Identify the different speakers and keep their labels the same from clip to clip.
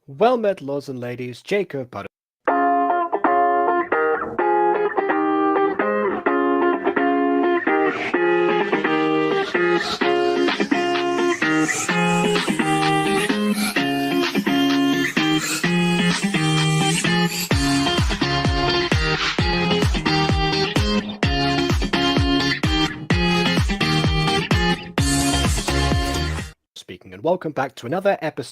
Speaker 1: Well met, lords and ladies, Jacob Butter. Speaking, and welcome back to another episode.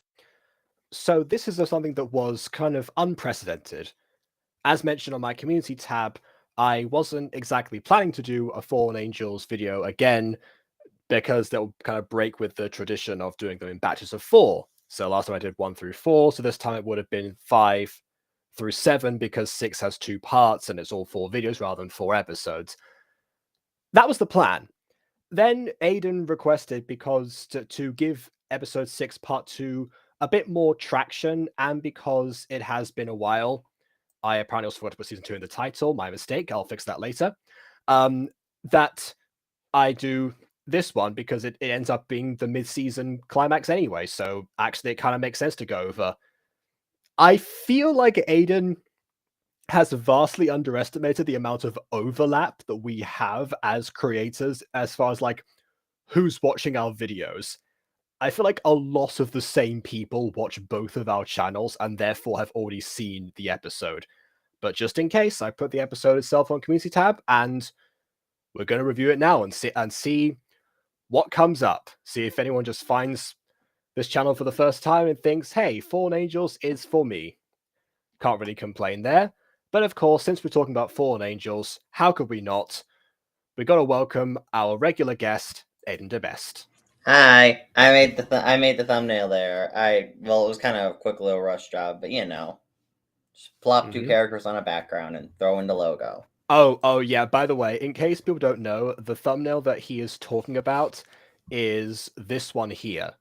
Speaker 1: So this is something that was kind of unprecedented. As mentioned on my community tab, I wasn't exactly planning to do a Fallen Angels video again because that will kind of break with the tradition of doing them in batches of 4. So last time I did 1 through 4, so this time it would have been 5 through 7 because 6 has 2 parts and it's all 4 videos rather than 4 episodes. That was the plan. Then Aiden requested because to give episode 6 part 2 a bit more traction, and because it has been a while, I apparently also forgot to put season 2 in the title, my mistake, I'll fix that later, that I do this one because it ends up being the mid-season climax anyway, so actually it kind of makes sense to go over. I feel like Aiden has vastly underestimated the amount of overlap that we have as creators as far as like who's watching our videos. I feel like a lot of the same people watch both of our channels and therefore have already seen the episode. But just in case, I put the episode itself on community tab, and we're going to review it now and see what comes up. See if anyone just finds this channel for the first time and thinks, hey, Fallen Angels is for me. Can't really complain there. But of course, since we're talking about Fallen Angels, how could we not? We got to welcome our regular guest, Aiden DeBest.
Speaker 2: Hi, I made the thumbnail there. Well, it was kind of a quick little rush job, but just plop 2 characters on a background and throw in the logo.
Speaker 1: Oh yeah, by the way, in case people don't know, the thumbnail that he is talking about is this one here.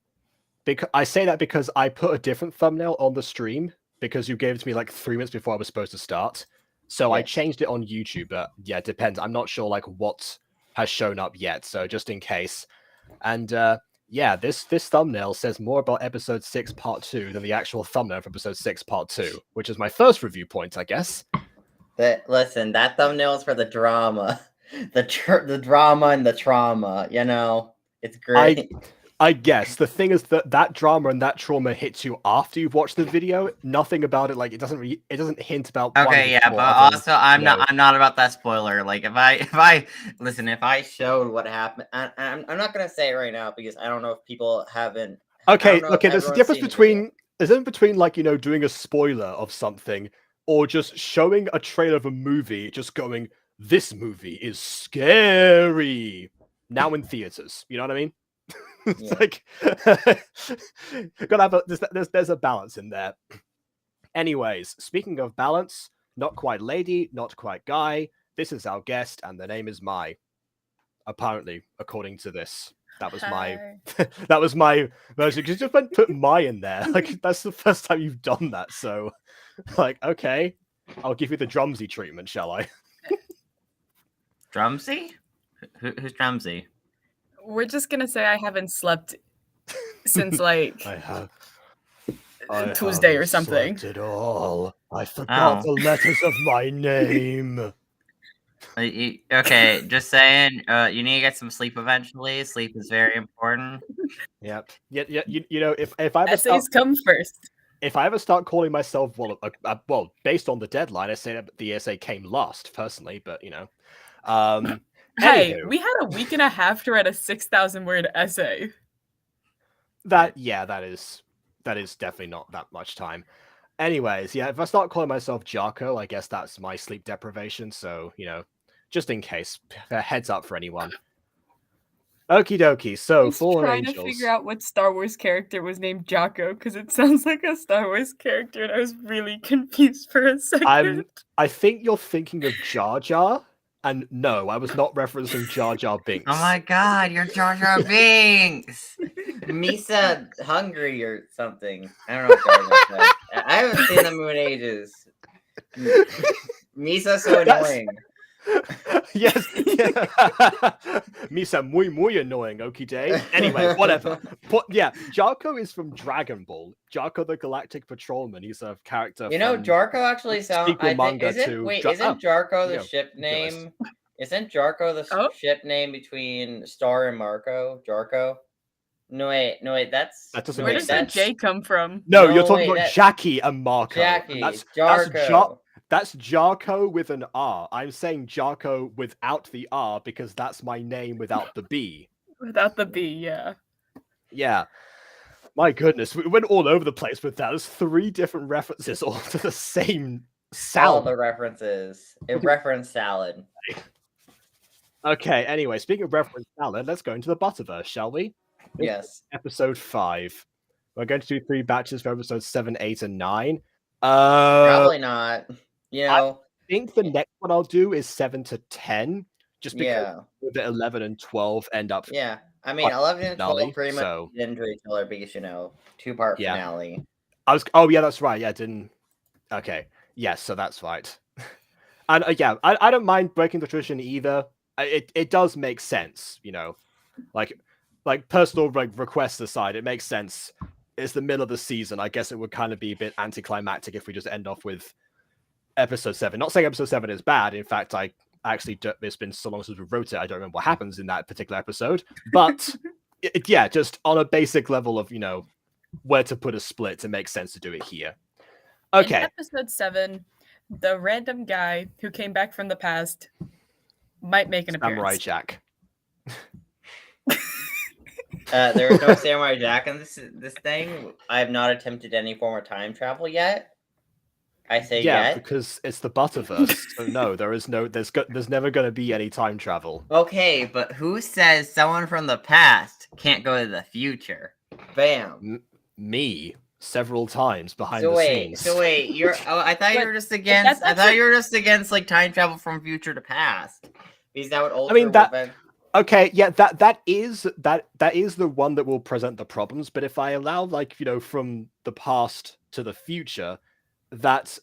Speaker 1: I say that because I put a different thumbnail on the stream because you gave it to me like 3 minutes before I was supposed to start. So I changed it on YouTube, but yeah, it depends. I'm not sure like what has shown up yet, so just in case. And yeah, this thumbnail says more about episode 6 part 2 than the actual thumbnail for episode 6 part 2, which is my first review point, I guess.
Speaker 2: Listen, that thumbnail is for the drama. The drama and the trauma, It's great.
Speaker 1: I guess the thing is that drama and that trauma hits you after you've watched the video. Nothing about it, like it doesn't hint about.
Speaker 2: Okay, yeah, but also I'm not about that spoiler. Like if I showed what happened, I'm not gonna say it right now because I don't know if people haven't.
Speaker 1: Okay, there's a difference between like doing a spoiler of something or just showing a trailer of a movie, just going, this movie is scary. Now in theaters, you know what I mean? It's like gotta have there's a balance in there. Anyways, speaking of balance, not quite lady, not quite guy. This is our guest, and the name is Mai. Apparently, according to this, that was that was my version. Because you just put Mai in there. Like that's the first time you've done that. So, like, okay, I'll give you the Drumsy treatment, shall I?
Speaker 2: Drumsy? Who's Drumsy?
Speaker 3: We're just gonna say I haven't slept since like Tuesday or something.
Speaker 1: Slept at all. I forgot the letters of my name.
Speaker 2: Okay, just saying. You need to get some sleep eventually. Sleep is very important.
Speaker 1: Yep. Yeah. You know, if I ever
Speaker 3: essays come first.
Speaker 1: If I ever start calling myself well, based on the deadline, I say that the essay came last, personally, but you know.
Speaker 3: Hey,
Speaker 1: anywho,
Speaker 3: we had a week and a half to write a 6,000-word essay.
Speaker 1: That is definitely not that much time. Anyways, yeah, if I start calling myself Jarko, I guess that's my sleep deprivation. So just in case, heads up for anyone. Okie dokie. So Fallen Angels.
Speaker 3: Trying to figure out what Star Wars character was named Jocko because it sounds like a Star Wars character, and I was really confused for a second.
Speaker 1: I think you're thinking of Jar Jar. And no, I was not referencing Jar Jar Binks.
Speaker 2: Oh my god, you're Jar Jar Binks! Misa hungry or something. I don't know what Jar Jar said. I haven't seen the movie in ages. Misa's so annoying.
Speaker 1: Yes. Yeah. Misa muy annoying, okie day. Anyway, whatever. But yeah, Jarko is from Dragon Ball. Jarko the Galactic Patrolman. He's a character
Speaker 2: You know,
Speaker 1: from
Speaker 2: Jarko actually sounds.
Speaker 1: sequel
Speaker 2: I think
Speaker 1: manga
Speaker 2: isn't
Speaker 1: to
Speaker 2: wait
Speaker 1: Dra-
Speaker 2: isn't
Speaker 1: oh,
Speaker 2: Jarko the
Speaker 1: yeah,
Speaker 2: ship
Speaker 1: be honest.
Speaker 2: name? Isn't Jarko the
Speaker 3: Oh?
Speaker 2: ship name between Star and Marco? Jarko. No wait, that's
Speaker 1: That doesn't
Speaker 3: Where
Speaker 1: make
Speaker 3: does the
Speaker 1: sense.
Speaker 3: J come from?
Speaker 1: No,
Speaker 2: No,
Speaker 1: you're talking
Speaker 2: wait,
Speaker 1: about
Speaker 2: that-
Speaker 1: Jackie and Marco.
Speaker 2: Jackie.
Speaker 1: And that's
Speaker 2: Jarko.
Speaker 1: That's Jarko with an R. I'm saying Jarko without the R because that's my name without the B.
Speaker 3: Without the B, yeah.
Speaker 1: Yeah. My goodness, we went all over the place with that. There's 3 different references all to the same
Speaker 2: All
Speaker 1: salad.
Speaker 2: the references. It referenced salad.
Speaker 1: Okay, anyway, speaking of reference salad, let's go into the Butterverse, shall we?
Speaker 2: Yes.
Speaker 1: Episode 5. We're going to do 3 batches for episodes 7, 8, and 9.
Speaker 2: Probably not. You know.
Speaker 1: I think the next one I'll do is 7 to 10, just because the 11 and 12 end up.
Speaker 2: Yeah. I mean, 11 and 12
Speaker 1: finale,
Speaker 2: pretty much
Speaker 1: so-
Speaker 2: lead into each other because, 2-part
Speaker 1: Yeah.
Speaker 2: finale.
Speaker 1: Oh yeah, that's right. Yeah, I didn't. Okay, yes, so that's right. And yeah, I don't mind breaking the tradition either. It does make sense, like personal requests aside, it makes sense. It's the middle of the season. I guess it would kind of be a bit anticlimactic if we just end off with episode 7. Not saying episode 7 is bad. In fact, it's been so long since we wrote it, I don't remember what happens in that particular episode. But yeah, just on a basic level of where to put a split, it makes sense to do it here. Okay.
Speaker 3: In episode 7, the random guy who came back from the past might make an
Speaker 1: Samurai
Speaker 3: appearance.
Speaker 1: Jack.
Speaker 2: There is no Samurai Jack in this thing. I have not attempted any form of time travel yet. I say
Speaker 1: Yeah,
Speaker 2: yet.
Speaker 1: because it's the Butterverse. So no, there's never going to be any time travel.
Speaker 2: Okay, but who says someone from the past can't go to the future? Bam.
Speaker 1: Me several times behind
Speaker 2: So
Speaker 1: the
Speaker 2: wait,
Speaker 1: scenes.
Speaker 2: so wait, you're. Oh, I thought you
Speaker 3: But
Speaker 2: were just against.
Speaker 3: that's
Speaker 2: I thought you were just against like time travel from future to past. Because that would alter.
Speaker 1: I mean, that-
Speaker 2: what-
Speaker 1: Okay, yeah, that is the one that will present the problems. But if I allow from the past to the future, that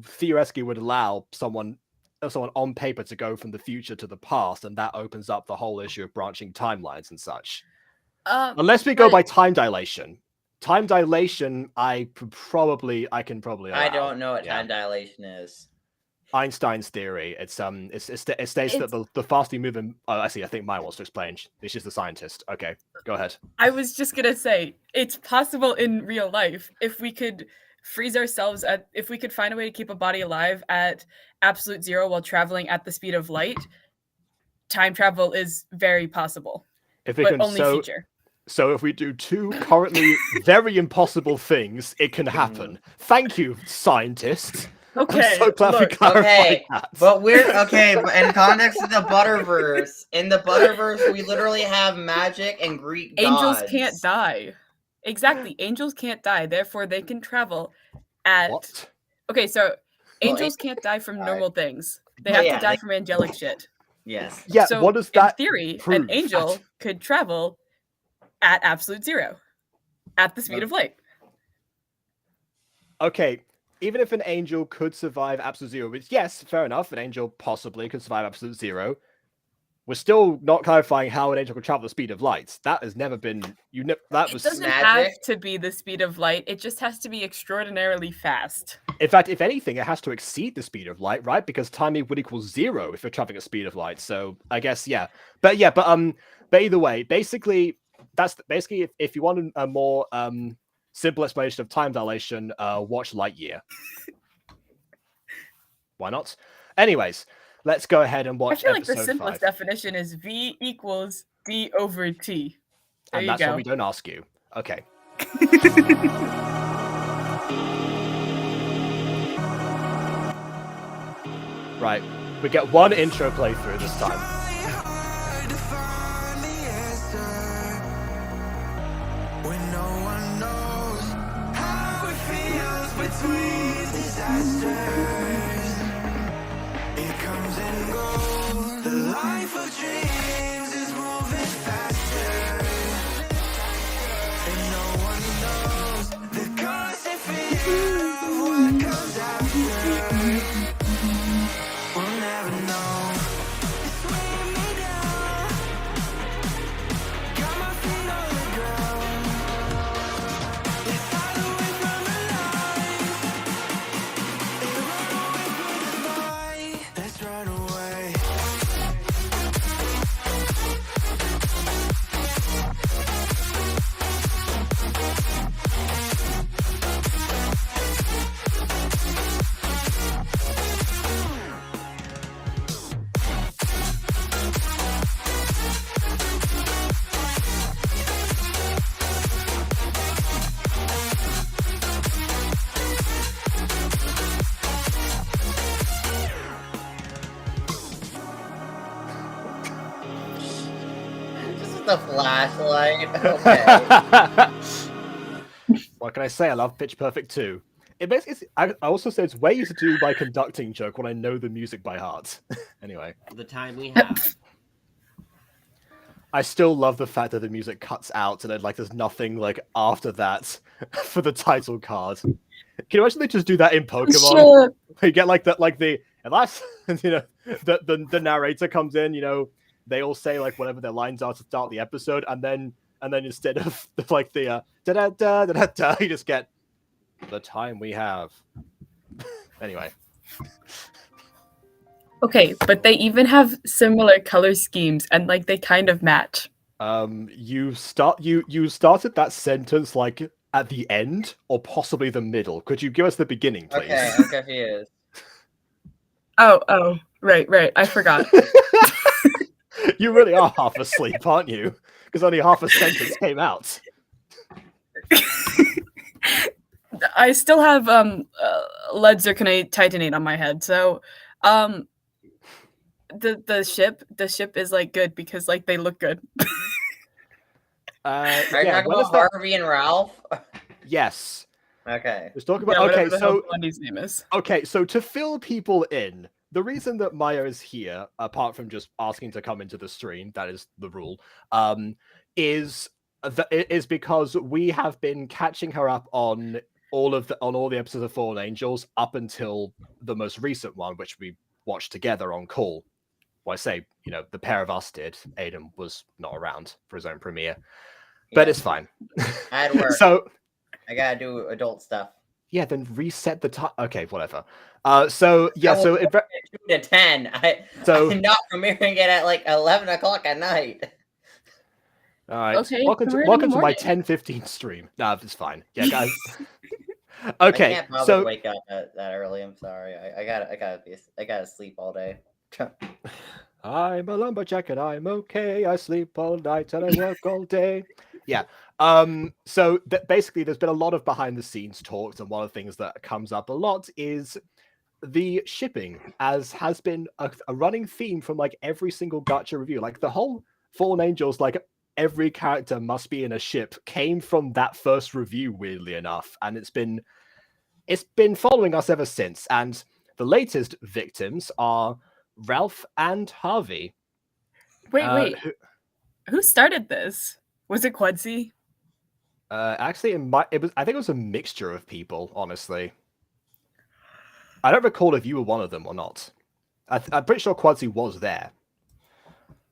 Speaker 1: theoretically would allow someone on paper to go from the future to the past, and that opens up the whole issue of branching timelines and such. Unless we go by time dilation. Time dilation, I can probably allow.
Speaker 2: I don't know what
Speaker 1: Yeah.
Speaker 2: time dilation is.
Speaker 1: Einstein's theory. It states that the faster you move in. Oh, I see. I think Maya wants to explain. She's the scientist. Okay, go ahead.
Speaker 3: I was just gonna say, it's possible in real life if we could freeze ourselves if we could find a way to keep a body alive at absolute 0 while traveling at the speed of light. Time travel is very possible,
Speaker 1: If it
Speaker 3: but
Speaker 1: can,
Speaker 3: only future.
Speaker 1: So if we do 2 currently very impossible things, it can happen. Thank you, scientists.
Speaker 3: Okay,
Speaker 1: I'm so glad we
Speaker 3: look,
Speaker 1: clarified
Speaker 2: Okay,
Speaker 1: that.
Speaker 2: but but in context of the Butterverse, we literally have magic and Greek
Speaker 3: angels
Speaker 2: gods.
Speaker 3: can't die. Exactly, angels can't die. Therefore, they can travel at.
Speaker 1: What?
Speaker 3: Okay, so
Speaker 2: Well,
Speaker 3: angels can't die from
Speaker 2: die.
Speaker 3: normal things. They
Speaker 2: Well,
Speaker 3: have
Speaker 2: yeah,
Speaker 3: to die
Speaker 2: they-
Speaker 3: from angelic shit.
Speaker 2: Yes.
Speaker 1: Yeah.
Speaker 3: So
Speaker 1: what does that
Speaker 3: in theory,
Speaker 1: prove?
Speaker 3: an angel could travel at absolute 0, at the speed of light.
Speaker 1: Okay. Even if an angel could survive absolute 0, which yes, fair enough, an angel possibly could survive absolute 0. We're still not clarifying how an angel could travel the speed of light. That has never been. That
Speaker 3: It
Speaker 1: was.
Speaker 3: doesn't
Speaker 2: magic.
Speaker 3: have to be the speed of light. It just has to be extraordinarily fast.
Speaker 1: In fact, if anything, it has to exceed the speed of light, right? Because timing would equal 0 if you're traveling at speed of light. So I guess but either way, basically if you want a more simple explanation of time dilation, watch Lightyear. Why not? Anyways, let's go ahead and watch.
Speaker 3: I feel like the
Speaker 1: episode
Speaker 3: simplest
Speaker 1: 5.
Speaker 3: definition is V equals D over T. There
Speaker 1: And
Speaker 3: you
Speaker 1: that's
Speaker 3: go.
Speaker 1: why we don't ask you. Okay. Right. We get one intro playthrough this time.
Speaker 4: We'll never know.
Speaker 2: the flashlight. Okay.
Speaker 1: What can I say? I love Pitch Perfect 2. I also say it's way easier to do my conducting joke when I know the music by heart. Anyway.
Speaker 4: The time we have.
Speaker 1: I still love the fact that the music cuts out and then like there's nothing like after that for the title card. Can you imagine they just do that in Pokemon?
Speaker 3: Sure.
Speaker 1: You get like that, like the and that's you know the narrator comes in, you know, they all say like whatever their lines are to start the episode, and then instead of like the da da da da da, you just get the time we have. Anyway.
Speaker 3: Okay, but they even have similar color schemes and like they kind of match.
Speaker 1: You started that sentence like at the end or possibly the middle. Could you give us the beginning, please?
Speaker 2: Okay, I'm confused.
Speaker 3: Oh, right. I forgot.
Speaker 1: You really are half asleep, aren't you? Because only half a sentence came out.
Speaker 3: I still have lead zirconate titanate on my head, so the ship is like good because like they look good.
Speaker 2: Are you talking about Harvey and Ralph?
Speaker 1: Yes.
Speaker 2: Okay.
Speaker 1: Let's talk about
Speaker 3: Blondie's name is.
Speaker 1: Okay, so to fill people in, the reason that Maia is here, apart from just asking to come into the stream, that is the rule, is because we have been catching her up on all the episodes of Fallen Angels up until the most recent one, which we watched together on call. Well, I say, you know, the pair of us did. Aiden was not around for his own premiere, but it's fine.
Speaker 2: I had work.
Speaker 1: So
Speaker 2: I gotta do adult stuff.
Speaker 1: Yeah, then reset the time. Okay, whatever. So 2
Speaker 2: to 10. I'm not premiering it at like 11 o'clock at night.
Speaker 1: All right.
Speaker 3: Okay,
Speaker 1: welcome to my 10:15 stream. Nah, it's fine. Yeah, guys. Okay,
Speaker 2: I can't bother to wake up that early. I'm sorry. I gotta sleep all day.
Speaker 1: I'm a lumberjack and I'm okay. I sleep all night and I work all day. Yeah. So basically, there's been a lot of behind the scenes talks, and one of the things that comes up a lot is the shipping, as has been a running theme from like every single Gacha review. Like the whole Fallen Angels, like every character must be in a ship, came from that first review, weirdly enough, and it's been following us ever since. And the latest victims are Ralph and Harvey.
Speaker 3: Wait. Who started this? Was it Quincy?
Speaker 1: Actually, I think it was a mixture of people, honestly. I don't recall if you were one of them or not. I'm pretty sure Quincy was there.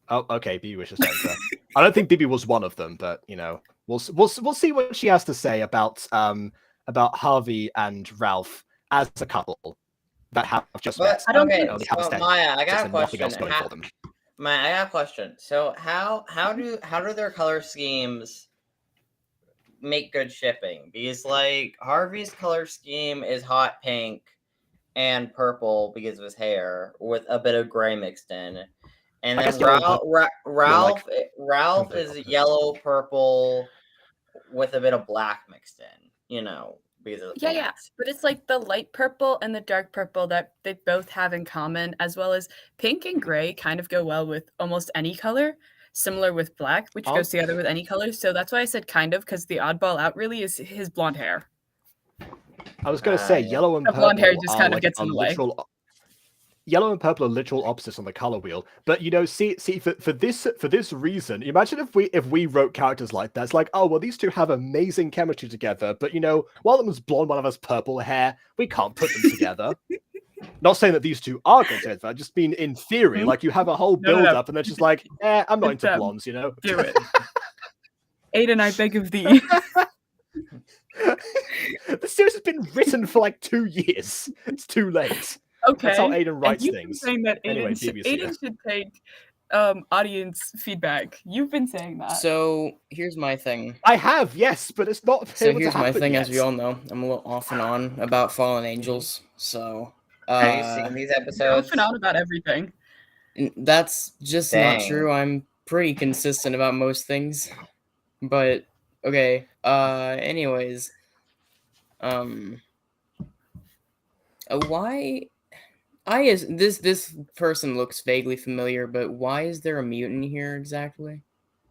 Speaker 1: Oh, okay, Bibi wishes to enter. I don't think Bibi was one of them, but you know, we'll see what she has to say about Harvey and Ralph as a couple that have just met.
Speaker 2: Maia, I got a question. Maia, I got a question. So how do their color schemes make good shipping? Because like Harvey's color scheme is hot pink and purple because of his hair with a bit of gray mixed in. And then Ralph is yellow purple with a bit of black mixed in, you know, because of the
Speaker 3: yeah. But it's like the light purple and the dark purple that they both have in common, as well as pink and gray kind of go well with almost any color, similar with black, which goes together with any color. So that's why I said kind of, because the oddball out really is his blonde hair.
Speaker 1: I was going to say yellow and purple
Speaker 3: blonde hair just kind of gets in the way.
Speaker 1: Yellow and purple are literal opposites on the color wheel, but you know, see for this reason, imagine if we wrote characters like that. It's like, oh well, these two have amazing chemistry together, but you know, one of them is blonde, one of us purple hair. We can't put them together. Not saying that these two are going together. I just mean in theory, like you have a whole build up, and then just like, I'm not into blondes, you know.
Speaker 3: Do it, Aiden, I beg of thee.
Speaker 1: The series has been written for like 2 years. It's too late.
Speaker 3: Okay.
Speaker 1: That's how Aiden writes
Speaker 3: and
Speaker 1: things.
Speaker 3: Saying that Aiden should take audience feedback. You've been saying that.
Speaker 4: So here's my thing.
Speaker 1: I have, yes, but it's not.
Speaker 4: So here's my thing. Yet. As we all know, I'm a little off and on about Fallen Angels. So
Speaker 2: have you seen these episodes?
Speaker 3: Off and on about everything.
Speaker 4: That's just not true. I'm pretty consistent about most things. But okay. Anyways. Why? This person looks vaguely familiar, but why is there a mutant here exactly?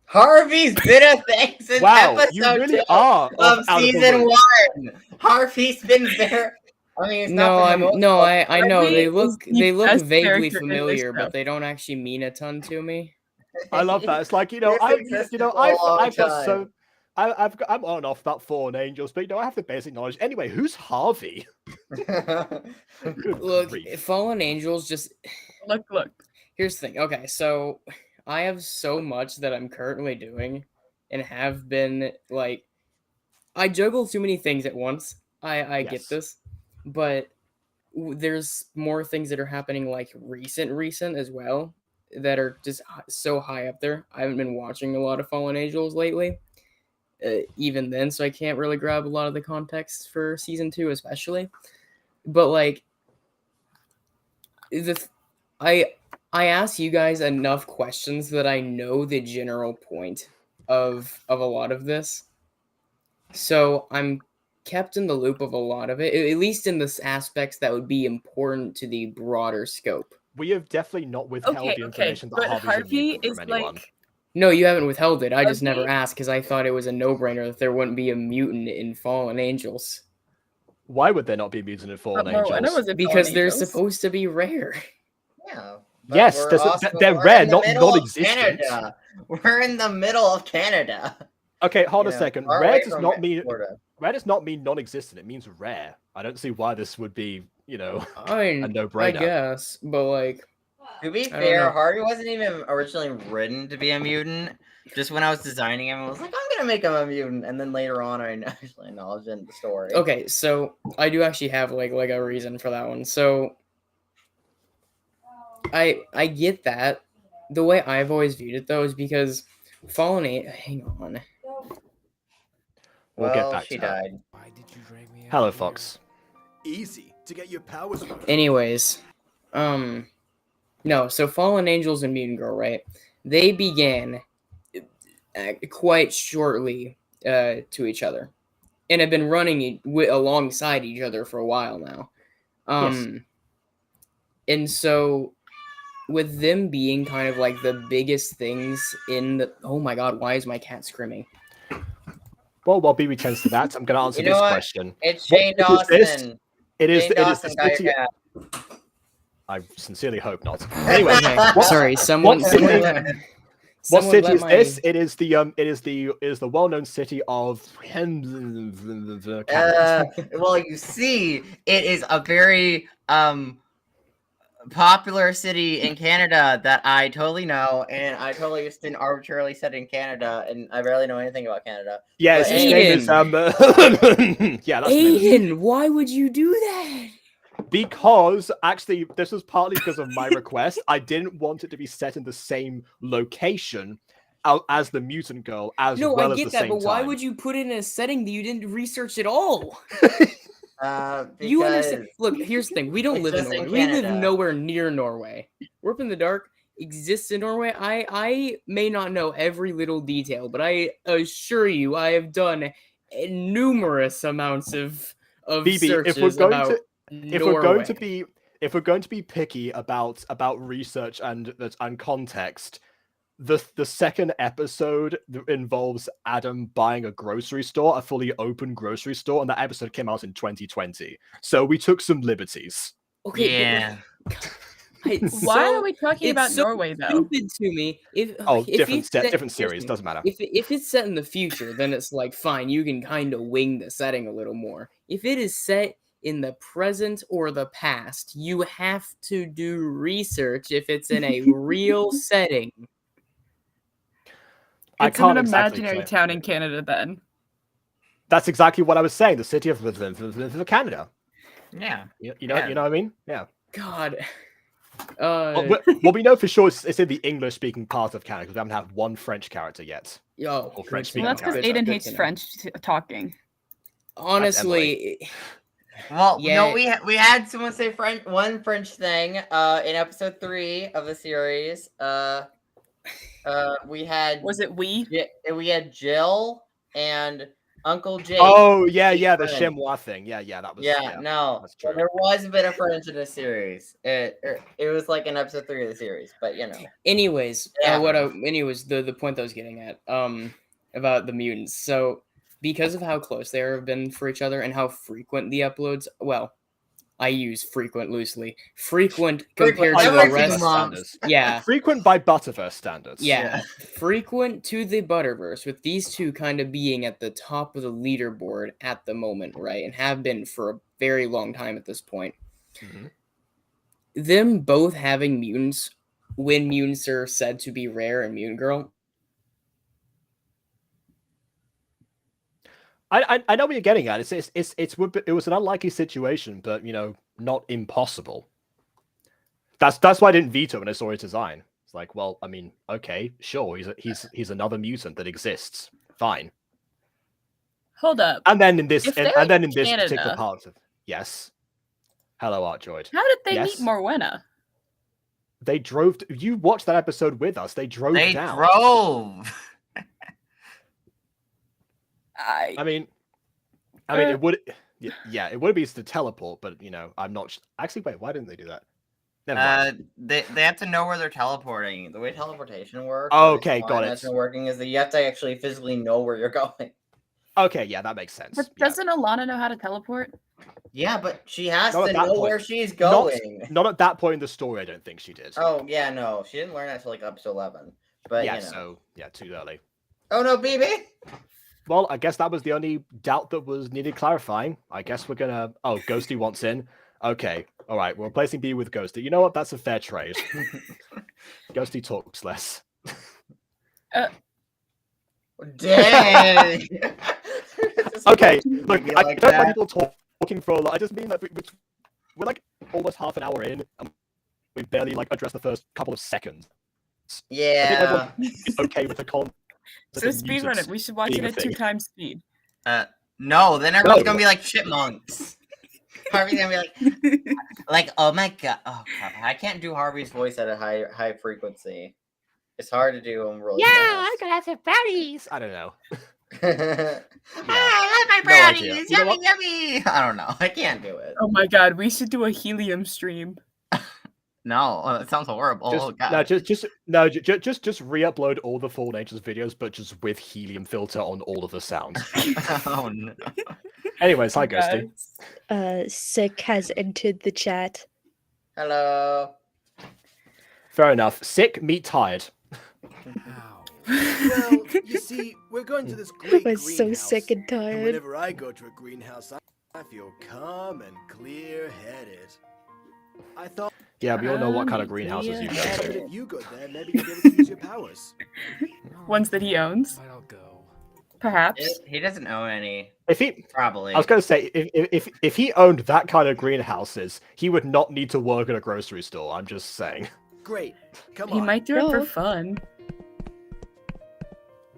Speaker 2: Harvey's been a thing since episode
Speaker 1: you really
Speaker 2: 2
Speaker 1: are
Speaker 2: of
Speaker 1: out
Speaker 2: season
Speaker 1: of
Speaker 2: 1. Harvey's been there. I mean, it's
Speaker 4: No,
Speaker 2: not been the most
Speaker 4: I know
Speaker 3: Harvey
Speaker 4: they
Speaker 3: is
Speaker 4: look
Speaker 3: the best
Speaker 4: vaguely
Speaker 3: character in this
Speaker 4: familiar,
Speaker 3: show.
Speaker 4: but they don't actually mean a ton to me.
Speaker 1: I love that. It's like,
Speaker 2: He's existed for a long
Speaker 1: I've got
Speaker 2: time.
Speaker 1: so I'm on and off about Fallen Angels, but I have the basic knowledge. Anyway, who's Harvey? Good
Speaker 4: Look,
Speaker 1: grief.
Speaker 4: Fallen Angels just
Speaker 3: Look.
Speaker 4: Here's the thing. Okay, so I have so much that I'm currently doing and have been like I juggle too many things at once. I
Speaker 1: Yes.
Speaker 4: get this. But there's more things that are happening like recent as well that are just so high up there. I haven't been watching a lot of Fallen Angels lately. Even then, so I can't really grab a lot of the context for season 2 especially. But like I ask you guys enough questions that I know the general point of a lot of this. So I'm kept in the loop of a lot of it, at least in the aspects that would be important to the broader scope.
Speaker 1: We have definitely not withheld the information that
Speaker 3: but
Speaker 1: Harvey is from anyone.
Speaker 3: like
Speaker 4: No, you haven't withheld it. I just
Speaker 3: Harvey-
Speaker 4: never asked because I thought it was a no-brainer that there wouldn't be a mutant in Fallen Angels.
Speaker 1: Why would there not be mutant in Fallen
Speaker 3: Morwenna
Speaker 1: Angels?
Speaker 3: was in
Speaker 4: Because
Speaker 3: Fallen
Speaker 4: they're
Speaker 3: Angels.
Speaker 4: supposed to be rare.
Speaker 2: Yeah.
Speaker 1: Yes, they're rare, not non-existent.
Speaker 2: Canada. We're in the middle of Canada.
Speaker 1: Okay, hold a second. Rare does not mean
Speaker 2: Florida.
Speaker 1: rare does not mean non-existent. It means rare. I don't see why this would be, a
Speaker 4: I
Speaker 1: no-brainer.
Speaker 4: guess, but like,
Speaker 2: To be
Speaker 4: I don't
Speaker 2: fair,
Speaker 4: know.
Speaker 2: Harvey wasn't even originally written to be a mutant. Just when I was designing him, I was like, I'm gonna make him a mutant, and then later on, I actually acknowledged it in the story.
Speaker 4: Okay, so I do actually have like a reason for that one. So I get that. The way I've always viewed it though is because hang on.
Speaker 1: We'll get back
Speaker 2: she
Speaker 1: to that.
Speaker 2: died.
Speaker 5: Why did you drag me out
Speaker 1: Hello,
Speaker 5: here?
Speaker 1: Fox.
Speaker 5: Easy to get your powers back.
Speaker 4: Anyways, no, so Fallen Angels and Mutant Girl, right? They began quite shortly to each other, and have been running alongside each other for a while now.
Speaker 1: Yes.
Speaker 4: And so with them being kind of like the biggest things in the oh my god, why is my cat screaming?
Speaker 1: Well, while BB tends to that, I'm going to answer
Speaker 2: You know
Speaker 1: this
Speaker 2: what?
Speaker 1: question.
Speaker 2: It's
Speaker 1: What
Speaker 2: Shane
Speaker 1: is this?
Speaker 2: Dawson.
Speaker 1: It is
Speaker 2: Shane
Speaker 1: the
Speaker 2: Dawson got
Speaker 1: city.
Speaker 2: your cat.
Speaker 1: I sincerely hope not. Anyway,
Speaker 4: Okay,
Speaker 1: what-
Speaker 4: sorry, someone.
Speaker 1: what city- What
Speaker 4: someone
Speaker 1: city
Speaker 4: let
Speaker 1: is
Speaker 4: my-
Speaker 1: this? It is the well-known city of Canada.
Speaker 2: Well, you see, it is a very popular city in Canada that I totally know, and I totally just didn't arbitrarily set in Canada, and I barely know anything about Canada.
Speaker 1: Yeah,
Speaker 2: But
Speaker 1: his name is yeah, that's the name.
Speaker 4: Aiden, why would you do that?
Speaker 1: Because actually, this was partly because of my request. I didn't want it to be set in the same location as the mutant girl, as
Speaker 4: No,
Speaker 1: well
Speaker 4: I
Speaker 1: as
Speaker 4: get
Speaker 1: the
Speaker 4: that,
Speaker 1: same
Speaker 4: but why
Speaker 1: time.
Speaker 4: would you put it in a setting that you didn't research at all?
Speaker 2: Because
Speaker 4: You understand? Look, here's the thing: we don't
Speaker 2: it's
Speaker 4: live in
Speaker 2: just in
Speaker 4: Norway. We live
Speaker 2: Canada.
Speaker 4: nowhere near Norway. Warp in the Dark exists in Norway. I may not know every little detail, but I assure you, I have done numerous amounts of
Speaker 1: BB,
Speaker 4: searches
Speaker 1: if we're going
Speaker 4: about
Speaker 1: to
Speaker 4: Norway.
Speaker 1: if we're going to be picky about research and context, the second episode involves Adam buying a grocery store, a fully open grocery store, and that episode came out in 2020. So we took some liberties.
Speaker 4: Okay,
Speaker 2: Yeah.
Speaker 3: Why are we talking about Norway though?
Speaker 4: Stupid to me. If
Speaker 1: Different
Speaker 4: it's
Speaker 1: different series, doesn't matter.
Speaker 4: If it's set in the future, then it's like fine, you can kind of wing the setting a little more. If it is set in the present or the past, you have to do research if it's in a real setting.
Speaker 3: It's in an imaginary town in Canada then.
Speaker 1: That's exactly what I was saying. The city of Canada.
Speaker 2: Yeah.
Speaker 1: You know what I mean? Yeah.
Speaker 4: God.
Speaker 1: Well, we know for sure it's in the English-speaking part of Canada because we haven't had one French character yet.
Speaker 4: Yo,
Speaker 1: Or French
Speaker 3: Well,
Speaker 1: speaking
Speaker 3: that's because
Speaker 1: character.
Speaker 3: Aiden hates French talking.
Speaker 4: Honestly,
Speaker 2: Well,
Speaker 4: Yeah.
Speaker 2: no, we had someone say one French thing in episode 3 of the series. We had
Speaker 3: Was it we?
Speaker 2: we had Jill and Uncle Jake.
Speaker 1: Oh yeah, yeah, the
Speaker 2: friend.
Speaker 1: chamois thing. Yeah, that was.
Speaker 2: Yeah, no,
Speaker 1: that's true.
Speaker 2: there was a bit of French in the series. It was like in episode 3 of the series, but you know.
Speaker 4: Anyways,
Speaker 2: Yeah.
Speaker 4: the point I was getting at, about the mutants. So because of how close they have been for each other and how frequent the uploads, well, I use frequent loosely. Frequent compared to
Speaker 2: Every
Speaker 4: the rest.
Speaker 1: standards.
Speaker 4: Yeah.
Speaker 1: Frequent by Butterverse standards.
Speaker 4: Yeah. Frequent to the Butterverse, with these two kind of being at the top of the leaderboard at the moment, right? And have been for a very long time at this point.
Speaker 1: Mm-hmm.
Speaker 4: Them both having mutants when mutants are said to be rare in Mutant Girl.
Speaker 1: I know what you're getting at. It was an unlikely situation, but not impossible. That's why I didn't veto when I saw his design. It's like, well, I mean, okay, sure, he's another mutant that exists. Fine.
Speaker 3: Hold up.
Speaker 1: And then in this
Speaker 3: Canada,
Speaker 1: particular part of yes. Hello, Artdroid.
Speaker 3: How did they
Speaker 1: Yes?
Speaker 3: meet Morwenna?
Speaker 1: They drove. You watched that episode with us. They drove
Speaker 2: They
Speaker 1: down.
Speaker 2: drove.
Speaker 1: I mean, it would. Yeah, it would be to teleport, but I'm not. Actually, wait, why didn't they do that? Never mind.
Speaker 2: They have to know where they're teleporting. The way teleportation works.
Speaker 1: Okay, got it.
Speaker 2: That's been working is that you have to actually physically know where you're going.
Speaker 1: Okay, yeah, that makes sense.
Speaker 3: But
Speaker 1: Yeah.
Speaker 3: doesn't Alannah know how to teleport?
Speaker 2: Yeah, but she has
Speaker 1: Not
Speaker 2: to
Speaker 1: at that
Speaker 2: know
Speaker 1: point.
Speaker 2: where she's going.
Speaker 1: Not at that point in the story. I don't think she did.
Speaker 2: Oh yeah, no, she didn't learn that until like episode 11. But
Speaker 1: yeah,
Speaker 2: you know.
Speaker 1: so yeah, too early.
Speaker 2: Oh no, BB.
Speaker 1: Well, I guess that was the only doubt that was needed clarifying. I guess we're gonna. Oh, Ghostie wants in. Okay, all right. We're replacing B with Ghostie. You know what? That's a fair trade. Ghostie talks less.
Speaker 2: Dang.
Speaker 1: Okay, look, I
Speaker 2: like
Speaker 1: don't
Speaker 2: that.
Speaker 1: like people talking for a lot. I just mean that we're like almost half an hour in, and we barely like addressed the first couple of seconds.
Speaker 2: Yeah.
Speaker 1: It's okay with the con.
Speaker 3: So speedrun it. We should watch it at 2 times speed.
Speaker 2: No, then everyone's gonna be like chipmunks. Harvey's gonna be like, oh my god, oh god, I can't do Harvey's voice at a high frequency. It's hard to do him really.
Speaker 1: I gotta have some brownies. I don't know.
Speaker 2: I like my
Speaker 1: No
Speaker 2: brownies,
Speaker 1: idea. You know
Speaker 2: yummy,
Speaker 1: what?
Speaker 2: yummy. I don't know. I can't do it.
Speaker 3: Oh my god, we should do a helium stream.
Speaker 2: No, that sounds horrible. Oh god.
Speaker 1: Just re-upload all the Full Nature's videos, but just with helium filter on all of the sounds.
Speaker 2: Oh no.
Speaker 1: Anyways, hi Ghostie.
Speaker 6: Sick has entered the chat.
Speaker 2: Hello.
Speaker 1: Fair enough. Sick, meet tired.
Speaker 5: Ow. Well, you see, we're going to this great
Speaker 6: We're
Speaker 5: greenhouse.
Speaker 6: so sick and
Speaker 5: And
Speaker 6: tired.
Speaker 5: whenever I go to a greenhouse, I feel calm and clear-headed. I thought
Speaker 1: Yeah, we all know what kind of greenhouses you go
Speaker 5: that
Speaker 1: to.
Speaker 5: if you go there, maybe you'll be able to use your powers.
Speaker 3: Ones that he owns,
Speaker 5: I'll go.
Speaker 3: perhaps.
Speaker 2: He doesn't own any.
Speaker 1: If he,
Speaker 2: Probably.
Speaker 1: I was going to say, if he owned that kind of greenhouses, he would not need to work at a grocery store. I'm just saying.
Speaker 5: Great. Come
Speaker 3: He
Speaker 5: on.
Speaker 3: might do it for
Speaker 6: No.
Speaker 3: fun.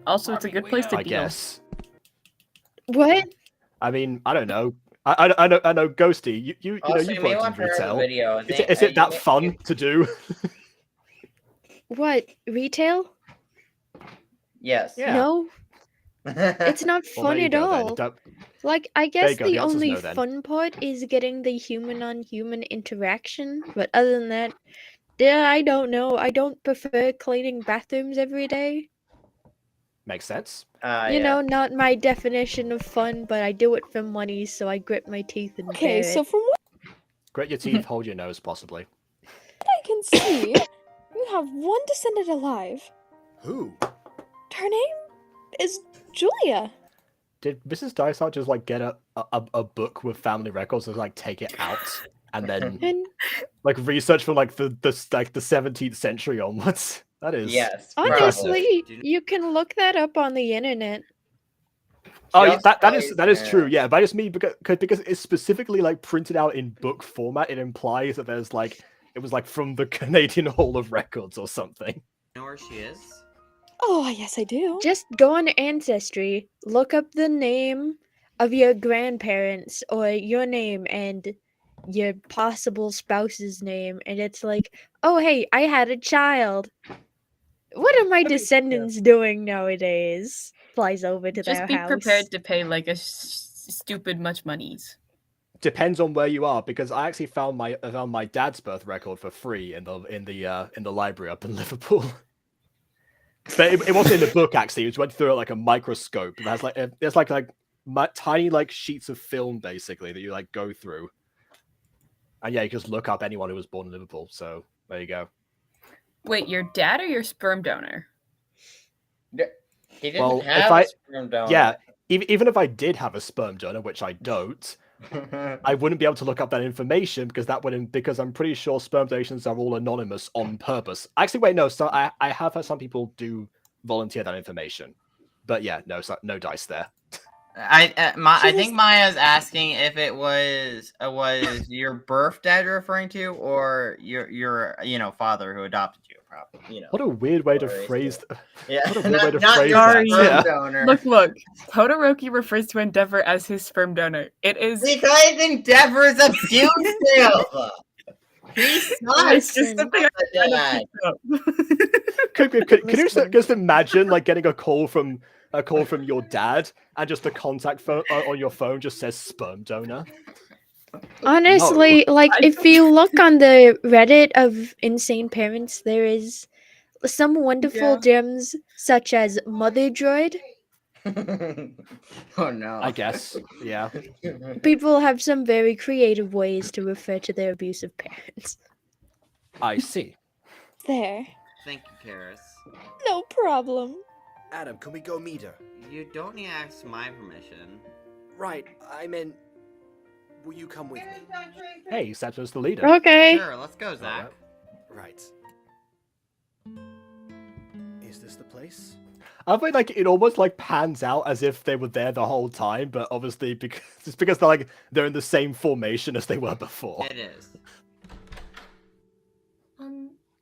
Speaker 3: Also, it's a good place to
Speaker 1: I
Speaker 3: deal.
Speaker 1: guess.
Speaker 6: What?
Speaker 1: I mean, I don't know. I know, Ghostie. You
Speaker 2: Also,
Speaker 1: know,
Speaker 2: you
Speaker 1: you've
Speaker 2: may
Speaker 1: worked
Speaker 2: want
Speaker 1: in
Speaker 2: to
Speaker 1: retail.
Speaker 2: video.
Speaker 1: Is it that fun to do?
Speaker 6: What? Retail?
Speaker 2: Yes.
Speaker 1: Yeah.
Speaker 6: No, it's not
Speaker 1: Well,
Speaker 6: fun
Speaker 1: there you
Speaker 6: at
Speaker 1: go, then.
Speaker 6: all.
Speaker 1: Don't-
Speaker 6: Like, I
Speaker 1: you
Speaker 6: guess
Speaker 1: go,
Speaker 6: the
Speaker 1: the answer's
Speaker 6: only
Speaker 1: no, then.
Speaker 6: fun part is getting the human-on-human interaction. But other than that, yeah, I don't know. I don't prefer cleaning bathrooms every day.
Speaker 1: Makes sense.
Speaker 6: You know, not my definition of fun, but I do it for money, so I grit my teeth and
Speaker 7: Okay,
Speaker 6: bear
Speaker 7: so
Speaker 6: it.
Speaker 7: from what
Speaker 1: Grit your teeth, hold your nose, possibly.
Speaker 7: I can see, you have one descendant alive.
Speaker 5: Who?
Speaker 7: Her name is Julia.
Speaker 1: Did Mrs. Dysart just like get a book with family records and like take it out and then
Speaker 6: And
Speaker 1: like research from like the 17th century onwards? That is
Speaker 2: Yes.
Speaker 6: honestly, you can look that up on the internet.
Speaker 1: Oh,
Speaker 2: She
Speaker 1: yeah,
Speaker 2: also
Speaker 1: that is
Speaker 2: plays,
Speaker 1: true. Yeah, but I just mean because it's specifically like printed out in book format. It implies that there's like it was like from the Canadian Hall of Records or something.
Speaker 2: Know where she is?
Speaker 7: Oh, yes, I do.
Speaker 6: Just go on Ancestry, look up the name of your grandparents or your name and your possible spouse's name, and it's like, oh hey, I had a child. What are my descendants doing nowadays? flies over to
Speaker 3: Just
Speaker 6: their
Speaker 3: be
Speaker 6: house.
Speaker 3: prepared to pay like a stupid much monies.
Speaker 1: Depends on where you are, because I actually found my dad's birth record for free in the library up in Liverpool. But it wasn't in the book actually. It just went through it like a microscope. It has like tiny like sheets of film basically that you like go through. And yeah, you just look up anyone who was born in Liverpool. So there you go.
Speaker 3: Wait, your dad or your sperm donor?
Speaker 2: He didn't have a sperm donor.
Speaker 1: Yeah, even if I did have a sperm donor, which I don't, I wouldn't be able to look up that information because I'm pretty sure sperm donations are all anonymous on purpose. Actually, wait, no. So I have heard some people do volunteer that information, but yeah, no dice there.
Speaker 2: I think Maya's asking if it was your birth dad you're referring to, or your father who adopted you. Probably,
Speaker 1: What a weird way to phrase.
Speaker 2: Yeah,
Speaker 1: what a weird way to
Speaker 2: not
Speaker 1: phrase
Speaker 2: your
Speaker 1: that.
Speaker 2: sperm
Speaker 1: Yeah.
Speaker 2: donor.
Speaker 3: Look. Todoroki refers to Endeavor as his sperm donor. It is
Speaker 2: because Endeavor's a pube. He's not.
Speaker 3: It's just something I
Speaker 1: Can you just imagine like getting a call from your dad and just the contact phone on your phone just says sperm donor?
Speaker 6: Honestly, like if you look on the Reddit of insane parents, there is some wonderful gems such as Mother Droid.
Speaker 2: Oh no.
Speaker 1: I guess. Yeah.
Speaker 6: People have some very creative ways to refer to their abusive parents.
Speaker 1: I see.
Speaker 7: There.
Speaker 2: Thank you, Karis.
Speaker 7: No problem.
Speaker 5: Adam, can we go meet her?
Speaker 2: You don't need to ask my permission.
Speaker 5: Right, I meant, will you come with me?
Speaker 1: Hey, Sato's the leader.
Speaker 6: Okay.
Speaker 2: Sure, let's go, Zach.
Speaker 5: Right. Is this the place?
Speaker 1: I feel like it almost like pans out as if they were there the whole time, but obviously because they're in the same formation as they were before.
Speaker 2: It is.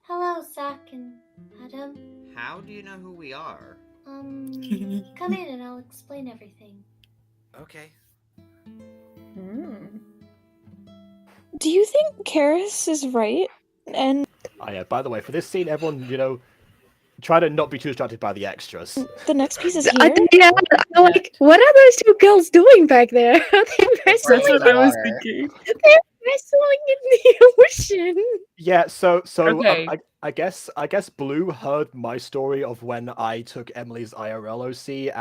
Speaker 8: Hello, Zach and Adam.
Speaker 2: How do you know who we are?
Speaker 8: Come in and I'll explain everything.
Speaker 5: Okay.
Speaker 7: Do you think Karis is right? And
Speaker 1: Oh yeah, by the way, for this scene, everyone, try to not be too distracted by the extras.
Speaker 7: the next piece is here?
Speaker 6: Yeah, like, what are those two girls doing back there? Are they wrestling?
Speaker 3: That's what I was thinking.
Speaker 6: They're wrestling in the ocean.
Speaker 1: Yeah, so
Speaker 3: Okay.
Speaker 1: I guess Blue heard my story of when I took Emily's IRL OC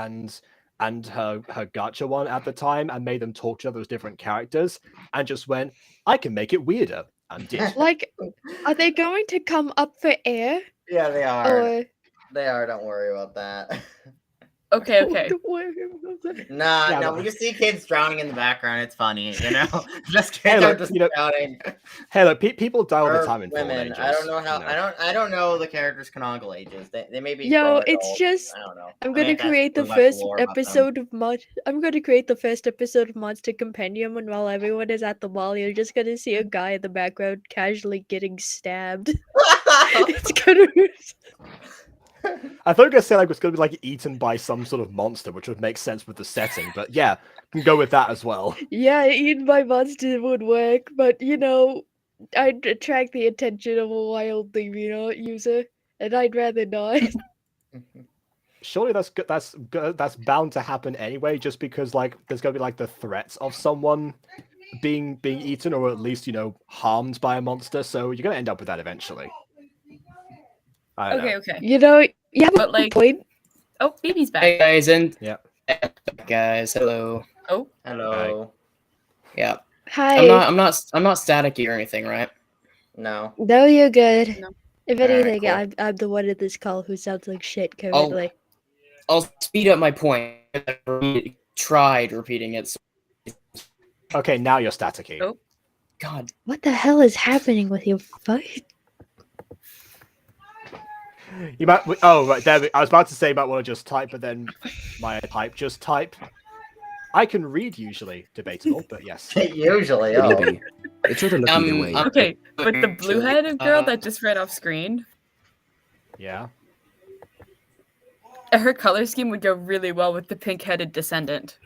Speaker 1: and her Gacha one at the time and made them talk to other different characters and just went, I can make it weirder, and did.
Speaker 6: Like, are they going to come up for air?
Speaker 2: Yeah, they are.
Speaker 6: Or
Speaker 2: They are. Don't worry about that.
Speaker 3: Okay.
Speaker 6: Don't worry about that.
Speaker 2: No. When you see kids drowning in the background, it's funny. Just kids are just drowning.
Speaker 1: Hey, look, people die all the
Speaker 2: Or
Speaker 1: time in Fallen
Speaker 2: women.
Speaker 1: Angels.
Speaker 2: I don't know how. I don't know the characters' canonical ages. They may be.
Speaker 6: Yo,
Speaker 2: grown
Speaker 6: it's
Speaker 2: adults.
Speaker 6: just.
Speaker 2: I don't know.
Speaker 6: I'm
Speaker 2: I
Speaker 6: gonna
Speaker 2: think that's
Speaker 6: create the
Speaker 2: too much
Speaker 6: first
Speaker 2: lore about them.
Speaker 6: episode of I'm gonna create the first episode of Monster Compendium, and while everyone is at the mall, you're just gonna see a guy in the background casually getting stabbed. It's gonna.
Speaker 1: I thought you were gonna say it's gonna be like eaten by some sort of monster, which would make sense with the setting. But yeah, can go with that as well.
Speaker 6: Yeah, eaten by monster would work, but I'd attract the attention of a wildly user, and I'd rather not.
Speaker 1: Surely that's good. That's bound to happen anyway, just because there's gonna be the threats of someone being eaten or at least harmed by a monster. So you're gonna end up with that eventually. I don't know.
Speaker 3: Okay.
Speaker 6: Yeah,
Speaker 3: But
Speaker 6: point.
Speaker 3: Oh, baby's back.
Speaker 4: Hey guys, and
Speaker 1: Yeah.
Speaker 4: guys, hello.
Speaker 3: Oh,
Speaker 2: Hello.
Speaker 4: Yeah,
Speaker 6: Hi.
Speaker 4: I'm not staticky or anything, right?
Speaker 2: No.
Speaker 6: No, you're good.
Speaker 3: No.
Speaker 6: If
Speaker 4: Alright,
Speaker 6: anything,
Speaker 4: cool.
Speaker 6: I'm the one at this call who sounds like shit currently.
Speaker 4: I'll speed up my point. I tried repeating it. So,
Speaker 1: Okay, now you're staticky.
Speaker 3: Oh.
Speaker 4: God,
Speaker 6: What the hell is happening with your fight?
Speaker 1: You might. Oh, right there. I was about to say you might want to just type, but then my type just type. I can read usually, debatable, but yes.
Speaker 2: Usually.
Speaker 9: Would
Speaker 2: Oh.
Speaker 9: Libby. It's sort of looking either way.
Speaker 3: okay. But the blue-headed girl that just ran off screen,
Speaker 1: Yeah.
Speaker 3: her color scheme would go really well with the pink-headed descendant.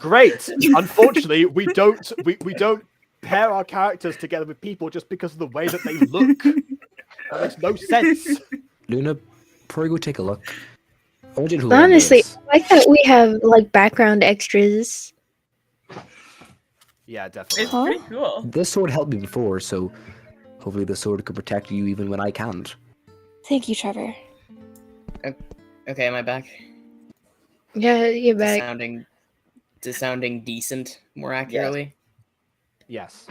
Speaker 1: Great. Unfortunately, we don't pair our characters together with people just because of the way that they look. That makes no sense.
Speaker 9: Luna, probably go take a look. Imagine who
Speaker 6: Honestly,
Speaker 9: this.
Speaker 6: I like that we have like background extras.
Speaker 1: Yeah, definitely.
Speaker 3: It's pretty cool.
Speaker 9: This sword helped me before, so hopefully this sword could protect you even when I can't.
Speaker 7: Thank you, Trevor.
Speaker 4: Okay, am I back?
Speaker 6: Yeah, you're back.
Speaker 4: Sounding decent, more accurately.
Speaker 1: Yes.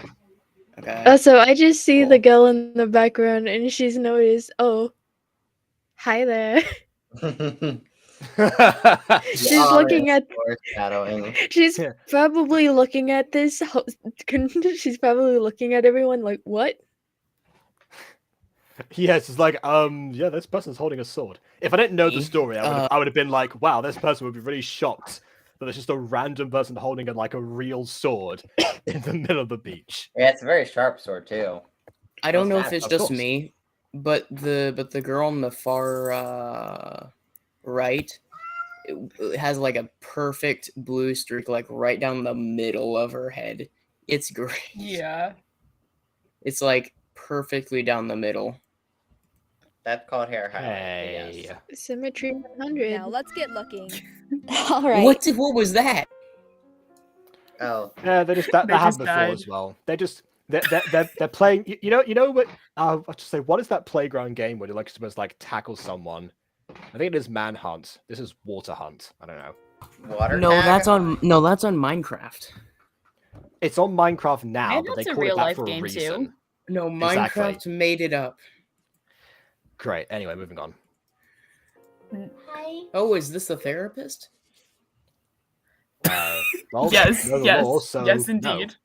Speaker 4: Okay.
Speaker 6: Also, I just see the
Speaker 4: Cool.
Speaker 6: girl in the background, and she's noticed. Oh, hi there. She's looking at.
Speaker 2: Foreshadowing.
Speaker 6: She's
Speaker 1: Yeah.
Speaker 6: probably looking at this. She's probably looking at everyone like, what?
Speaker 1: Yes, it's like, yeah, this person's holding a sword. If I didn't know the story, I would have been like, wow, this person would be really shocked that there's just a random person holding a real sword in the middle of the beach.
Speaker 2: Yeah, it's a very sharp sword too.
Speaker 4: I don't know if
Speaker 2: Of
Speaker 4: it's just
Speaker 1: course.
Speaker 4: me, but the girl on the far right it has like a perfect blue streak like right down the middle of her head. It's great.
Speaker 3: Yeah.
Speaker 4: It's like perfectly down the middle.
Speaker 2: That's called hair highlight.
Speaker 1: Hey.
Speaker 2: Yes.
Speaker 6: Symmetry 100.
Speaker 10: Now let's get looking.
Speaker 7: All right.
Speaker 4: What was that?
Speaker 2: Oh,
Speaker 1: Yeah, that
Speaker 3: They
Speaker 1: happened
Speaker 3: just
Speaker 1: before
Speaker 3: died.
Speaker 1: as well. They're playing. You know what? I'll just say, what is that playground game where you're supposed to tackle someone? I think it is Manhunt. This is Water Hunt. I don't know.
Speaker 2: water.
Speaker 4: No,
Speaker 2: tag?
Speaker 4: that's on Minecraft.
Speaker 1: It's on Minecraft now,
Speaker 3: And
Speaker 1: but they
Speaker 3: that's a
Speaker 1: call it that
Speaker 3: real-life
Speaker 1: for a
Speaker 3: game, too.
Speaker 1: reason.
Speaker 4: No,
Speaker 1: Exactly.
Speaker 4: Minecraft made it up.
Speaker 1: Great. Anyway, moving on.
Speaker 8: Hi.
Speaker 4: Oh, is this the therapist?
Speaker 1: Well,
Speaker 3: Yes,
Speaker 1: know the
Speaker 3: yes,
Speaker 1: law, so
Speaker 3: yes,
Speaker 1: no.
Speaker 3: indeed.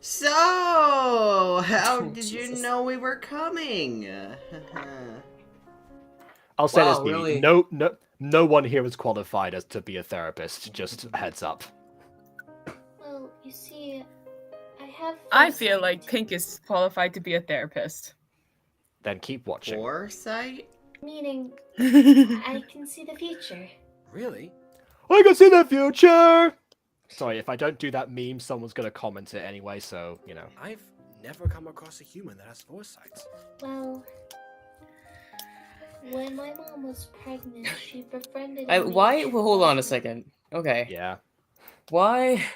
Speaker 11: So, how
Speaker 4: Oh,
Speaker 11: did you
Speaker 4: Jesus.
Speaker 11: know we were coming?
Speaker 1: I'll say
Speaker 4: Wow,
Speaker 1: this, Dee,
Speaker 4: really?
Speaker 1: no one here is qualified as to be a therapist. Just a heads up.
Speaker 8: Well, you see, I have.
Speaker 3: I feel like
Speaker 8: foresight.
Speaker 3: Pink is qualified to be a therapist.
Speaker 1: Then keep watching.
Speaker 11: Foresight?
Speaker 8: Meaning, I can see the future.
Speaker 5: Really?
Speaker 1: I can see the future! Sorry, if I don't do that meme, someone's gonna comment it anyway, so, you know.
Speaker 5: I've never come across a human that has foresight.
Speaker 8: Well, when my mom was pregnant, she befriended.
Speaker 4: Why? Well, hold on a second. Okay.
Speaker 1: Yeah.
Speaker 4: Why?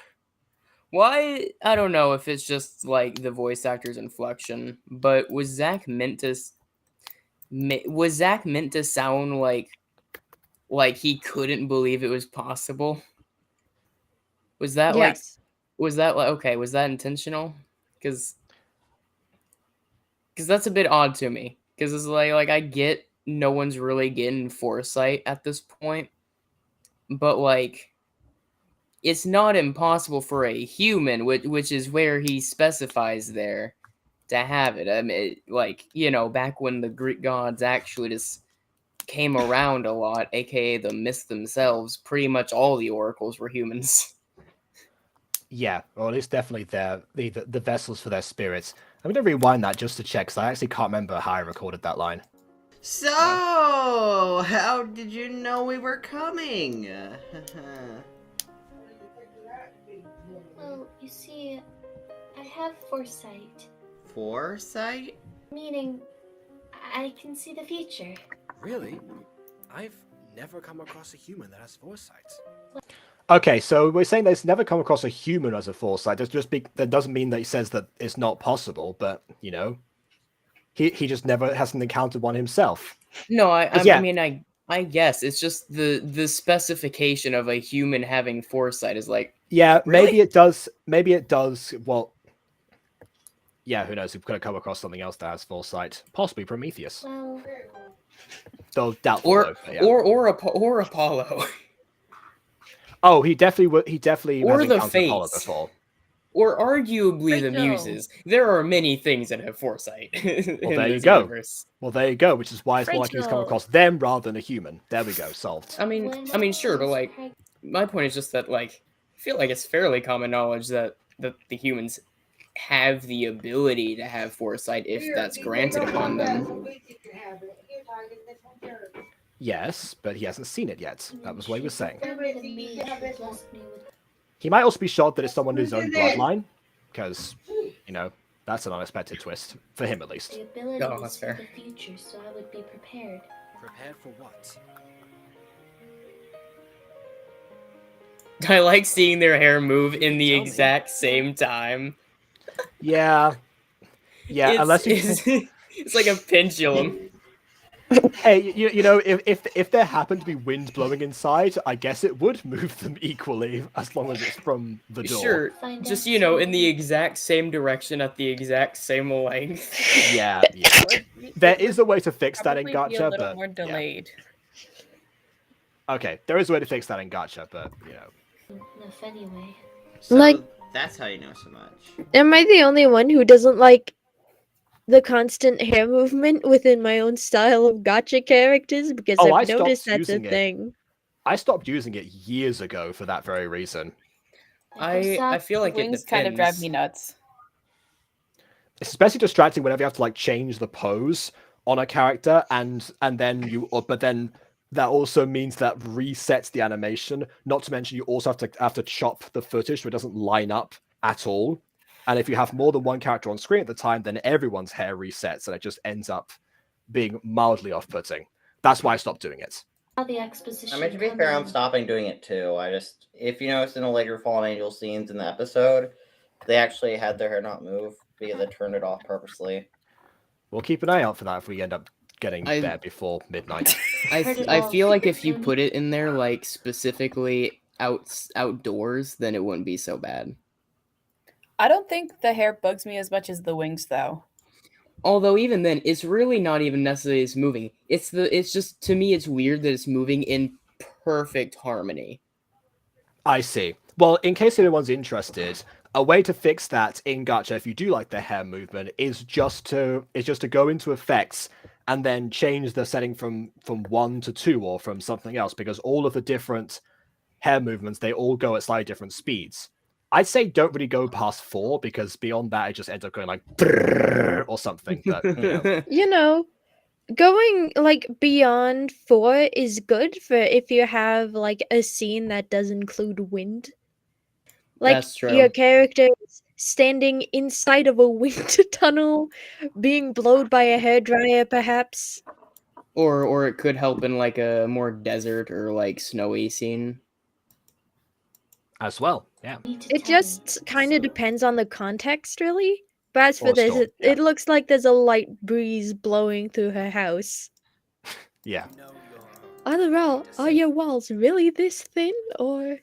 Speaker 4: I don't know if it's just like the voice actor's inflection, but was Zach meant to sound like he couldn't believe it was possible? Was that
Speaker 6: Yes.
Speaker 4: was that intentional? Because that's a bit odd to me. Because it's like I get no one's really getting foresight at this point, but like it's not impossible for a human, which is where he specifies there, to have it. I mean, back when the Greek gods actually just came around a lot, aka the myths themselves, pretty much all the oracles were humans.
Speaker 1: Yeah, or at least definitely the vessels for their spirits. I'm gonna rewind that just to check, because I actually can't remember how I recorded that line.
Speaker 11: So, how did you know we were coming?
Speaker 8: Well, you see, I have foresight.
Speaker 11: Foresight?
Speaker 8: Meaning, I can see the future.
Speaker 5: Really? I've never come across a human that has foresight.
Speaker 1: Okay, so we're saying that it's never come across a human as a foresight. That doesn't mean that he says that it's not possible, but, you know, he just never hasn't encountered one himself.
Speaker 4: No, I
Speaker 1: Yeah.
Speaker 4: mean, I guess it's just the specification of a human having foresight is like,
Speaker 1: Yeah,
Speaker 4: really?
Speaker 1: maybe it does. Maybe it does. Well, yeah, who knows? We've got to come across something else that has foresight. Possibly Prometheus.
Speaker 8: Well,
Speaker 1: Though doubtful.
Speaker 4: or
Speaker 1: though, but yeah.
Speaker 4: or Apollo.
Speaker 1: Oh, he definitely
Speaker 4: Or
Speaker 1: has
Speaker 4: the
Speaker 1: encountered Apollo
Speaker 4: Fates.
Speaker 1: before.
Speaker 4: Or arguably the
Speaker 3: Rachel.
Speaker 4: Muses. There are many things that have foresight in
Speaker 1: there you
Speaker 4: this
Speaker 1: go.
Speaker 4: universe.
Speaker 1: Well, there you go. Which is why it's more likely he's come
Speaker 3: Rachel.
Speaker 1: across them rather than a human. There we go. Solved.
Speaker 4: I mean, sure, but like, my point is just that like, I feel like it's fairly common knowledge that the humans have the ability to have foresight if that's granted upon them.
Speaker 1: Yes, but he hasn't seen it yet. That was what he was saying.
Speaker 8: befriended a mage who blessed me with
Speaker 1: He might also be shocked that it's someone in his own bloodline, because, you know, that's an unexpected twist for him at least.
Speaker 8: the ability
Speaker 4: Oh,
Speaker 8: to
Speaker 4: that's
Speaker 8: see
Speaker 4: fair.
Speaker 8: the future, so I would be prepared.
Speaker 5: Prepared for what?
Speaker 4: I like seeing their hair move
Speaker 5: You
Speaker 4: in
Speaker 5: can
Speaker 4: the
Speaker 5: tell me.
Speaker 4: exact same time.
Speaker 1: Yeah. Yeah, unless you
Speaker 4: It's like a pendulum.
Speaker 1: Hey, you know, if there happened to be wind blowing inside, I guess it would move them equally, as long as it's from the door.
Speaker 4: Sure,
Speaker 8: Find
Speaker 4: just,
Speaker 8: out
Speaker 4: you know, in
Speaker 8: soon.
Speaker 4: the exact same direction at the exact same length.
Speaker 1: Yeah.
Speaker 3: It
Speaker 1: There
Speaker 3: would
Speaker 1: is a way to fix that in
Speaker 3: probably be a
Speaker 1: Gacha,
Speaker 3: little
Speaker 1: but
Speaker 3: more delayed.
Speaker 1: okay, there is a way to fix that in Gacha, but you know.
Speaker 8: Enough anyway.
Speaker 11: So
Speaker 6: Like-
Speaker 11: that's how you know so much.
Speaker 6: Am I the only one who doesn't like the constant hair movement within my own style of gacha characters? Because
Speaker 1: Oh, I
Speaker 6: I've noticed
Speaker 1: stopped
Speaker 6: that's a
Speaker 1: using it.
Speaker 6: thing.
Speaker 1: I stopped using it years ago for that very reason.
Speaker 4: I feel like it
Speaker 3: Wings
Speaker 4: depends.
Speaker 3: kind of drive me nuts.
Speaker 1: It's especially distracting whenever you have to like change the pose on a character, and then but then that also means that resets the animation. Not to mention you also have to chop the footage so it doesn't line up at all. And if you have more than one character on screen at the time, then everyone's hair resets, and it just ends up being mildly off-putting. That's why I stopped doing it.
Speaker 8: The exposition.
Speaker 2: I mean, to be fair, I'm stopping doing it too. If you notice in the later Fallen Angel scenes in the episode, they actually had their hair not move because they turned it off purposely.
Speaker 1: We'll keep an eye out for that if we end up getting there before midnight.
Speaker 4: I feel like if you put it in there, like, specifically outdoors, then it wouldn't be so bad.
Speaker 3: I don't think the hair bugs me as much as the wings, though.
Speaker 4: Although even then, it's really not even necessarily it's moving. It's just, to me, it's weird that it's moving in perfect harmony.
Speaker 1: I see. Well, in case anyone's interested, a way to fix that in Gacha, if you do like the hair movement, is just to go into effects and then change the setting from 1 to 2 or from something else, because all of the different hair movements, they all go at slightly different speeds. I'd say don't really go past 4, because beyond that it just ends up going like or something. But
Speaker 6: You know, going like beyond 4 is good for if you have like a scene that does include wind. Like
Speaker 4: That's true.
Speaker 6: your character is standing inside of a wind tunnel, being blowed by a hairdryer, perhaps.
Speaker 4: Or it could help in like a more desert or like snowy scene.
Speaker 1: As well, yeah.
Speaker 6: It just kind of depends on the context, really. But as for
Speaker 1: Or
Speaker 6: this,
Speaker 1: storm,
Speaker 6: it looks like there's a light breeze blowing through her house.
Speaker 1: Yeah.
Speaker 6: Are your walls really this thin, or?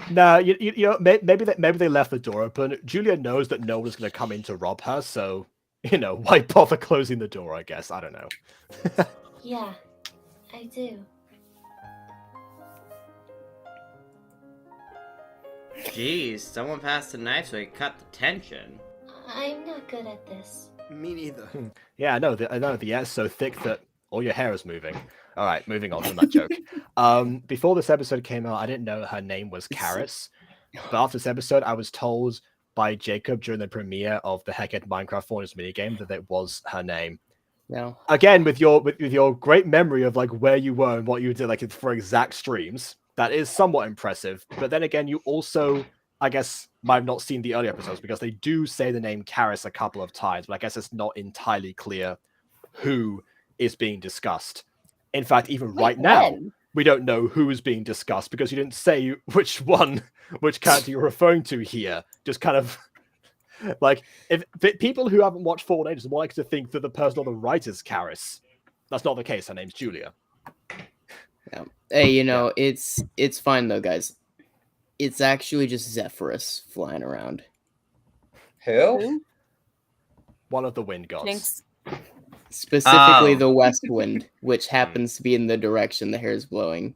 Speaker 1: No, you know, maybe they left the door open. Julia knows that no one's going to come in to rob her, so you know, why bother closing the door? I guess, I don't know.
Speaker 8: Yeah, I do.
Speaker 11: Jeez, someone passed the knife so he cut the tension.
Speaker 8: I'm not good at this.
Speaker 5: Me neither.
Speaker 1: Yeah, I know the air's so thick that all your hair is moving. All right, moving on from that joke. Before this episode came out, I didn't know her name was Karis, but after this episode, I was told by Jacob during the premiere of the Heckhead Minecraft Forums minigame that it was her name.
Speaker 4: No.
Speaker 1: Again, with your great memory of like where you were and what you did, like for exact streams, that is somewhat impressive. But then again, you also, I guess, might have not seen the early episodes, because they do say the name Karis a couple of times, but I guess it's not entirely clear who is being discussed. In fact, even right now, we don't know who is being discussed, because you didn't say which character you're referring to here. Just kind of like, if people who haven't watched Fallen Angels are more likely to think that the person on the right is Karis. That's not the case. Her name's Julia.
Speaker 4: Yeah. Hey, you know, it's fine though, guys. It's actually just Zephyrus flying around.
Speaker 2: Who?
Speaker 1: One of the wind gods.
Speaker 3: Jinx.
Speaker 4: Specifically the west wind, which happens to be in the direction the hair is blowing.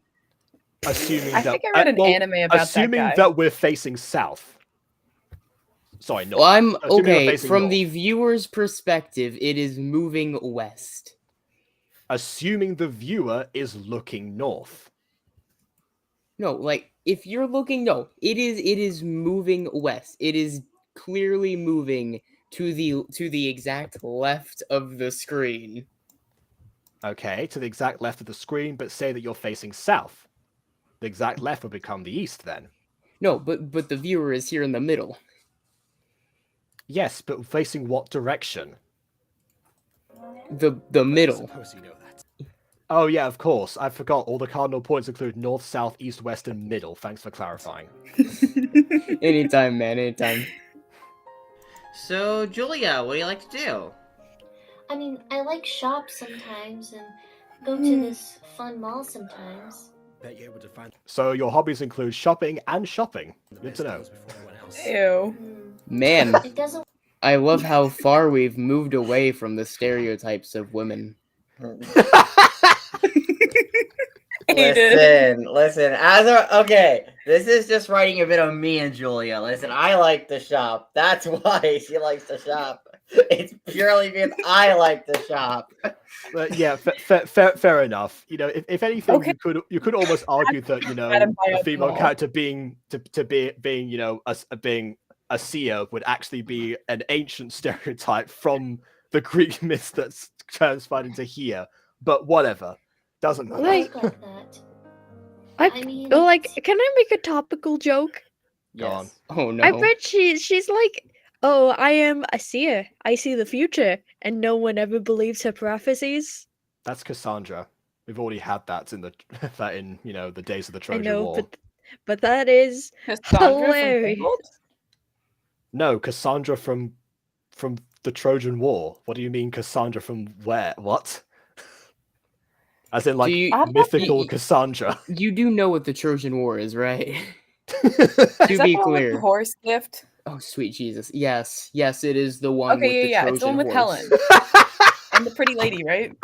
Speaker 1: Assuming
Speaker 3: I think I read an anime about
Speaker 1: assuming
Speaker 3: that guy.
Speaker 1: we're facing south. Sorry, no.
Speaker 4: Well, I'm
Speaker 1: assuming we're
Speaker 4: okay.
Speaker 1: facing
Speaker 4: From
Speaker 1: north.
Speaker 4: the viewer's perspective, it is moving west.
Speaker 1: Assuming the viewer is looking north.
Speaker 4: No, like if you're looking, no, it is moving west. It is clearly moving to the exact left of the screen.
Speaker 1: Okay, to the exact left of the screen, but say that you're facing south. The exact left would become the east then.
Speaker 4: No, but the viewer is here in the middle.
Speaker 1: Yes, but facing what direction?
Speaker 4: The middle.
Speaker 5: Suppose you know that.
Speaker 1: Oh yeah, of course. I forgot all the cardinal points include north, south, east, west, and middle. Thanks for clarifying.
Speaker 4: Anytime, man, anytime.
Speaker 11: So, Julia, what do you like to do?
Speaker 8: I mean, I like shop sometimes and go to this fun mall sometimes.
Speaker 5: Bet you're able to find
Speaker 1: So your hobbies include shopping and shopping.
Speaker 5: the
Speaker 1: Good
Speaker 5: best
Speaker 1: to know.
Speaker 5: clothes before anyone else.
Speaker 3: Ew.
Speaker 4: Man,
Speaker 8: It doesn't.
Speaker 4: I love how far we've moved away from the stereotypes of women.
Speaker 2: Listen. Okay, this is just writing a bit of me and Julia. Listen, I like to shop. That's why she likes to shop. It's purely because I like to shop.
Speaker 1: Yeah, fair enough. You know, if anything,
Speaker 3: Okay.
Speaker 1: you could almost argue that
Speaker 3: Madam
Speaker 1: the
Speaker 3: Maia
Speaker 1: female
Speaker 3: Jamal.
Speaker 1: character being being a seer would actually be an ancient stereotype from the Greek myths that's transferred into here. But whatever, doesn't matter.
Speaker 6: Like-
Speaker 8: Like that.
Speaker 6: I
Speaker 8: mean,
Speaker 6: like,
Speaker 8: it's-
Speaker 6: can I make a topical joke?
Speaker 1: Go on.
Speaker 4: Oh no.
Speaker 6: I bet she's like, oh, I am a seer. I see the future, and no one ever believes her prophecies.
Speaker 1: That's Cassandra. We've already had that in the the days of the
Speaker 6: I
Speaker 1: Trojan
Speaker 6: know,
Speaker 1: War.
Speaker 6: but that is
Speaker 3: Cassandra from
Speaker 6: hilarious.
Speaker 3: Tangled?
Speaker 1: No, Cassandra from the Trojan War. What do you mean, Cassandra from where? What? As in, like,
Speaker 4: Do you-
Speaker 1: mythical
Speaker 4: you-
Speaker 1: Cassandra.
Speaker 4: You do know what the Trojan War is, right?
Speaker 3: Is
Speaker 4: To
Speaker 3: that
Speaker 4: be
Speaker 3: the one with
Speaker 4: clear.
Speaker 3: the horse gift?
Speaker 4: Oh, sweet Jesus. Yes, it is the one with
Speaker 3: Okay,
Speaker 4: the
Speaker 3: yeah,
Speaker 4: Trojan
Speaker 3: it's the one with
Speaker 4: horse.
Speaker 3: Helen. And the pretty lady, right?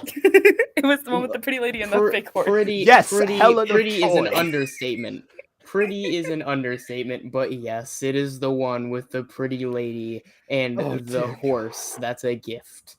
Speaker 3: It was the one with the pretty lady and the fake horse.
Speaker 1: Yes, Helen of
Speaker 4: pretty is an
Speaker 1: Troy.
Speaker 4: understatement. Pretty is an understatement, but yes, it is the one with the pretty lady and
Speaker 1: Oh,
Speaker 4: the
Speaker 1: dear.
Speaker 4: horse. That's a gift.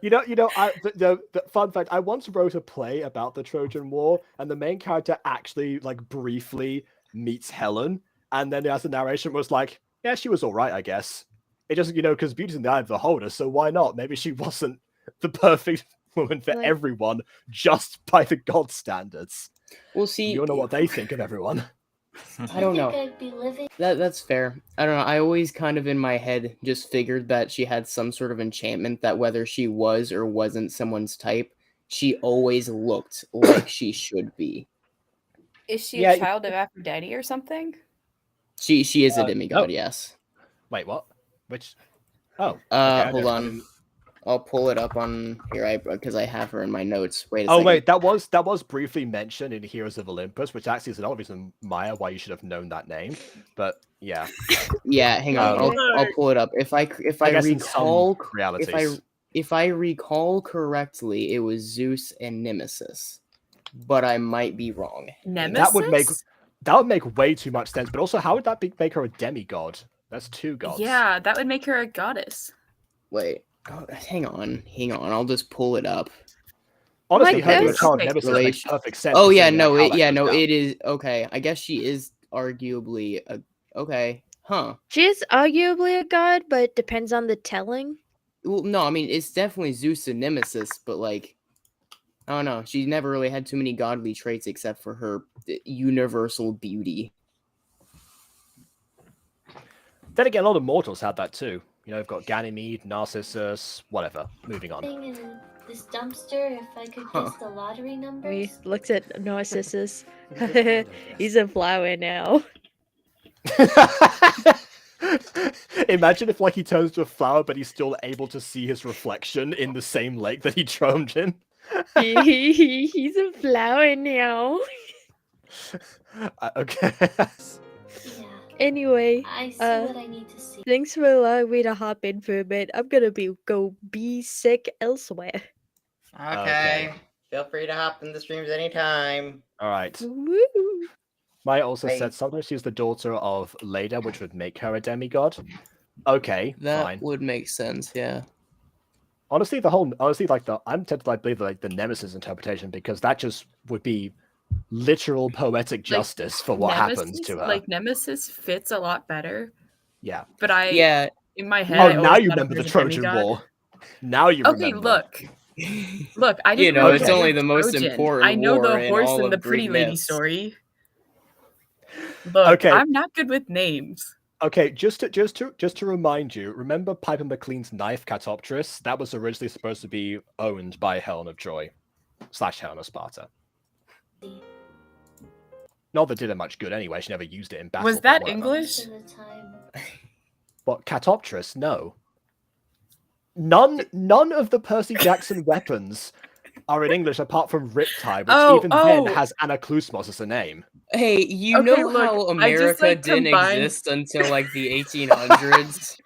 Speaker 1: The fun fact, I once wrote a play about the Trojan War, and the main character actually, like, briefly meets Helen, and then as the narration was like, yeah, she was all right, I guess. It just, because beauty's in the eye of the beholder, so why not? Maybe she wasn't the perfect woman for
Speaker 6: Like-
Speaker 1: everyone, just by the god standards.
Speaker 4: We'll see.
Speaker 1: You don't know what they think of everyone.
Speaker 4: I don't know.
Speaker 8: I'd be living.
Speaker 4: That's fair. I don't know. I always kind of in my head just figured that she had some sort of enchantment that whether she was or wasn't someone's type, she always looked like she should be.
Speaker 3: Is she
Speaker 1: Yeah,
Speaker 3: a child of Aphrodite or something?
Speaker 4: She is a
Speaker 1: no.
Speaker 4: demigod, yes.
Speaker 1: Wait, what? Which? Oh. okay, I
Speaker 4: Hold
Speaker 1: don't-
Speaker 4: on. I'll pull it up on here because I have her in my notes. Wait a
Speaker 1: Oh
Speaker 4: second.
Speaker 1: wait, that was briefly mentioned in Heroes of Olympus, which actually is another reason, Maia, why you should have known that name. But yeah,
Speaker 4: Yeah, hang on.
Speaker 6: Okay.
Speaker 4: I'll pull it up. If I
Speaker 1: guess in some
Speaker 4: recall
Speaker 1: realities.
Speaker 4: if I recall correctly, it was Zeus and Nemesis, but I might be wrong.
Speaker 3: Nemesis?
Speaker 1: That would make way too much sense. But also, how would that make her a demigod? That's two gods.
Speaker 3: Yeah, that would make her a goddess.
Speaker 4: Wait, hang on. I'll just pull it up.
Speaker 1: Honestly,
Speaker 6: Like,
Speaker 1: her being a
Speaker 6: there's-
Speaker 1: child of Nemesis makes
Speaker 4: Relation-
Speaker 1: perfect sense.
Speaker 4: Oh yeah,
Speaker 1: considering,
Speaker 4: no,
Speaker 1: like, how that goes down.
Speaker 4: it is okay. I guess she is arguably a okay, huh?
Speaker 6: She is arguably a god, but it depends on the telling.
Speaker 4: Well, no, I mean it's definitely Zeus and Nemesis, but like, I don't know. She never really had too many godly traits except for her universal beauty.
Speaker 1: Then again, a lot of mortals had that too. You've got Ganymede, Narcissus, whatever. Moving on.
Speaker 8: In this dumpster, if I could guess the lottery
Speaker 6: He
Speaker 8: numbers.
Speaker 6: looks at Narcissus. He's a flower now.
Speaker 1: Imagine if, like, he turns to a flower, but he's still able to see his reflection in the same lake that he drowned in.
Speaker 6: He's a flower now.
Speaker 1: Okay.
Speaker 8: Yeah,
Speaker 6: Anyway,
Speaker 8: I see what I need to see.
Speaker 6: thanks for allowing me to hop in for a bit. I'm gonna go be sick elsewhere.
Speaker 2: Okay. Feel free to hop in the streams anytime.
Speaker 1: All right.
Speaker 6: Woo.
Speaker 1: Maya also
Speaker 2: Hey.
Speaker 1: said sometimes she's the daughter of Leda, which would make her a demigod. Okay,
Speaker 4: That
Speaker 1: fine.
Speaker 4: would make sense, yeah.
Speaker 1: Honestly, I'm tempted to believe the Nemesis interpretation, because that just would be literal poetic justice for what happens to her.
Speaker 3: Like Nemesis fits a lot better,
Speaker 1: Yeah.
Speaker 3: but
Speaker 4: Yeah,
Speaker 3: in my head.
Speaker 1: Oh,
Speaker 3: I
Speaker 1: now
Speaker 3: always
Speaker 1: you
Speaker 3: thought of
Speaker 1: remember
Speaker 3: her
Speaker 1: the
Speaker 3: as a
Speaker 1: Trojan
Speaker 3: demigod.
Speaker 1: War. Now you
Speaker 3: Okay,
Speaker 1: remember.
Speaker 3: look. I didn't
Speaker 4: You know,
Speaker 3: know
Speaker 1: it's
Speaker 3: the
Speaker 4: only
Speaker 3: word
Speaker 4: the most
Speaker 3: Trojan.
Speaker 4: important
Speaker 3: I know
Speaker 4: war
Speaker 3: the
Speaker 4: in
Speaker 3: horse
Speaker 4: all
Speaker 3: and the
Speaker 4: of
Speaker 3: pretty
Speaker 4: Greek
Speaker 3: lady
Speaker 4: myths.
Speaker 3: story. Look,
Speaker 1: Okay.
Speaker 3: I'm not good with names.
Speaker 1: Okay, just to remind you, remember Piper McLean's knife, Catoptris? That was originally supposed to be owned by Helen of Troy / Helen of Sparta. Not that it did her much good anyway. She never used it in battle.
Speaker 3: Was that English?
Speaker 1: But Catoptris, no. None of the Percy Jackson weapons are in English apart from Riptide, which then has Anaklusmos as a name.
Speaker 4: Hey, you know how America didn't exist until like the 1800s?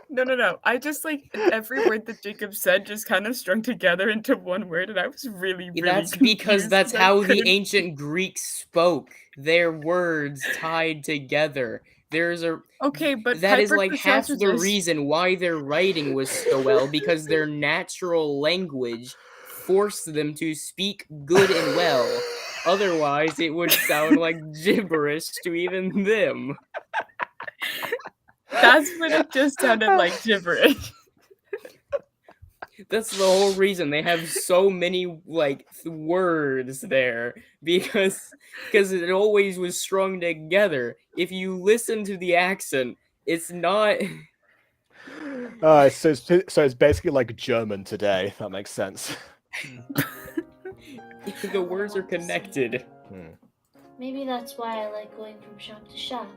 Speaker 3: No. I just like every word that Jacob said just kind of strung together into one word, and I was really
Speaker 4: That's
Speaker 3: confused
Speaker 4: because that's how the
Speaker 3: couldn't-
Speaker 4: ancient Greeks spoke. Their words tied together. There's a
Speaker 3: but
Speaker 4: that is
Speaker 3: Piper
Speaker 4: like half the
Speaker 3: Chrysostomus-
Speaker 4: reason why their writing was so well, because their natural language forced them to speak good and well. Otherwise, it would sound like gibberish to even them.
Speaker 3: That's what it just sounded like, gibberish.
Speaker 4: That's the whole reason they have so many like words there, because it always was strung together. If you listen to the accent, it's not.
Speaker 1: So it's basically like German today. That makes sense.
Speaker 4: The words are connected.
Speaker 8: Maybe that's why I like going from shop to shop.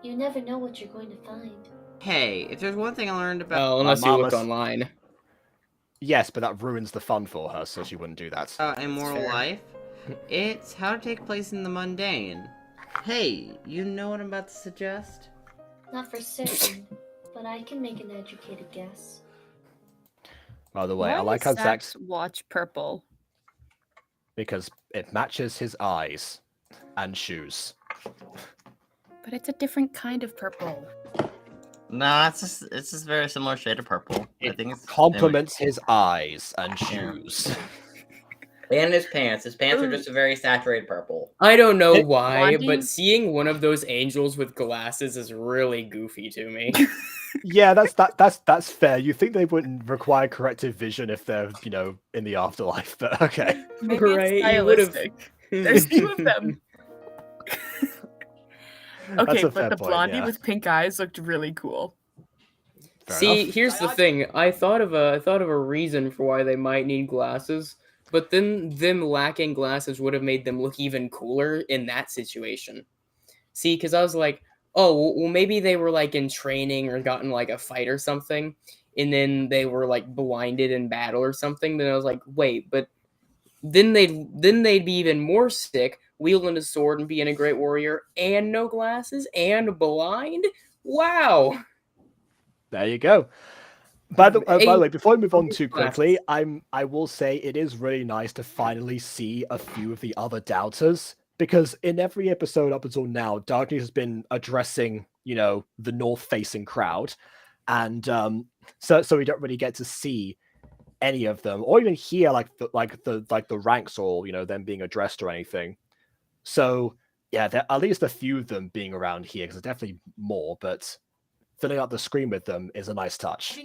Speaker 8: You never know what you're going to find.
Speaker 11: Hey, if there's one thing I learned about...
Speaker 4: Oh, unless you looked online.
Speaker 1: Yes, but that ruins the fun for her, so she wouldn't do that.
Speaker 11: Immoral life, it's how to take place in the mundane. Hey, you know what I'm about to suggest?
Speaker 8: Not for certain, but I can make an educated guess.
Speaker 1: By the way,
Speaker 3: Why
Speaker 1: I like
Speaker 3: does
Speaker 1: how Zach's...
Speaker 3: watch purple.
Speaker 1: Because it matches his eyes and shoes.
Speaker 3: But it's a different kind of purple.
Speaker 2: No, it's just very similar shade of purple. I think it's
Speaker 1: complements his eyes and shoes.
Speaker 2: And his pants. His pants are just a very saturated purple.
Speaker 4: I don't know why,
Speaker 3: Blondie?
Speaker 4: but seeing one of those angels with glasses is really goofy to me.
Speaker 1: Yeah, that's fair. You think they wouldn't require corrective vision if they're, in the afterlife, but okay.
Speaker 3: Maybe
Speaker 4: Right,
Speaker 3: it's
Speaker 4: you would've-
Speaker 3: stylistic. There's two of them. Okay,
Speaker 1: That's a
Speaker 3: but
Speaker 1: fair
Speaker 3: the
Speaker 1: point,
Speaker 3: blondie
Speaker 1: yeah.
Speaker 3: with pink eyes looked really cool.
Speaker 1: Fair
Speaker 4: See,
Speaker 1: enough.
Speaker 4: here's the thing. I thought of a reason for why they might need glasses, but then them lacking glasses would have made them look even cooler in that situation. See, because I was like, oh, well, maybe they were like in training or got in like a fight or something, and then they were like blinded in battle or something. Then I was like, wait, but then they'd be even more sick, wielding a sword and being a great warrior, and no glasses and blind. Wow.
Speaker 1: There you go. By the way, before we move on too quickly, I will say it is really nice to finally see a few of the other doubters, because in every episode up until now, Diogenes has been addressing, the north-facing crowd, and so we don't really get to see any of them, or even hear the ranks or them being addressed or anything. So yeah, there at least a few of them being around here, because there's definitely more, but filling up the screen with them is a nice touch.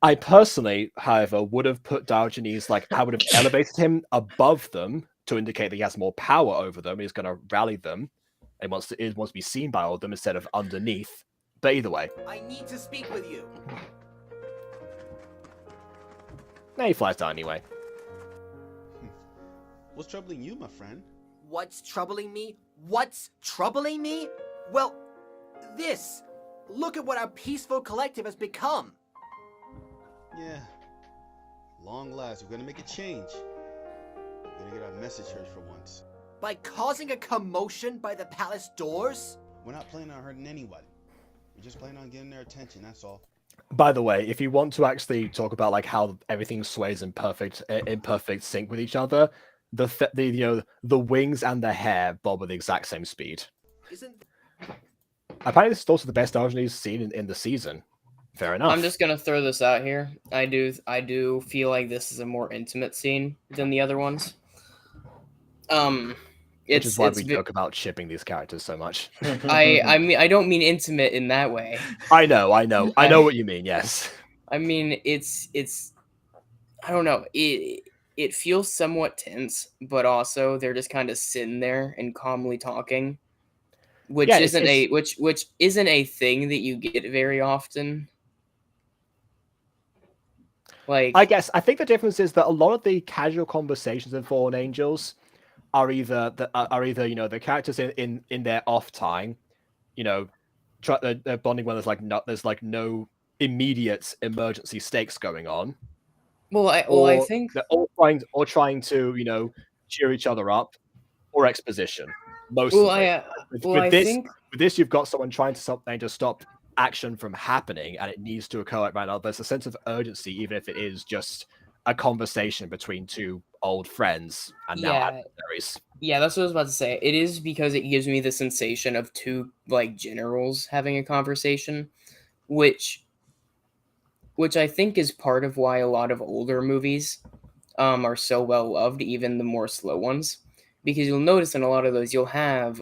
Speaker 1: I personally, however, would have put Diogenes, I would have elevated him above them to indicate that he has more power over them. He's going to rally them and wants to be seen by all of them instead of underneath. But either way.
Speaker 5: I need to speak with you.
Speaker 1: Now he flies down anyway.
Speaker 10: What's troubling you, my friend?
Speaker 5: What's troubling me? What's troubling me? Well, this. Look at what our peaceful collective has become.
Speaker 10: Yeah. Long last, we're gonna make a change. We're gonna get our message heard for once.
Speaker 5: By causing a commotion by the palace doors?
Speaker 10: We're not planning on hurting anybody. We're just planning on getting their attention, that's all.
Speaker 1: By the way, if you want to actually talk about how everything sways in perfect sync with each other, the wings and the hair bob at the exact same speed. Apparently, this is also the best Diogenes scene in the season. Fair enough.
Speaker 4: I'm just gonna throw this out here. I do feel like this is a more intimate scene than the other ones.
Speaker 1: Which is why we joke about shipping these characters so much.
Speaker 4: I mean, I don't mean intimate in that way.
Speaker 1: I know what you mean. Yes.
Speaker 4: I mean, it's I don't know. It feels somewhat tense, but also they're just kind of sitting there and calmly talking. which isn't a thing that you get very often. Like,
Speaker 1: I guess I think the difference is that a lot of the casual conversations in Fallen Angels are either the characters in their off time, they're bonding when there's no immediate emergency stakes going on.
Speaker 4: I think
Speaker 1: they're all trying to cheer each other up, or exposition mostly. With this, you've got someone trying to stop action from happening, and it needs to occur right now. There's a sense of urgency, even if it is just a conversation between two old friends and now adversaries.
Speaker 4: Yeah, that's what I was about to say. It is because it gives me the sensation of two generals having a conversation, which I think is part of why a lot of older movies are so well loved, even the more slow ones. Because you'll notice in a lot of those, you'll have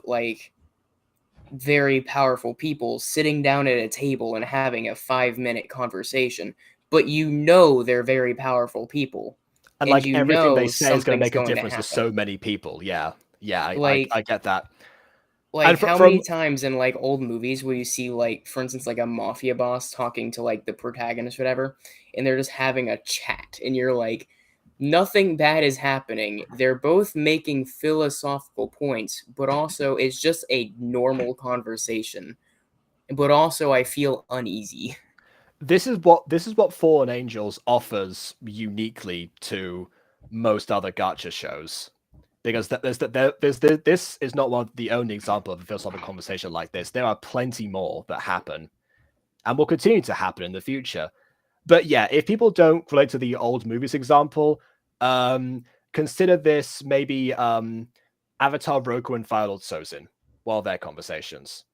Speaker 4: very powerful people sitting down at a table and having a 5-minute conversation, but they're very powerful people.
Speaker 1: And everything they say is going to make a difference to so many people. Yeah, I get that.
Speaker 4: How many times in old movies will you see for instance a mafia boss talking to the protagonist or whatever, and they're just having a chat, and you're like, nothing bad is happening. They're both making philosophical points, but also it's just a normal conversation. But also I feel uneasy.
Speaker 1: This is what Fallen Angels offers uniquely to most other gacha shows. Because this is not the only example of a philosophical conversation like this. There are plenty more that happen and will continue to happen in the future. But yeah, if people don't relate to the old movies example, consider this maybe Avatar, Roku, and Fire Lord Sozin while their conversations.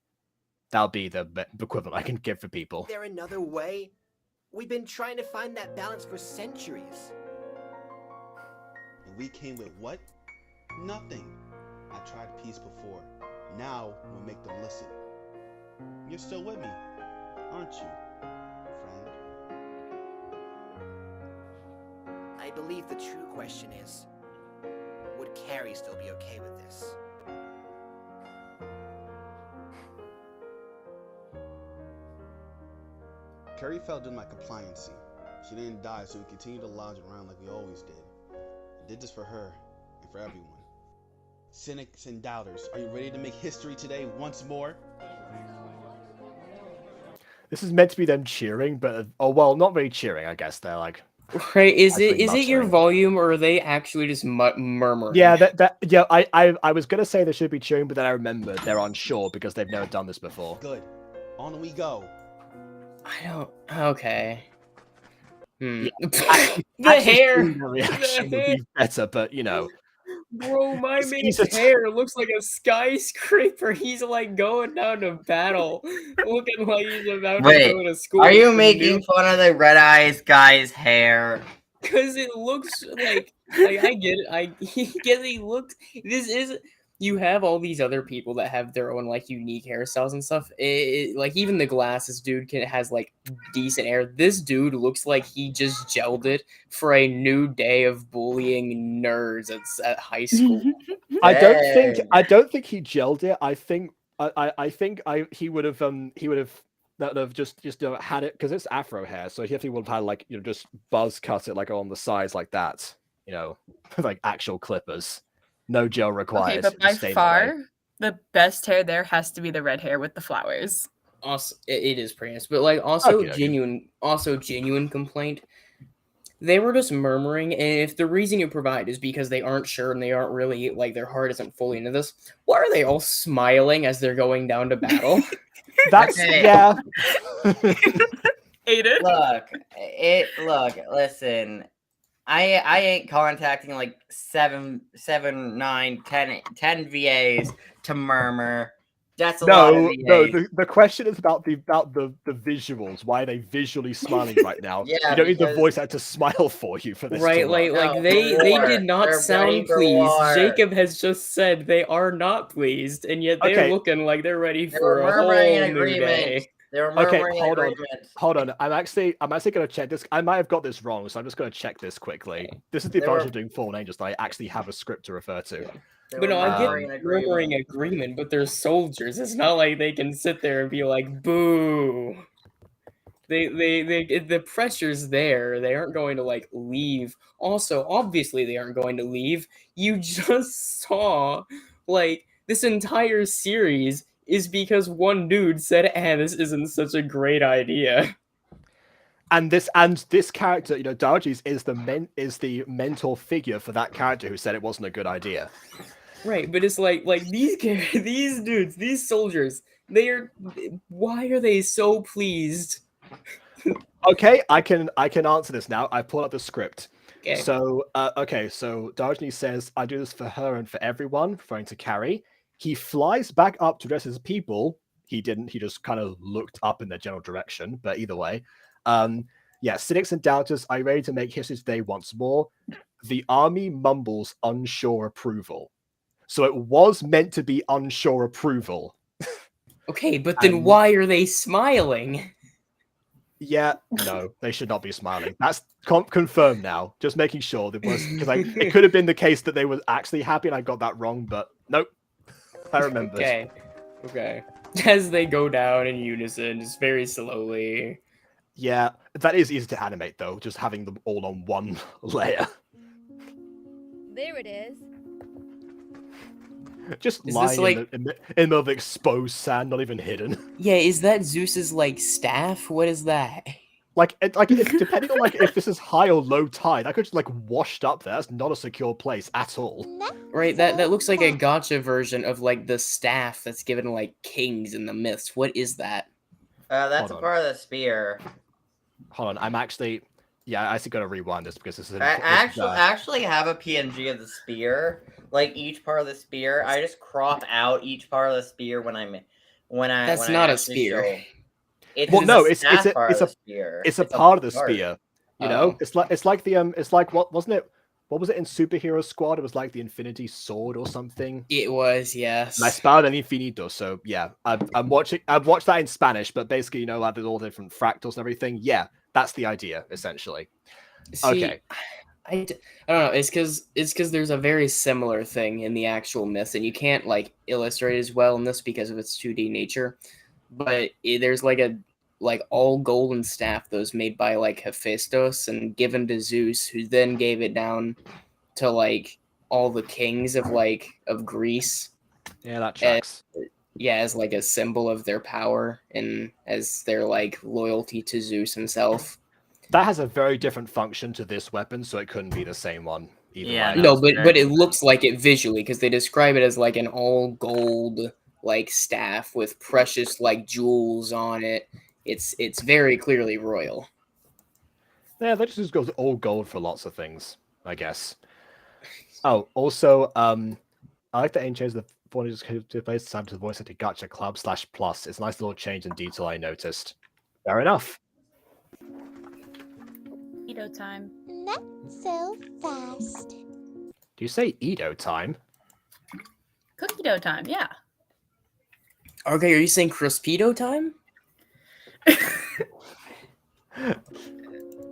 Speaker 1: That'll be the equivalent I can give for people.
Speaker 5: Is there another way? We've been trying to find that balance for centuries.
Speaker 10: And we came with what? Nothing. I tried peace before. Now we'll make them listen. You're still with me, aren't you, friend?
Speaker 5: I believe the true question is, would Carrie still be okay with this?
Speaker 10: Carrie fell in my compliancy. She didn't die, so we continued to lounge around like we always did. I did this for her and for everyone. Cynics and doubters, are you ready to make history today once more?
Speaker 1: This is meant to be them cheering, but not really cheering. I guess they're like.
Speaker 4: Right? Is it your volume, or are they actually just murmuring?
Speaker 1: Yeah, I was gonna say they should be cheering, but then I remembered they're unsure because they've never done this before.
Speaker 10: Good, on we go.
Speaker 4: I don't. Okay.
Speaker 1: Yeah,
Speaker 4: the hair.
Speaker 1: The reaction would be better, but
Speaker 4: Bro, my man's hair looks like a skyscraper. He's going down to battle, looking like he's about to go to school.
Speaker 2: Are you making fun of the red eyes guy's hair?
Speaker 4: Because it looks like I get it. He looks. This is. You have all these other people that have their own unique hairstyles and stuff. Even the glasses dude has decent hair. This dude looks like he just gelled it for a new day of bullying nerds at high school.
Speaker 1: I don't think he gelled it. I think he would have just had it because it's afro hair, so he definitely would have had just buzz cut it on the sides like that. Like actual clippers. No gel required.
Speaker 3: Okay, but by far, the best hair there has to be the red hair with the flowers.
Speaker 4: Also, it is pretty nice, but genuine complaint. They were just murmuring, and if the reason you provide is because they aren't sure and they aren't really their heart isn't fully into this, why are they all smiling as they're going down to battle?
Speaker 1: That's yeah.
Speaker 3: Ate it.
Speaker 2: Look, listen. I ain't contacting 7, 9, 10 VAs to murmur. That's a lot of VAs.
Speaker 1: No, the question is about the visuals. Why are they visually smiling right now?
Speaker 2: Yeah,
Speaker 1: you don't need the voice actor to smile for you for this.
Speaker 4: Right, they did not sound pleased. Jacob has just said they are not pleased, and yet they're looking like they're ready for a whole new day.
Speaker 2: They were
Speaker 1: Okay,
Speaker 2: murmuring
Speaker 1: hold on.
Speaker 2: agreement.
Speaker 1: Hold on. I'm actually gonna check this. I might have got this wrong, so I'm just gonna check this quickly. This is the
Speaker 2: They
Speaker 1: advantage
Speaker 2: were-
Speaker 1: of doing Fallen Angels. That I actually have a script to refer to.
Speaker 2: They
Speaker 4: But
Speaker 2: were
Speaker 4: no, I get
Speaker 2: murmuring
Speaker 4: murmuring agreement, but they're soldiers. It's not like they can sit there and be like, "Boo." The pressure's there. They aren't going to like leave. Also, obviously, they aren't going to leave. You just saw like this entire series is because one dude said, this isn't such a great idea."
Speaker 1: And this character, Diogenes is the mentor figure for that character who said it wasn't a good idea.
Speaker 4: Right, but it's like these dudes, these soldiers, why are they so pleased?
Speaker 1: Okay, I can answer this now. I pulled up the script.
Speaker 4: Okay.
Speaker 1: So so Diogenes says, "I do this for her and for everyone," referring to Carrie. He flies back up to address his people. He didn't. He just kind of looked up in the general direction. But either way, cynics and doubters, are you ready to make history today once more? The army mumbles unsure approval. So it was meant to be unsure approval.
Speaker 4: Okay, but then why are they smiling?
Speaker 1: Yeah, no, they should not be smiling. That's confirmed now. Just making sure that was because it could have been the case that they were actually happy and I got that wrong, but nope. I remember.
Speaker 4: Okay. As they go down in unison, just very slowly.
Speaker 1: Yeah, that is easy to animate though, just having them all on one layer.
Speaker 12: There it is.
Speaker 1: Just
Speaker 4: Is
Speaker 1: lying
Speaker 4: this,
Speaker 1: in the middle of exposed sand, not even hidden.
Speaker 4: Yeah, is that Zeus's like staff? What is that?
Speaker 1: It's depending on if this is high or low tide, I could just washed up there. That's not a secure place at all.
Speaker 4: Right, that looks like a Gacha version of like the staff that's given like kings in the myths. What is that?
Speaker 2: That's a part of the spear.
Speaker 1: Hold on, I'm actually I actually gotta rewind this because this is.
Speaker 2: I actually have a PNG of the spear. Like each part of the spear, I just crop out each part of the spear when I.
Speaker 4: That's not a spear.
Speaker 2: It's
Speaker 1: a part of the spear. You know, it's like what wasn't it? What was it in Superhero Squad? It was like the Infinity Sword or something.
Speaker 4: It was, yes.
Speaker 1: La Espada del Infinito. So yeah, I've watched that in Spanish, but basically, there's all different fractals and everything. Yeah, that's the idea essentially. Okay.
Speaker 4: I don't know. It's because there's a very similar thing in the actual myths, and you can't illustrate as well in this because of its 2D nature. But there's a all golden staff that was made by Hephaestus and given to Zeus, who then gave it down to all the kings of Greece.
Speaker 1: Yeah, that tracks.
Speaker 4: As a symbol of their power and as their loyalty to Zeus himself.
Speaker 1: That has a very different function to this weapon, so it couldn't be the same one.
Speaker 2: Yeah.
Speaker 4: No, but it looks like it visually because they describe it as an all gold staff with precious jewels on it. It's very clearly royal.
Speaker 1: Yeah, that just goes all gold for lots of things, I guess. Oh, also, I like the aim change the one just to place time to the voice actor Gacha Club /plus. It's a nice little change in detail I noticed. Fair enough.
Speaker 3: Edo time.
Speaker 12: Not so fast.
Speaker 1: Do you say Edo time?
Speaker 3: Cookie dough time, yeah.
Speaker 4: Okay, are you saying Crispito time?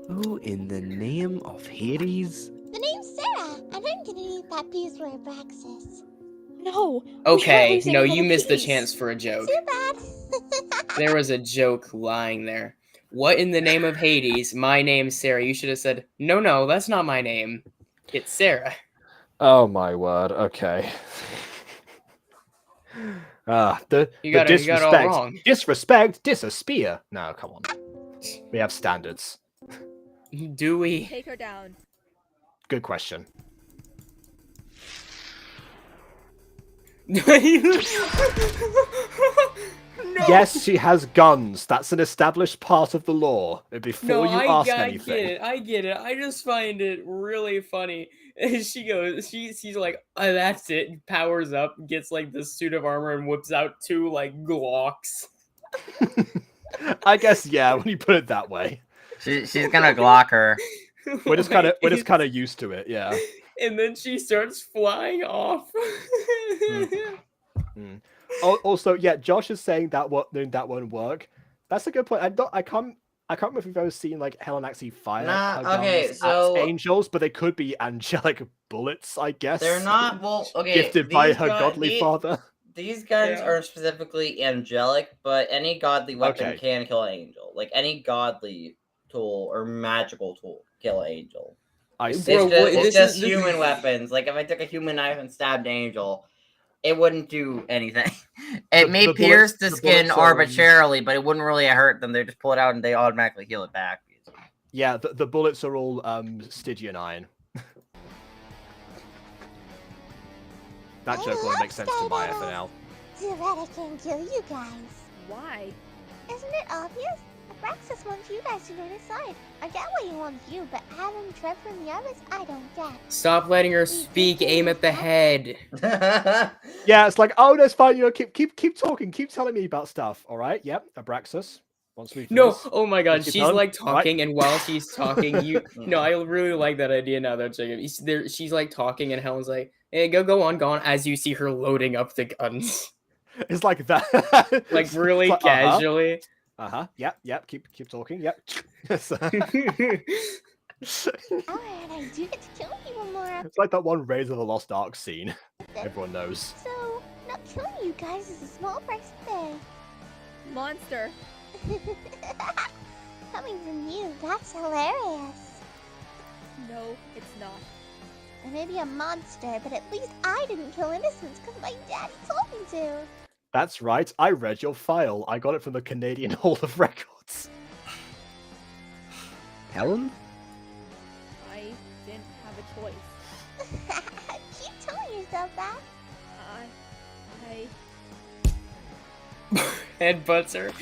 Speaker 9: Who in the name of Hades?
Speaker 12: The name's Sarah, and I'm gonna eat that piece for Abraxas. No.
Speaker 4: Okay, no, you missed the chance for a joke.
Speaker 12: Too bad.
Speaker 4: There was a joke lying there. What in the name of Hades? My name's Sarah. You should have said, no, that's not my name. It's Sarah.
Speaker 1: Oh my word. Okay. The disrespect.
Speaker 4: You got it all wrong.
Speaker 1: Disrespect. Disappear. No, come on. We have standards.
Speaker 4: Do we?
Speaker 12: Take her down.
Speaker 1: Good question.
Speaker 4: No.
Speaker 1: Yes, she has guns. That's an established part of the law. Before you ask anything.
Speaker 4: I get it. I just find it really funny. And she goes, she's like, oh, that's it. Powers up, gets this suit of armor and whips out 2 Glocks.
Speaker 1: I guess when you put it that way.
Speaker 2: She's gonna Glock her.
Speaker 1: We're just kind of used to it, yeah.
Speaker 4: And then she starts flying off.
Speaker 1: Also, Josh is saying that won't work. That's a good point. I can't remember if we've ever seen like Helen actually fire her
Speaker 2: okay,
Speaker 1: guns at angels, but they could be angelic bullets, I guess.
Speaker 2: They're not
Speaker 1: gifted by her godly father.
Speaker 2: These guns are specifically angelic, but any godly weapon can kill an angel. Like any godly tool or magical tool kill an angel.
Speaker 1: I see.
Speaker 2: It's just human weapons. Like if I took a human knife and stabbed an angel, it wouldn't do anything. It may pierce the skin arbitrarily, but it wouldn't really hurt them. They just pull it out and they automatically heal it back.
Speaker 1: Yeah, the bullets are all Stygian iron. That joke will make sense to Maia for now.
Speaker 12: Too bad I can't kill you guys.
Speaker 7: Why?
Speaker 12: Isn't it obvious? Abraxas wants you guys to go inside. I get why he wants you, but having Trevor and the others, I don't get.
Speaker 4: Stop letting her speak. Aim at the head.
Speaker 1: Yeah, it's like, oh, that's fine. You know, keep talking. Keep telling me about stuff. All right. Yep. Abraxas.
Speaker 4: No, oh my god, she's like talking, and while she's talking, you no, I really like that idea now that she's like talking, and Helen's like, hey, go on, as you see her loading up the guns.
Speaker 1: It's like that.
Speaker 4: Like really
Speaker 1: like,
Speaker 4: casually.
Speaker 1: Yep. Keep talking. Yep.
Speaker 12: Alright, I do get to kill people more.
Speaker 1: It's like that one Raiders of the Lost Ark scene. Everyone knows.
Speaker 12: So, not killing you guys is a small price to pay.
Speaker 7: Monster.
Speaker 12: Coming from you, that's hilarious.
Speaker 7: No, it's not.
Speaker 12: I may be a monster, but at least I didn't kill innocents because my daddy told me to.
Speaker 1: That's right. I read your file. I got it from the Canadian Hall of Records.
Speaker 9: Helen?
Speaker 7: I didn't have a choice.
Speaker 12: Keep telling yourself that.
Speaker 4: Headbutts her.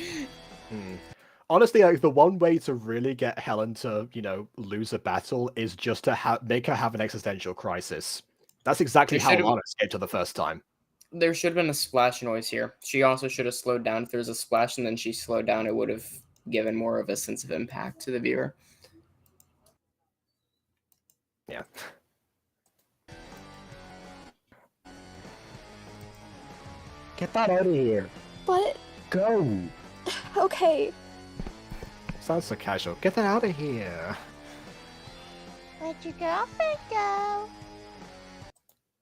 Speaker 1: Honestly, like the one way to really get Helen to, lose a battle is just to make her have an existential crisis. That's exactly how Alannah escaped her the first time.
Speaker 4: There should have been a splash noise here. She also should have slowed down. If there's a splash and then she slowed down, it would have given more of a sense of impact to the viewer.
Speaker 1: Yeah.
Speaker 9: Get that out of here.
Speaker 7: But...
Speaker 9: Go.
Speaker 7: Okay.
Speaker 1: Sounds so casual. Get that out of here.
Speaker 12: Let your girlfriend go.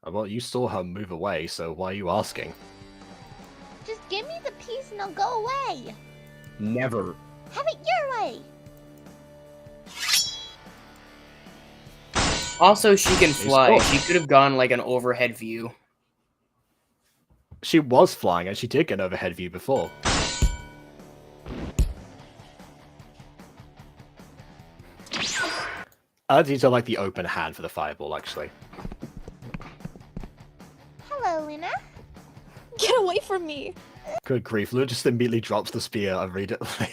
Speaker 1: Well, you saw her move away, so why are you asking?
Speaker 12: Just give me the piece and I'll go away.
Speaker 9: Never.
Speaker 12: Have it your way.
Speaker 4: Also, she can fly. She could have gone like an overhead view.
Speaker 1: She was flying, and she did get an overhead view before. These are like the open hand for the fireball, actually.
Speaker 12: Hello, Luna.
Speaker 7: Get away from me.
Speaker 1: Good grief, Luna just immediately drops the spear immediately.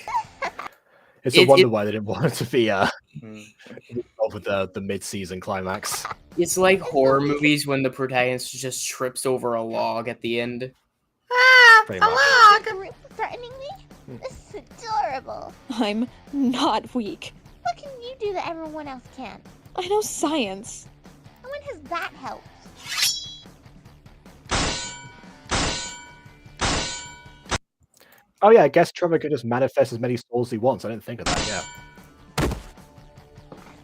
Speaker 1: It's a wonder why they didn't want it to be with the mid-season climax.
Speaker 4: It's like horror movies when the protagonist just trips over a log at the end.
Speaker 12: A log! Threatening me? This is adorable.
Speaker 7: I'm not weak.
Speaker 12: What can you do that everyone else can't?
Speaker 7: I know science.
Speaker 12: And when has that helped?
Speaker 1: Oh yeah, I guess Trevor could just manifest as many souls as he wants. I didn't think of that, yeah.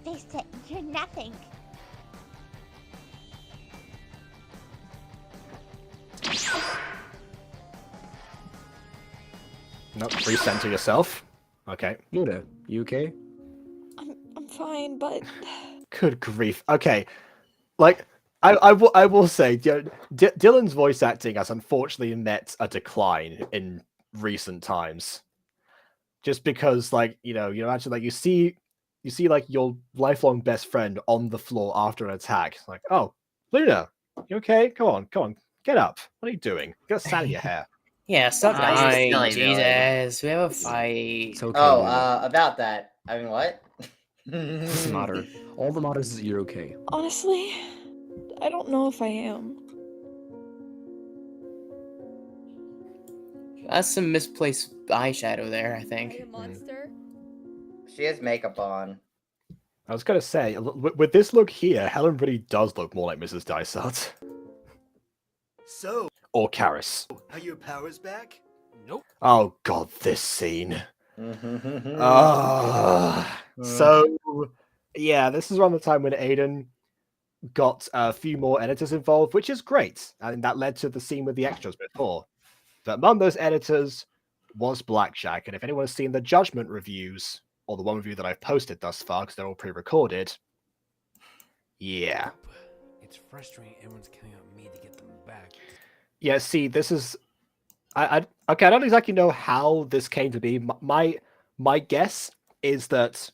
Speaker 12: Face it, you're nothing.
Speaker 1: Nope, recenter yourself. Okay.
Speaker 9: Luna, you okay?
Speaker 7: I'm fine, but...
Speaker 1: Good grief. Okay. Like, I will say, Dylan's voice acting has unfortunately met a decline in recent times. Just because, like, you imagine, like, you see like your lifelong best friend on the floor after an attack. It's like, oh, Luna, you okay? Come on, get up. What are you doing? Get sand in your hair.
Speaker 4: Yeah, stop dying, Jesus. We have a fight.
Speaker 9: Okay,
Speaker 2: about that. I mean, what?
Speaker 9: Doesn't matter. All that matters is that you're okay.
Speaker 7: Honestly, I don't know if I am.
Speaker 4: That's some misplaced eyeshadow there, I think.
Speaker 7: Are you a monster?
Speaker 2: She has makeup on.
Speaker 1: I was gonna say, with this look here, Helen really does look more like Mrs. Dysart.
Speaker 5: So,
Speaker 1: Or Karis.
Speaker 5: are your powers back?
Speaker 1: Nope. Oh god, this scene. So, yeah, this is around the time when Aiden got a few more editors involved, which is great. And that led to the scene with the extras before. But among those editors was Blackjack. And if anyone has seen the Judgment reviews, or the one review that I've posted thus far, because they're all pre-recorded, yeah.
Speaker 13: It's frustrating everyone's counting on me to get them back.
Speaker 1: Yeah, see, this is... okay, I don't exactly know how this came to be. My guess is that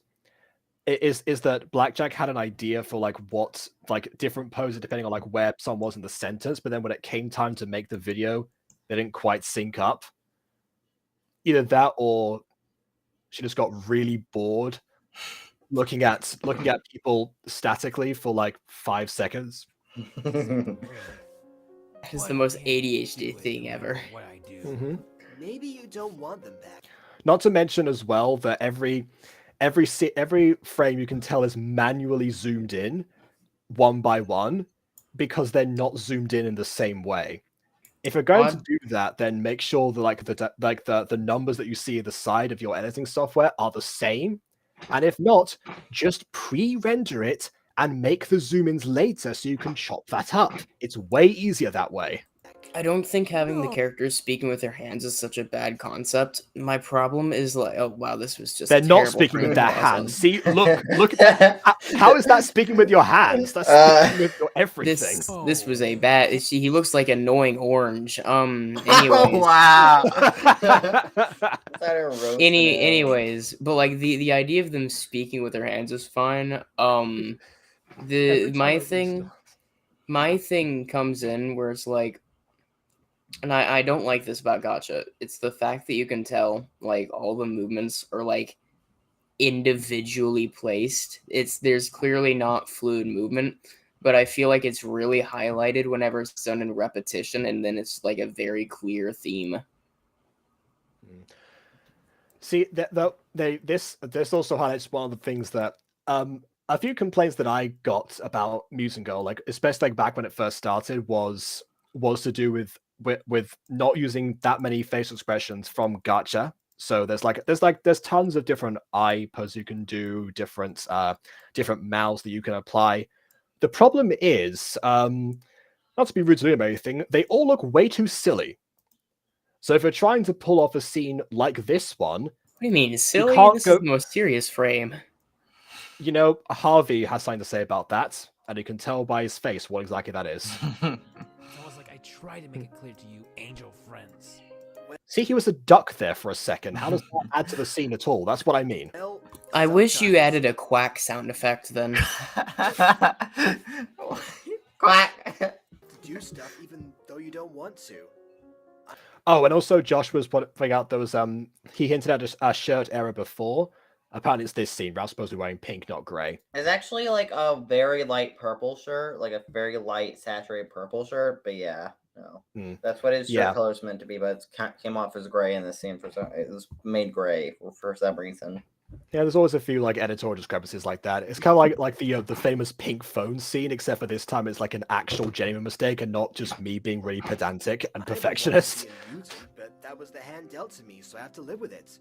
Speaker 1: that Blackjack had an idea for like what like different poses depending on like where someone was in the sentence, but then when it came time to make the video, they didn't quite sync up. Either that or she just got really bored looking at people statically for like 5 seconds.
Speaker 4: It's the most ADHD thing ever.
Speaker 5: Maybe you don't want them back.
Speaker 1: Not to mention as well that every frame you can tell is manually zoomed in one by one because they're not zoomed in the same way. If you're going to do that, then make sure that the numbers that you see at the side of your editing software are the same. And if not, just pre-render it and make the zoom-ins later so you can chop that up. It's way easier that way.
Speaker 4: I don't think having the characters speaking with their hands is such a bad concept. My problem is like, oh wow, this was just.
Speaker 1: They're not speaking with their hands. See, look. How is that speaking with your hands? That's speaking with your everything.
Speaker 4: This was a bad. See, he looks like annoying orange. Anyways.
Speaker 2: Oh, wow.
Speaker 4: Anyways, but like the idea of them speaking with their hands is fine. My thing comes in where it's like. And I don't like this about Gacha. It's the fact that you can tell, like, all the movements are, like, individually placed. There's clearly not fluid movement, but I feel like it's really highlighted whenever it's done in repetition, and then it's, like, a very clear theme.
Speaker 1: See, this also highlights one of the things that, a few complaints that I got about Muse & Girl, like, especially like, back when it first started, was to do with not using that many facial expressions from Gacha. So there's tons of different eye poses you can do, different mouths that you can apply. The problem is, not to be rude to them or anything, they all look way too silly. So if you're trying to pull off a scene like this one, what
Speaker 4: do you mean silly? This is the most serious frame.
Speaker 1: You know, Harvey has something to say about that, and you can tell by his face what exactly that is.
Speaker 13: I try to make it clear to you, angel friends.
Speaker 1: See, he was a duck there for a second. How does that add to the scene at all? That's what I mean.
Speaker 4: I wish you added a quack sound effect then.
Speaker 5: Quack. To do stuff even though you don't want to.
Speaker 1: Oh, and also Josh was pointing out there was he hinted at a shirt error before. Apparently it's this scene, but I'm supposed to be wearing pink, not grey.
Speaker 2: It's actually like a very light purple shirt, like a very light saturated purple shirt. But yeah, no, that's what his shirt color is meant to be. But it came off as gray in the scene it was made gray for some reason.
Speaker 1: Yeah, there's always a few like editorial discrepancies like that. It's kind of like the famous pink phone scene, except for this time it's like an actual genuine mistake and not just me being really pedantic and perfectionist.
Speaker 5: But that was the hand dealt to me, so I have to live with it.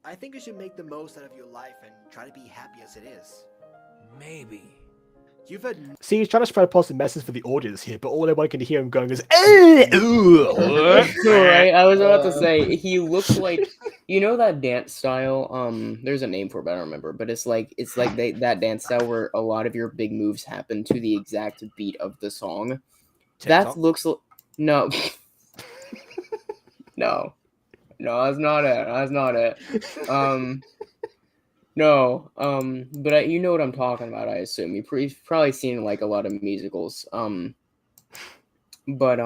Speaker 5: I think you should make the most out of your life and try to be happy as it is.
Speaker 13: Maybe.
Speaker 5: You've had...
Speaker 1: See, he's trying to spread a positive message for the audience here, but all anyone can hear him going is,
Speaker 4: Right, I was about to say, he looks like, you know that dance style, there's a name for it, but I don't remember, but it's like that dance style where a lot of your big moves happen to the exact beat of the song.
Speaker 1: TikTok?
Speaker 4: That looks like, no. No, that's not it. No, but you know what I'm talking about, I assume. You've probably seen, like, a lot of musicals. But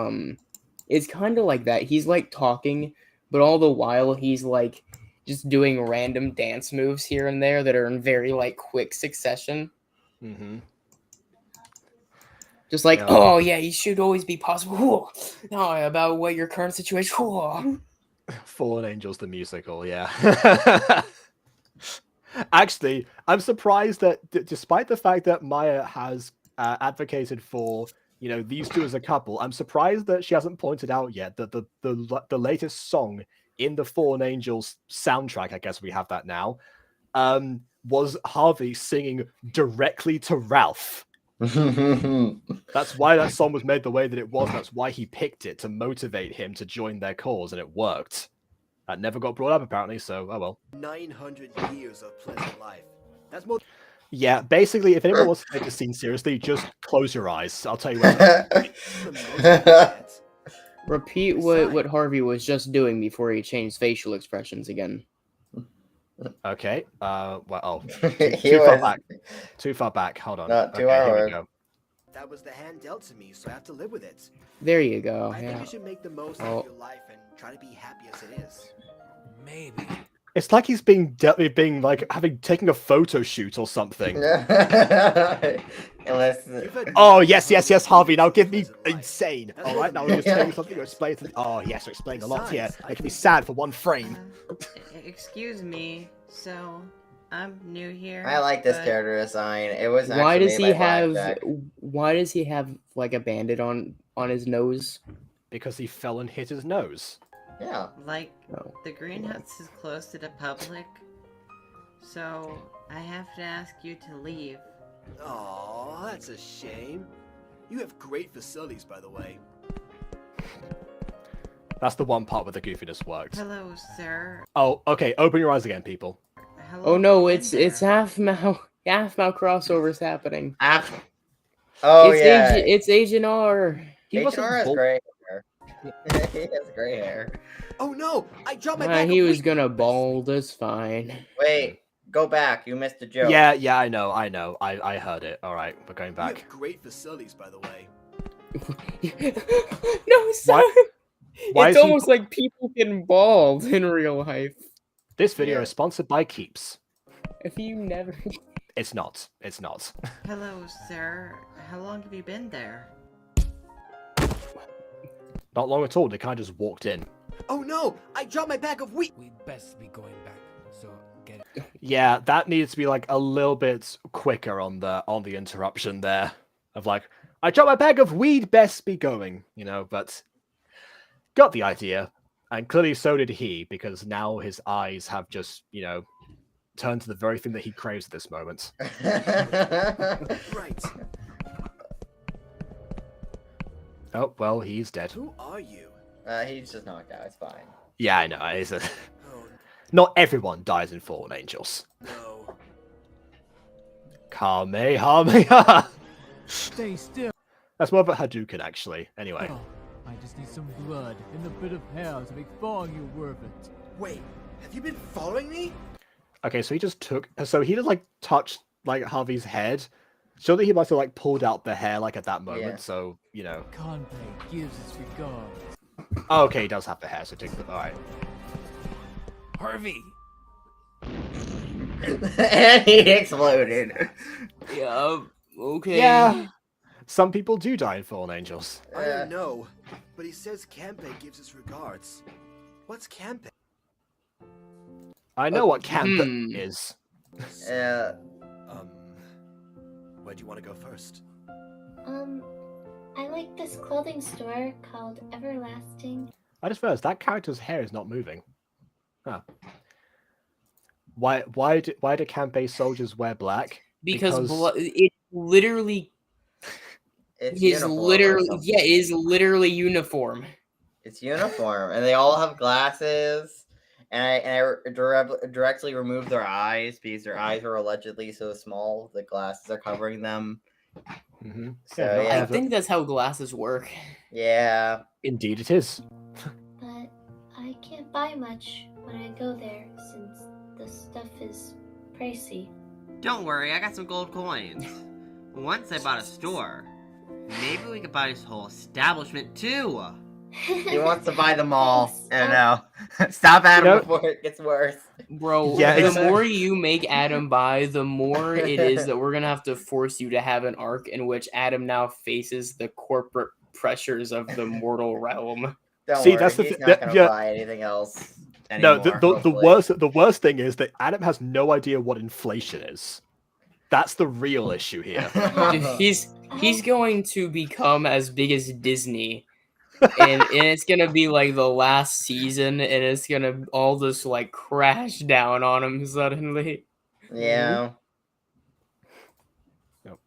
Speaker 4: it's kind of like that. He's, like, talking, but all the while he's, like, just doing random dance moves here and there that are in very, like, quick succession.
Speaker 1: Mm-hmm.
Speaker 4: Just like, oh, yeah, you should always be positive. No, about what your current situation.
Speaker 1: Fallen Angels, the musical, yeah. Actually, I'm surprised that despite the fact that Maia has advocated for, you know, these two as a couple, I'm surprised that she hasn't pointed out yet that the latest song in the Fallen Angels soundtrack, I guess we have that now, was Harvey singing directly to Ralph. That's why that song was made the way that it was. That's why he picked it, to motivate him to join their cause, and it worked. That never got brought up, apparently, so oh well.
Speaker 5: 900 years of pleasant life. That's more.
Speaker 1: Yeah, basically, if anyone wants to take this scene seriously, just close your eyes. I'll tell you what.
Speaker 4: Repeat what Harvey was just doing before he changed facial expressions again.
Speaker 1: Okay. Well, too far back. Too far back. Hold on.
Speaker 2: Not too
Speaker 1: okay,
Speaker 2: hard.
Speaker 1: here we go.
Speaker 5: That was the hand dealt to me, so I have to live with it.
Speaker 4: There you go.
Speaker 5: I
Speaker 4: Yeah.
Speaker 5: think you should make the most of your life and try to be happy as it is.
Speaker 13: Maybe.
Speaker 1: It's like he's being like taking a photo shoot or something. Oh yes, Harvey. Now give me insane. All right, now we're just telling something or explain something. Oh yes, you're explaining a lot here. It can be sad for one frame.
Speaker 11: Excuse me. So, I'm new here.
Speaker 2: I like this
Speaker 11: but-
Speaker 2: character design. It was.
Speaker 4: Why
Speaker 2: actually
Speaker 4: does
Speaker 2: made
Speaker 4: he
Speaker 2: by
Speaker 4: have?
Speaker 2: Blackjack.
Speaker 4: Why does he have like a bandit on his nose?
Speaker 1: Because he fell and hit his nose.
Speaker 2: Yeah.
Speaker 11: Like,
Speaker 4: Oh.
Speaker 11: the greenhouse is close to the public, so I have to ask you to leave.
Speaker 5: Oh, that's a shame. You have great facilities, by the way.
Speaker 1: That's the one part where the goofiness worked.
Speaker 11: Hello, sir.
Speaker 1: Oh, okay. Open your eyes again, people.
Speaker 11: Hello,
Speaker 4: Oh no,
Speaker 11: in
Speaker 4: it's
Speaker 11: there.
Speaker 4: half mouth crossovers happening.
Speaker 2: Oh
Speaker 4: it's
Speaker 2: yeah.
Speaker 4: It's Agent R.
Speaker 2: H.R. has gray hair. He has gray hair.
Speaker 5: Oh no! I dropped my bag.
Speaker 4: He was gonna bald. That's fine.
Speaker 2: Wait, go back. You missed a joke.
Speaker 1: Yeah, I know. I heard it. All right, we're going
Speaker 5: You
Speaker 1: back.
Speaker 5: have great facilities, by the way.
Speaker 4: No, son.
Speaker 1: Why
Speaker 4: It's
Speaker 1: is he-
Speaker 4: almost like people getting bald in real life.
Speaker 1: This video is sponsored by Keeps.
Speaker 4: If you never.
Speaker 1: It's not. It's not.
Speaker 11: Hello, sir. How long have you been there?
Speaker 1: Not long at all. They kind of just walked in.
Speaker 5: Oh no! I dropped my bag of wheat.
Speaker 13: We'd best be going back. So get it.
Speaker 1: Yeah, that needs to be like a little bit quicker on the interruption there. Of like, I dropped my bag of weed, best be going, but got the idea. And clearly so did he, because now his eyes have just, turned to the very thing that he craves at this moment.
Speaker 5: Right.
Speaker 1: Oh, well, he's dead.
Speaker 5: Who are you?
Speaker 2: He's just knocked out. It's fine.
Speaker 1: Yeah, I know. Not everyone dies in Fallen Angels.
Speaker 5: No.
Speaker 1: Kamehameha!
Speaker 13: Stay still.
Speaker 1: That's more of a Hadouken, actually. Anyway.
Speaker 13: Oh, I just need some blood and a bit of hair to make following you worth it.
Speaker 5: Wait, have you been following me?
Speaker 1: Okay, so he just touched like Harvey's head. Surely he must have like pulled out the hair like at that moment.
Speaker 2: Yeah.
Speaker 1: So
Speaker 13: Kanpei gives his regards.
Speaker 1: Oh, okay, he does have the hair. So take the. All right.
Speaker 13: Harvey.
Speaker 2: And he exploded.
Speaker 4: Yeah. Okay.
Speaker 1: Yeah. Some people do die in Fallen Angels.
Speaker 5: I don't know, but he says Kanpei gives his regards. What's Kanpei?
Speaker 1: I know what camp is.
Speaker 2: Yeah.
Speaker 5: Where do you want to go first?
Speaker 8: I like this clothing store called Everlasting.
Speaker 1: I just realized that character's hair is not moving. Huh. Why do Kanpei soldiers wear black?
Speaker 4: Because it literally
Speaker 2: It's
Speaker 4: is
Speaker 2: uniform or
Speaker 4: literally
Speaker 2: something.
Speaker 4: it is literally uniform.
Speaker 2: It's uniform, and they all have glasses. And I directly removed their eyes because their eyes are allegedly so small. The glasses are covering them.
Speaker 1: Mm-hmm.
Speaker 2: So yeah,
Speaker 4: I think that's how glasses work.
Speaker 2: yeah.
Speaker 1: Indeed, it is.
Speaker 8: But I can't buy much when I go there since the stuff is pricey.
Speaker 11: Don't worry, I got some gold coins. Once I bought a store. Maybe we could buy this whole establishment too.
Speaker 2: He wants to buy them all. I know. Stop Adam before it gets worse.
Speaker 4: Bro,
Speaker 1: Yeah,
Speaker 4: the more you make Adam buy, the more it is that we're gonna have to force you to have an arc in which Adam now faces the corporate pressures of the mortal realm.
Speaker 2: Don't
Speaker 1: See,
Speaker 2: worry,
Speaker 1: that's the
Speaker 2: he's
Speaker 1: thi-
Speaker 2: not
Speaker 1: that-
Speaker 2: gonna
Speaker 1: yeah.
Speaker 2: buy anything else.
Speaker 1: No,
Speaker 2: Anymore,
Speaker 1: the
Speaker 2: hopefully.
Speaker 1: worst thing is that Adam has no idea what inflation is. That's the real issue here.
Speaker 4: He's going to become as big as Disney and it's gonna be like the last season, and it's gonna all just like crash down on him suddenly.
Speaker 2: Yeah.
Speaker 1: Yep.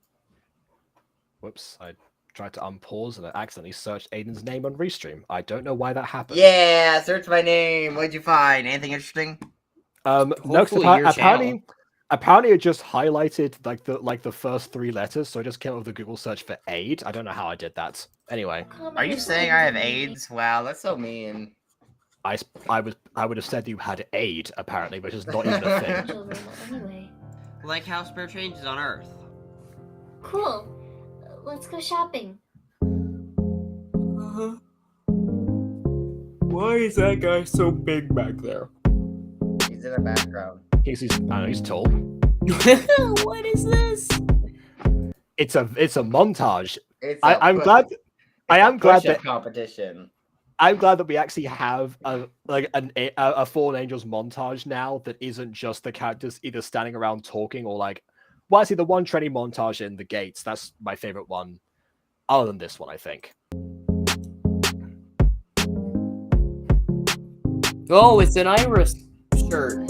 Speaker 1: Whoops, I tried to unpause and I accidentally searched Aiden's name on Restream. I don't know why that happened.
Speaker 2: Yeah, search my name. What'd you find? Anything interesting?
Speaker 1: No, 'cause
Speaker 4: Hopefully your channel.
Speaker 1: apparently it just highlighted like the first 3 letters, so I just came up with a Google search for aid. I don't know how I did that. Anyway,
Speaker 2: Are you saying I have AIDS? Wow, that's so mean.
Speaker 1: I would have said you had aid apparently, which is not even a thing.
Speaker 8: Anyway.
Speaker 11: Like how spirit changes on Earth.
Speaker 8: Cool. Let's go shopping.
Speaker 4: Why is that guy so big back there?
Speaker 2: He's in the background.
Speaker 1: He's I don't know, he's tall.
Speaker 4: What is this?
Speaker 1: It's a montage.
Speaker 2: I'm glad
Speaker 1: that
Speaker 2: competition.
Speaker 1: I'm glad that we actually have a Fallen Angels montage now that isn't just the characters either standing around talking or like. Well, actually, the one training montage in the gates, that's my favorite one. Other than this one, I think.
Speaker 4: Oh, it's an Iris shirt.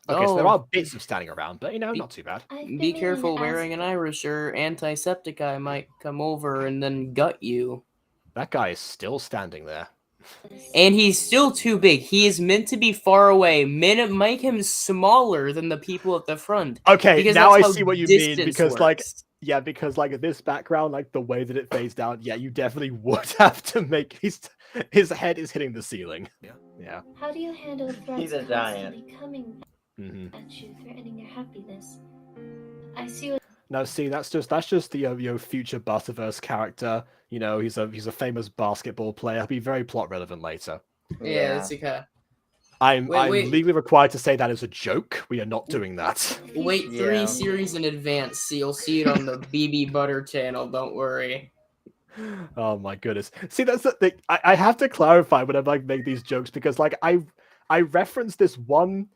Speaker 1: Okay, so there are bits of standing around, but not too bad.
Speaker 4: Be careful wearing an Irish shirt. Antisepticeye might come over and then gut you.
Speaker 1: That guy is still standing there.
Speaker 4: And he's still too big. He is meant to be far away. Make him smaller than the people at the front.
Speaker 1: Okay, now I see what you mean because
Speaker 4: works.
Speaker 1: because this background, like the way that it fades down, you definitely would have to make his head is hitting the ceiling. Yeah.
Speaker 8: How do you handle threats
Speaker 2: He's a giant.
Speaker 8: constantly coming at you, threatening your happiness? I see what.
Speaker 1: No, see, that's just the future Butterverse character. He's a famous basketball player. He'll be very plot relevant later.
Speaker 4: Yeah, that's okay.
Speaker 1: I'm legally required to say that as a joke. We are not doing that.
Speaker 4: Wait 3 series in advance, so you'll see it on the BB Butter channel. Don't worry.
Speaker 1: Oh my goodness. See, that's the thing. I have to clarify when I make these jokes because I referenced this one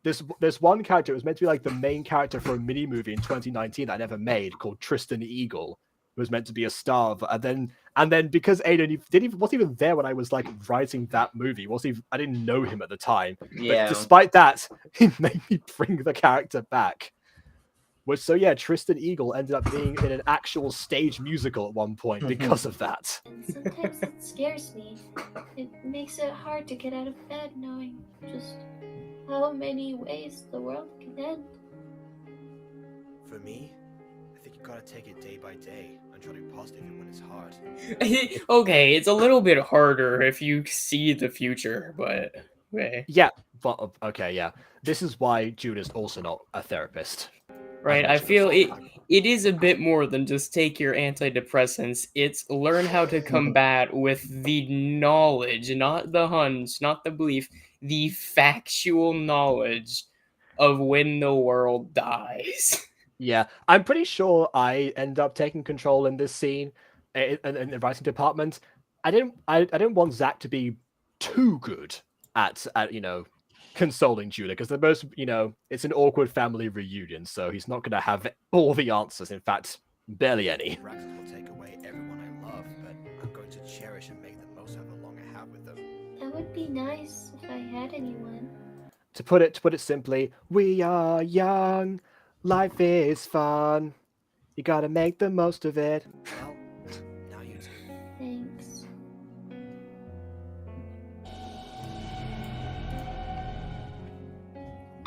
Speaker 1: character. It was meant to be like the main character for a mini movie in 2019 that I never made called Tristan Eagle, who was meant to be a star of, and then because Aiden wasn't even there when I was like writing that movie. I didn't know him at the time.
Speaker 2: Yeah.
Speaker 1: But despite that, he made me bring the character back. Tristan Eagle ended up being in an actual stage musical at one point because of that.
Speaker 8: Sometimes it scares me. It makes it hard to get out of bed knowing just how many ways the world can end.
Speaker 5: For me, I think you gotta take it day by day and try to be positive even when it's hard.
Speaker 4: Okay, it's a little bit harder if you see the future, but okay.
Speaker 1: Yeah, but okay, yeah. This is why Judah's also not a therapist.
Speaker 4: Right, I feel it is a bit more than just take your antidepressants. It's learn how to combat with the knowledge, not the hunch, not the belief, the factual knowledge of when the world dies.
Speaker 1: Yeah, I'm pretty sure I end up taking control in this scene in the writing department. I didn't want Zach to be too good at consoling Judah because the most it's an awkward family reunion, so he's not going to have all the answers. In fact, barely any.
Speaker 5: Praxis will take away everyone I love, but I'm going to cherish and make the most of the long I have with them.
Speaker 8: That would be nice if I had anyone.
Speaker 1: To put it simply, we are young, life is fun. You gotta make the most of it.
Speaker 5: Well, now you do.
Speaker 8: Thanks.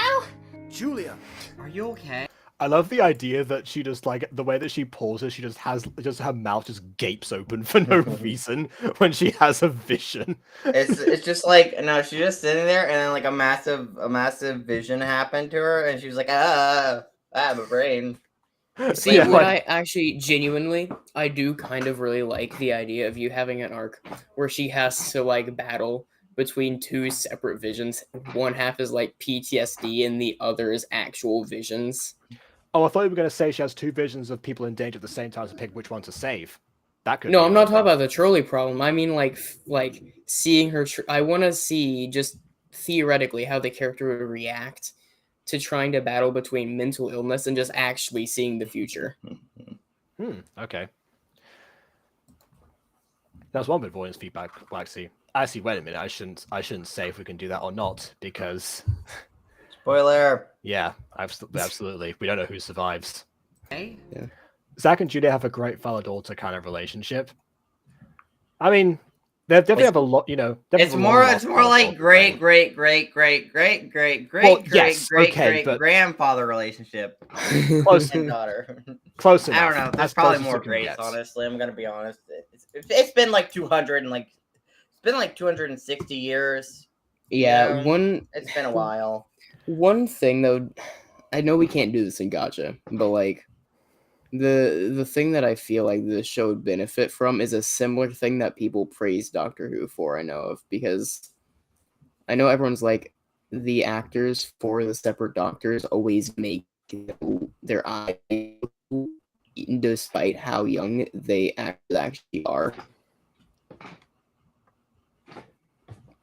Speaker 8: Ow!
Speaker 5: Julia!
Speaker 11: Are you okay?
Speaker 1: I love the idea that she just the way that she pauses, she just her mouth just gapes open for no reason when she has a vision.
Speaker 2: It's just like no, she's just sitting there and then like a massive vision happened to her and she was like, I have a brain.
Speaker 4: See, what I actually genuinely I do kind of really like the idea of you having an arc where she has to battle between 2 separate visions. One half is PTSD and the other is actual visions.
Speaker 1: Oh, I thought you were going to say she has 2 visions of people in danger at the same time to pick which one to save. That could.
Speaker 4: No, I'm not talking about the trolley problem. I mean, seeing her. I want to see just theoretically how the character would react to trying to battle between mental illness and just actually seeing the future.
Speaker 1: Okay. That's one bit of audience feedback, Waxy. Actually, wait a minute. I shouldn't say if we can do that or not, because
Speaker 2: spoiler.
Speaker 1: Yeah, absolutely. We don't know who survives.
Speaker 11: Hey?
Speaker 4: Yeah.
Speaker 1: Zach and Julia have a great father-daughter kind of relationship. I mean, they definitely have a lot,
Speaker 2: It's more like great grandfather relationship.
Speaker 1: Close
Speaker 2: and daughter.
Speaker 1: Close
Speaker 2: I don't
Speaker 1: enough.
Speaker 2: know. There's
Speaker 1: As
Speaker 2: probably
Speaker 1: close as
Speaker 2: more
Speaker 1: you can
Speaker 2: greats.
Speaker 1: get.
Speaker 2: Honestly, I'm gonna be honest. It's been like 200 and it's been like 260 years.
Speaker 4: Yeah,
Speaker 2: It's been a while.
Speaker 4: One thing though, I know we can't do this in Gacha, but like the thing that I feel like the show would benefit from is a similar thing that people praise Doctor Who for. I know of, because I know everyone's like, the actors for the separate doctors always make their eyes, despite how young they actually are.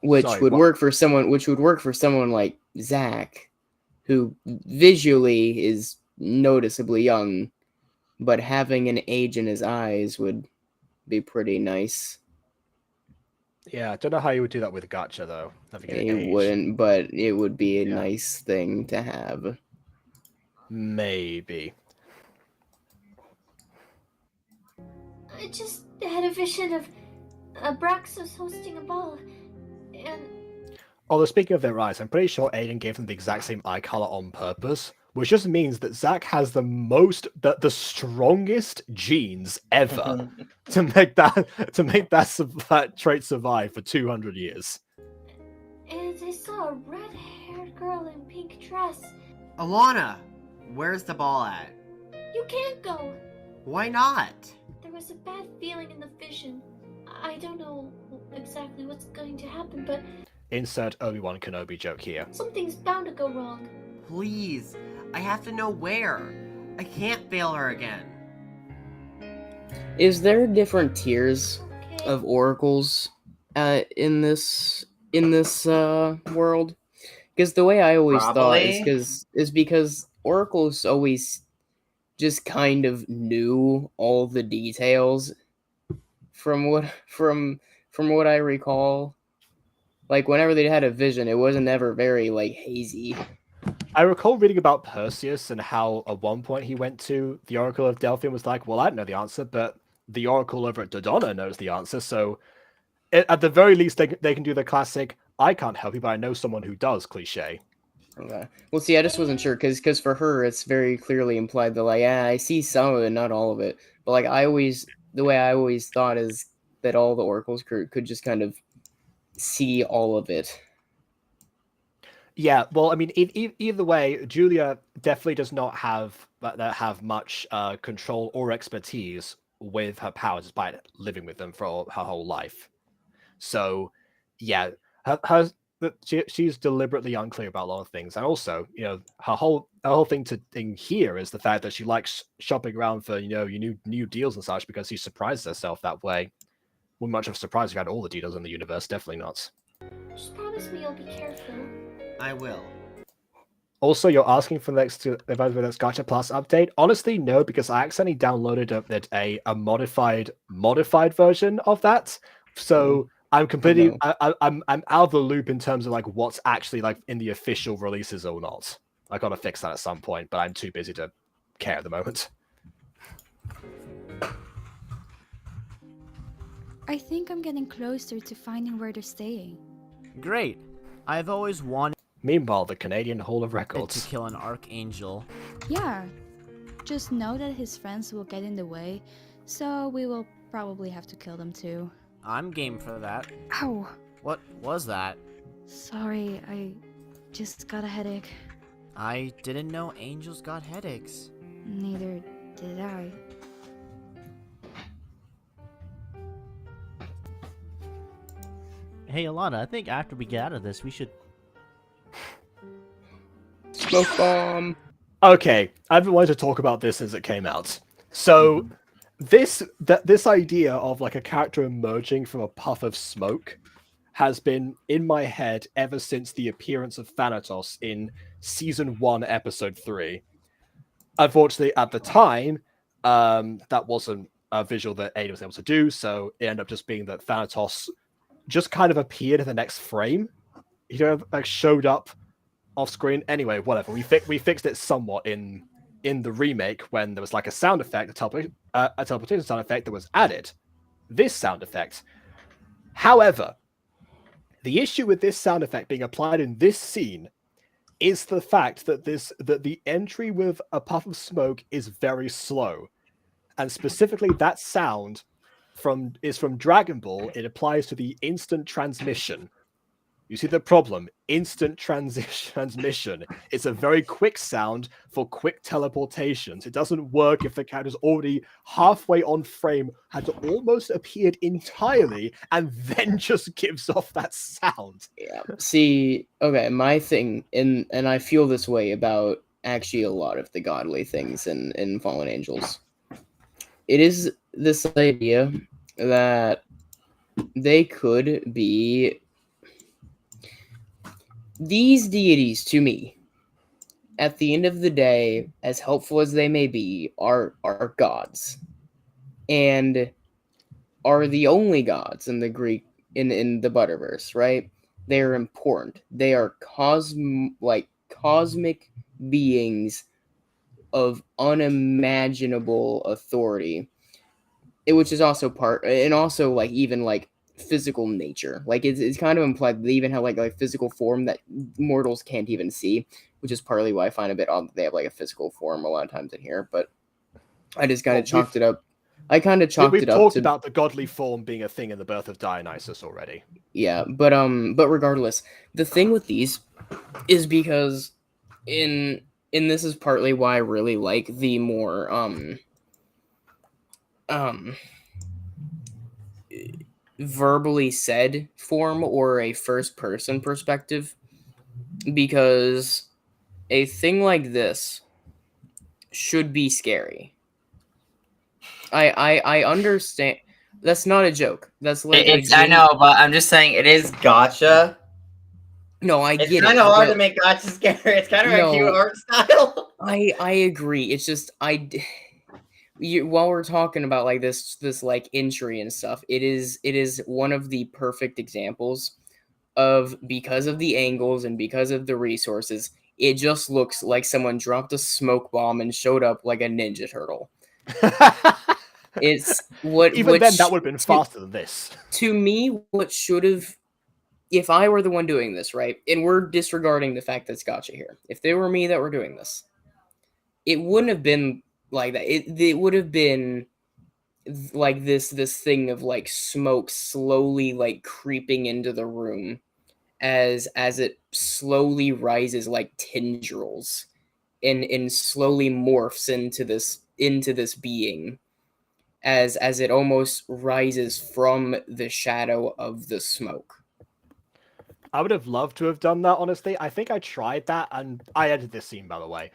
Speaker 4: Which would work for someone like Zach, who visually is noticeably young, but having an age in his eyes would be pretty nice.
Speaker 1: Yeah, I don't know how you would do that with Gacha though.
Speaker 4: It wouldn't, but it would be a nice thing to have.
Speaker 1: Maybe.
Speaker 8: I just had a vision of Abraxas hosting a ball, and
Speaker 1: Although speaking of their eyes, I'm pretty sure Aiden gave them the exact same eye color on purpose, which just means that Zach has the strongest genes ever to make that trait survive for 200 years.
Speaker 8: and I saw a red-haired girl in pink dress.
Speaker 11: Alannah, where's the ball at?
Speaker 8: You can't go.
Speaker 11: Why not?
Speaker 8: There was a bad feeling in the vision. I don't know exactly what's going to happen, but
Speaker 1: Insert Obi-Wan Kenobi joke here.
Speaker 8: something's bound to go wrong.
Speaker 11: Please, I have to know where. I can't fail her again.
Speaker 4: Is there different tiers of oracles in this world? Because the way I always thought is because oracles always just kind of knew all the details from what I recall. Like, whenever they had a vision, it wasn't ever very, like, hazy.
Speaker 1: I recall reading about Perseus and how at one point he went to the Oracle of Delphi and was like, well, I don't know the answer, but the Oracle over at Dodonna knows the answer, so at the very least they can do the classic, I can't help you, but I know someone who does cliche.
Speaker 4: Okay. Well, see, I just wasn't sure, because for her, it's very clearly implied that, like, yeah, I see some of it, not all of it. But, like, the way I always thought is that all the oracles could just kind of see all of it.
Speaker 1: Yeah, well, I mean, either way, Julia definitely does not have much control or expertise with her powers, despite living with them for her whole life. So, yeah, she's deliberately unclear about a lot of things, and also, her whole thing here is the fact that she likes shopping around for new deals and such because she surprises herself that way. Wouldn't much of a surprise if you had all the details in the universe. Definitely not.
Speaker 8: Just promise me you'll be careful.
Speaker 11: I will.
Speaker 1: Also, you're asking for the next Gacha Plus update. Honestly, no, because I accidentally downloaded a modified version of that. So I'm completely I'm out of the loop in terms of like what's actually like in the official releases or not. I gotta fix that at some point, but I'm too busy to care at the moment.
Speaker 14: I think I'm getting closer to finding where they're staying.
Speaker 15: Great. I've always wanted.
Speaker 1: Meanwhile, the Canadian Hall of Records.
Speaker 15: To kill an archangel.
Speaker 14: Yeah. Just know that his friends will get in the way, so we will probably have to kill them too.
Speaker 15: I'm game for that.
Speaker 14: Ow.
Speaker 15: What was that?
Speaker 14: Sorry, I just got a headache.
Speaker 15: I didn't know angels got headaches.
Speaker 14: Neither did I.
Speaker 16: Hey, Alannah, I think after we get out of this, we should...
Speaker 4: Smoke bomb!
Speaker 1: Okay, I've been wanting to talk about this since it came out. So, this idea of like a character emerging from a puff of smoke has been in my head ever since the appearance of Thanatos in Season 1, Episode 3. Unfortunately, at the time, That wasn't a visual that Aiden was able to do, so it ended up just being that Thanatos just kind of appeared in the next frame. He kind of like showed up off screen. Anyway, whatever. We fixed it somewhat in the remake when there was like a sound effect, a teleportation sound effect that was added. This sound effect. However, the issue with this sound effect being applied in this scene is the fact that the entry with a puff of smoke is very slow. And specifically that sound is from Dragon Ball. It applies to the instant transmission. You see the problem? Instant transmission. It's a very quick sound for quick teleportations. It doesn't work if the character's already halfway on frame, had almost appeared entirely, and then just gives off that sound.
Speaker 4: Yeah. See, okay, my thing, and I feel this way about actually a lot of the godly things in Fallen Angels. It is this idea that they could be these deities to me. At the end of the day, as helpful as they may be, are gods, and are the only gods in the Greek in the Butterverse, right? They are important. They are cosmic beings of unimaginable authority, which is also part, and also like even like physical nature. Like it's kind of implied they even have like physical form that mortals can't even see, which is partly why I find it a bit odd that they have like a physical form a lot of times in here. But I just kind of chalked it up. I kind of chalked it up.
Speaker 1: We've talked about the godly form being a thing in the Birth of Dionysus already.
Speaker 4: Yeah, but regardless, the thing with these is because in this is partly why I really like the more verbally said form or a first person perspective, because a thing like this should be scary. I understand. That's not a joke. That's like
Speaker 2: I know, but I'm just saying it is Gacha.
Speaker 4: No, I get it.
Speaker 2: It's kind of hard to make Gacha scary. It's kind of a cute art style.
Speaker 4: I agree. It's just while we're talking about like this like entry and stuff, it is one of the perfect examples of, because of the angles and because of the resources, it just looks like someone dropped a smoke bomb and showed up like a Ninja Turtle. It's what
Speaker 1: even then that would have been faster than this.
Speaker 4: To me, what should have, if I were the one doing this, right, and we're disregarding the fact that it's Gacha here, if they were me that were doing this, it wouldn't have been like that. It would have been like this thing of like smoke slowly like creeping into the room as it slowly rises like tendrils and slowly morphs into this being as it almost rises from the shadow of the smoke.
Speaker 1: I would have loved to have done that, honestly. I think I tried that, and I edited this scene, by the way.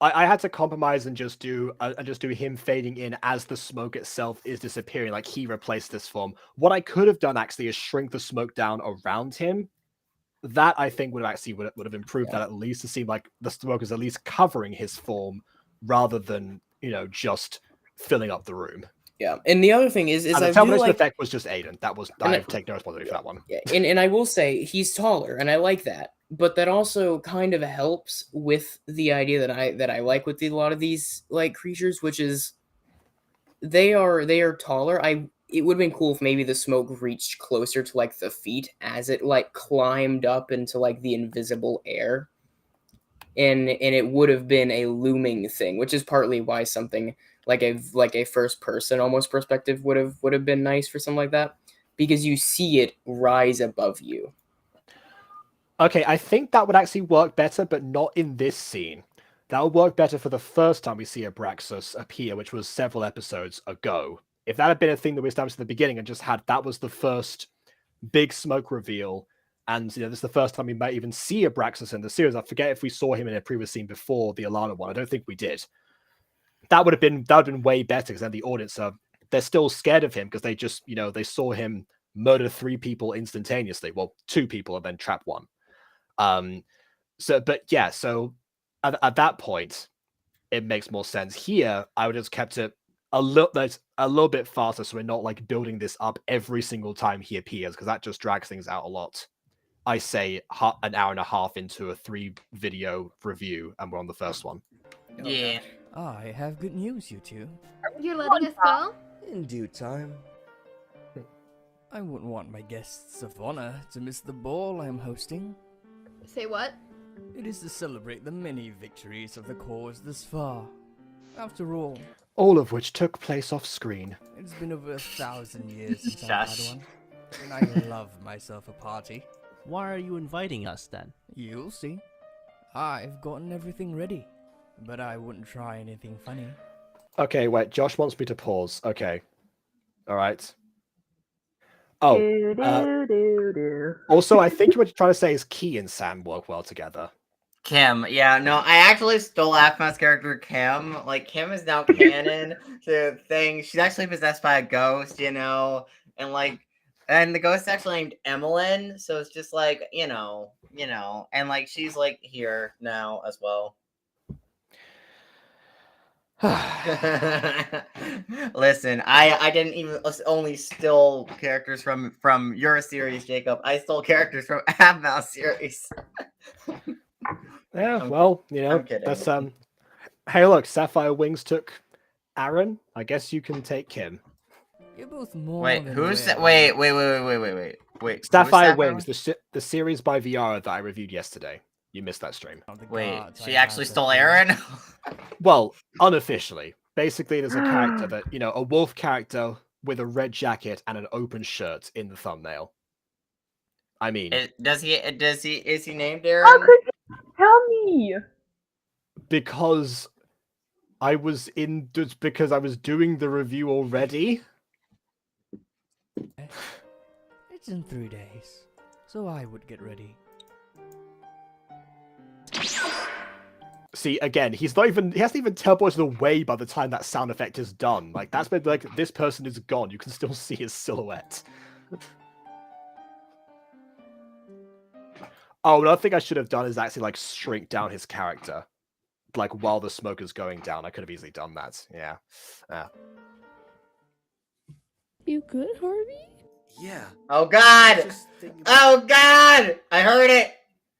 Speaker 1: I had to compromise and just do him fading in as the smoke itself is disappearing, like he replaced this form. What I could have done actually is shrink the smoke down around him. That I think would have improved that, at least to seem like the smoke is at least covering his form rather than just filling up the room.
Speaker 4: Yeah, and the other thing is
Speaker 1: the teleportation effect was just Aiden. I've taken no responsibility for that one.
Speaker 4: Yeah, and I will say he's taller, and I like that. But that also kind of helps with the idea that I like with a lot of these like creatures, which is they are taller. It would have been cool if maybe the smoke reached closer to like the feet as it like climbed up into like the invisible air, and it would have been a looming thing, which is partly why something like a first person almost perspective would have been nice for something like that, because you see it rise above you.
Speaker 1: Okay, I think that would actually work better, but not in this scene. That would work better for the first time we see Abraxas appear, which was several episodes ago. If that had been a thing that we established at the beginning and just had that was the first big smoke reveal, and this is the first time we might even see Abraxas in the series. I forget if we saw him in a previous scene before the Alannah one. I don't think we did. That would have been way better, because then the audience they're still scared of him because they just they saw him murder 3 people instantaneously. Well, 2 people and then trap 1. So at that point, it makes more sense. Here, I would have kept it a little bit faster, so we're not like building this up every single time he appears, because that just drags things out a lot. I say an hour and a half into a 3-video review, and we're on the first one.
Speaker 2: Yeah.
Speaker 13: I have good news, you two.
Speaker 17: You're letting us go?
Speaker 18: In due time.
Speaker 13: I wouldn't want my guests of honor to miss the ball I am hosting.
Speaker 17: Say what?
Speaker 13: It is to celebrate the many victories of the cause this far. After
Speaker 1: all of which took place off screen.
Speaker 13: It's been over 1,000 years since I've had one, and I love myself a party.
Speaker 16: Why are you inviting us then?
Speaker 13: You'll see. I've gotten everything ready, but I wouldn't try anything funny.
Speaker 1: Okay, wait, Josh wants me to pause. Okay. Alright. Oh. Also, I think what you're trying to say is Key and Sam work well together.
Speaker 2: Kim, yeah, no, I actually stole Afma's character, Kim. Like, Kim is now canon to things. She's actually possessed by a ghost, you know? And the ghost is actually named Emmeline, so it's just like, you know, and like, she's like here now as well. Listen, I didn't even only steal characters from your series, Jacob. I stole characters from Afma's series.
Speaker 1: Yeah, well, you know, that's Hey, look, Sapphire Wings took Aaron. I guess you can take Kim.
Speaker 13: You're both more.
Speaker 2: Wait, who's that? Wait.
Speaker 1: Sapphire Wings, the series by Viara that I reviewed yesterday. You missed that stream.
Speaker 2: Wait, she actually stole Aaron?
Speaker 1: Well, unofficially. Basically, there's a character that, you know, a wolf character with a red jacket and an open shirt in the thumbnail. I mean,
Speaker 2: is he named Aaron?
Speaker 19: How could you tell me?
Speaker 1: Because I was doing the review already.
Speaker 13: It's in 3 days, so I would get ready.
Speaker 1: See, again, he hasn't even teleported away by the time that sound effect is done. Like, that's been like, this person is gone. You can still see his silhouette. Oh, what I think I should have done is actually, like, shrink down his character. Like, while the smoke is going down. I could have easily done that. Yeah.
Speaker 7: You good, Harvey?
Speaker 18: Yeah.
Speaker 2: Oh, God! Oh, God! I heard it!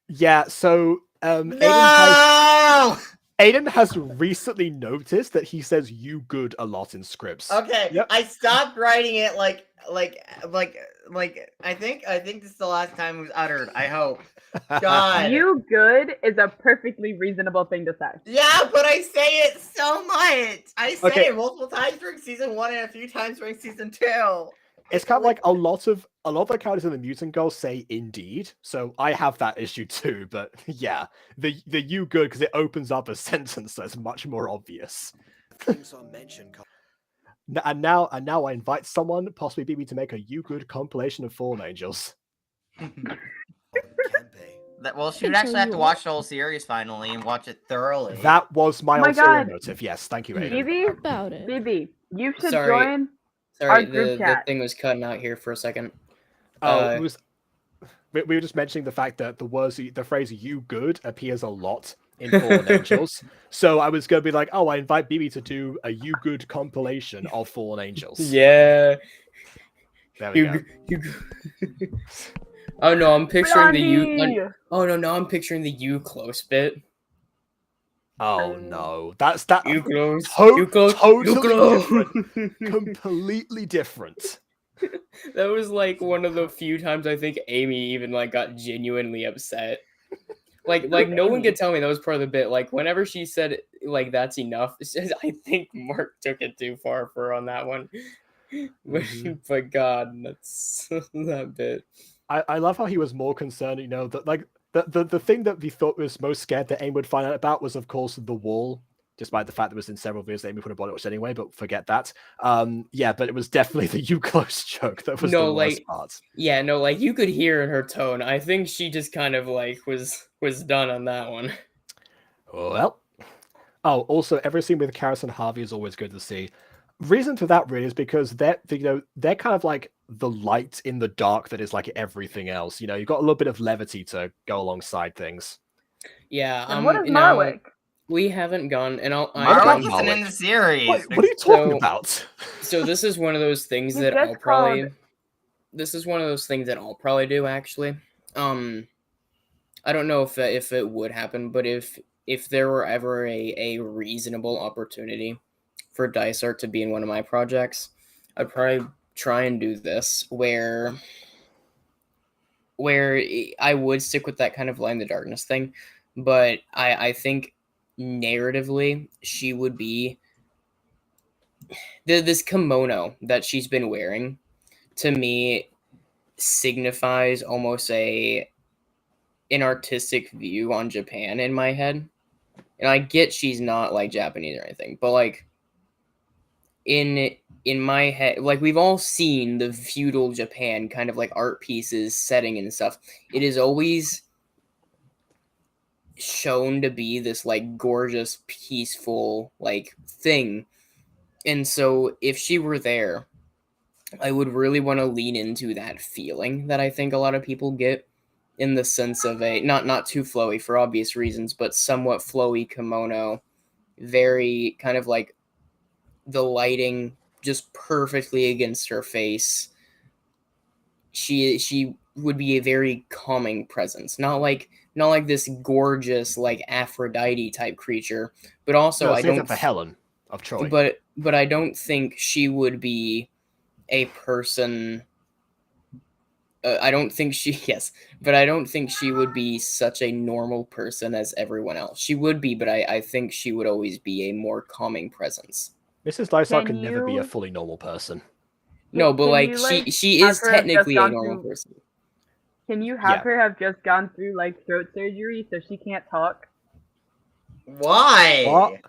Speaker 1: Yeah, so,
Speaker 2: No!
Speaker 1: Aiden has recently noticed that he says "you good" a lot in scripts.
Speaker 2: Okay,
Speaker 1: yep.
Speaker 2: I stopped writing it like I think this is the last time it was uttered. I hope. God.
Speaker 19: You good is a perfectly reasonable thing to say.
Speaker 2: Yeah, but I say it so much. I say it multiple times during season 1 and a few times during season 2.
Speaker 1: It's kind of like a lot of the characters in the Mutant Girls say "indeed," so I have that issue too. But yeah, the "you good" because it opens up a sentence that's much more obvious.
Speaker 18: Things are mentioned.
Speaker 1: And now I invite someone, possibly BB, to make a "you good" compilation of Fallen Angels.
Speaker 2: Well, she would actually have to watch the whole series finally and watch it thoroughly.
Speaker 1: That was my ulterior
Speaker 19: God.
Speaker 1: motive. Yes, thank you, Aiden.
Speaker 19: BB,
Speaker 14: about it.
Speaker 19: BB, you should
Speaker 4: Sorry.
Speaker 19: join our
Speaker 4: Sorry,
Speaker 19: group
Speaker 4: the
Speaker 19: chat.
Speaker 4: thing was cutting out here for a second.
Speaker 1: We were just mentioning the fact that the phrase "you good" appears a lot in Fallen Angels. So I was going to be like, oh, I invite BB to do a "you good" compilation of Fallen Angels.
Speaker 4: Yeah.
Speaker 1: There we go.
Speaker 4: Oh no, I'm picturing the you. Oh no, I'm picturing the you close bit.
Speaker 1: Oh no, that's that.
Speaker 4: You close.
Speaker 1: Totally different. Completely different.
Speaker 4: That was like one of the few times I think Amy even like got genuinely upset. Like no one could tell me that was part of the bit. Like whenever she said like that's enough, I think Mark took it too far for her on that one. But God, that's that bit.
Speaker 1: I love how he was more concerned, you know, that like the thing that we thought was most scared that Amy would find out about was, of course, the wall, despite the fact that it was in several videos that Amy put a body watch anyway, but forget that. Yeah, but it was definitely the "you close" joke that was the worst part.
Speaker 4: Yeah, no, like you could hear in her tone. I think she just kind of like was done on that one.
Speaker 1: Well. Oh, also, every scene with Karis and Harvey is always good to see. Reason for that really is because they're kind of like the light in the dark that is like everything else. You know, you've got a little bit of levity to go alongside things.
Speaker 4: Yeah.
Speaker 19: And what is Marwick?
Speaker 4: We haven't gone, and
Speaker 2: Marlon wasn't in the series.
Speaker 1: What are you talking about?
Speaker 4: So this is one of those things that I'll probably. This is one of those things that I'll probably do actually. I don't know if it would happen, but if there were ever a reasonable opportunity for Dice Art to be in one of my projects, I'd probably try and do this where I would stick with that kind of Light in the Darkness thing, but I think narratively she would be this kimono that she's been wearing to me signifies almost an artistic view on Japan in my head. And I get she's not like Japanese or anything, but like in my head, like we've all seen the feudal Japan kind of like art pieces setting and stuff. It is always shown to be this like gorgeous, peaceful like thing. And so if she were there, I would really want to lean into that feeling that I think a lot of people get in the sense of a not too flowy for obvious reasons, but somewhat flowy kimono, very kind of like the lighting just perfectly against her face. She would be a very calming presence, not like this gorgeous like Aphrodite type creature, but also
Speaker 1: No,
Speaker 4: I
Speaker 1: save
Speaker 4: don't
Speaker 1: that for Helen of Troy.
Speaker 4: But I don't think she would be a person. I don't think she but I don't think she would be such a normal person as everyone else. She would be, but I think she would always be a more calming presence.
Speaker 1: Mrs. Dysart can never be a fully normal person.
Speaker 4: No, but like she is technically a normal person.
Speaker 19: Can you have her have just gone through like throat surgery so she can't talk?
Speaker 2: Why?
Speaker 1: What?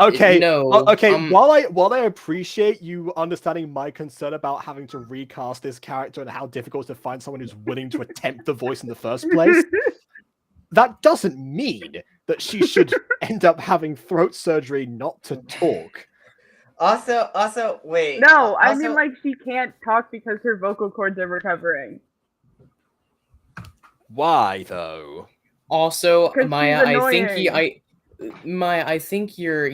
Speaker 4: Okay. No.
Speaker 1: Okay. While I appreciate you understanding my concern about having to recast this character and how difficult it is to find someone who's willing to attempt the voice in the first place, that doesn't mean that she should end up having throat surgery not to talk.
Speaker 2: Also, wait.
Speaker 19: No, I mean like she can't talk because her vocal cords are recovering.
Speaker 1: Why though?
Speaker 4: Also, Maya, I think you're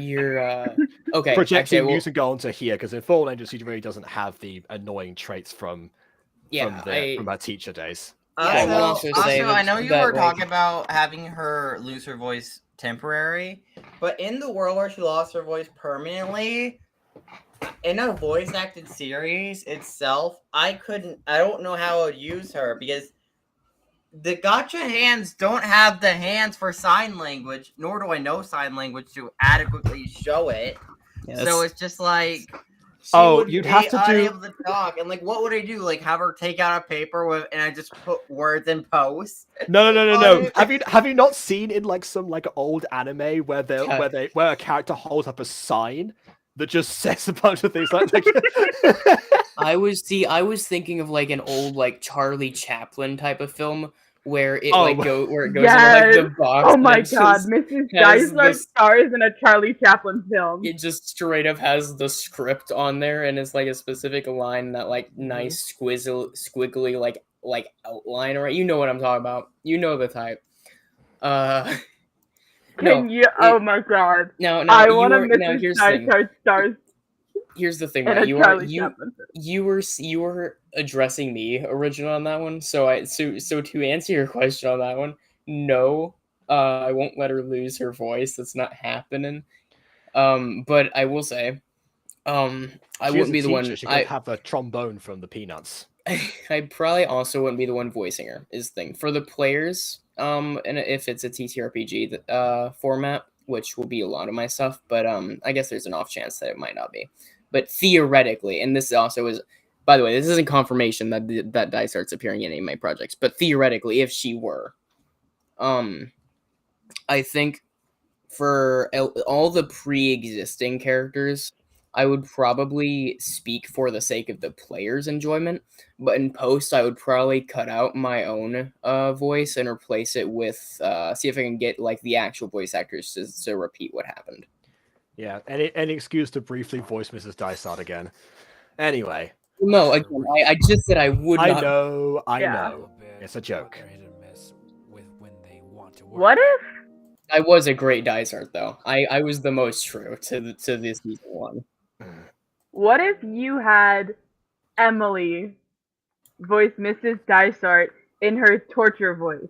Speaker 4: okay.
Speaker 1: Projecting music onto here because in Fallen Angel she really doesn't have the annoying traits from her teacher days.
Speaker 2: Also, I know you were talking about having her lose her voice temporary, but in the world where she lost her voice permanently, in a voice acted series itself, I don't know how I would use her because the Gacha hands don't have the hands for sign language, nor do I know sign language to adequately show it. Yes. So it's just like,
Speaker 1: you'd have to do
Speaker 2: able to talk, and like, what would I do? Like, have her take out a paper and I just put words in post?
Speaker 1: No. Have you not seen in like some like old anime where a character holds up a sign that just says a bunch of things like
Speaker 4: I was thinking of like an old like Charlie Chaplin type of film where it goes into like the box.
Speaker 19: Oh my god, Mrs. Dysart stars in a Charlie Chaplin film.
Speaker 4: It just straight up has the script on there and it's like a specific line, that like nice squiggly like outline, right? You know what I'm talking about. You know the type. Oh
Speaker 19: my god.
Speaker 4: No,
Speaker 19: I want a Mrs. Dysart stars.
Speaker 4: Here's the thing, right? You were addressing me originally on that one, so to answer your question on that one, no, I won't let her lose her voice. That's not happening. But I will say, I wouldn't be the one.
Speaker 1: She could have a trombone from the Peanuts.
Speaker 4: I probably also wouldn't be the one voicing her. Is the thing for the players. And if it's a TTRPG format, which will be a lot of my stuff, but I guess there's an off chance that it might not be. But theoretically, and this also is, by the way, this isn't confirmation that Dice Art's appearing in any of my projects, but theoretically, if she were, I think for all the pre-existing characters, I would probably speak for the sake of the player's enjoyment, but in post, I would probably cut out my own voice and replace it with, see if I can get like the actual voice actors to repeat what happened.
Speaker 1: Yeah, any excuse to briefly voice Mrs. Dysart again. Anyway.
Speaker 4: No, again, I just said I would not.
Speaker 1: I know. It's a joke.
Speaker 19: What if
Speaker 4: I was a great Dysart though. I was the most true to this season 1.
Speaker 19: What if you had Emily voice Mrs. Dysart in her torture voice?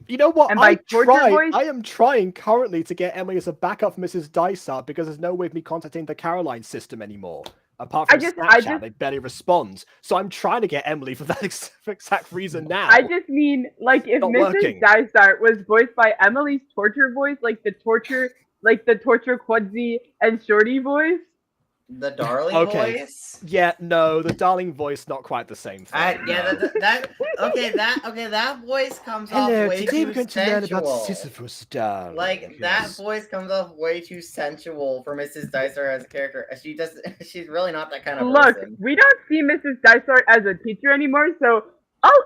Speaker 1: You know what?
Speaker 19: And by torture voice,
Speaker 1: I am trying currently to get Emily as a backup for Mrs. Dysart because there's no way of me contacting the Caroline system anymore. Apart from Snapchat, they barely respond. So I'm trying to get Emily for that exact reason now.
Speaker 19: I just mean, like, if Mrs. Dysart was voiced by Emily's torture voice, like the torture Quudzy and Shorty voice.
Speaker 2: The darling voice?
Speaker 1: Yeah, no, the darling voice, not quite the same thing.
Speaker 2: Yeah, that voice comes off way too sensual.
Speaker 1: Sisyphus, darling.
Speaker 2: Like, that voice comes off way too sensual for Mrs. Dysart as a character. She's really not that kind of person.
Speaker 19: Look, we don't see Mrs. Dysart as a teacher anymore, so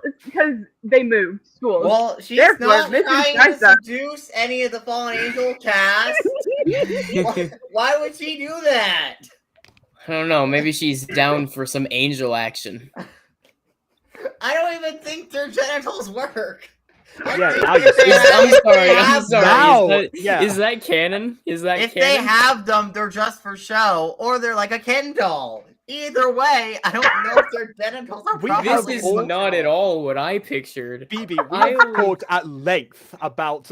Speaker 19: it's because they moved schools.
Speaker 2: Well, she's not trying to seduce any of the Fallen Angel cast. Why would she do that?
Speaker 4: I don't know. Maybe she's down for some angel action.
Speaker 2: I don't even think their genitals work.
Speaker 1: Yeah,
Speaker 4: I'm sorry. Is that canon? Is that
Speaker 2: if
Speaker 4: canon?
Speaker 2: they have them, they're just for show, or they're like a Ken doll. Either way, I don't know if their genitals are properly.
Speaker 4: This is not at all what I pictured.
Speaker 1: Phoebe, we have talked at length about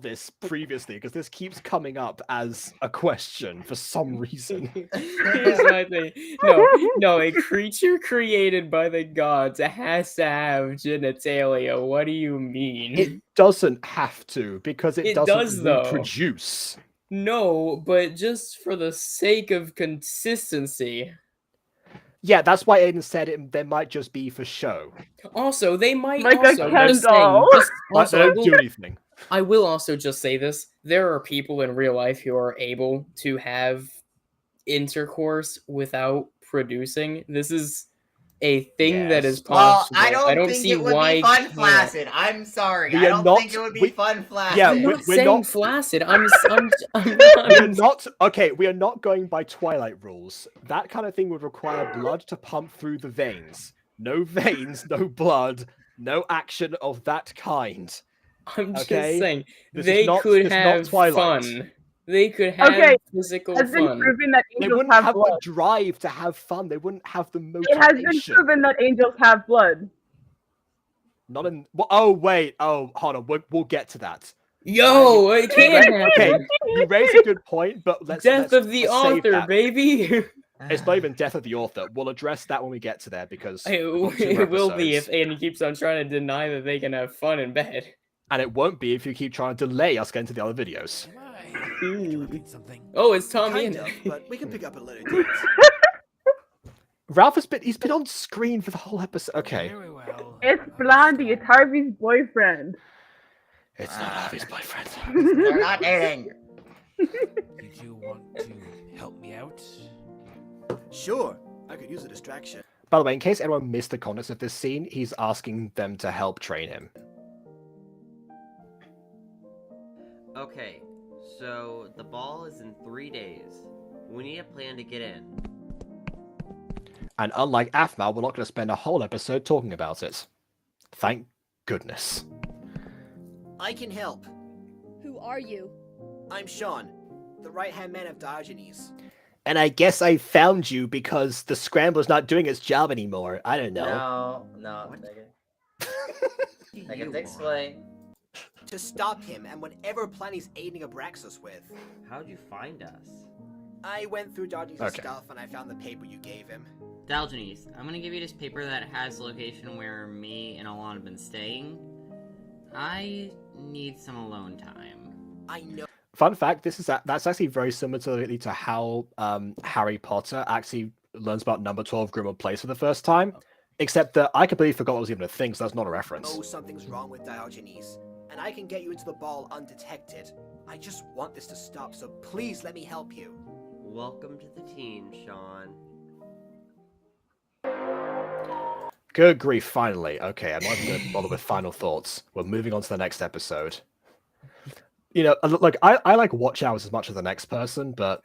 Speaker 1: this previously because this keeps coming up as a question for some reason.
Speaker 4: Here's my thing. No, a creature created by the gods has to have genitalia. What do you mean?
Speaker 1: It doesn't have to because it doesn't
Speaker 4: does, though.
Speaker 1: reproduce.
Speaker 4: No, but just for the sake of consistency.
Speaker 1: Yeah, that's why Aiden said they might just be for show.
Speaker 4: Also, they might
Speaker 19: like
Speaker 4: also
Speaker 19: a Ken doll.
Speaker 1: They don't do anything.
Speaker 4: I will also just say this. There are people in real life who are able to have intercourse without producing. This is a thing that is possible.
Speaker 2: Well, I don't think
Speaker 4: see
Speaker 2: it would
Speaker 4: why
Speaker 2: be fun flaccid. I'm sorry. I don't think it would be fun flaccid.
Speaker 1: Yeah,
Speaker 4: I'm not saying flaccid. I'm
Speaker 1: we're not okay. We are not going by Twilight rules. That kind of thing would require blood to pump through the veins. No veins, no blood, no action of that kind.
Speaker 4: I'm just saying they could have fun. They could have physical
Speaker 19: has been
Speaker 4: fun.
Speaker 19: Proven that
Speaker 1: They
Speaker 19: angels
Speaker 1: wouldn't have
Speaker 19: blood.
Speaker 1: the drive to have fun. They wouldn't have the motivation.
Speaker 19: It has been proven that angels have blood.
Speaker 1: Not in. Oh wait. Oh, hold on. We'll get to that.
Speaker 4: Yo, it can't happen.
Speaker 1: Okay, you raise a good point, but let's
Speaker 4: Death of the
Speaker 1: save
Speaker 4: author,
Speaker 1: that.
Speaker 4: baby.
Speaker 1: It's not even death of the author. We'll address that when we get to there because
Speaker 4: it will be if Aiden keeps on trying to deny that they can have fun in bed.
Speaker 1: And it won't be if you keep trying to delay us getting to the other videos.
Speaker 4: Oh, it's Tommy.
Speaker 18: But we can pick up a later date.
Speaker 1: Ralph he's been on screen for the whole episode. Okay.
Speaker 19: It's Blondie. It's Harvey's boyfriend.
Speaker 1: It's not Harvey's boyfriend.
Speaker 2: They're not dating.
Speaker 18: Did you want to help me out? Sure. I could use a distraction.
Speaker 1: By the way, in case anyone missed the context of this scene, he's asking them to help train him.
Speaker 11: Okay, so the ball is in 3 days. We need a plan to get in.
Speaker 1: And unlike Aphmau, we're not going to spend a whole episode talking about it. Thank goodness.
Speaker 5: I can help.
Speaker 7: Who are you?
Speaker 5: I'm Sean, the right-hand man of Diogenes.
Speaker 1: And I guess I found you because the Scrambler's not doing its job anymore. I don't know.
Speaker 2: No, I can explain.
Speaker 5: To stop him and whatever plan he's aiding Abraxas with.
Speaker 11: How'd you find us?
Speaker 5: I went through Diogenes' stuff and I found the paper you gave him.
Speaker 11: Diogenes, I'm gonna give you this paper that has the location where me and Alannah have been staying. I need some alone time.
Speaker 5: I know.
Speaker 1: Fun fact, that's actually very similar to how Harry Potter actually learns about number 12 Grimmauld Place for the first time. Except that I completely forgot it was even a thing, so that's not a reference.
Speaker 5: Oh, something's wrong with Diogenes. And I can get you into the ball undetected. I just want this to stop, so please let me help you.
Speaker 11: Welcome to the team, Sean.
Speaker 1: Good grief, finally. Okay, I'm not even going to bother with final thoughts. We're moving on to the next episode. You know, like, I like watch hours as much as the next person, but,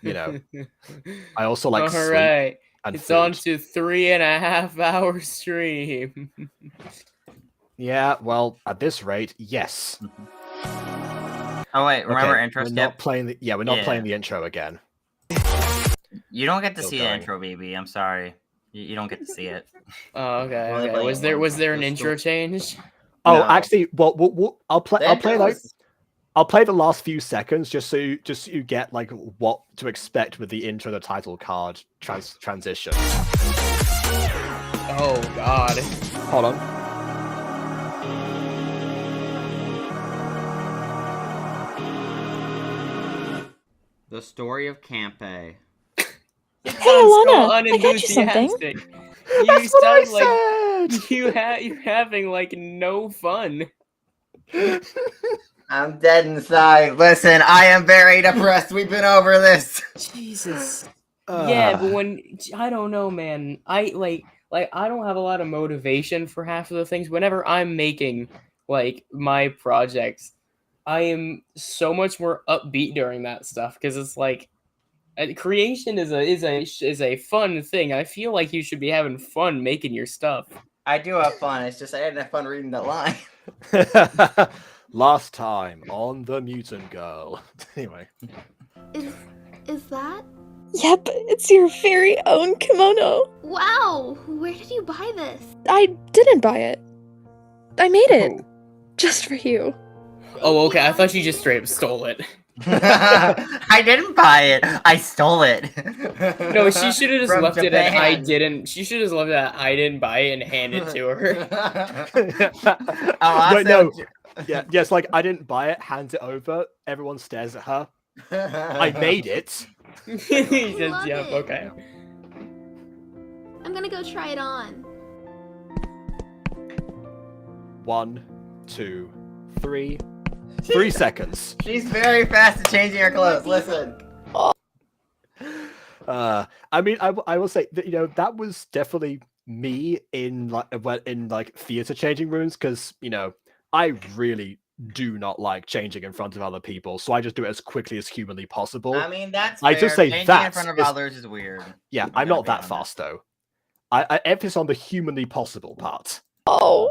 Speaker 1: you know, I also like sleep.
Speaker 4: All right.
Speaker 1: And
Speaker 4: it's
Speaker 1: food.
Speaker 4: on to 3.5 hour stream.
Speaker 1: Yeah, well, at this rate, yes.
Speaker 2: Oh wait, remember intro
Speaker 1: we're
Speaker 2: skip?
Speaker 1: not playing the we're not playing the intro again.
Speaker 2: You don't get to see the
Speaker 1: going.
Speaker 2: intro, baby. I'm sorry. You don't get to see it.
Speaker 4: Oh, okay.
Speaker 2: We're only
Speaker 4: Okay.
Speaker 2: playing
Speaker 4: Was
Speaker 2: it
Speaker 4: there
Speaker 2: once.
Speaker 4: an intro change?
Speaker 1: Oh,
Speaker 2: No.
Speaker 1: actually, well, I'll play.
Speaker 2: The
Speaker 1: I'll play
Speaker 2: intro
Speaker 1: like
Speaker 2: was-
Speaker 1: I'll play the last few seconds just so you get like what to expect with the intro, the title card transition.
Speaker 4: Oh God.
Speaker 1: Hold on.
Speaker 11: The story of Campe.
Speaker 7: Hey, Alannah, I got you
Speaker 4: unenthusiastic.
Speaker 7: something.
Speaker 4: You
Speaker 1: That's what I
Speaker 4: sound like
Speaker 1: said!
Speaker 4: you're having like no fun.
Speaker 2: I'm dead inside. Listen, I am very depressed. We've been over this.
Speaker 4: Jesus. Yeah, but when I don't know, man. I like I don't have a lot of motivation for half of the things. Whenever I'm making like my projects, I am so much more upbeat during that stuff because it's like creation is a fun thing. I feel like you should be having fun making your stuff.
Speaker 2: I do have fun. It's just I didn't have fun reading that line.
Speaker 1: Last time on the Mutant Girl. Anyway.
Speaker 17: Is that?
Speaker 7: Yep, it's your very own kimono.
Speaker 17: Wow! Where did you buy this?
Speaker 7: I didn't buy it. I made it. Just for you.
Speaker 4: Oh, okay. I thought you just straight up stole it.
Speaker 2: I didn't buy it. I stole it.
Speaker 4: No, she should have just
Speaker 2: From
Speaker 4: left it at I
Speaker 2: Japan.
Speaker 4: didn't. She should have just left it at I didn't buy it and hand it to her.
Speaker 2: Oh,
Speaker 1: Wait, no. Yeah, yes, like I didn't buy it, hands it over, everyone stares at her. I made it.
Speaker 4: He says,
Speaker 17: love
Speaker 4: yep,
Speaker 17: it.
Speaker 4: okay.
Speaker 17: I'm gonna go try it on.
Speaker 1: 1, 2, 3. 3 seconds.
Speaker 2: She's very fast at changing her clothes. Listen.
Speaker 1: I mean, I will say that that was definitely me in like theater changing rooms because I really do not like changing in front of other people, so I just do it as quickly as humanly possible.
Speaker 2: I mean, that's
Speaker 1: I
Speaker 2: fair.
Speaker 1: just say
Speaker 2: Changing
Speaker 1: that
Speaker 2: in front of
Speaker 1: is-
Speaker 2: others is weird.
Speaker 1: Yeah, I'm not that fast though. I emphasis on the humanly possible part.
Speaker 7: Oh,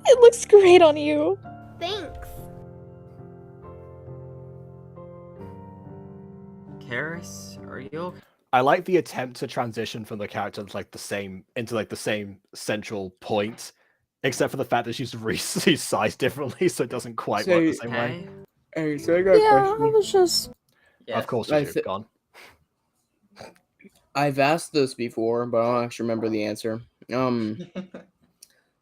Speaker 7: it looks great on you.
Speaker 17: Thanks.
Speaker 11: Karis, are you okay?
Speaker 1: I like the attempt to transition from the character into the same central point, except for the fact that she's resized differently, so it doesn't quite work the same way.
Speaker 4: Hey, so I got a
Speaker 7: Yeah,
Speaker 4: question.
Speaker 7: I was just.
Speaker 1: Of course you do. Gone.
Speaker 4: I've asked this before, but I don't actually remember the answer.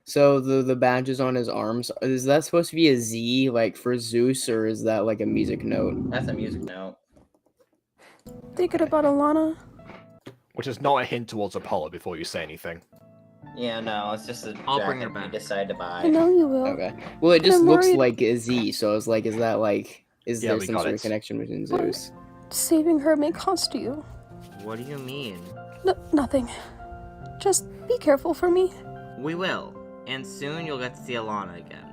Speaker 4: So the badges on his arms, is that supposed to be a Z like for Zeus, or is that like a music note?
Speaker 2: That's a music note.
Speaker 7: Thinking about Alannah.
Speaker 1: Which is not a hint towards Apollo before you say anything.
Speaker 2: Yeah, no, it's just a
Speaker 11: I'll bring
Speaker 2: jacket
Speaker 11: her back.
Speaker 2: we decide to buy.
Speaker 7: I know you will.
Speaker 4: Okay. Well, it
Speaker 7: But
Speaker 4: just
Speaker 7: I'm
Speaker 4: looks
Speaker 7: worried-
Speaker 4: like a Z, so I was like, is that like, is
Speaker 1: Yeah,
Speaker 4: there
Speaker 1: we
Speaker 4: some
Speaker 1: got
Speaker 4: sort
Speaker 1: it.
Speaker 4: of connection between Zeus?
Speaker 7: Saving her may cost you.
Speaker 11: What do you mean?
Speaker 7: Nothing. Just be careful for me.
Speaker 11: We will. And soon you'll get to see Alannah again.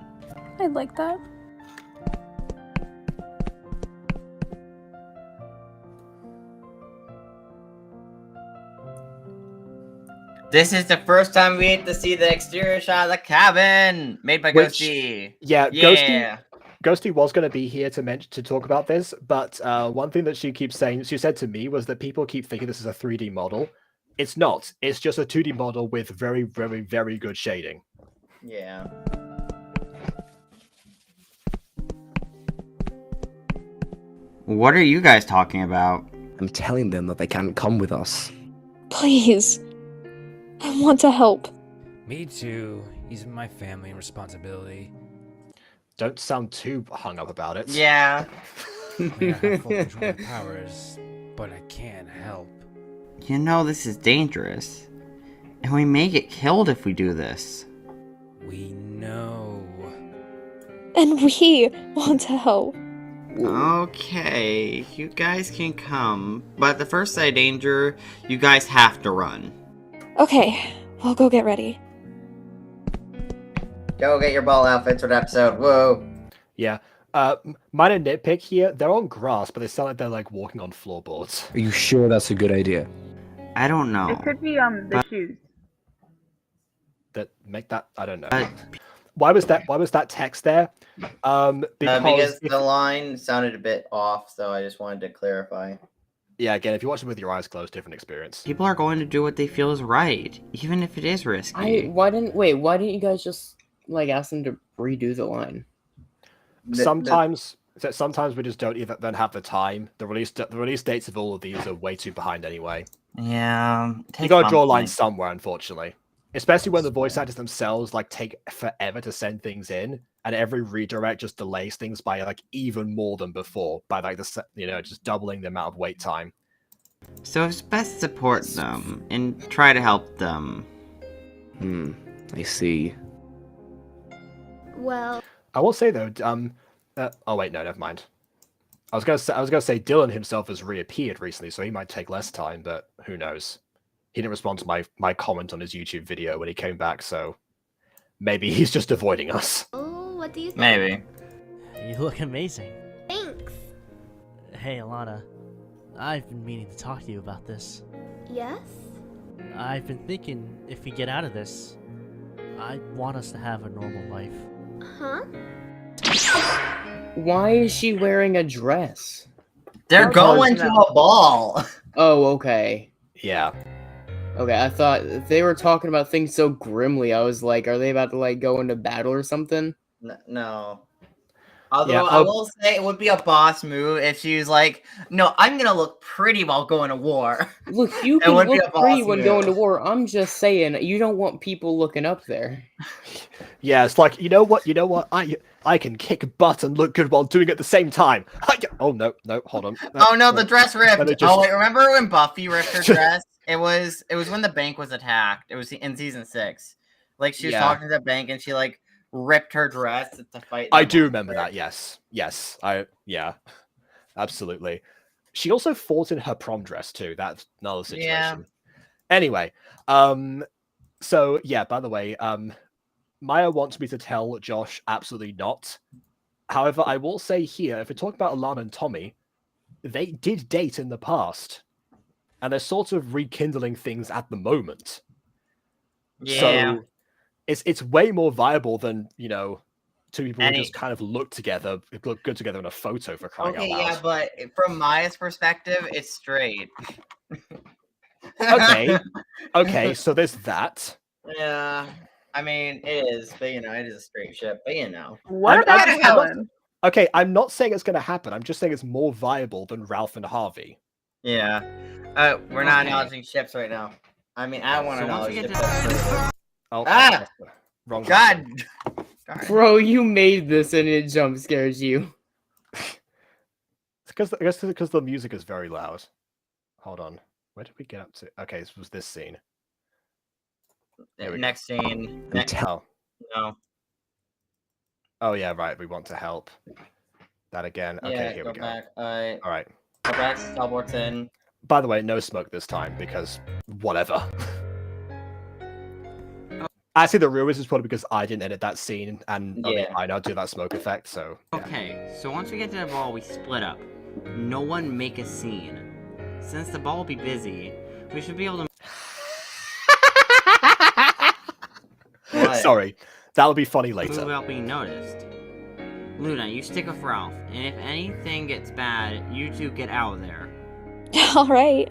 Speaker 7: I'd like that.
Speaker 2: This is the first time we get to see the exterior shot of the cabin made by
Speaker 1: Which-
Speaker 2: Ghostie.
Speaker 1: Yeah,
Speaker 2: Yeah.
Speaker 1: Ghostie was going to be here to talk about this, but one thing that she keeps saying, she said to me, was that people keep thinking this is a 3D model. It's not. It's just a 2D model with very, very, very good shading.
Speaker 2: Yeah.
Speaker 11: What are you guys talking about?
Speaker 9: I'm telling them that they can't come with us.
Speaker 7: Please. I want to help.
Speaker 20: Me too. He's my family and responsibility.
Speaker 1: Don't sound too hung up about it.
Speaker 2: Yeah.
Speaker 20: I may not have full control of my powers, but I can help.
Speaker 11: You know this is dangerous. And we may get killed if we do this.
Speaker 20: We know.
Speaker 7: And we want to help.
Speaker 11: Okay, you guys can come, but at the first sign of danger, you guys have to run.
Speaker 7: Okay, we'll go get ready.
Speaker 2: Go get your ball outfits for the episode. Whoa.
Speaker 1: Yeah. Minor nitpick here, they're on grass, but they sound like they're like walking on floorboards.
Speaker 9: Are you sure that's a good idea?
Speaker 11: I don't know.
Speaker 19: It could be the shoes.
Speaker 1: That make that I don't know. Why was that text there?
Speaker 2: Because the line sounded a bit off, so I just wanted to clarify.
Speaker 1: Yeah, again, if you watch it with your eyes closed, different experience.
Speaker 11: People are going to do what they feel is right, even if it is risky.
Speaker 4: Why didn't you guys just like ask them to redo the line?
Speaker 1: Sometimes we just don't have the time. The release dates of all of these are way too behind anyway.
Speaker 11: Yeah,
Speaker 1: you gotta draw a line somewhere, unfortunately. Especially when the voice actors themselves like take forever to send things in, and every redirect just delays things by like even more than before, by like just doubling the amount of wait time.
Speaker 11: So it's best to support them and try to help them.
Speaker 9: I see.
Speaker 17: Well,
Speaker 1: I will say though, oh wait, no, never mind. I was gonna say Dylan himself has reappeared recently, so he might take less time, but who knows? He didn't respond to my comment on his YouTube video when he came back, so maybe he's just avoiding us.
Speaker 17: oh, what do you think?
Speaker 11: Maybe.
Speaker 16: You look amazing.
Speaker 17: Thanks.
Speaker 16: Hey, Alannah. I've been meaning to talk to you about this.
Speaker 17: Yes?
Speaker 16: I've been thinking if we get out of this, I want us to have a normal life.
Speaker 17: Huh?
Speaker 4: Why is she wearing a dress?
Speaker 2: They're going to a ball.
Speaker 4: Oh, okay.
Speaker 1: Yeah.
Speaker 4: Okay, I thought they were talking about things so grimly. I was like, are they about to like go into battle or something?
Speaker 2: No. Although I will say it would be a boss move if she was like, "No, I'm gonna look pretty while going to war."
Speaker 4: Look, you can look pretty when going to war. I'm just saying, you don't want people looking up there.
Speaker 1: Yeah, it's like you know what? I can kick butt and look good while doing it at the same time. Oh no, hold on.
Speaker 2: Oh no, the dress ripped. Oh wait, remember when Buffy ripped her dress? It was when the bank was attacked. It was in season 6. Like she was talking to the bank and she like ripped her dress to fight.
Speaker 1: I do remember that. Yes. Absolutely. She also fought in her prom dress too. That's another situation.
Speaker 2: Yeah.
Speaker 1: Anyway, so yeah. By the way, Maia wants me to tell Josh absolutely not. However, I will say here, if we talk about Alannah and Tommy, they did date in the past. And they're sort of rekindling things at the moment.
Speaker 2: Yeah.
Speaker 1: So it's way more viable than, two people who just kind of look good together in a photo, for crying out loud.
Speaker 2: Yeah, but from Maya's perspective, it's straight.
Speaker 1: Okay, so there's that.
Speaker 2: Yeah. I mean, it is, but it is a straight ship, but
Speaker 19: What about Helen?
Speaker 1: Okay, I'm not saying it's going to happen. I'm just saying it's more viable than Ralph and Harvey.
Speaker 2: Yeah. We're not acknowledging ships right now. I mean, I want to acknowledge ships.
Speaker 1: Wrong.
Speaker 2: God.
Speaker 4: Bro, you made this and it jump scares you.
Speaker 1: I guess because the music is very loud. Hold on. Where did we get up to? Okay, this was this scene.
Speaker 2: Next scene. No.
Speaker 1: Oh yeah, right. We want to help. That again. Okay, here we go.
Speaker 2: Back.
Speaker 1: All right.
Speaker 2: Go back. Teleports in.
Speaker 1: By the way, no smoke this time because whatever. Actually, the real reason is probably because I didn't edit that scene, and I now do that smoke effect. So. Yeah.
Speaker 11: Okay, so once we get to the ball, we split up. No one make a scene. Since the ball will be busy, we should be able to.
Speaker 1: Sorry, that'll be funny later.
Speaker 11: Without being noticed. Luna, you stick with Ralph, and if anything gets bad, you two get out of there.
Speaker 7: Alright.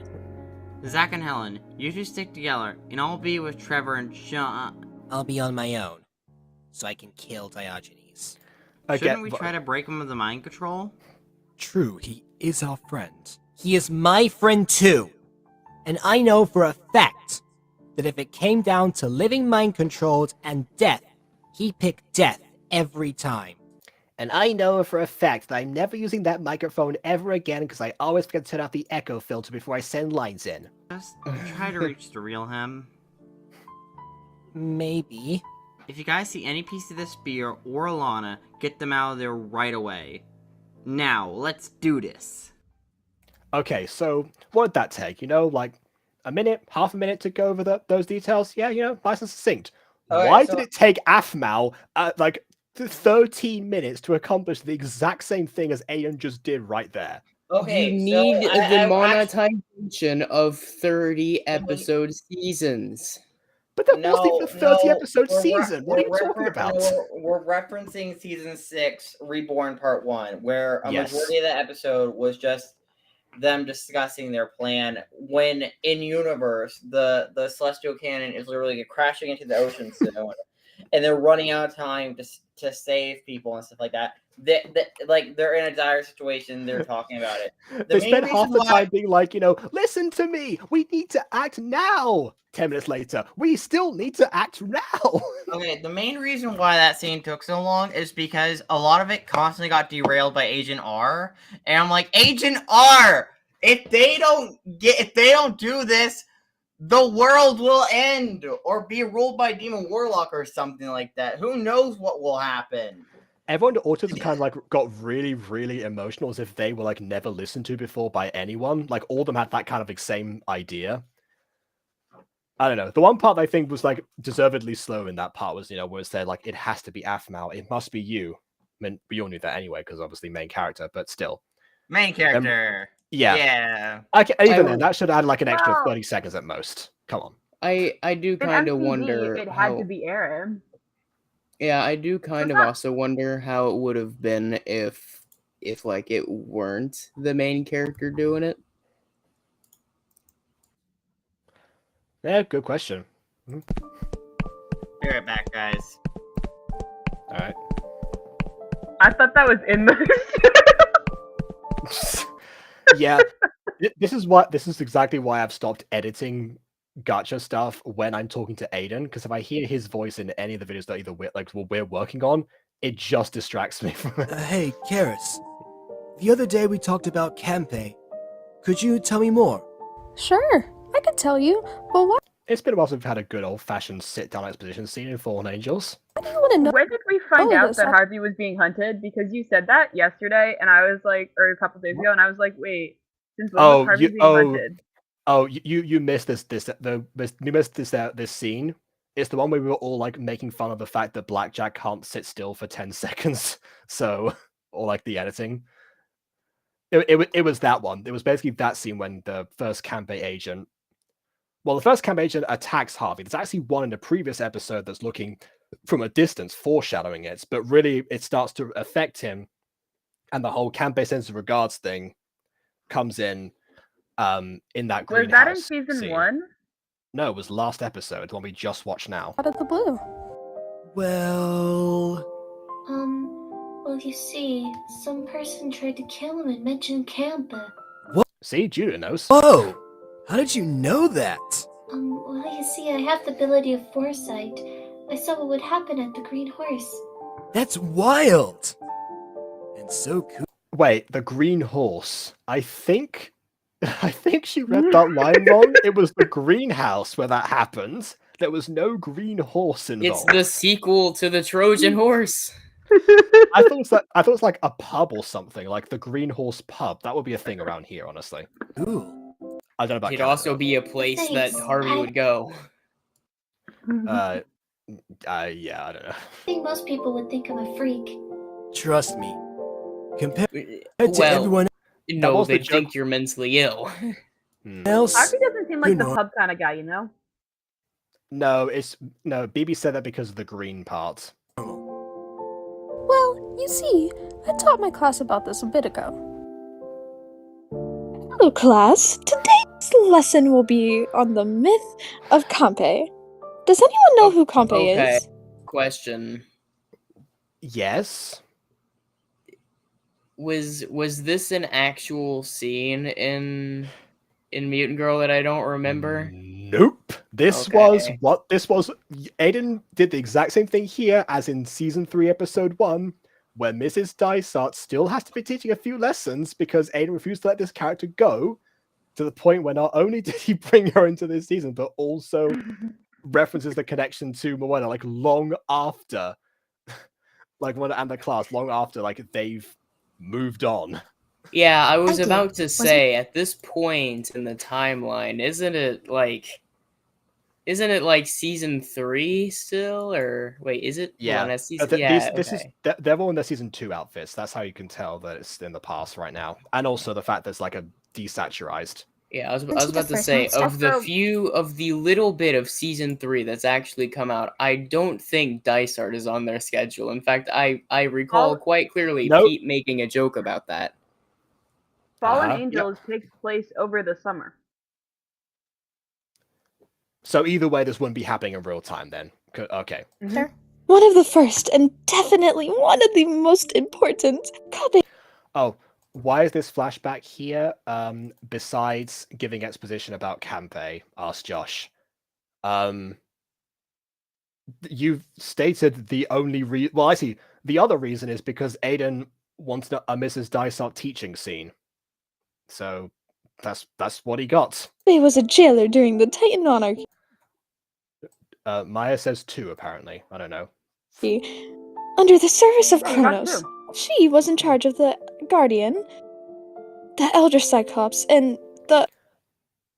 Speaker 11: Zach and Helen, you two stick together, and I'll be with Trevor and Sean.
Speaker 5: I'll be on my own, so I can kill Diogenes.
Speaker 11: Shouldn't we try to break him of the mind control?
Speaker 5: True, he is our friend. He is my friend too. And I know for a fact that if it came down to living mind controlled and death, he picked death every time.
Speaker 1: And I know for a fact that I'm never using that microphone ever again because I always forget to turn off the echo filter before I send lines in.
Speaker 11: Just try to reach the real him.
Speaker 5: Maybe.
Speaker 11: If you guys see any piece of the spear or Alannah, get them out of there right away. Now, let's do this.
Speaker 1: Okay, so what did that take? Like a minute, half a minute to go over those details? Yeah, nice and succinct.
Speaker 2: Okay,
Speaker 1: Why did it take Afmal like 13 minutes to accomplish the exact same thing as Aeon just did right there?
Speaker 2: Okay,
Speaker 4: you need the monetization of 30 episode seasons.
Speaker 1: But that wasn't the 30-episode season. What are you talking about?
Speaker 2: We're referencing season 6, Reborn Part 1, where a majority of the episode was just them discussing their plan when in universe the celestial cannon is literally crashing into the ocean soon, and they're running out of time to save people and stuff like that. They're in a dire situation. They're talking about it.
Speaker 1: They spent half the time being like, listen to me. We need to act now. 10 minutes later, we still need to act now.
Speaker 2: Okay, the main reason why that scene took so long is because a lot of it constantly got derailed by Agent R, and I'm like, Agent R, if they don't do this, the world will end or be ruled by Demon Warlock or something like that. Who knows what will happen?
Speaker 1: Everyone at Autism kind of like got really, really emotional as if they were like never listened to before by anyone. Like all of them had that kind of like, same idea. I don't know. The one part I think was like deservedly slow in that part was, where it said like, it has to be Aphmau. It must be you. I mean, we all knew that anyway, because obviously main character, but still.
Speaker 2: Main character.
Speaker 1: Yeah. Even then, that should add like an extra 30 seconds at most. Come on.
Speaker 4: I do kind of wonder
Speaker 19: it had to be Aaron.
Speaker 4: Yeah, I do kind of also wonder how it would have been if like it weren't the main character doing it.
Speaker 1: Yeah, good question.
Speaker 2: Be right back, guys.
Speaker 1: All right.
Speaker 19: I thought that was in the.
Speaker 1: Yeah, this is exactly why I've stopped editing Gacha stuff when I'm talking to Aiden, because if I hear his voice in any of the videos that either we're working on, it just distracts me from it.
Speaker 5: Hey, Karis. The other day we talked about Campe. Could you tell me more?
Speaker 7: Sure, I could tell you, but what?
Speaker 1: It's been a while since we've had a good old-fashioned sit-down exposition scene in Fallen Angels.
Speaker 7: Why do you want to know?
Speaker 19: When did we find out that Harvey was being hunted? Because you said that yesterday, and I was like, or a couple days ago, and I was like, wait, since when was Harvey being hunted?
Speaker 1: Oh, you missed this scene. It's the one where we were all like making fun of the fact that Blackjack can't sit still for 10 seconds. So, or like the editing. It was that one. It was basically that scene when the first Campe agent. Well, the first Campe agent attacks Harvey. There's actually one in the previous episode that's looking from a distance, foreshadowing it, but really it starts to affect him, and the whole Campe sense of regards thing comes in that greenhouse.
Speaker 19: Was that in season 1?
Speaker 1: No, it was last episode, the one we just watched now.
Speaker 7: Out of the blue.
Speaker 5: Well,
Speaker 8: well, you see, some person tried to kill him and mentioned Campa.
Speaker 5: What?
Speaker 1: See, Judah knows.
Speaker 5: Whoa! How did you know that?
Speaker 8: Well, you see, I have the ability of foresight. I saw what would happen at the Green Horse.
Speaker 5: That's wild! And so cool.
Speaker 1: Wait, the Green Horse. I think she read that line wrong. It was the greenhouse where that happened. There was no green horse involved.
Speaker 4: It's the sequel to the Trojan Horse.
Speaker 1: I thought it was like a pub or something, like the Green Horse pub. That would be a thing around here, honestly.
Speaker 5: Ooh.
Speaker 1: I don't know about
Speaker 4: It'd also be a place that Harvey would go.
Speaker 1: Yeah, I don't know.
Speaker 8: I think most people would think I'm a freak.
Speaker 5: Trust me. Compared to everyone
Speaker 4: no, they think you're mentally ill.
Speaker 5: else.
Speaker 19: Harvey doesn't seem like the pub kind of guy,
Speaker 1: No, BB said that because of the green part.
Speaker 7: Well, you see, I taught my class about this a bit ago. Hello, class. Today's lesson will be on the myth of Campe. Does anyone know who Campe is?
Speaker 4: Question.
Speaker 1: Yes.
Speaker 4: Was this an actual scene in Mutant Girl that I don't remember?
Speaker 1: Nope. This was. Aiden did the exact same thing here as in season 3, episode 1, where Mrs. Dysart still has to be teaching a few lessons because Aiden refused to let this character go, to the point where not only did he bring her into this season, but also references the connection to Moana, like long after, like Moana and the class, long after like they've moved on.
Speaker 4: Yeah, I was about to say, at this point in the timeline, isn't it like season 3 still, or wait, is it?
Speaker 1: Yeah, they're all in their season 2 outfits. That's how you can tell that it's in the past right now, and also the fact that it's like a desaturized.
Speaker 4: Yeah, I was about to say, of the little bit of season 3 that's actually come out, I don't think Dice Art is on their schedule. In fact, I recall quite clearly Pete making a joke about that.
Speaker 19: Fallen Angels takes place over the summer.
Speaker 1: So either way, this wouldn't be happening in real time then. Okay.
Speaker 7: One of the first, and definitely one of the most important.
Speaker 1: Oh, why is this flashback here? Besides giving exposition about Campe, asked Josh. You've stated the only well, I see. The other reason is because Aiden wants a Mrs. Dysart teaching scene. So that's what he got.
Speaker 7: He was a jailer during the Titan Monarchy.
Speaker 1: Maia says 2, apparently. I don't know.
Speaker 7: Under the service of Kronos, she was in charge of the Guardian, the Elder Cyclops, and the...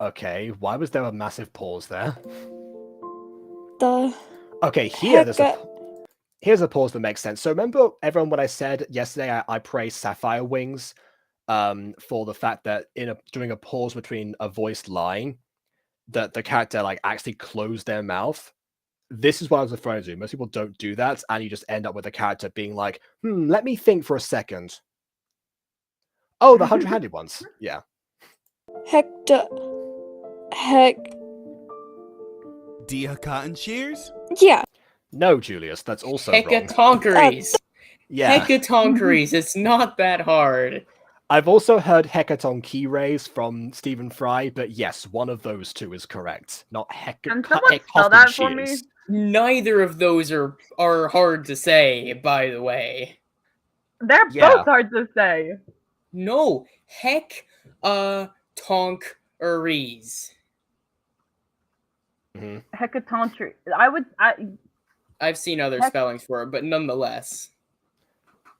Speaker 1: Okay, why was there a massive pause there?
Speaker 7: The...
Speaker 1: Okay, here's a pause that makes sense. So remember, everyone, when I said yesterday I praised Sapphire Wings for the fact that during a pause between a voiced line, that the character like actually closed their mouth. This is what I was referring to. Most people don't do that, and you just end up with a character being like, let me think for a second. Oh, the 100-handed ones. Yeah.
Speaker 18: Dia Cotton Shears?
Speaker 7: Yeah.
Speaker 1: No, Julius, that's also wrong.
Speaker 4: Hecatoncheires.
Speaker 1: Yeah.
Speaker 4: Hecatoncheires, it's not that hard.
Speaker 1: I've also heard Hecatoncheires from Stephen Fry, but yes, one of those two is correct. Not Hecatoncheires.
Speaker 4: Neither of those are hard to say, by the way.
Speaker 19: They're both hard to say.
Speaker 4: No, Hecatoncheires.
Speaker 19: Hecatoncheires.
Speaker 4: I've seen other spellings for it, but nonetheless.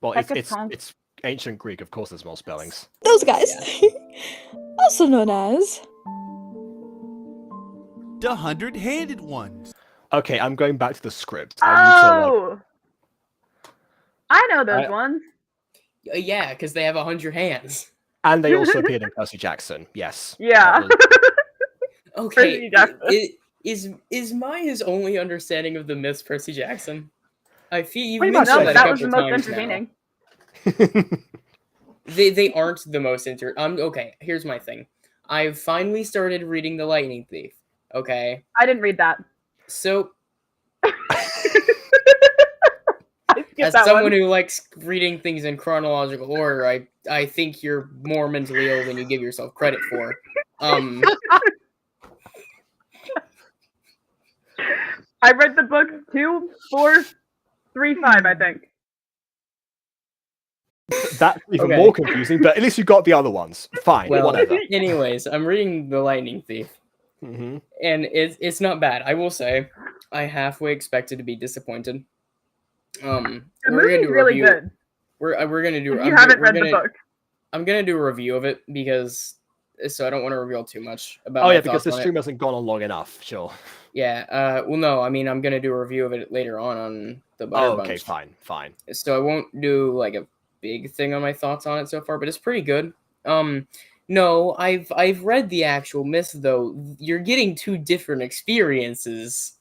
Speaker 1: Well, it's ancient Greek, of course there's more spellings.
Speaker 7: Those guys. Also known as...
Speaker 18: The 100-handed ones.
Speaker 1: Okay, I'm going back to the script.
Speaker 19: I know those ones.
Speaker 4: Yeah, because they have 100 hands.
Speaker 1: And they also appeared in Percy Jackson, yes.
Speaker 19: Yeah.
Speaker 4: Okay, is Maia's only understanding of the myths Percy Jackson? I feel you've mentioned that was the most entertaining. They aren't the most okay, here's my thing. I've finally started reading The Lightning Thief. Okay.
Speaker 19: I didn't read that.
Speaker 4: So as someone who likes reading things in chronological order, I think you're more mentally ill than you give yourself credit for.
Speaker 19: I read the book 2, 4, 3, 5, I think.
Speaker 1: That's even more confusing, but at least you got the other ones. Fine, whatever.
Speaker 4: Anyways, I'm reading The Lightning Thief.
Speaker 1: Mm-hmm.
Speaker 4: And it's not bad. I will say, I halfway expected to be disappointed.
Speaker 19: The movie's really good.
Speaker 4: We're gonna do.
Speaker 19: If you haven't read the book,
Speaker 4: I'm gonna do a review of it so I don't want to reveal too much about.
Speaker 1: Oh yeah, because the stream hasn't gone on long enough. Sure.
Speaker 4: Yeah. Well, no. I mean, I'm gonna do a review of it later on the Butter Bunch.
Speaker 1: Okay. Fine.
Speaker 4: So I won't do like a big thing on my thoughts on it so far, but it's pretty good. No, I've read the actual myths though. You're getting 2 different experiences.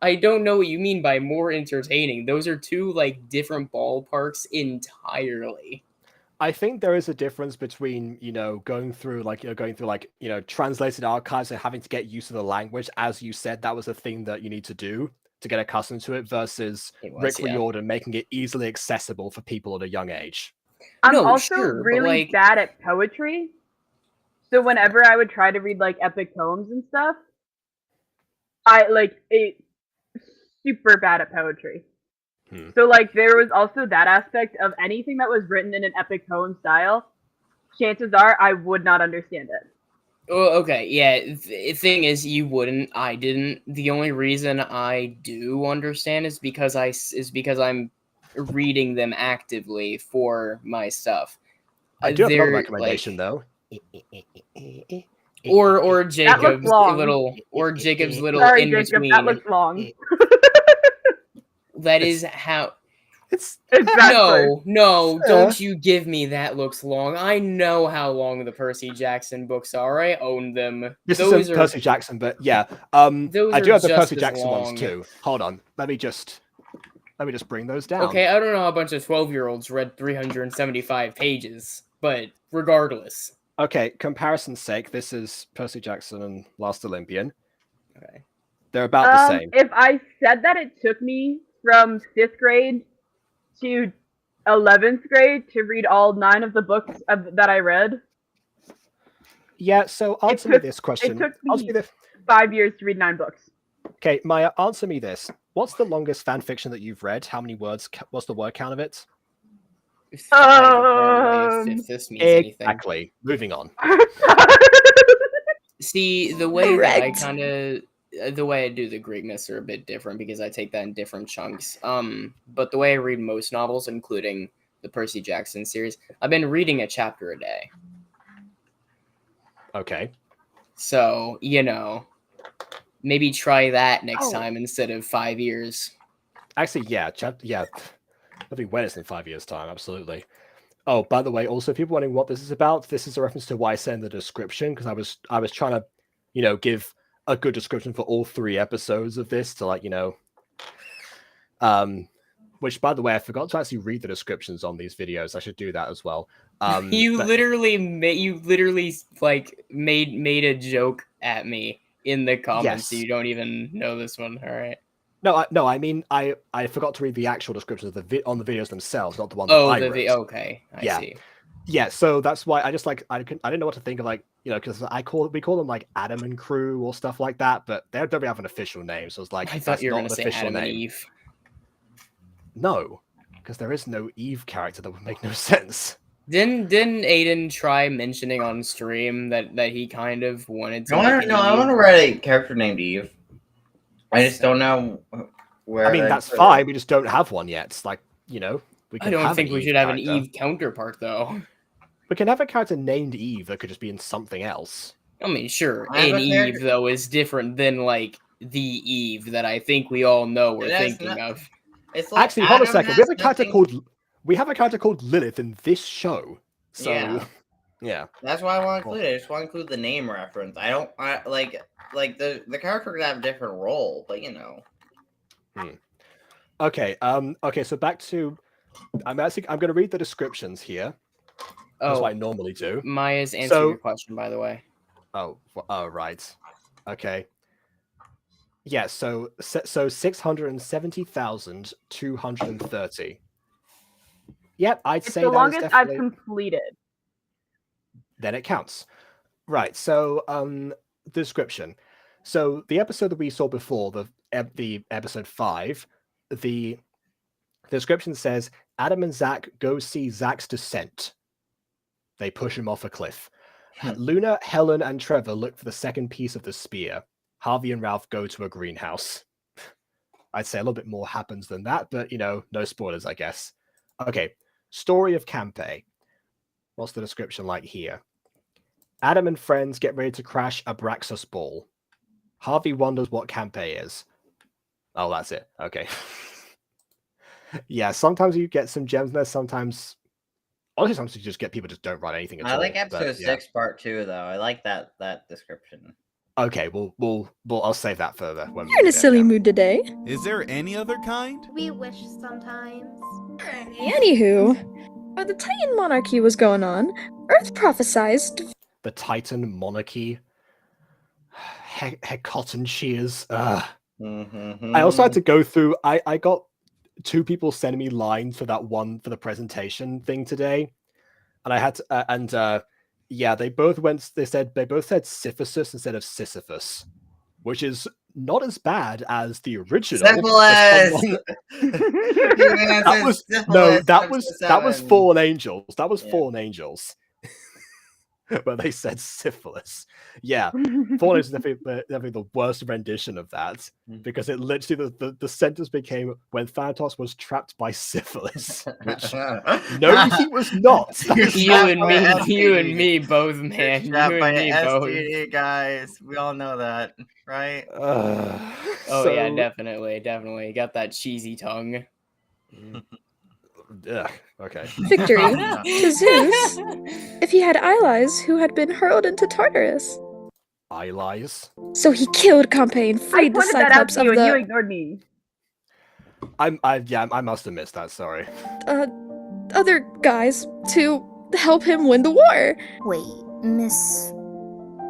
Speaker 4: I don't know what you mean by more entertaining. Those are 2 like different ballparks entirely.
Speaker 1: I think there is a difference between, going through translated archives and having to get used to the language. As you said, that was a thing that you need to do to get accustomed to it versus Rick Riordan making it easily accessible for people at a young age.
Speaker 19: I'm also really bad at poetry. So whenever I would try to read like epic poems and stuff, super bad at poetry. So there was also that aspect of anything that was written in an epic poem style. Chances are I would not understand it.
Speaker 4: Oh, okay, yeah. The thing is, you wouldn't. I didn't. The only reason I do understand is because I'm reading them actively for my stuff.
Speaker 1: I do have another recommendation though.
Speaker 4: Or Jacob's little in
Speaker 19: Sorry,
Speaker 4: between.
Speaker 19: Jacob, that looks long.
Speaker 4: That is how
Speaker 1: It's
Speaker 19: exactly.
Speaker 4: No, don't you give me that looks long. I know how long the Percy Jackson books are. I own them.
Speaker 1: This
Speaker 4: Those
Speaker 1: isn't
Speaker 4: are
Speaker 1: Percy Jackson, but yeah.
Speaker 4: those
Speaker 1: I do
Speaker 4: are
Speaker 1: have the
Speaker 4: just
Speaker 1: Percy
Speaker 4: as
Speaker 1: Jackson ones
Speaker 4: long.
Speaker 1: too. Hold on. Let me just bring those down.
Speaker 4: Okay, I don't know how a bunch of 12-year-olds read 375 pages, but regardless.
Speaker 1: Okay, comparison's sake, this is Percy Jackson and Last Olympian.
Speaker 4: Okay.
Speaker 1: They're about the same.
Speaker 19: If I said that it took me from 5th grade to 11th grade to read all 9 of the books that I read.
Speaker 1: Yeah, so answer me this question.
Speaker 19: It took me 5 years to read 9 books.
Speaker 1: Okay, Maya, answer me this. What's the longest fan fiction that you've read? How many words? What's the word count of it?
Speaker 4: If this means anything.
Speaker 1: Exactly. Moving on.
Speaker 4: See, the way that I kind of... The way I do the Greek myths are a bit different because I take that in different chunks. But the way I read most novels, including the Percy Jackson series, I've been reading a chapter a day.
Speaker 1: Okay.
Speaker 4: So, maybe try that next time instead of 5 years.
Speaker 1: Actually, yeah. It'll be when it's in 5 years' time, absolutely. Oh, by the way, also, if people wondering what this is about, this is a reference to what I said in the description, because I was trying to, give a good description for all 3 episodes of this to which, by the way, I forgot to actually read the descriptions on these videos. I should do that as well.
Speaker 4: You literally made a joke at me in the comments.
Speaker 1: Yes.
Speaker 4: So you don't even know this one. All right.
Speaker 1: No, I mean, I forgot to read the actual descriptions of on the videos themselves, not the one that I wrote.
Speaker 4: Okay, I see.
Speaker 1: Yeah, so that's why I just I didn't know what to think of because we call them like Adam and Crew or stuff like that, but they don't really have an official name. So it's like
Speaker 4: I thought you were going to say Adam and Eve.
Speaker 1: No, because there is no Eve character that would make no sense.
Speaker 4: Didn't Aiden try mentioning on stream that he kind of wanted to?
Speaker 2: I want to write a character named Eve. I just don't know where.
Speaker 1: I mean, that's fine. We just don't have one yet. It's like, we can
Speaker 4: I don't think we should have an Eve counterpart, though.
Speaker 1: We can have a character named Eve that could just be in something else.
Speaker 4: I mean, sure. An Eve, though, is different than, the Eve that I think we all know we're thinking of.
Speaker 1: Actually, hold a second. We have a character called Lilith in this show. So, yeah.
Speaker 2: That's why I want to include it. I just want to include the name reference. The character could have a different role, but
Speaker 1: Okay. Okay. So back to, I'm going to read the descriptions here. That's what I normally do.
Speaker 4: Maya's answering your question, by the way.
Speaker 1: Oh, right. Okay. Yeah. So 670,230. Yep, I'd say
Speaker 19: the
Speaker 1: that
Speaker 19: longest
Speaker 1: is definitely...
Speaker 19: I've completed.
Speaker 1: Then it counts. Right. So, description. So the episode that we saw before, the episode 5, the description says Adam and Zach go see Zach's descent. They push him off a cliff. Luna, Helen, and Trevor look for the second piece of the spear. Harvey and Ralph go to a greenhouse. I'd say a little bit more happens than that, but no spoilers, I guess. Okay, story of Campe. What's the description like here? Adam and friends get ready to crash Abraxas ball. Harvey wonders what Campe is. Oh, that's it. Okay. Yeah, sometimes you get some gems there, sometimes you just get people just don't write anything at all.
Speaker 2: I like episode 6 part 2 though. I like that description.
Speaker 1: Okay, I'll save that further.
Speaker 7: You're in a silly mood today.
Speaker 21: Is there any other kind?
Speaker 17: We wish sometimes.
Speaker 7: Anywho, while the Titan monarchy was going on, Earth prophesized...
Speaker 1: The Titan monarchy? Cotton shears. I also had to go through... I got 2 people sending me lines for that one for the presentation thing today. And I had to... they both said Sisyphus instead of Sisyphus, which is not as bad as the original.
Speaker 2: Syphilis!
Speaker 1: That was Fallen Angels. That was Fallen Angels. But they said syphilis. Yeah, Fallen Angels is definitely the worst rendition of that, because it literally the sentence became when Thanatos was trapped by syphilis. Which no, he was not.
Speaker 4: You and me both, man. You and me both.
Speaker 2: STD, guys. We all know that, right?
Speaker 4: Yeah, definitely. Got that cheesy tongue.
Speaker 1: Ugh, okay.
Speaker 7: Victory to Zeus if he had allies who had been hurled into Tartarus.
Speaker 1: Allies?
Speaker 7: So he killed Campe and
Speaker 19: I
Speaker 7: freed the
Speaker 19: pointed that out
Speaker 7: Cyclops
Speaker 19: to
Speaker 7: of
Speaker 19: you, and you
Speaker 7: the
Speaker 19: ignored me.
Speaker 1: I must have missed that. Sorry.
Speaker 7: Other guys to help him win the war.
Speaker 6: Wait, Miss.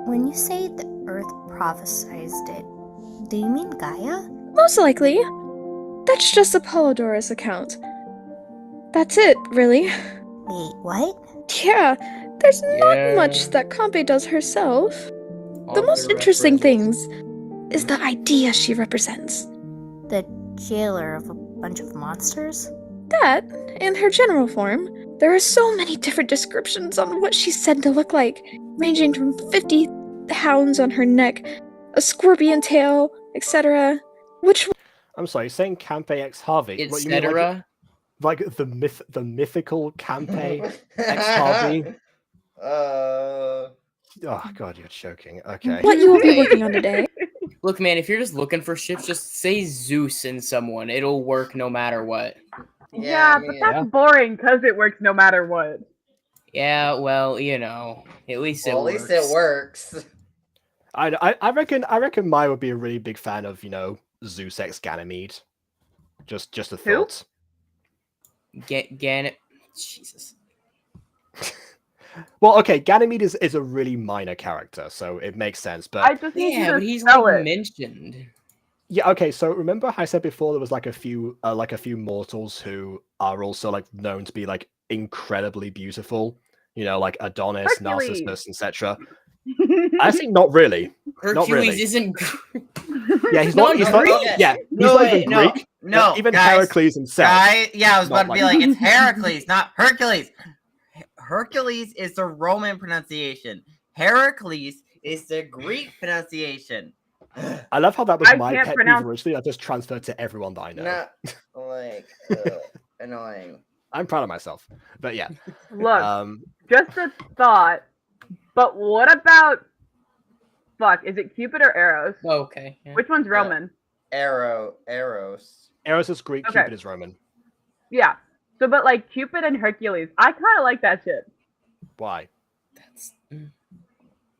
Speaker 6: When you say the Earth prophesized it, do you mean Gaia?
Speaker 7: Most likely. That's just Apollodorus' account. That's it, really.
Speaker 6: Wait, what?
Speaker 7: Yeah, there's not much that Campe does herself. The most interesting things is the idea she represents.
Speaker 6: The jailer of a bunch of monsters?
Speaker 7: That, in her general form, there are so many different descriptions on what she's said to look like, ranging from 50 hounds on her neck, a scorpion tail, etc. Which
Speaker 1: I'm sorry, saying Campe X Harvey. What, you mean like the mythical Campe X Harvey? Oh god, you're joking. Okay.
Speaker 7: what you will be working on today.
Speaker 4: Look, man, if you're just looking for ships, just say Zeus in someone. It'll work no matter what.
Speaker 19: Yeah, but that's boring because it works no matter what.
Speaker 4: Yeah, well, you know, at least it works.
Speaker 2: At least it works.
Speaker 1: I reckon Maia would be a really big fan of, Zeus X Ganymede. Just a thought.
Speaker 4: Jesus.
Speaker 1: Well, okay, Ganymede is a really minor character, so it makes sense. But
Speaker 19: I just need you to
Speaker 4: but he's
Speaker 19: spell
Speaker 4: like
Speaker 19: it.
Speaker 4: mentioned.
Speaker 1: yeah, okay. So remember how I said before there was like a few mortals who are also like known to be like incredibly beautiful. Like Adonis,
Speaker 19: Hercules.
Speaker 1: Narcissus, etc. Actually, not really.
Speaker 4: Hercules
Speaker 1: not really.
Speaker 4: isn't.
Speaker 1: Yeah, he's not. He's not. Yeah, he's not even Greek.
Speaker 2: No,
Speaker 1: even
Speaker 2: guys,
Speaker 1: Heracles himself.
Speaker 2: I was about to be like, it's Heracles, not Hercules. Hercules is the Roman pronunciation. Heracles is the Greek pronunciation.
Speaker 1: I love how that was my
Speaker 19: can't
Speaker 1: pet
Speaker 19: pronounce-
Speaker 1: peeve originally. I just transferred to everyone that I know.
Speaker 2: Annoying.
Speaker 1: I'm proud of myself. But yeah.
Speaker 19: Look, just a thought. But what about is it Cupid or Eros?
Speaker 4: Okay. Yeah.
Speaker 19: Which one's Roman?
Speaker 2: Eros.
Speaker 1: Eros is Greek,
Speaker 19: Okay.
Speaker 1: Cupid is Roman.
Speaker 19: Yeah. So, but like Cupid and Hercules, I kind of like that shit.
Speaker 1: Why?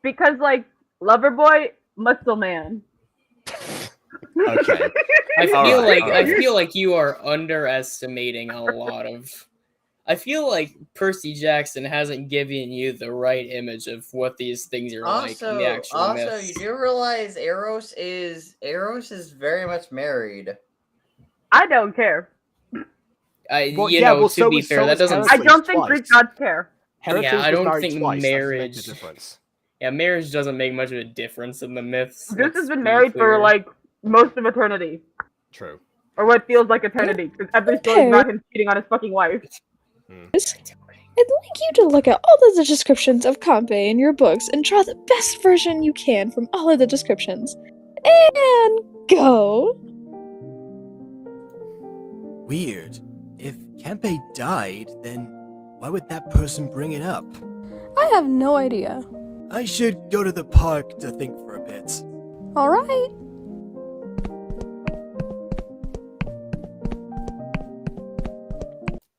Speaker 19: Because like lover boy, muscle man.
Speaker 1: Okay.
Speaker 4: I feel like you are underestimating a lot of. I feel like Percy Jackson hasn't given you the right image of what these things are like in the actual myths.
Speaker 2: You do realize Eros is very much married.
Speaker 19: I don't care.
Speaker 4: To be fair, that doesn't.
Speaker 19: I don't think Greek gods care.
Speaker 1: Heracles
Speaker 4: I
Speaker 1: was
Speaker 4: don't
Speaker 1: married
Speaker 4: think
Speaker 1: twice. That's
Speaker 4: marriage.
Speaker 1: the difference.
Speaker 4: Yeah, marriage doesn't make much of a difference in the myths.
Speaker 19: Zeus has been married for like most of eternity.
Speaker 1: True.
Speaker 19: Or what feels like eternity, because every story is about him cheating on his fucking wife.
Speaker 7: I'd like you to look at all of the descriptions of Campe in your books and draw the best version you can from all of the descriptions. And go!
Speaker 5: Weird. If Campe died, then why would that person bring it up?
Speaker 22: I have no idea.
Speaker 5: I should go to the park to think for a bit.
Speaker 22: Alright.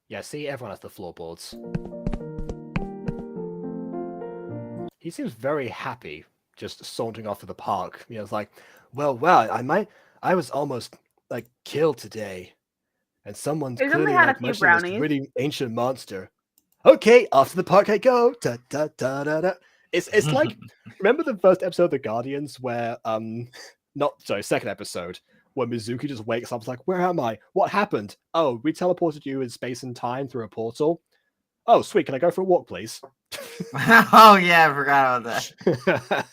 Speaker 1: Yeah, see, everyone has the floorboards. He seems very happy, just sauntering off to the park. It's like, well, I was almost like killed today, and someone's
Speaker 19: He's
Speaker 1: clearly
Speaker 19: only had a
Speaker 1: like
Speaker 19: few
Speaker 1: mentioned this
Speaker 19: brownies.
Speaker 1: really ancient monster. Okay, off to the park I go. Da, da, da, da, da. It's like, remember the first episode of The Guardians where second episode where Mizuki just wakes up, like, where am I? What happened? Oh, we teleported you in space and time through a portal. Oh, sweet. Can I go for a walk, please?
Speaker 2: Oh yeah, I forgot about that.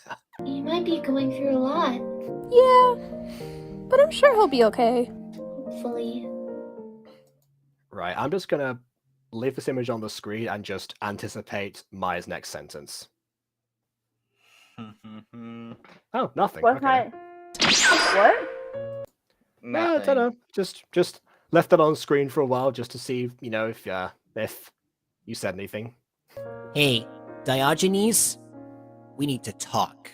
Speaker 8: You might be going through a lot.
Speaker 22: Yeah, but I'm sure he'll be okay.
Speaker 8: Hopefully.
Speaker 1: Right, I'm just gonna leave this image on the screen and just anticipate Maia's next sentence. Oh, nothing.
Speaker 19: What?
Speaker 1: Okay.
Speaker 19: What?
Speaker 1: No, I don't know. Just left it on screen for a while just to see, if you said anything.
Speaker 5: Hey, Diogenes, we need to talk.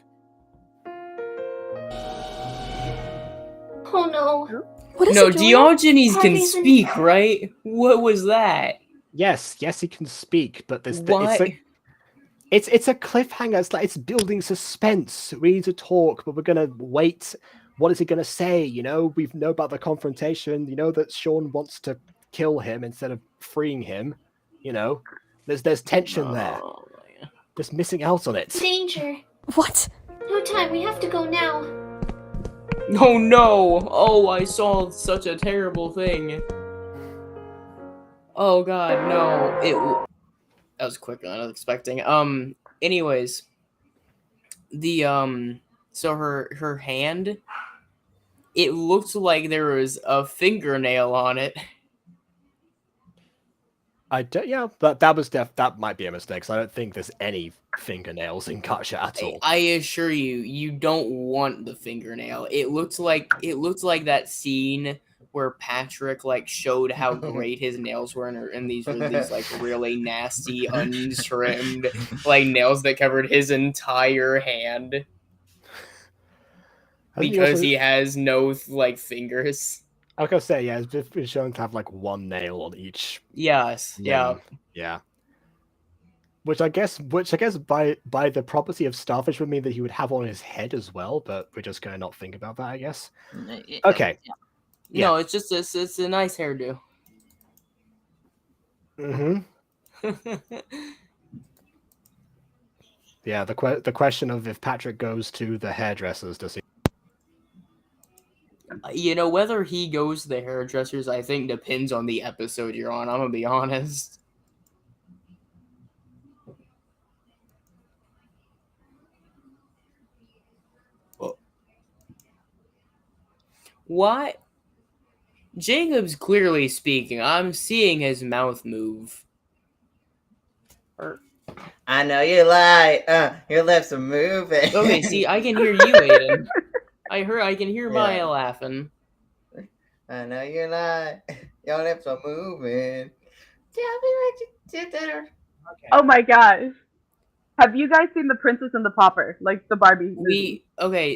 Speaker 8: Oh no.
Speaker 7: What is
Speaker 4: No,
Speaker 7: it, Julia?
Speaker 4: Diogenes can
Speaker 8: Harvey's in-
Speaker 4: speak, right? What was that?
Speaker 1: Yes, he can speak, but
Speaker 4: What?
Speaker 1: it's a cliffhanger. It's like it's building suspense. We need to talk, but we're gonna wait. What is he gonna say? You know, we know about the confrontation. You know that Sean wants to kill him instead of freeing him. You know, there's tension there. Just missing out on it.
Speaker 8: Danger.
Speaker 7: What?
Speaker 8: No time. We have to go now.
Speaker 4: Oh no! Oh, I saw such a terrible thing. Oh god, no. That was quicker than I was expecting. Anyways. So her hand, it looked like there was a fingernail on it.
Speaker 1: Yeah, but that might be a mistake. So I don't think there's any fingernails in Gacha at all.
Speaker 4: I assure you, you don't want the fingernail. It looked like that scene where Patrick like showed how great his nails were, and these were these like really nasty, untrimmed like nails that covered his entire hand because he has no like fingers.
Speaker 1: I was gonna say, yeah, it's been shown to have like one nail on each.
Speaker 4: Yes,
Speaker 1: limb. Yeah. Which I guess by the property of Starfish would mean that he would have on his head as well, but we're just gonna not think about that, I guess. Okay.
Speaker 4: Yeah. No, it's just it's a nice hairdo.
Speaker 1: Yeah, the question of if Patrick goes to the hairdressers, does he?
Speaker 4: You know, whether he goes to the hairdressers, I think depends on the episode you're on. I'm gonna be honest. What? Jacob's clearly speaking. I'm seeing his mouth move.
Speaker 2: I know you lie. Your lips are moving.
Speaker 4: Okay, see, I can hear you, Aiden. I can hear Maia laughing.
Speaker 2: I know you lie. Your lips are moving. Tell me what you did there.
Speaker 19: Okay. Oh my gosh. Have you guys seen The Princess and the Pauper? Like the Barbie movie?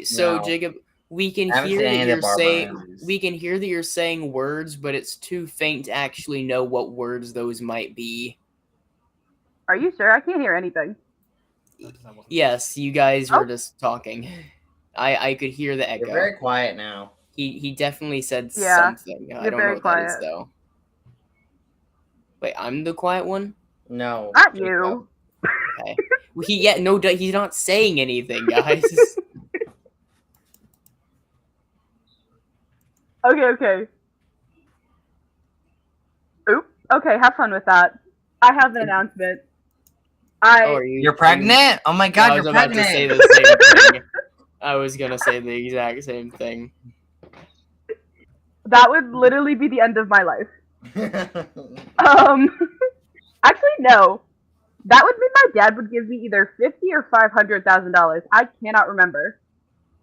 Speaker 4: So no. Jacob, we can hear that you're saying that you're saying words, but it's too faint to actually know what words those might be.
Speaker 19: Are you sure? I can't hear anything.
Speaker 4: Yes, you guys were just talking. I could hear the echo.
Speaker 2: You're very quiet now.
Speaker 4: He definitely said something. I don't know what that is though. Wait, I'm the quiet one?
Speaker 2: No.
Speaker 19: Not you.
Speaker 4: Okay. He's not saying anything, guys.
Speaker 19: Okay. Oop. Okay, have fun with that. I have an announcement.
Speaker 2: You're pregnant? Oh my god, you're pregnant.
Speaker 4: I was about to say the same thing. I was gonna say the exact same thing.
Speaker 19: That would literally be the end of my life. Actually, no. That would mean my dad would give me either $50,000 or $500,000. I cannot remember.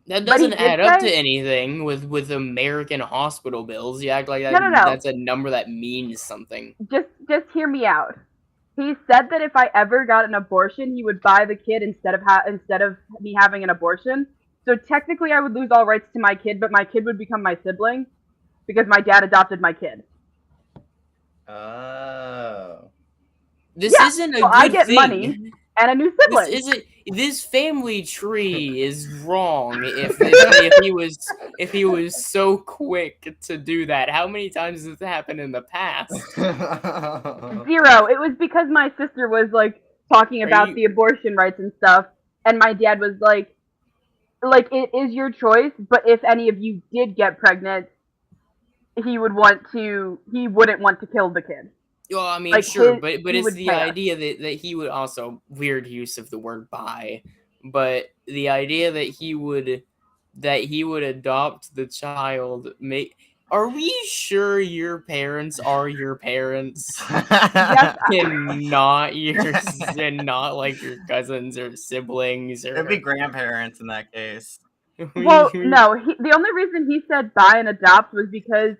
Speaker 4: That doesn't add up to anything with American hospital bills. You act like that.
Speaker 19: No.
Speaker 4: That's a number that means something.
Speaker 19: Just hear me out. He said that if I ever got an abortion, he would buy the kid instead of me having an abortion. So technically, I would lose all rights to my kid, but my kid would become my sibling because my dad adopted my kid.
Speaker 2: Oh.
Speaker 4: This isn't a good
Speaker 19: I get
Speaker 4: thing.
Speaker 19: Money and a new sibling.
Speaker 4: This family tree is wrong. If he was so quick to do that, how many times has this happened in the past?
Speaker 19: 0. It was because my sister was like talking about the abortion rights and stuff, and my dad was like it is your choice, but if any of you did get pregnant, he wouldn't want to kill the kid.
Speaker 4: Well, I mean, sure, but it's the idea that he would also, weird use of the word buy, but the idea that he would adopt the child. Are we sure your parents are your parents?
Speaker 19: Yes.
Speaker 4: and not like your cousins or siblings or
Speaker 2: It'd be grandparents in that case.
Speaker 19: Well, no, the only reason he said buy and adopt was because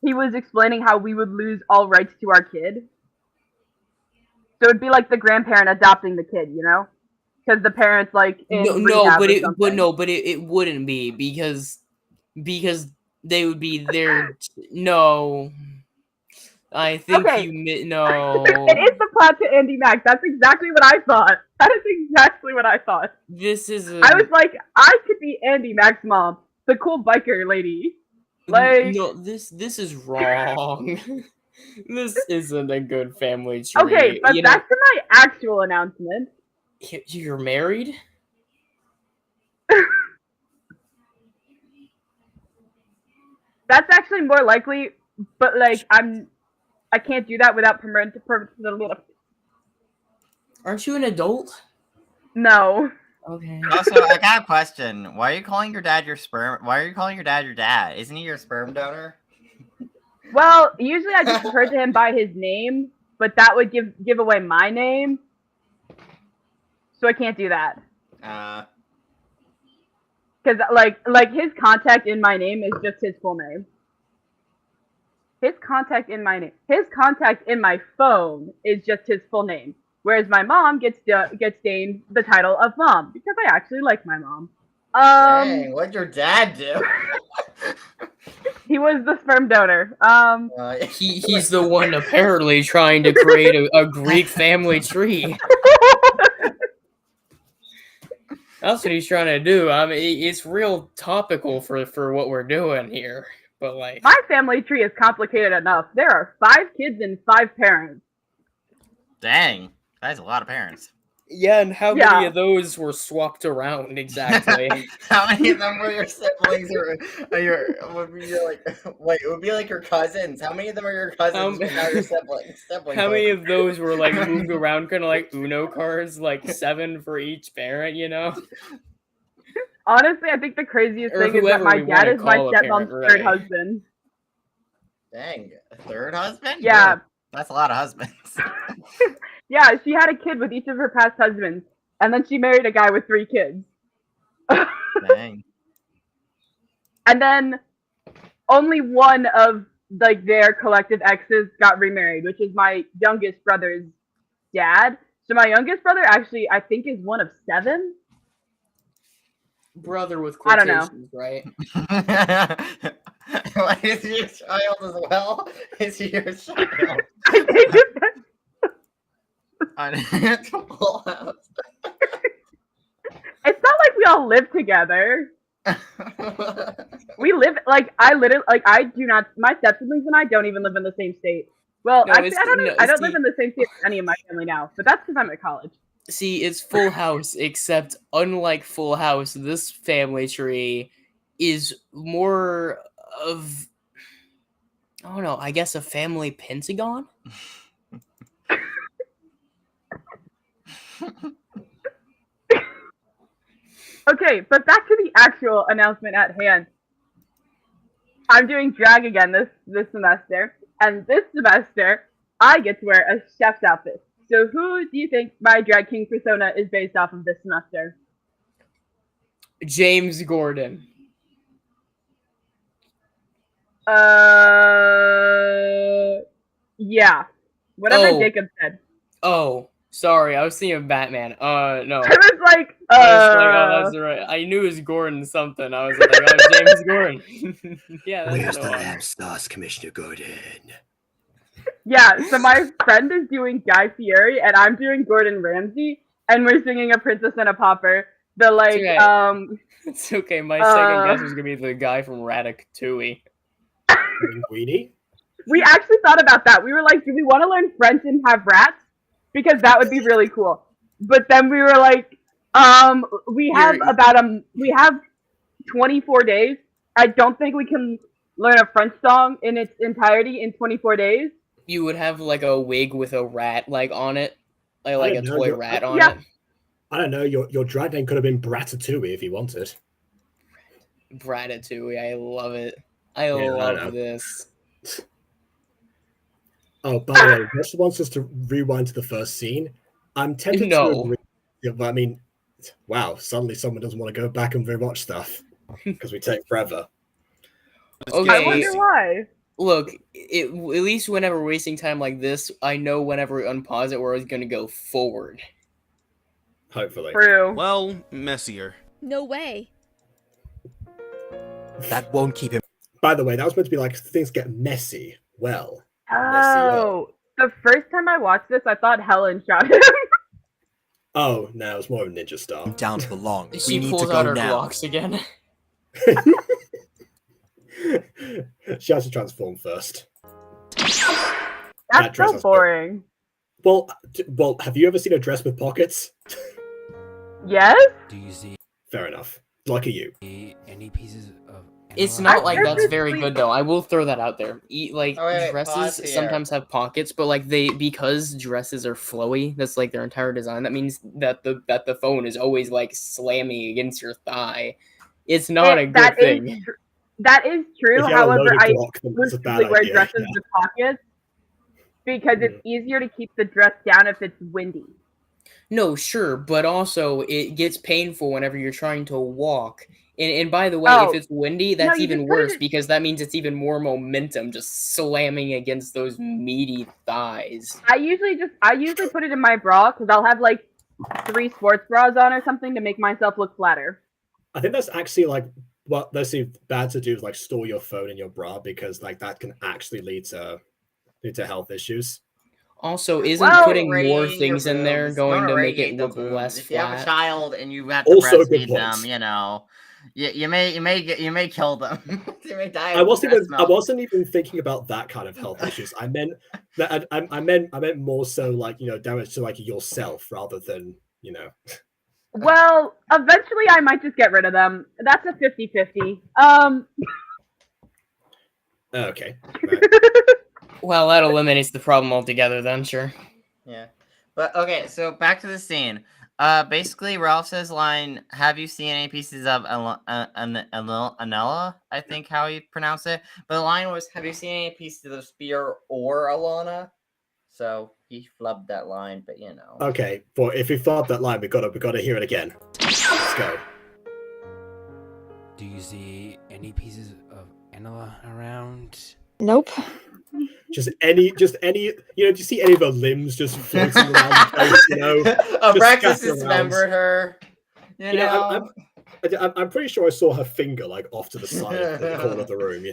Speaker 19: he was explaining how we would lose all rights to our kid. So it'd be like the grandparent adopting the kid, you know? Because the parents it wouldn't be because
Speaker 4: They would be there. No. I think
Speaker 19: Okay.
Speaker 4: no.
Speaker 19: It is the plot to Andy Mack. That's exactly what I thought. That is exactly what I thought.
Speaker 4: This is
Speaker 19: I was like, I could be Andy Mack's mom, the cool biker lady. Like,
Speaker 4: no, this is wrong. This isn't a good family tree.
Speaker 19: Okay, but back to my actual announcement.
Speaker 4: You're married?
Speaker 19: That's actually more likely, but like I can't do that without permission.
Speaker 4: Aren't you an adult?
Speaker 19: No.
Speaker 4: Okay.
Speaker 2: Also, I got a question. Why are you calling your dad your sperm? Why are you calling your dad your dad? Isn't he your sperm donor?
Speaker 19: Well, usually I just refer to him by his name, but that would give away my name, so I can't do that. Because like his contact in my name is just his full name. His contact in my phone is just his full name. Whereas my mom gets gained the title of mom because I actually like my mom.
Speaker 2: Dang, what'd your dad do?
Speaker 19: He was the sperm donor.
Speaker 4: He's the one apparently trying to create a Greek family tree. That's what he's trying to do. I mean, it's real topical for what we're doing here. But like,
Speaker 19: my family tree is complicated enough. There are 5 kids and 5 parents.
Speaker 2: Dang, that's a lot of parents.
Speaker 4: Yeah, and how many of those were swapped around exactly?
Speaker 2: How many of them were your siblings or would be like wait, it would be like your cousins. How many of them are your cousins but not your siblings?
Speaker 4: How many of those were like moved around kind of like Uno cards, like 7 for each parent, you know?
Speaker 19: Honestly, I think the craziest thing is that my dad is my stepmom's third husband.
Speaker 2: Dang, a third husband?
Speaker 19: Yeah.
Speaker 2: Whoa, that's a lot of husbands.
Speaker 19: Yeah, she had a kid with each of her past husbands, and then she married a guy with 3 kids.
Speaker 2: Dang.
Speaker 19: And then only one of like their collective exes got remarried, which is my youngest brother's dad. So my youngest brother actually, I think, is one of 7.
Speaker 4: Brother with
Speaker 19: I don't know.
Speaker 4: Right?
Speaker 2: Is he your child as well? Is he your child?
Speaker 19: I think
Speaker 2: it's Full House.
Speaker 19: It's not like we all live together. We live like I do not. My step siblings and I don't even live in the same state. Well,
Speaker 4: No,
Speaker 19: actually, I don't live in the same state as any of my family now, but that's because I'm at college.
Speaker 4: See, it's Full House, except unlike Full House, this family tree is more of, I don't know, I guess a family pentagon?
Speaker 19: Okay, but back to the actual announcement at hand. I'm doing drag again this semester, and this semester I get to wear a chef's outfit. So who do you think my drag king persona is based off of this semester?
Speaker 4: James Gordon.
Speaker 19: Yeah. Whatever Jacob said.
Speaker 4: Oh, sorry, I was thinking of Batman. No.
Speaker 19: I was like,
Speaker 4: oh, that's right. I knew it was Gordon something. I was like, oh, James Gordon. Yeah, that's
Speaker 18: Where's
Speaker 4: the
Speaker 18: the
Speaker 4: one.
Speaker 18: lamb sauce, Commissioner Gordon?
Speaker 19: Yeah, so my friend is doing Guy Fieri, and I'm doing Gordon Ramsay, and we're singing A Princess and a Pauper. The, like,
Speaker 4: It's okay. It's okay. My second guess was going to be the guy from Ratatouille.
Speaker 1: Weenie?
Speaker 19: We actually thought about that. We were like, do we want to learn French and have rats? Because that would be really cool. But then we were like, we have 24 days. I don't think we can learn a French song in its entirety in 24 days.
Speaker 4: You would have like a wig with a rat like on it, like a toy rat on it.
Speaker 1: I don't know. Your drag name could have been Bratatouille if you wanted.
Speaker 4: Bratatouille, I love it. I love this.
Speaker 1: Oh, by the way, Josh wants us to rewind to the first scene. I'm tempted to agree. Yeah, but I mean, wow, suddenly someone doesn't want to go back and rewatch stuff because we take forever.
Speaker 4: Okay.
Speaker 19: I wonder why.
Speaker 4: Look, at least whenever we're wasting time like this, I know whenever we unpause it, we're always going to go forward.
Speaker 1: Hopefully.
Speaker 19: True.
Speaker 21: Well, messier.
Speaker 17: No way.
Speaker 5: That won't keep him.
Speaker 1: By the way, that was meant to be like things get messy. Well,
Speaker 19: Oh, the first time I watched this, I thought Helen shot him.
Speaker 1: Oh, no, it's more of a ninja star.
Speaker 5: Down to belong.
Speaker 4: She pulls out her Glocks again.
Speaker 1: She has to transform first.
Speaker 19: That's so boring.
Speaker 1: Well, have you ever seen a dress with pockets?
Speaker 19: Yes?
Speaker 20: Do you see
Speaker 1: Fair enough. Lucky you.
Speaker 20: any pieces of...
Speaker 4: It's not like that's very good though. I will throw that out there. Dresses sometimes have pockets, but like because dresses are flowy, that's like their entire design. That means that the phone is always like slamming against your thigh. It's not a good thing.
Speaker 19: That is true. However, I usually wear
Speaker 1: idea,
Speaker 19: dresses with pockets because it's easier to keep the dress down if it's windy.
Speaker 4: No, sure, but also it gets painful whenever you're trying to walk. And by the way, if it's windy, that's even worse because that means it's even more momentum just slamming against those meaty thighs.
Speaker 19: I usually put it in my bra because I'll have like 3 sports bras on or something to make myself look flatter.
Speaker 1: I think that's actually like that's bad to do is like store your phone in your bra because like that can actually lead to health issues.
Speaker 4: Also, isn't putting more things in there going to make it look less flat?
Speaker 2: If you have a child and you have to breastfeed them, you know, you may kill them. You may die.
Speaker 1: I wasn't even thinking about that kind of health issues. I meant that I meant more so like, you know, damage to like yourself rather than, you know.
Speaker 19: Well, eventually I might just get rid of them. That's a 50-50.
Speaker 1: Okay.
Speaker 4: Right. Well, that eliminates the problem altogether then, sure.
Speaker 2: Yeah. But okay, so back to the scene. Basically Ralph says line, have you seen any pieces of Anella? I think how you pronounce it. But the line was, have you seen any pieces of Spear or Alannah? So he flubbed that line, but you know.
Speaker 1: Okay, but if he flubbed that line, we gotta hear it again. Let's go.
Speaker 20: Do you see any pieces of Anella around?
Speaker 7: Nope.
Speaker 1: Just any, you know, do you see any of her limbs just floating around the place, you know?
Speaker 2: Abraxas dismembered her. You know?
Speaker 1: I'm pretty sure I saw her finger like off to the side of the corner of the room.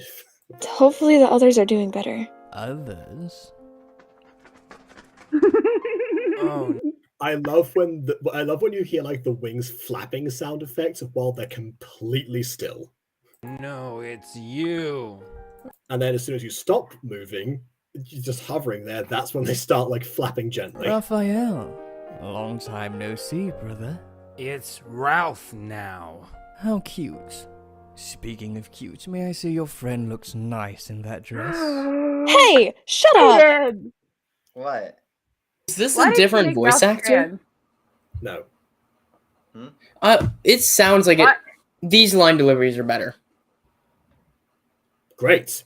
Speaker 7: Hopefully the others are doing better.
Speaker 13: Others?
Speaker 20: Oh.
Speaker 1: I love when you hear like the wings flapping sound effects while they're completely still.
Speaker 20: No, it's you.
Speaker 1: And then as soon as you stop moving, you're just hovering there, that's when they start like flapping gently.
Speaker 13: Raphael, a long time no see, brother.
Speaker 20: It's Ralph now.
Speaker 13: How cute. Speaking of cute, may I say your friend looks nice in that dress?
Speaker 7: Hey, shut up!
Speaker 2: What?
Speaker 4: Is this a different voice actor?
Speaker 1: No.
Speaker 4: It sounds like it. These line deliveries are better.
Speaker 1: Great.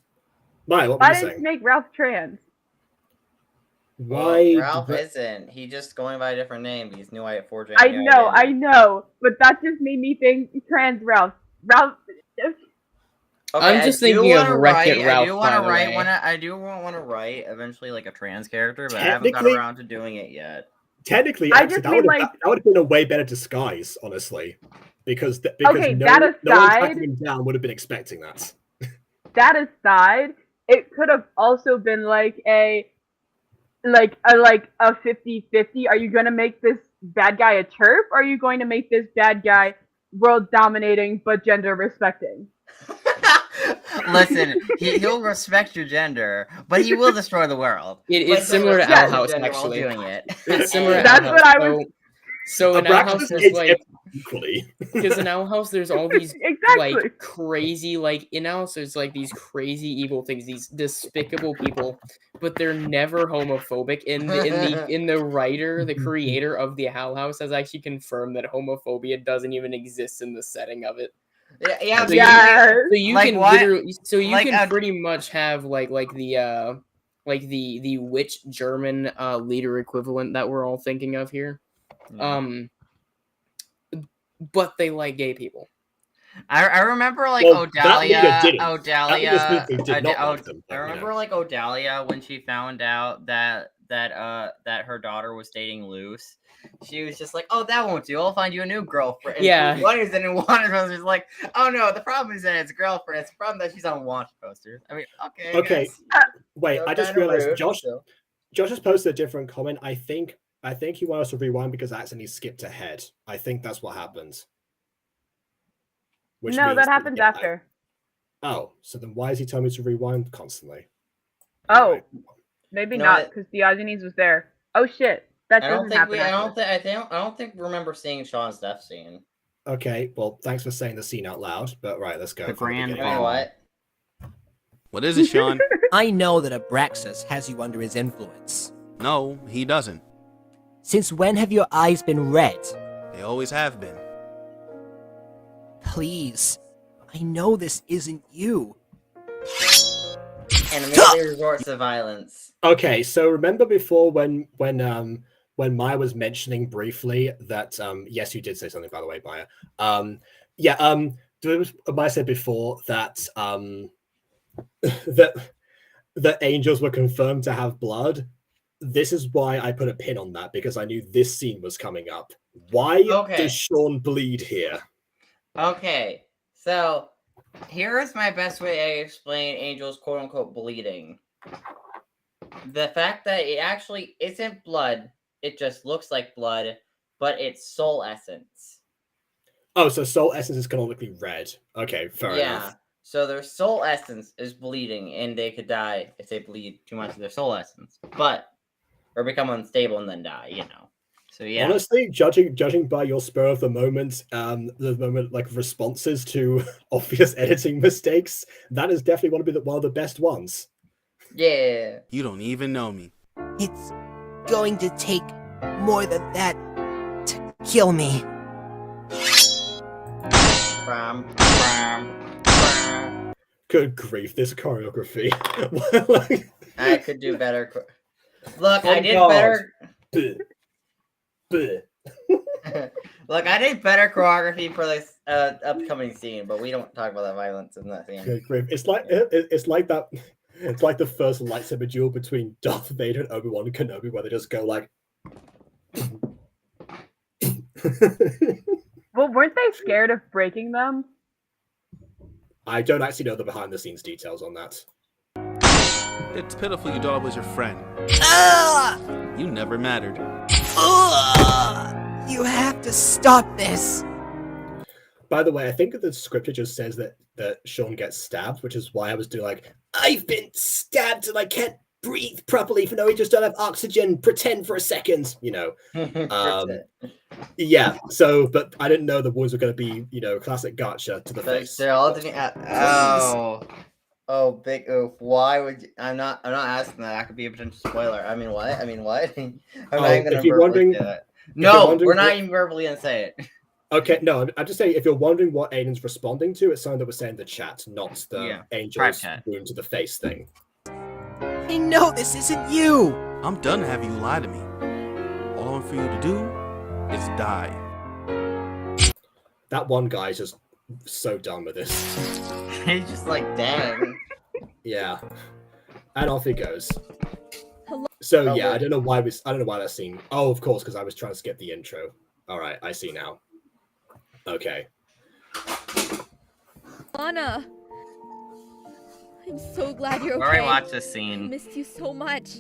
Speaker 1: Maya, what were
Speaker 19: Why
Speaker 1: you
Speaker 19: didn't
Speaker 1: saying?
Speaker 19: you make Ralph trans?
Speaker 1: Why?
Speaker 2: Ralph isn't. He just going by a different name. He's new at 4J.
Speaker 19: I know, but that just made me think trans Ralph. Ralph.
Speaker 2: Okay,
Speaker 4: I'm just thinking of Wreck-It Ralph.
Speaker 2: I do want to write eventually like a trans character, but I haven't got around to doing it yet.
Speaker 1: Technically, actually, that would have been a way better disguise, honestly, because no one tracking him down would have been expecting that.
Speaker 19: That aside, it could have also been like a 50-50. Are you going to make this bad guy a chirp, or are you going to make this bad guy world dominating but gender respecting?
Speaker 2: Listen, he'll respect your gender, but he will destroy the world.
Speaker 4: It's similar to Owl House, actually.
Speaker 2: Doing it.
Speaker 4: It's similar to
Speaker 19: That's
Speaker 4: Owl
Speaker 19: what
Speaker 4: House.
Speaker 19: I was.
Speaker 4: So in Owl House, there's like
Speaker 1: equally
Speaker 4: because in Owl House there's all these like crazy in Owl House there's like these crazy evil things, these despicable people, but they're never homophobic. In the writer, the creator of the Owl House has actually confirmed that homophobia doesn't even exist in the setting of of it.
Speaker 2: Yeah.
Speaker 4: So you can literally, can pretty much have like the witch German leader equivalent that we're all thinking of here. But they like gay people.
Speaker 2: I remember like Odalia. I remember like Odalia when she found out that that her daughter was dating Luce, she was just like, "Oh, that won't do. I'll find you a new girlfriend." And
Speaker 4: Yeah.
Speaker 2: One is and Wanted posters like, "Oh no, the problem is that it's a girlfriend. It's the problem that she's on Wanted posters." I mean, okay.
Speaker 1: Okay. Wait,
Speaker 2: So
Speaker 1: I just
Speaker 2: kinda
Speaker 1: realized
Speaker 2: rude,
Speaker 1: Josh has posted a different comment. I think he wanted us to rewind because I accidentally skipped ahead. I think that's what happened.
Speaker 19: No,
Speaker 1: means
Speaker 19: that happens after.
Speaker 1: Oh, so then why is he telling me to rewind constantly?
Speaker 19: Oh, maybe
Speaker 2: No,
Speaker 19: not, because Diogenes was there. Oh shit, that
Speaker 2: I
Speaker 19: doesn't
Speaker 2: don't think
Speaker 19: happen.
Speaker 2: we. I
Speaker 19: after.
Speaker 2: don't think remember seeing Sean's death scene.
Speaker 1: Okay, well, thanks for saying the scene out loud. But right, let's go.
Speaker 11: The grand.
Speaker 2: Wait, what?
Speaker 21: What is it, Sean?
Speaker 5: I know that Abraxas has you under his influence.
Speaker 21: No, he doesn't.
Speaker 5: Since when have your eyes been red?
Speaker 21: They always have been.
Speaker 5: Please, I know this isn't you.
Speaker 2: And immediately resorts to violence.
Speaker 1: Okay, so remember before when Maia was mentioning briefly that yes, you did say something, by the way, Maia. Maia said before that that angels were confirmed to have blood. This is why I put a pin on that, because I knew this scene was coming up. Why does Sean bleed here?
Speaker 2: Okay, so here is my best way to explain Angel's quote-unquote bleeding. The fact that it actually isn't blood, it just looks like blood, but it's soul essence.
Speaker 1: Oh, so soul essence is canonically red. Okay, fair enough.
Speaker 2: So their soul essence is bleeding, and they could die if they bleed too much of their soul essence. Or become unstable and then die, you know. So yeah.
Speaker 1: Honestly, judging by your spur of the moment like responses to obvious editing mistakes, that is definitely one of the best ones.
Speaker 2: Yeah.
Speaker 21: You don't even know me.
Speaker 5: It's going to take more than that to kill me.
Speaker 1: Good grief, this choreography.
Speaker 2: I could do better. Look, I did
Speaker 1: God.
Speaker 2: better.
Speaker 1: Bleh.
Speaker 2: Look, I did better choreography for this upcoming scene, but we don't talk about that violence in that scene.
Speaker 1: Good grief. It's like that. It's like the first lightsaber duel between Darth Vader and Obi-Wan Kenobi, where they just go like.
Speaker 19: Well, weren't they scared of breaking them?
Speaker 1: I don't actually know the behind-the-scenes details on that.
Speaker 21: It's pitiful your daughter was your friend. You never mattered.
Speaker 5: You have to stop this.
Speaker 1: By the way, I think that the scripture just says that Sean gets stabbed, which is why I was doing like, I've been stabbed and I can't breathe properly for no reason, just don't have oxygen, pretend for a second, you know. Yeah, so, but I didn't know the wounds were going to be, you know, classic Gacha to the face.
Speaker 2: They're all big oof. Why would you, I'm not asking that. That could be a potential spoiler. I mean, what? I'm not even gonna verbally say it. No, we're not even verbally gonna say it.
Speaker 1: Okay, no, I'm just saying, if you're wondering what Aiden's responding to, it's something that was saying in the chat, not the angel's wound to the face thing.
Speaker 5: I know this isn't you.
Speaker 21: I'm done having you lie to me. All I want for you to do is die.
Speaker 1: That one guy's just so done with this.
Speaker 2: He's just like, dang.
Speaker 1: Yeah, and off he goes. So yeah, I don't know why that scene. Oh, of course, because I was trying to skip the intro. All right, I see now. Okay.
Speaker 3: Alannah, I'm so glad you're okay.
Speaker 11: Already watched this scene.
Speaker 3: I missed you so much.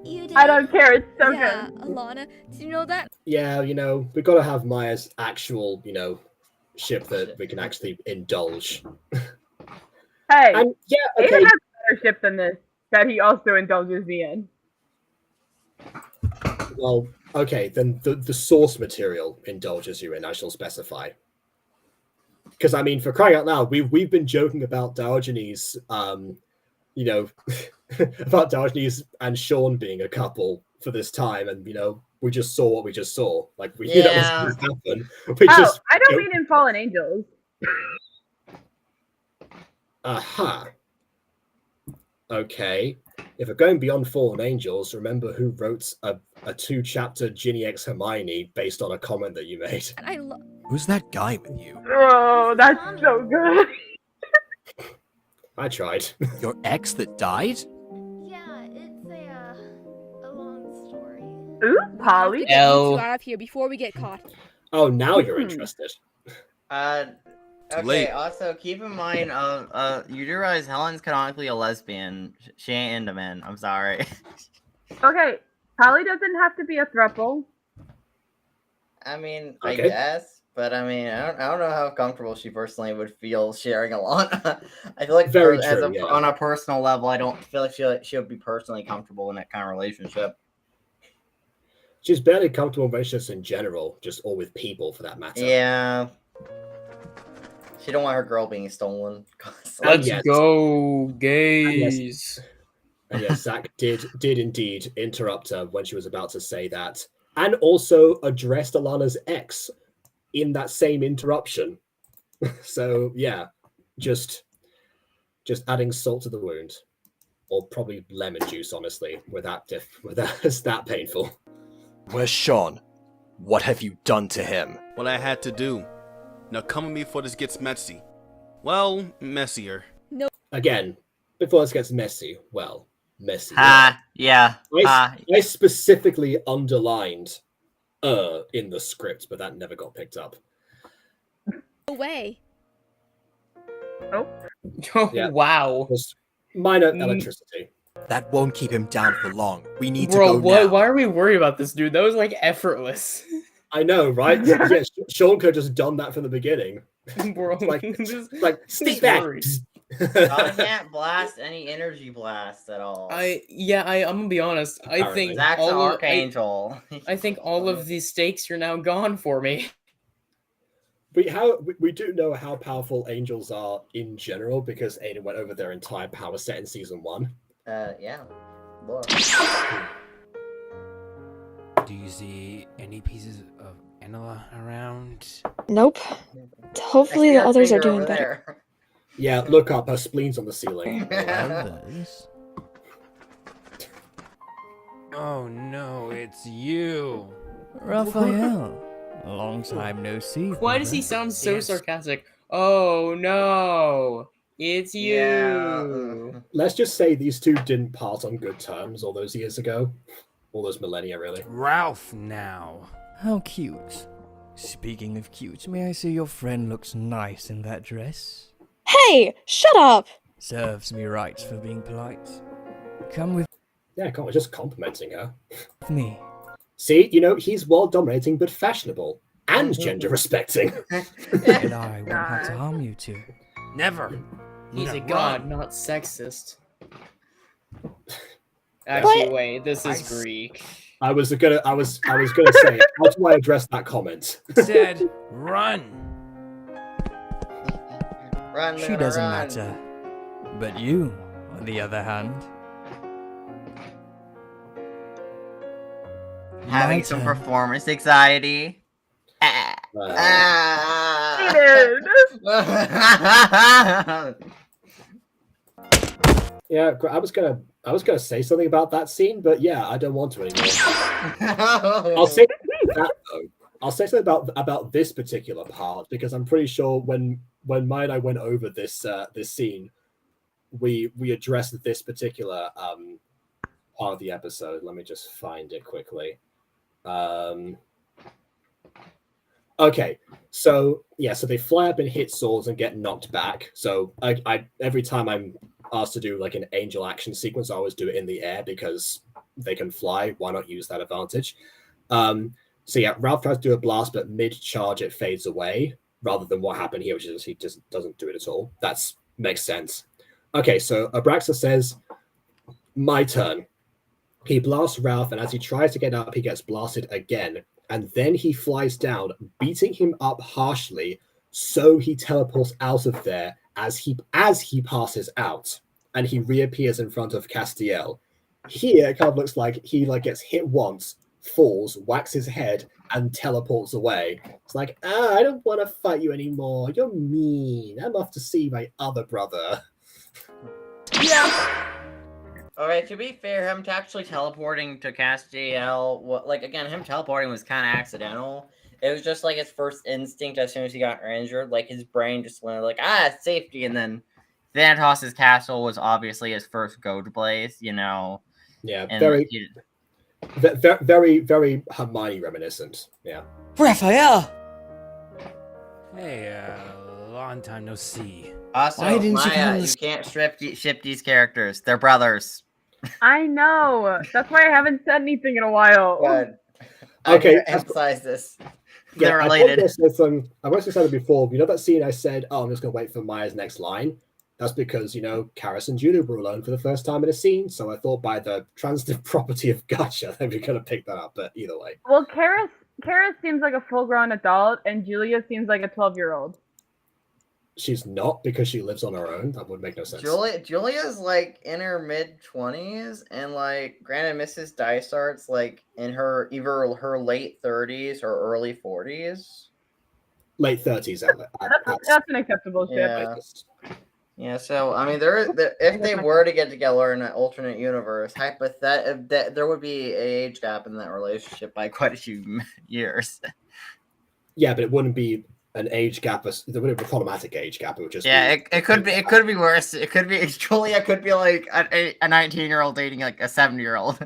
Speaker 12: You did.
Speaker 19: I don't care. It's so
Speaker 3: yeah,
Speaker 19: good.
Speaker 3: Alannah, did you know that?
Speaker 1: Yeah, you know, we've got to have Maia's actual, you know, ship that we can actually indulge.
Speaker 19: Hey,
Speaker 1: and, yeah, okay.
Speaker 19: Aiden has a better ship than this that he also indulges me in.
Speaker 1: Well, okay, then the source material indulges you in, I shall specify. Because, I mean, for crying out loud, we've been joking about Diogenes, you know, about Diogenes and Sean being a couple for this time, and, you know, we just saw what we just saw. Like, we knew that was going to happen.
Speaker 19: I don't mean in Fallen Angels.
Speaker 1: Aha. Okay. If we're going beyond Fallen Angels, remember who wrote a 2-chapter Ginny x Hermione based on a comment that you made.
Speaker 5: Who's that guy with you?
Speaker 19: Oh, that's so good.
Speaker 1: I tried.
Speaker 5: Your ex that died?
Speaker 17: Yeah, it's a long
Speaker 19: Ooh,
Speaker 22: We have
Speaker 19: Polly.
Speaker 22: to get you two out of here before we get caught.
Speaker 1: Oh, now you're interested.
Speaker 2: Okay,
Speaker 21: late.
Speaker 2: also keep in mind, you do realize Helen's canonically a lesbian. She ain't into men. I'm sorry.
Speaker 19: Okay, Polly doesn't have to be a throuple.
Speaker 2: I mean,
Speaker 1: Okay.
Speaker 2: I guess, but I mean, I don't know how comfortable she personally would feel sharing Alannah. I feel like
Speaker 1: Very true, yeah.
Speaker 2: on a personal level, I don't feel like she would be personally comfortable in that kind of relationship.
Speaker 1: She's barely comfortable in relationships in general, just or with people for that matter.
Speaker 2: Yeah. She don't want her girl being stolen.
Speaker 4: Let's go, gays.
Speaker 1: And yes, Zach did indeed interrupt her when she was about to say that, and also addressed Alannah's ex in that same interruption. So yeah, just adding salt to the wound, or probably lemon juice, honestly, without it's that painful.
Speaker 10: Where's Sean? What have you done to him?
Speaker 21: What I had to do. Now come with me before this gets messy. Well, messier.
Speaker 22: No.
Speaker 1: Again, before this gets messy, well, messy.
Speaker 2: Yeah.
Speaker 1: I specifically underlined in the script, but that never got picked up.
Speaker 22: Away.
Speaker 19: Oh.
Speaker 1: Yeah.
Speaker 4: Wow.
Speaker 1: Just minor electricity.
Speaker 10: That won't keep him down for long. We need
Speaker 4: Bro,
Speaker 10: to go now.
Speaker 4: why are we worried about this, dude? That was like effortless.
Speaker 1: I know, right? Yeah, Sean could have just done that from the beginning.
Speaker 4: Bro,
Speaker 1: like stick
Speaker 4: just
Speaker 1: that.
Speaker 4: worried.
Speaker 2: I can't blast any energy blast at all.
Speaker 4: I'm gonna be honest. I think
Speaker 2: Zach's an
Speaker 4: all of,
Speaker 2: archangel.
Speaker 4: I think all of these stakes are now gone for me.
Speaker 1: We do know how powerful angels are in general because Aiden went over their entire power set in season 1.
Speaker 2: Yeah. Look.
Speaker 20: Do you see any pieces of Enola around?
Speaker 7: Nope. Hopefully the others are doing better.
Speaker 1: Yeah, look up. Her spleen's on the ceiling.
Speaker 20: Oh no, it's you.
Speaker 13: Raphael. Long time no see.
Speaker 4: Why does he sound so sarcastic? Oh no, it's you.
Speaker 2: Yeah.
Speaker 1: Let's just say these two didn't part on good terms all those years ago. All those millennia, really.
Speaker 20: Ralph now.
Speaker 13: How cute. Speaking of cute, may I say your friend looks nice in that dress?
Speaker 7: Hey, shut up!
Speaker 13: Serves me right for being polite. Come with
Speaker 1: Yeah, come on, just complimenting her.
Speaker 13: me.
Speaker 1: See, he's world dominating but fashionable and gender respecting.
Speaker 13: And I won't have to harm you two.
Speaker 20: Never.
Speaker 4: He's a
Speaker 20: Run.
Speaker 4: god, not sexist. Actually, wait, this is Greek.
Speaker 1: I was gonna say, how do I address that comment?
Speaker 20: Said, run.
Speaker 2: Run,
Speaker 13: She doesn't matter. But you, on the other hand.
Speaker 2: Having
Speaker 13: My
Speaker 2: some
Speaker 13: turn.
Speaker 2: performance anxiety.
Speaker 1: Yeah, I was gonna say something about that scene, but yeah, I don't want to anymore. I'll say that though. I'll say something about this particular part because I'm pretty sure when Maia and I went over this scene, we addressed this particular part of the episode. Let me just find it quickly. Okay, so they fly up and hit swords and get knocked back. So I every time I'm asked to do like an angel action sequence, I always do it in the air because they can fly. Why not use that advantage? So yeah, Ralph tries to do a blast, but mid-charge it fades away, rather than what happened here, which is he just doesn't do it at all. That makes sense. Okay, so Abraxa says, my turn. He blasts Ralph, and as he tries to get up, he gets blasted again. And then he flies down, beating him up harshly, so he teleports out of there as he passes out, and he reappears in front of Castiel. Here, it kind of looks like he gets hit once, falls, whacks his head, and teleports away. It's like, I don't want to fight you anymore. You're mean. I'm off to see my other brother.
Speaker 2: Yeah. Alright, to be fair, him actually teleporting to Castiel, again, him teleporting was kind of accidental. It was just like his first instinct as soon as he got injured. Like his brain just went like, it's safety, and then Thanatos' castle was obviously his first go-to place,
Speaker 1: Yeah,
Speaker 2: and
Speaker 1: very Very, very Hermione reminiscent. Yeah.
Speaker 16: Raphael!
Speaker 20: Hey, long time no see.
Speaker 2: Also,
Speaker 16: Why didn't you come
Speaker 2: Maia,
Speaker 16: to
Speaker 2: you
Speaker 16: this-
Speaker 2: can't ship these characters. They're brothers.
Speaker 19: I know. That's why I haven't said anything in a while.
Speaker 2: Good.
Speaker 1: Okay,
Speaker 2: I emphasize this.
Speaker 1: Yeah,
Speaker 2: They're related.
Speaker 1: I've actually said it before. You know that scene I said, "Oh, I'm just gonna wait for Maya's next line." That's because Karis and Julia were alone for the first time in a scene, so I thought by the transitive property of Gacha, they were gonna pick that up. But either way,
Speaker 19: Well, Karis seems like a full-grown adult, and Julia seems like a 12-year-old.
Speaker 1: she's not because she lives on her own. That would make no sense.
Speaker 2: Julia's like in her mid-20s, and like granted, Mrs. Dysart's like in her either her late 30s or early 40s.
Speaker 1: Late 30s.
Speaker 19: That's an acceptable ship.
Speaker 2: Yeah. Yeah, so I mean, if they were to get together in an alternate universe, there would be an age gap in that relationship by quite a few years.
Speaker 1: Yeah, but it wouldn't be an age gap. There wouldn't be a problematic age gap. It would just
Speaker 2: it could be worse. It could be Julia could be like a 19-year-old dating like a 70-year-old.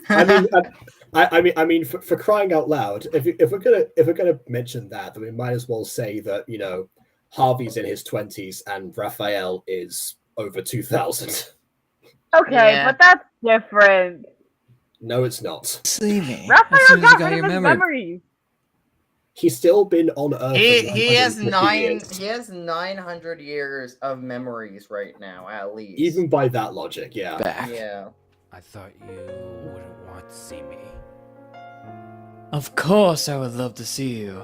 Speaker 1: I mean, for crying out loud, if we're gonna mention that, then we might as well say that Harvey's in his 20s and Raphael is over 2,000.
Speaker 19: Okay, but that's different.
Speaker 1: No, it's not.
Speaker 16: See me.
Speaker 19: Raphael got rid of his memories.
Speaker 1: He's still been on Earth.
Speaker 2: He has
Speaker 1: 950 years.
Speaker 2: 900 years of memories right now, at least.
Speaker 1: Even by that logic, yeah.
Speaker 2: Yeah.
Speaker 20: I thought you wouldn't want to see me.
Speaker 4: Of course, I would love to see you.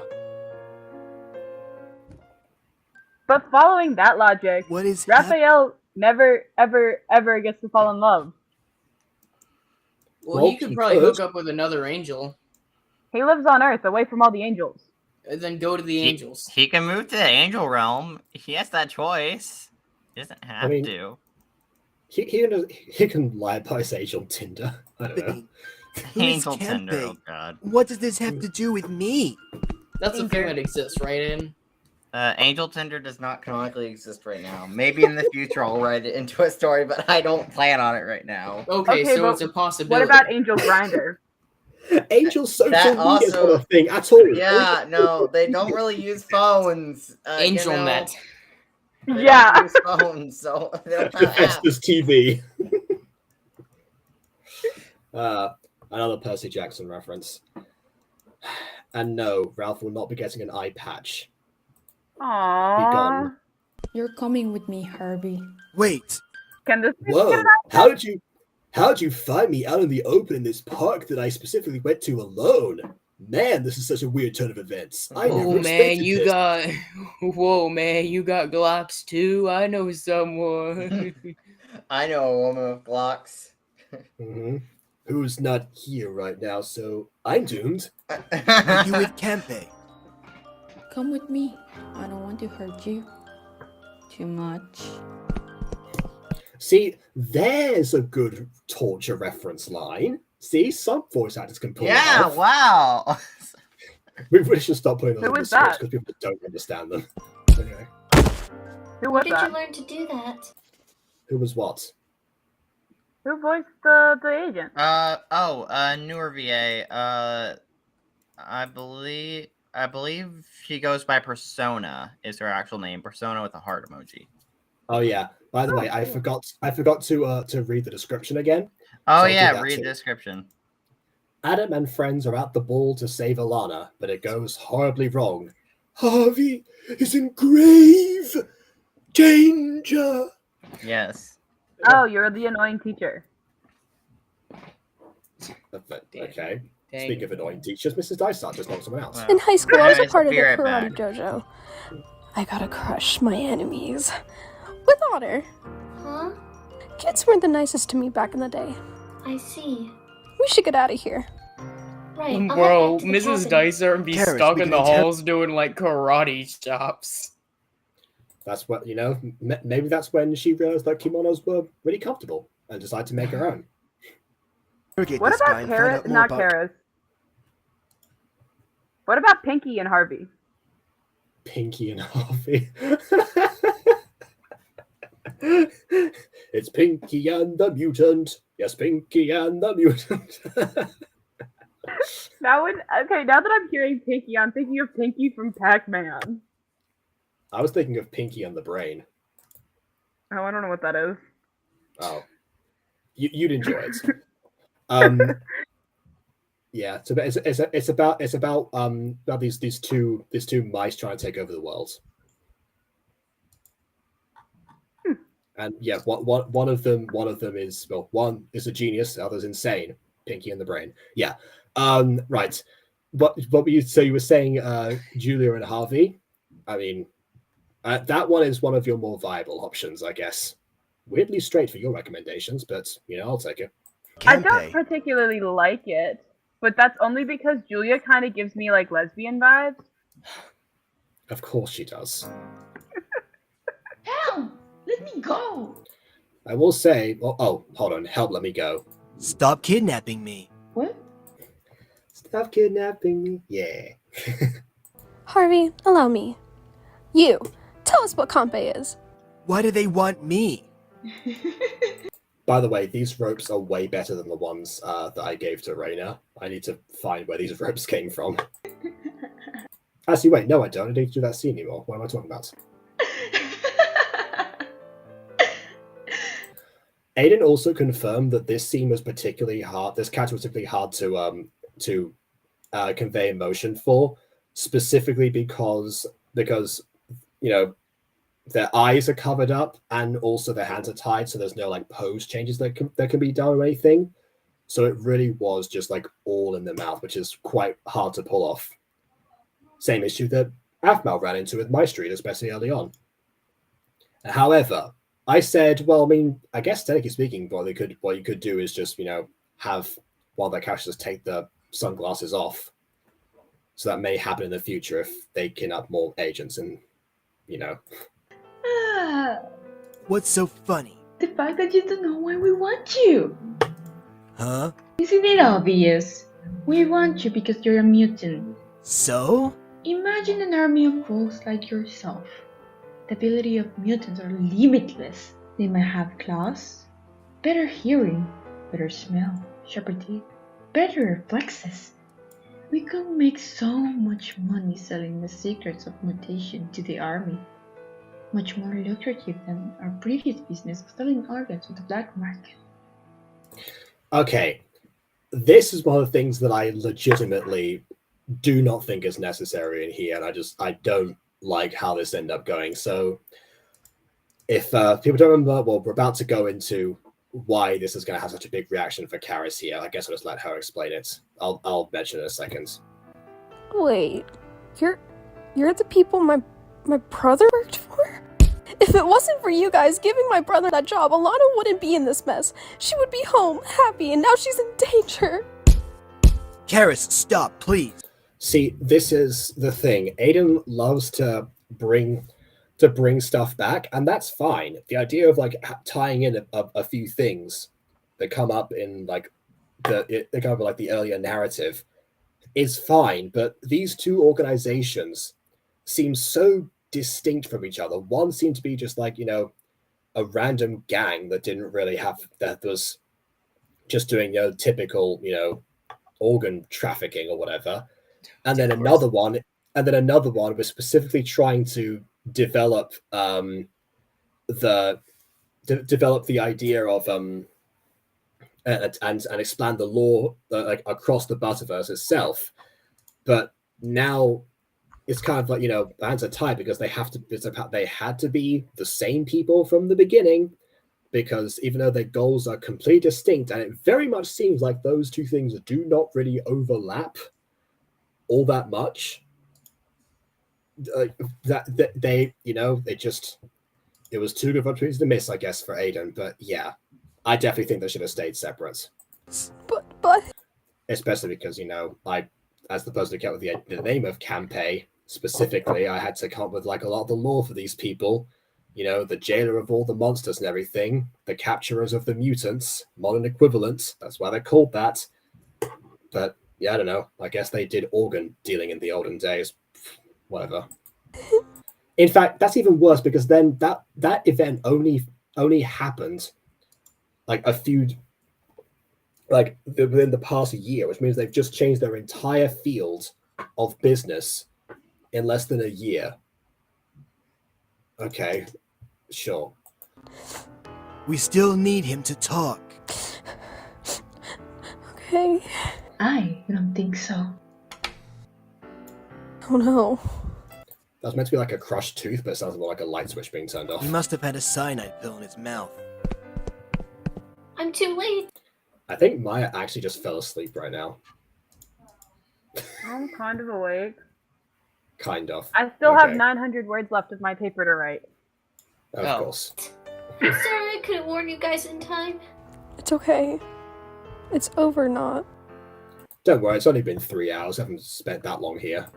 Speaker 19: But following that logic, Raphael never, ever gets to fall in love.
Speaker 4: Well, he could probably hook up with another angel.
Speaker 19: He lives on Earth, away from all the angels.
Speaker 4: And then go to the angels.
Speaker 2: He can move to the angel realm. He has that choice. He doesn't have to.
Speaker 1: He can lie about his age on Tinder. I don't know.
Speaker 2: Angel Tinder, oh god.
Speaker 5: What does this have to do with me?
Speaker 4: That's a thing that exists, right, in?
Speaker 2: Angel Tinder does not canonically exist right now. Maybe in the future I'll write it into a story, but I don't plan on it right now.
Speaker 4: Okay, so it's a possibility.
Speaker 19: What about Angel Grinder?
Speaker 1: Angel social
Speaker 2: That
Speaker 1: media is
Speaker 2: also-
Speaker 1: not a thing at all.
Speaker 2: Yeah, no, they don't really use phones.
Speaker 4: Angel Net.
Speaker 2: They
Speaker 19: Yeah.
Speaker 2: don't use phones, so they don't have apps.
Speaker 1: Festus TV. Another Percy Jackson reference. And no, Ralph will not be getting an eye patch.
Speaker 19: Aww.
Speaker 1: Be gone.
Speaker 3: You're coming with me, Harvey.
Speaker 5: Wait.
Speaker 19: Can this
Speaker 1: Whoa! How did you find me out in the open in this park that I specifically went to alone? Man, this is such a weird turn of events. I never
Speaker 4: Man,
Speaker 1: expected
Speaker 4: you
Speaker 1: this.
Speaker 4: got... Whoa, man, you got Glocks too? I know someone.
Speaker 2: I know a woman with Glocks.
Speaker 1: Mm-hmm. Who's not here right now, so I'm doomed.
Speaker 5: Are you with Kempe?
Speaker 3: Come with me. I don't want to hurt you too much.
Speaker 1: See, there's a good torture reference line. See, some voice actors can pull it
Speaker 2: Yeah,
Speaker 1: off.
Speaker 2: wow.
Speaker 1: We really should stop putting those
Speaker 19: Who
Speaker 1: in the
Speaker 19: was
Speaker 1: scripts
Speaker 19: that?
Speaker 1: because people don't understand them. Anyway,
Speaker 19: Who
Speaker 8: Where
Speaker 19: was
Speaker 8: did
Speaker 19: that?
Speaker 8: you learn to do that?
Speaker 1: who was what?
Speaker 19: Who voiced the agent?
Speaker 2: Newer VA. I believe she goes by Persona. Is her actual name? Persona with a heart emoji.
Speaker 1: Oh yeah. By the way, I forgot to read the description again.
Speaker 2: Oh
Speaker 1: So I'll do
Speaker 2: yeah,
Speaker 1: that
Speaker 2: read
Speaker 1: too.
Speaker 2: the description.
Speaker 1: Adam and friends are at the ball to save Alannah, but it goes horribly wrong. Harvey is in grave danger.
Speaker 2: Yes.
Speaker 19: Oh, you're the annoying teacher.
Speaker 1: Okay.
Speaker 4: Dang.
Speaker 1: Speaking of annoying teachers, Mrs. Dysart just knocked someone else.
Speaker 22: In high school, I was a
Speaker 2: Guys,
Speaker 22: part of the
Speaker 2: be right
Speaker 22: karate
Speaker 2: back.
Speaker 22: dojo. I gotta crush my enemies with honor.
Speaker 8: Huh?
Speaker 22: Kids weren't the nicest to me back in the day.
Speaker 8: I see.
Speaker 22: We should get out of here.
Speaker 8: Right. I'll head
Speaker 4: Bro,
Speaker 8: back to the
Speaker 4: Mrs.
Speaker 8: cabin.
Speaker 4: Dysart and be
Speaker 5: Karis,
Speaker 4: stuck
Speaker 5: we
Speaker 4: in the
Speaker 5: can tell-
Speaker 4: halls doing like karate chops.
Speaker 1: That's what, maybe that's when she realized that kimonos were really comfortable and decided to make her own.
Speaker 19: What about Karis? Not Karis. What about Pinky and Harvey?
Speaker 1: Pinky and Harvey. It's Pinky and the Mutant. Yes, Pinky and the Mutant.
Speaker 19: That would okay. Now that I'm hearing Pinky, I'm thinking of Pinky from Pac-Man.
Speaker 1: I was thinking of Pinky and the Brain.
Speaker 19: Oh, I don't know what that is.
Speaker 1: Oh, you'd enjoy it. Yeah, it's about these two mice trying to take over the world. And yeah, one of them is, well, one is a genius, the other's insane. Pinky and the Brain. Yeah. Right. So you were saying Julia and Harvey. I mean, that one is one of your more viable options, I guess. Weirdly straight for your recommendations, but I'll take it.
Speaker 19: I don't particularly like it, but that's only because Julia kind of gives me like lesbian vibes.
Speaker 1: Of course she does.
Speaker 3: Help! Let me go!
Speaker 1: I will say, oh, hold on, help, let me go.
Speaker 5: Stop kidnapping me.
Speaker 3: What?
Speaker 1: Stop kidnapping me. Yeah.
Speaker 22: Harvey, allow me. You, tell us what Campe is.
Speaker 5: Why do they want me?
Speaker 1: By the way, these ropes are way better than the ones that I gave to Raina. I need to find where these ropes came from. Actually, wait, no, I don't. I don't need to do that scene anymore. What am I talking about? Aiden also confirmed that this scene was particularly hard. This character was particularly hard to convey emotion for, specifically because their eyes are covered up and also their hands are tied, so there's no like pose changes that can be done or anything. So it really was just like all in the mouth, which is quite hard to pull off. Same issue that Afmal ran into with My Street, especially early on. However, I said, well, I mean, I guess technically speaking, what you could do is just, have one of their characters take the sunglasses off. So that may happen in the future if they kidnap more agents and,
Speaker 5: What's so funny?
Speaker 3: The fact that you don't know why we want you.
Speaker 5: Huh?
Speaker 3: Isn't it obvious? We want you because you're a mutant.
Speaker 5: So?
Speaker 3: Imagine an army of wolves like yourself. The ability of mutants are limitless. They might have claws, better hearing, better smell, sharper teeth, better reflexes. We could make so much money selling the secrets of mutation to the army. Much more lucrative than our previous business of selling organs to the black market.
Speaker 1: Okay, this is one of the things that I legitimately do not think is necessary in here, and I don't like how this ended up going. So if people don't remember, well, we're about to go into why this is going to have such a big reaction for Karis here. I guess I'll just let her explain it. I'll mention it in a second.
Speaker 22: Wait, you're the people my brother worked for? If it wasn't for you guys giving my brother that job, Alannah wouldn't be in this mess. She would be home, happy, and now she's in danger.
Speaker 5: Karis, stop, please.
Speaker 1: See, this is the thing. Aiden loves to bring stuff back, and that's fine. The idea of like tying in a few things that come up in like the earlier narrative is fine, but these two organizations seem so distinct from each other. One seemed to be just like a random gang that was just doing typical organ trafficking or whatever. And then another one was specifically trying to develop the idea of and expand the law like across the Butterverse itself. But now it's kind of like hands are tied because they had to be the same people from the beginning, because even though their goals are completely distinct, and it very much seems like those two things do not really overlap all that much, that they it was too good of opportunities to miss, I guess, for Aiden. But yeah, I definitely think they should have stayed separate.
Speaker 22: But
Speaker 1: especially because I, as the person who kept with the name of Campe specifically, I had to come up with like a lot of the lore for these people. The jailer of all the monsters and everything, the capturers of the mutants, modern equivalent. That's why they're called that. But yeah, I don't know. I guess they did organ dealing in the olden days. Whatever. In fact, that's even worse, because then that event only happened like a few like within the past year, which means they've just changed their entire field of business in less than a year. Okay, sure.
Speaker 5: We still need him to talk.
Speaker 22: Okay.
Speaker 3: I don't think so.
Speaker 22: Oh no.
Speaker 1: That was meant to be like a crushed tooth, but it sounds more like a light switch being turned off.
Speaker 5: He must have had a cyanide pill in his mouth.
Speaker 8: I'm too late.
Speaker 1: I think Maya actually just fell asleep right now.
Speaker 19: I'm kind of awake.
Speaker 1: Kind of.
Speaker 19: I still have
Speaker 1: Okay.
Speaker 19: 900 words left of my paper to write.
Speaker 1: Of course.
Speaker 8: I'm sorry I couldn't warn you guys in time.
Speaker 22: It's okay. It's over, not.
Speaker 1: Don't worry, it's only been 3 hours. I haven't spent that long here.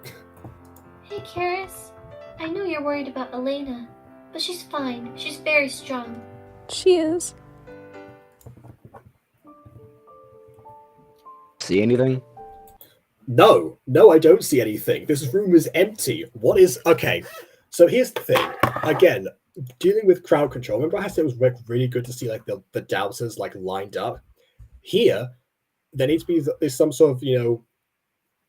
Speaker 8: Hey, Karis. I know you're worried about Alannah, but she's fine. She's very strong.
Speaker 22: She is.
Speaker 9: See anything?
Speaker 1: No, I don't see anything. This room is empty. What is... Okay, so here's the thing. Again, dealing with crowd control, remember I said it was really good to see like the doubters like lined up? Here, there needs to be there's some sort of, you know,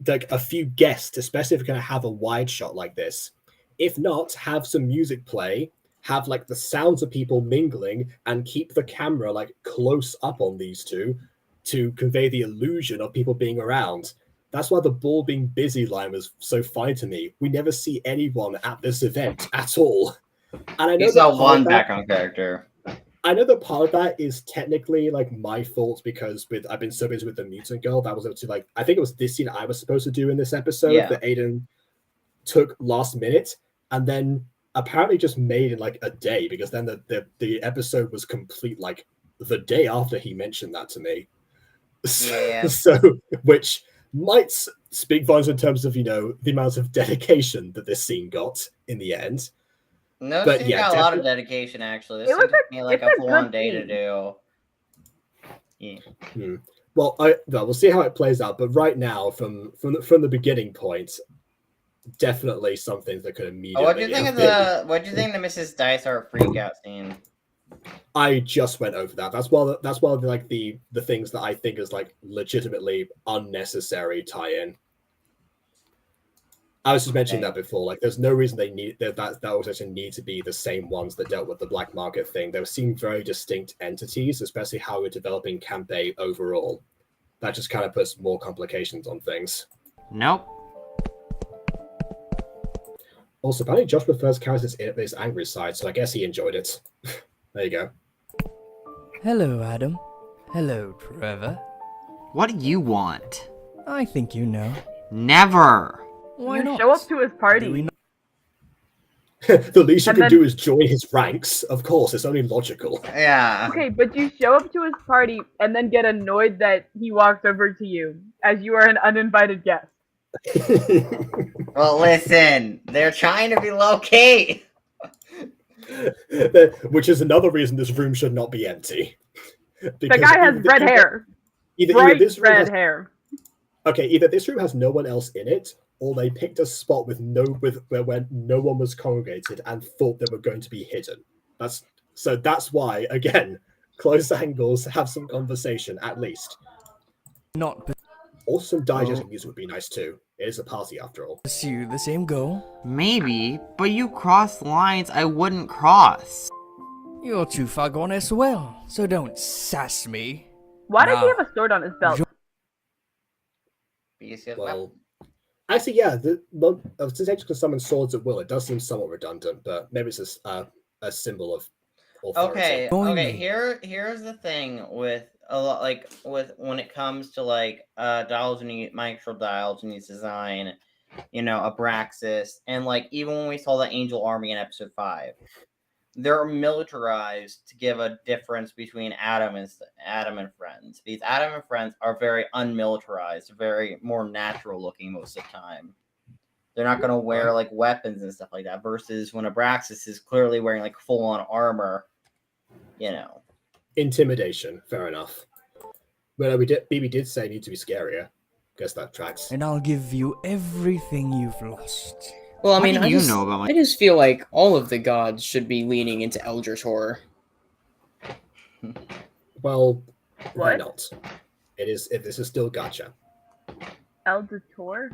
Speaker 1: like a few guests, especially if you're going to have a wide shot like this. If not, have some music play, have like the sounds of people mingling, and keep the camera like close up on these two to convey the illusion of people being around. That's why the ball being busy line was so fine to me. We never see anyone at this event at all. And I know
Speaker 2: You saw one background character.
Speaker 1: I know that part of that is technically like my fault because I've been so busy with the mutant girl. That was up to like, I think it was this scene I was supposed to do in this episode that Aiden took last minute and then apparently just made in like a day, because then the episode was complete like the day after he mentioned that to me. So which might speak volumes in terms of, you know, the amount of dedication that this scene got in the end.
Speaker 2: No,
Speaker 1: But
Speaker 2: scene
Speaker 1: yeah,
Speaker 2: got a lot of dedication actually. This
Speaker 19: It was
Speaker 2: took me like
Speaker 19: it's
Speaker 2: a
Speaker 19: a
Speaker 2: full-on
Speaker 19: good
Speaker 2: day to
Speaker 19: scene.
Speaker 2: do. Yeah.
Speaker 1: Well, we'll see how it plays out. But right now, from the beginning point, definitely something that could immediately.
Speaker 2: What do you think of the Mrs. Dysart freakout scene?
Speaker 1: I just went over that. That's one of the things that I think is like legitimately unnecessary tie-in. I was just mentioning that before. Like, there's no reason they need that organization need to be the same ones that dealt with the black market thing. They seem very distinct entities, especially how we're developing Camp A overall. That just kind of puts more complications on things.
Speaker 11: Nope.
Speaker 1: Also, apparently Josh prefers Karis' angry side, so I guess he enjoyed it. There you go.
Speaker 13: Hello, Adam. Hello, Trevor.
Speaker 11: What do you want?
Speaker 13: I think you know.
Speaker 11: Never.
Speaker 13: Why
Speaker 19: you
Speaker 13: not?
Speaker 19: show up to his party.
Speaker 1: The least you
Speaker 19: And
Speaker 1: can
Speaker 19: then-
Speaker 1: do is join his ranks. Of course, it's only logical.
Speaker 2: Yeah.
Speaker 19: Okay, but you show up to his party and then get annoyed that he walks over to you as you are an uninvited guest.
Speaker 2: Well, listen, they're trying to be low key.
Speaker 1: Which is another reason this room should not be empty.
Speaker 19: The guy has red hair.
Speaker 1: Either this room
Speaker 19: red
Speaker 1: has,
Speaker 19: hair.
Speaker 1: Okay, either this room has no one else in it, or they picked a spot where no one was congregated and thought they were going to be hidden. That's why, again, close angles, have some conversation at least.
Speaker 13: Not
Speaker 1: Also, some digesting music would be nice too. It is a party after all.
Speaker 13: pursue the same goal.
Speaker 11: Maybe, but you crossed lines I wouldn't cross.
Speaker 13: You're too far gone as well, so don't sass me.
Speaker 19: Why does he
Speaker 13: Now,
Speaker 19: have a sword on his belt?
Speaker 1: Well, actually, yeah. Since Angel can summon swords at will, it does seem somewhat redundant, but maybe it's just a symbol of authority.
Speaker 2: Okay. Here's the thing with a lot, like with when it comes to like micro Diogenes design, you know, Abraxas, and like even when we saw the Angel Army in episode 5, they're militarized to give a difference between Adam and friends. These Adam and friends are very unmilitarized, very more natural looking most of the time. They're not going to wear like weapons and stuff like that. Versus when Abraxas is clearly wearing like full on armor, you know.
Speaker 1: Intimidation, fair enough. But BB did say it needs to be scarier. Guess that tracks.
Speaker 13: And I'll give you everything you've lost.
Speaker 4: Well, I
Speaker 11: What
Speaker 4: mean,
Speaker 11: do
Speaker 4: I
Speaker 11: you
Speaker 4: just,
Speaker 11: know about my-
Speaker 4: I just feel like all of the gods should be leaning into Eldritch horror.
Speaker 1: Well,
Speaker 19: What?
Speaker 1: they're not. It is. This is still Gacha.
Speaker 19: Eldator?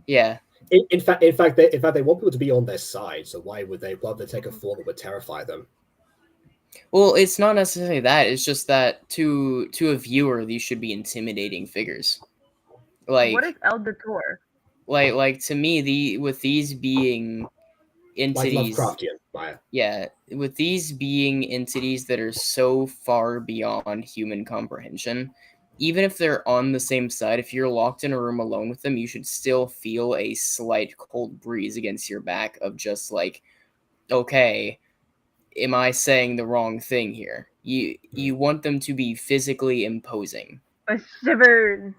Speaker 4: Yeah.
Speaker 1: In fact, they want people to be on their side. So why would they take a form that would terrify them?
Speaker 4: Well, it's not necessarily that. It's just that to a viewer, these should be intimidating figures. Like,
Speaker 19: what is Eldator?
Speaker 4: Like to me, with these being entities,
Speaker 1: like Lovecraftian, Maia.
Speaker 4: Yeah, with these being entities that are so far beyond human comprehension, even if they're on the same side, if you're locked in a room alone with them, you should still feel a slight cold breeze against your back of just like, okay, am I saying the wrong thing here? You want them to be physically imposing.
Speaker 19: A shivers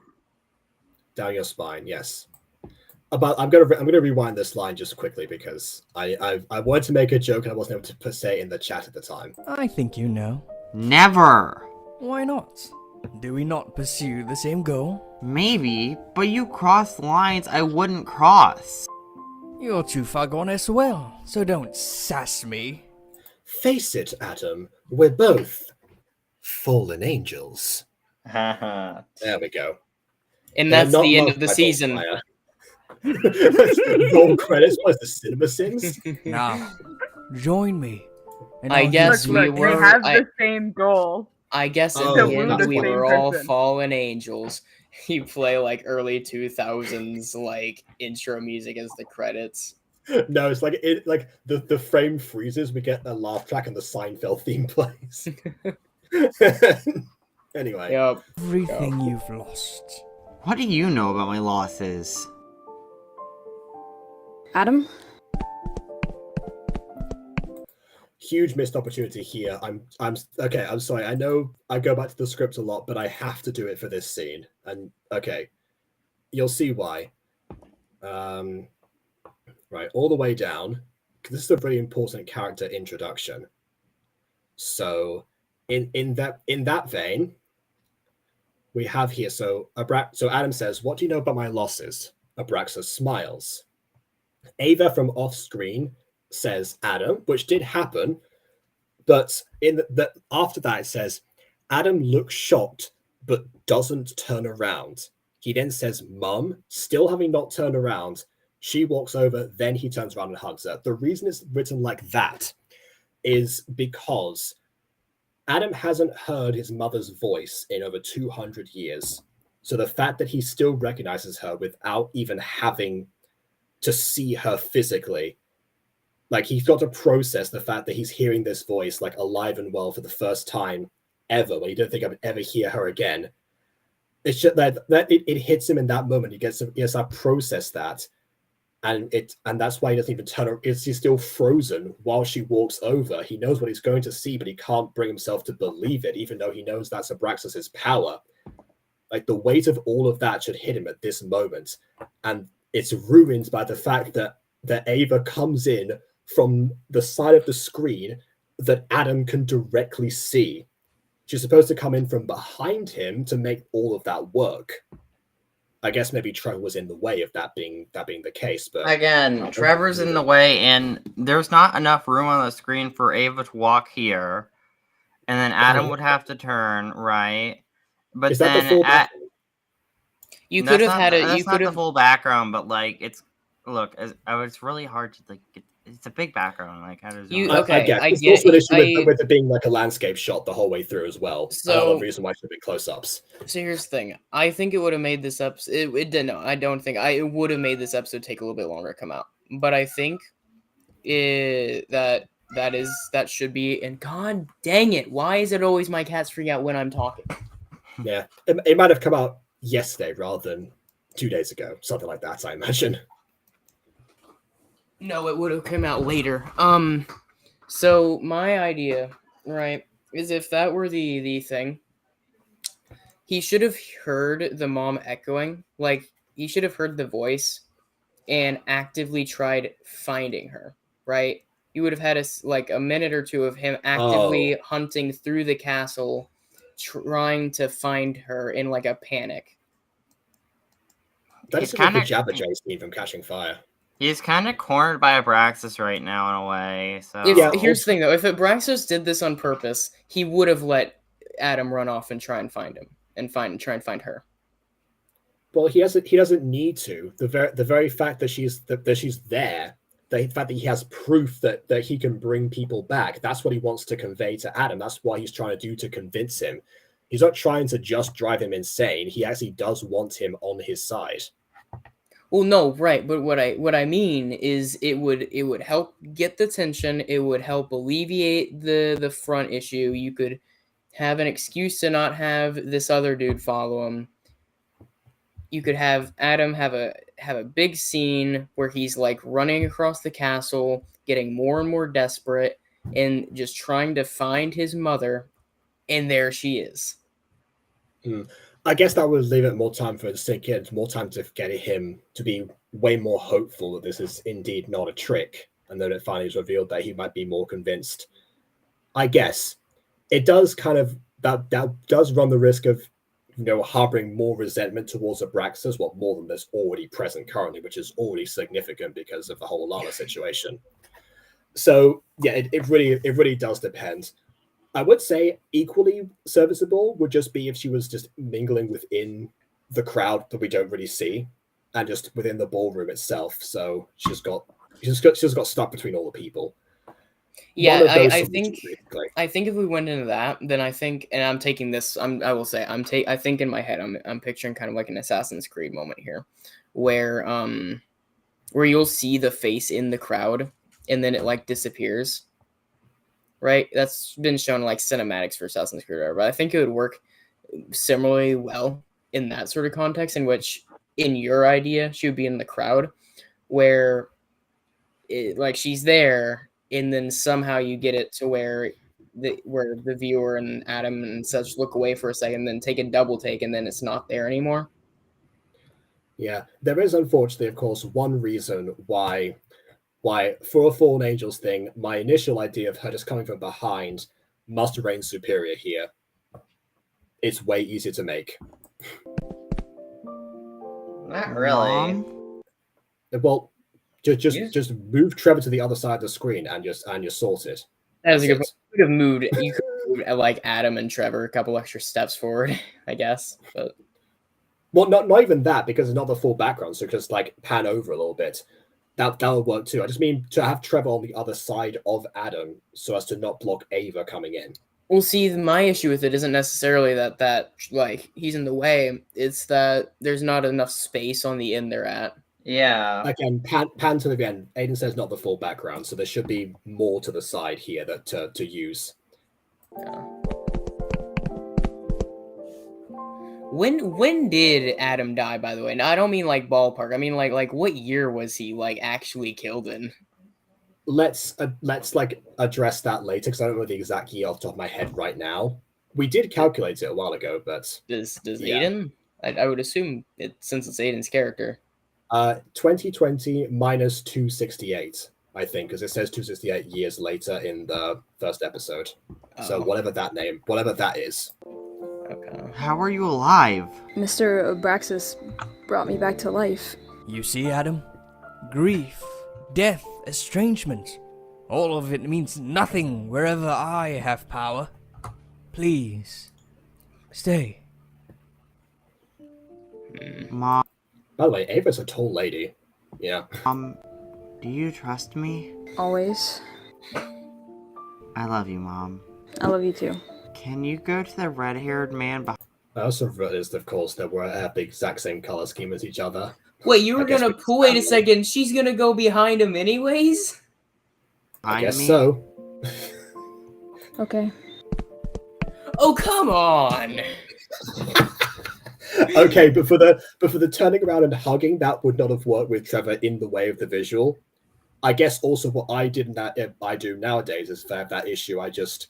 Speaker 1: down your spine. Yes. I'm gonna rewind this line just quickly because I wanted to make a joke and I wasn't able to say it in the chat at the time.
Speaker 13: I think you know.
Speaker 11: Never.
Speaker 13: Why not? Do we not pursue the same goal?
Speaker 11: Maybe, but you cross lines I wouldn't cross.
Speaker 13: You're too far gone as well, so don't sass me.
Speaker 1: Face it, Adam, we're both fallen angels. There we go.
Speaker 4: And that's the end of the season.
Speaker 1: Roll credits. What is the Cinema Sims?
Speaker 13: Nah, join me. And
Speaker 4: I guess
Speaker 19: look,
Speaker 4: we
Speaker 19: have the same goal.
Speaker 4: I guess at the end we were all fallen angels. You play like early 2000s like intro music as the credits.
Speaker 1: No, it's like the frame freezes. We get a laugh track and the Seinfeld theme plays. Anyway,
Speaker 4: yep.
Speaker 13: Everything you've lost.
Speaker 11: What do you know about my losses?
Speaker 22: Adam?
Speaker 1: Huge missed opportunity here. I'm okay. I'm sorry. I know I go back to the script a lot, but I have to do it for this scene. And okay, you'll see why. Right, all the way down. This is a really important character introduction. So, in that vein, we have here. So Adam says, "What do you know about my losses?" Abraxas smiles. Ava from off screen says Adam, which did happen, but after that it says Adam looks shocked but doesn't turn around. He then says Mum, still having not turned around. She walks over, then he turns around and hugs her. The reason it's written like that is because Adam hasn't heard his mother's voice in over 200 years. So the fact that he still recognizes her without even having to see her physically, like he's got to process the fact that he's hearing this voice like alive and well for the first time ever, when he didn't think I would ever hear her again. It's just that it hits him in that moment. He has to process that, and that's why he doesn't even turn. He's still frozen while she walks over. He knows what he's going to see, but he can't bring himself to believe it, even though he knows that's Abraxas's power. Like the weight of all of that should hit him at this moment, and it's ruined by the fact that Ava comes in from the side of the screen that Adam can directly see. She's supposed to come in from behind him to make all of that work. I guess maybe Trevor was in the way of that being the case, but
Speaker 2: again, Trevor's in the way, and there's not enough room on the screen for Ava to walk here, and then Adam would have to turn right. But
Speaker 1: is that the full background?
Speaker 4: You could have had it.
Speaker 2: That's
Speaker 4: You
Speaker 2: not
Speaker 4: could
Speaker 2: the
Speaker 4: have
Speaker 2: full background, but like it's really hard to like get. It's a big background. Like how does
Speaker 4: okay?
Speaker 1: I get also an issue with it being like a landscape shot the whole way through as well.
Speaker 4: So
Speaker 1: the reason why it should be close-ups.
Speaker 4: So here's the thing. I think it would have made this episode. It didn't. No, I don't think. It would have made this episode take a little bit longer to come out. But I think that should be. And god dang it! Why is it always my cats freak out when I'm talking?
Speaker 1: Yeah, it might have come out yesterday rather than 2 days ago, something like that. I imagine.
Speaker 4: No, it would have come out later. So my idea, right, is if that were the thing, he should have heard the mom echoing. Like he should have heard the voice and actively tried finding her. Right, you would have had a minute or two of him actively hunting through the castle, trying to find her in like a panic.
Speaker 1: That's kind of the Jabberjay scene from Catching Fire.
Speaker 2: He's kind of cornered by Abraxas right now in a way. So
Speaker 4: here's the thing though, if Abraxas did this on purpose, he would have let Adam run off and try and find him. and try and find her.
Speaker 1: Well, he doesn't need to. The very fact that she's there, the fact that he has proof that he can bring people back, that's what he wants to convey to Adam. That's what he's trying to do to convince him. He's not trying to just drive him insane. He actually does want him on his side.
Speaker 4: Well, no, right, but what I mean is it would help get the tension. It would help alleviate the front issue. You could have an excuse to not have this other dude follow him. You could have Adam have a big scene where he's like running across the castle, getting more and more desperate, and just trying to find his mother, and there she is.
Speaker 1: I guess that would leave it more time for it to sink in, more time to get him to be way more hopeful that this is indeed not a trick, and then it finally is revealed that he might be more convinced. I guess it does kind of that does run the risk of harboring more resentment towards Abraxas, more than that's already present currently, which is already significant because of the whole Alannah situation. So yeah, it really does depend. I would say equally serviceable would just be if she was just mingling within the crowd that we don't really see, and just within the ballroom itself. So she's got stuck between all the people.
Speaker 4: Yeah, I think if we went into that, then I think, and I'm taking this, I think in my head I'm picturing kind of like an Assassin's Creed moment here, where you'll see the face in the crowd and then it like disappears. Right, that's been shown like cinematics for Assassin's Creed, but I think it would work similarly well in that sort of context, in which, in your idea, she would be in the crowd, where like she's there, and then somehow you get it to where the viewer and Adam and such look away for a second, then take a double take, and then it's not there anymore.
Speaker 1: Yeah, there is unfortunately, of course, one reason why for a Fallen Angels thing, my initial idea of her just coming from behind must reign superior here. It's way easier to make.
Speaker 2: Not really.
Speaker 1: Well, just move Trevor to the other side of the screen and you're sorted.
Speaker 4: That's a good point. You could have moved like Adam and Trevor a couple extra steps forward, I guess. But
Speaker 1: well, not even that, because it's not the full background, so just like pan over a little bit. That would work too. I just mean to have Trevor on the other side of Adam so as to not block Ava coming in.
Speaker 4: Well, see, my issue with it isn't necessarily that like he's in the way. It's that there's not enough space on the end they're at.
Speaker 2: Yeah.
Speaker 1: Again, pan to the end. Aiden says not the full background, so there should be more to the side here that to use.
Speaker 4: Yeah. When did Adam die, by the way? Now, I don't mean like ballpark. I mean like what year was he like actually killed in?
Speaker 1: Let's like address that later, because I don't know the exact year off the top of my head right now. We did calculate it a while ago, but
Speaker 4: does Aiden? I would assume it, since it's Aiden's character.
Speaker 1: 2020 minus 268, I think, because it says 268 years later in the first episode. Oh. So whatever that is.
Speaker 11: Okay. How are you alive?
Speaker 22: Mr. Abraxas brought me back to life.
Speaker 13: You see, Adam? Grief, death, estrangement. All of it means nothing wherever I have power. Please, stay.
Speaker 11: Mom.
Speaker 1: By the way, Ava's a tall lady. Yeah.
Speaker 11: Do you trust me?
Speaker 22: Always.
Speaker 11: I love you, Mom.
Speaker 22: I love you too.
Speaker 11: Can you go to the red-haired man behind?
Speaker 1: I also realized, of course, that we have the exact same color scheme as each other.
Speaker 4: Wait, you were gonna... Wait a second, she's gonna go behind him anyways?
Speaker 1: I guess so.
Speaker 22: Okay.
Speaker 4: Oh, come on!
Speaker 1: Okay, but for the turning around and hugging, that would not have worked with Trevor in the way of the visual. I guess also what I do nowadays is if I have that issue, I just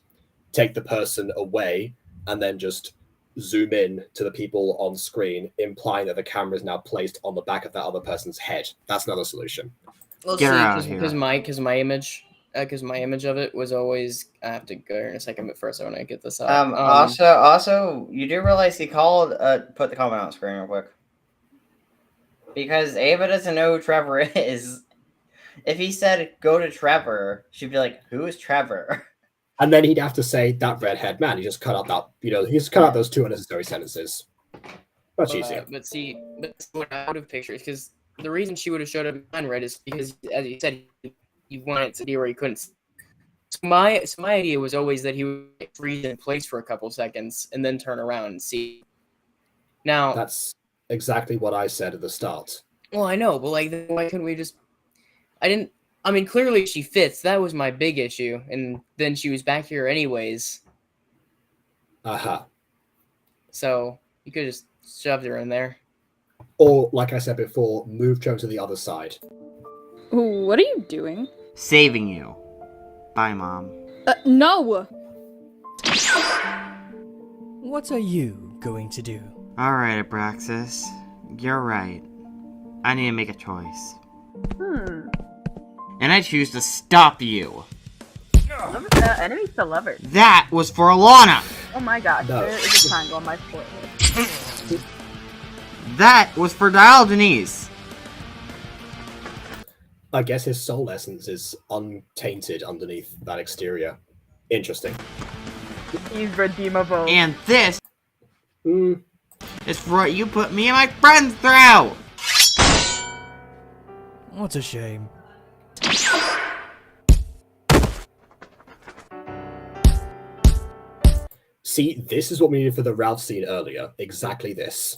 Speaker 1: take the person away and then just zoom in to the people on screen, implying that the camera is now placed on the back of that other person's head. That's another solution.
Speaker 4: Well,
Speaker 11: Get out of here.
Speaker 4: Because my image of it was always. I have to go here in a second, but first I want to get this up.
Speaker 2: Also, you do realize he called. Put the comment on screen real quick. Because Ava doesn't know who Trevor is. If he said go to Trevor, she'd be like, "Who is Trevor?"
Speaker 1: And then he'd have to say that red-haired man. He just cut out that, he just cut out those 2 unnecessary sentences. Much easier.
Speaker 4: But what I would have pictured, because the reason she would have showed up in red is because, as you said, he wanted to be where he couldn't. So my idea was always that he would freeze in place for a couple seconds and then turn around and see. Now
Speaker 1: that's exactly what I said at the start.
Speaker 4: Well, I know, but like, why couldn't we just? I mean, clearly she fits. That was my big issue, and then she was back here anyways. So you could just shoved her in there.
Speaker 1: Or, like I said before, moved her to the other side.
Speaker 14: What are you doing?
Speaker 11: Saving you. Bye, Mom.
Speaker 14: No!
Speaker 13: What are you going to do?
Speaker 11: Alright, Abraxas. You're right. I need to make a choice. And I choose to stop you.
Speaker 19: Enemies to lovers.
Speaker 11: That was for Alannah!
Speaker 19: Oh my gosh, there is a triangle on my forehead.
Speaker 11: That was for Diogenes.
Speaker 1: I guess his soul essence is untainted underneath that exterior. Interesting.
Speaker 19: He's redeemable.
Speaker 11: And this is for what you put me and my friends through!
Speaker 13: What a shame.
Speaker 1: See, this is what we needed for the Ralph scene earlier. Exactly this.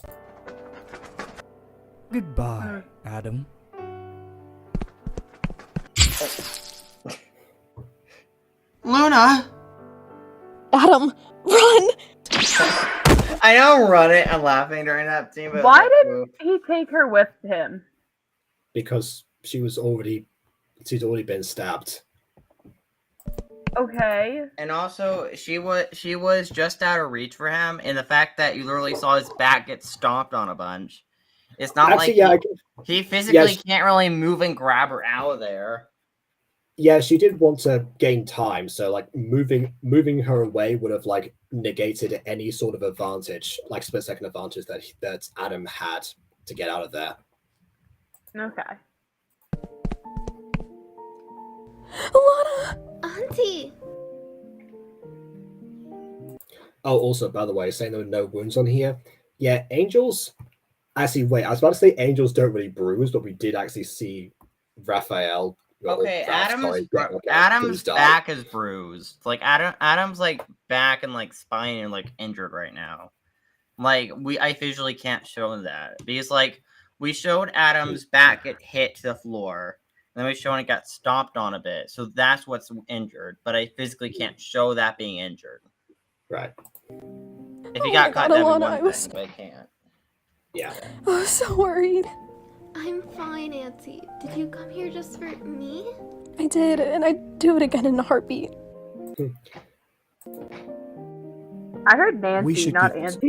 Speaker 13: Goodbye, Adam.
Speaker 11: Luna!
Speaker 22: Adam, run!
Speaker 2: I don't run it. I'm laughing during that scene. But
Speaker 19: why didn't he take her with him?
Speaker 1: Because she's already been stabbed.
Speaker 19: Okay.
Speaker 2: And also, she was just out of reach for him, and the fact that you literally saw his back get stomped on a bunch. It's not
Speaker 1: Actually,
Speaker 2: he physically can't really move and grab her out of there.
Speaker 1: Yeah, she did want to gain time, so like moving her away would have like negated any sort of advantage, like split-second advantage that Adam had to get out of there.
Speaker 19: Okay.
Speaker 22: Alannah!
Speaker 17: Auntie!
Speaker 1: Oh, also, by the way, saying there were no wounds on here. Yeah, angels... Actually, wait, I was about to say angels don't really bruise, but we did actually see Raphael...
Speaker 2: Okay, Adam's back is bruised. Like, Adam's, like, back and, like, spine are, like, injured right now. Like, I visually can't show that. Because, like, we showed Adam's back get hit to the floor. And then we showed it got stomped on a bit. So that's what's injured. But I physically can't show that being injured.
Speaker 1: Right.
Speaker 2: If he got cut, that'd be
Speaker 22: Alannah,
Speaker 2: one thing, but I can't.
Speaker 1: Yeah.
Speaker 22: I was so worried.
Speaker 17: I'm fine, Auntie. Did you come here just for me?
Speaker 22: I did, and I'd do it again in a heartbeat.
Speaker 19: I heard Nancy, not Auntie.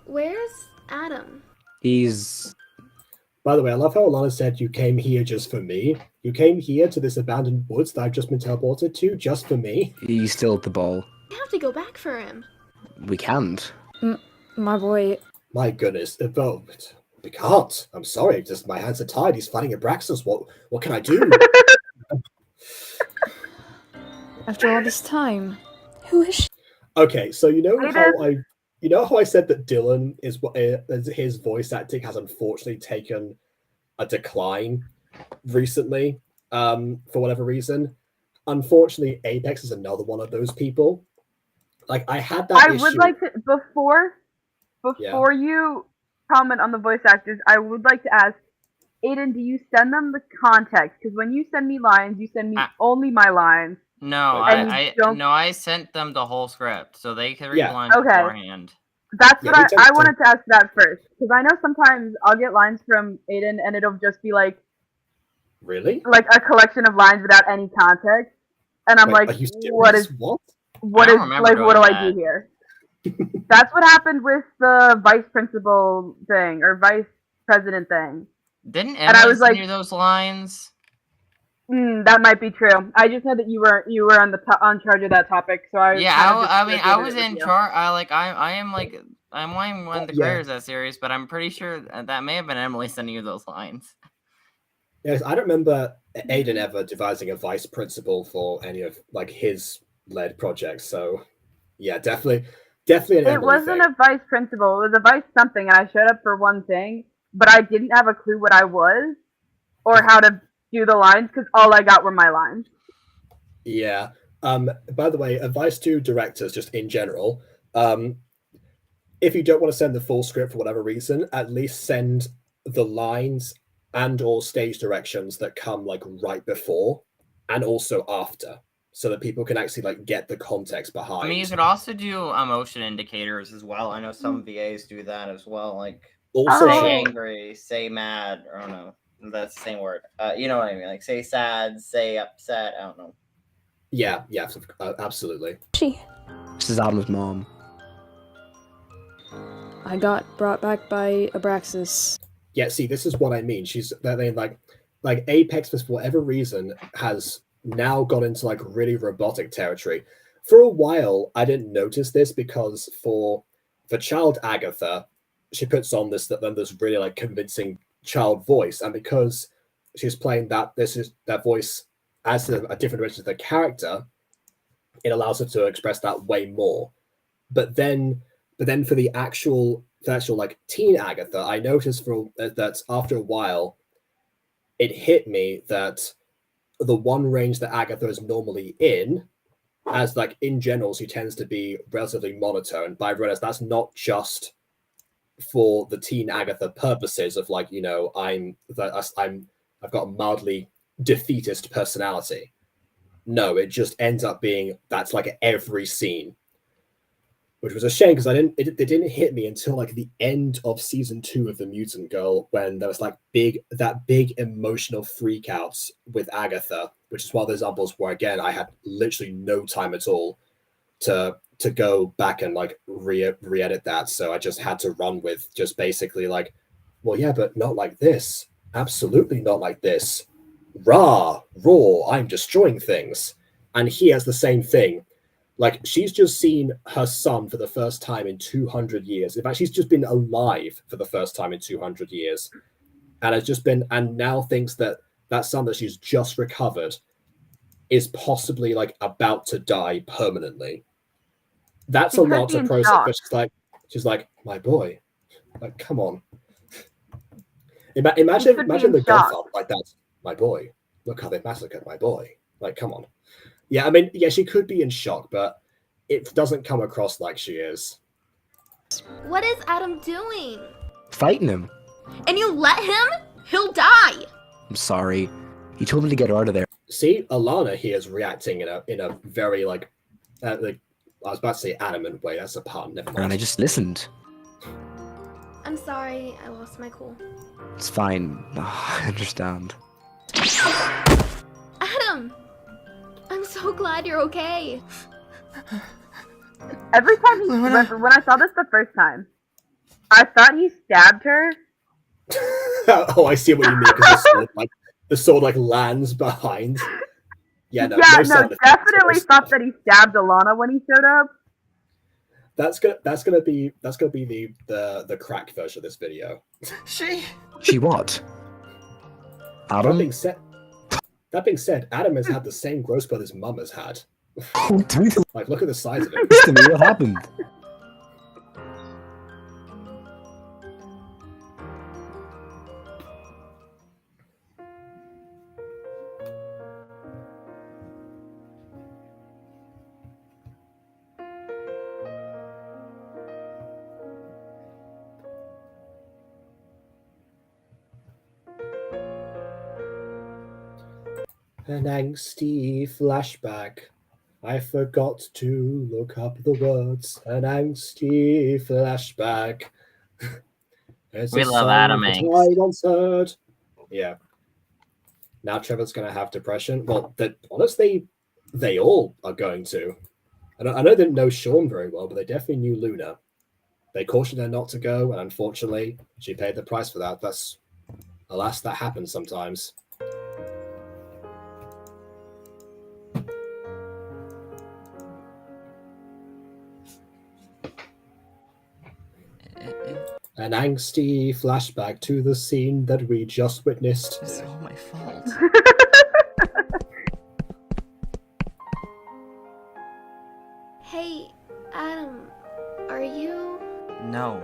Speaker 17: Where's Adam?
Speaker 9: He's...
Speaker 1: By the way, I love how Alannah said you came here just for me. You came here to this abandoned woods that I've just been teleported to just for me.
Speaker 9: He's still at the ball.
Speaker 17: I have to go back for him.
Speaker 9: We can't.
Speaker 14: My boy...
Speaker 1: My goodness, we can't. I'm sorry, just my hands are tied. He's fighting Abraxas. What can I do?
Speaker 14: After all this time.
Speaker 22: Who is she?
Speaker 1: Okay, so you know how I said that Dylan is his voice acting has unfortunately taken a decline recently, for whatever reason. Unfortunately, Apex is another one of those people. Like I had that.
Speaker 19: I would like to before you comment on the voice actors, I would like to ask, Aiden, do you send them the context? Because when you send me lines, you send me only my lines.
Speaker 2: No, I sent them the whole script, so they can read lines beforehand.
Speaker 19: That's what I wanted to ask that first, because I know sometimes I'll get lines from Aiden, and it'll just be like,
Speaker 1: really,
Speaker 19: like a collection of lines without any context, and I'm like, what do I do here? That's what happened with the vice principal thing or vice president thing.
Speaker 2: Didn't Emma send you those lines?
Speaker 19: That might be true. I just know that you were on charge of that topic, so I was
Speaker 2: I was in charge. I am like
Speaker 11: I'm one of the creators of that series, but I'm pretty sure that may have been Emily sending you those lines.
Speaker 1: Yes, I don't remember Aiden ever devising a vice principal for any of like his led projects. So yeah, definitely an
Speaker 19: It
Speaker 1: Emily
Speaker 19: wasn't
Speaker 1: thing.
Speaker 19: a vice principal. It was a vice something, and I showed up for one thing, but I didn't have a clue what I was or how to do the lines because all I got were my lines.
Speaker 1: Yeah. By the way, advice to directors just in general. If you don't want to send the full script for whatever reason, at least send the lines and or stage directions that come like right before and also after, so that people can actually like get the context behind.
Speaker 11: I mean, you could also do emotion indicators as well. I know some VAs do that as well. Like,
Speaker 1: also
Speaker 11: say angry, say mad, or I don't know. That's the same word. You know what I mean? Like, say sad, say upset. I don't know.
Speaker 1: Yeah, absolutely.
Speaker 9: This is Adam's mom.
Speaker 14: I got brought back by Abraxas.
Speaker 1: Yeah, see, this is what I mean. She's they like Apex for whatever reason has now got into like really robotic territory. For a while, I didn't notice this because for child Agatha, she puts on this really like convincing child voice, and because she's playing that voice as a different version of the character, it allows her to express that way more. But then for the actual like teen Agatha, I noticed that after a while, it hit me that the one range that Agatha is normally in, as like in general, she tends to be relatively monotone. But I realized that's not just for the teen Agatha purposes of like, you know, I've got a mildly defeatist personality. No, it just ends up being that's like every scene, which was a shame because it didn't hit me until like the end of season 2 of The Mutant Girl, when there was like big emotional freakouts with Agatha, which is one of those examples where again I had literally no time at all to go back and like re-edit that, so I just had to run with just basically like, well, yeah, but not like this, absolutely not like this, raw, I'm destroying things. And he has the same thing. Like, she's just seen her son for the first time in 200 years. In fact, she's just been alive for the first time in 200 years. And now thinks that son that she's just recovered is possibly like about to die permanently. That's a lot to process, but she's like, my boy, like, come on. Imagine the Godfather like that. My boy, look how they massacred my boy. Like, come on. Yeah, I mean, yeah, she could be in shock, but it doesn't come across like she is.
Speaker 17: What is Adam doing?
Speaker 9: Fighting him.
Speaker 17: And you let him? He'll die.
Speaker 9: I'm sorry. He told me to get her out of there.
Speaker 1: See, Alannah here is reacting in a very like I was about to say adamant way. That's a pun. Never mind.
Speaker 9: And I just listened.
Speaker 17: I'm sorry, I lost my cool.
Speaker 9: It's fine. I understand.
Speaker 17: Adam! I'm so glad you're okay.
Speaker 19: Every time when I saw this the first time, I thought he stabbed her.
Speaker 1: Oh, I see what you mean, because the sword lands behind. Yeah, no,
Speaker 19: definitely thought that he stabbed Alannah when he showed up.
Speaker 1: That's gonna be the crack version of this video.
Speaker 9: She what? Adam?
Speaker 1: That being said, Adam has had the same growth spurt his mum has had. Like, look at the size of it.
Speaker 9: To me, what happened?
Speaker 1: An angsty flashback. I forgot to look up the words. An angsty flashback.
Speaker 11: We love Adam
Speaker 1: I once heard. Yeah. Now Trevor's going to have depression. Well, honestly, they all are going to. I know they didn't know Sean very well, but they definitely knew Luna. They cautioned her not to go, and unfortunately, she paid the price for that. Alas, that happens sometimes. an angsty flashback to the scene that we just witnessed.
Speaker 11: It's all my fault.
Speaker 17: Hey, Adam, are you?
Speaker 11: No,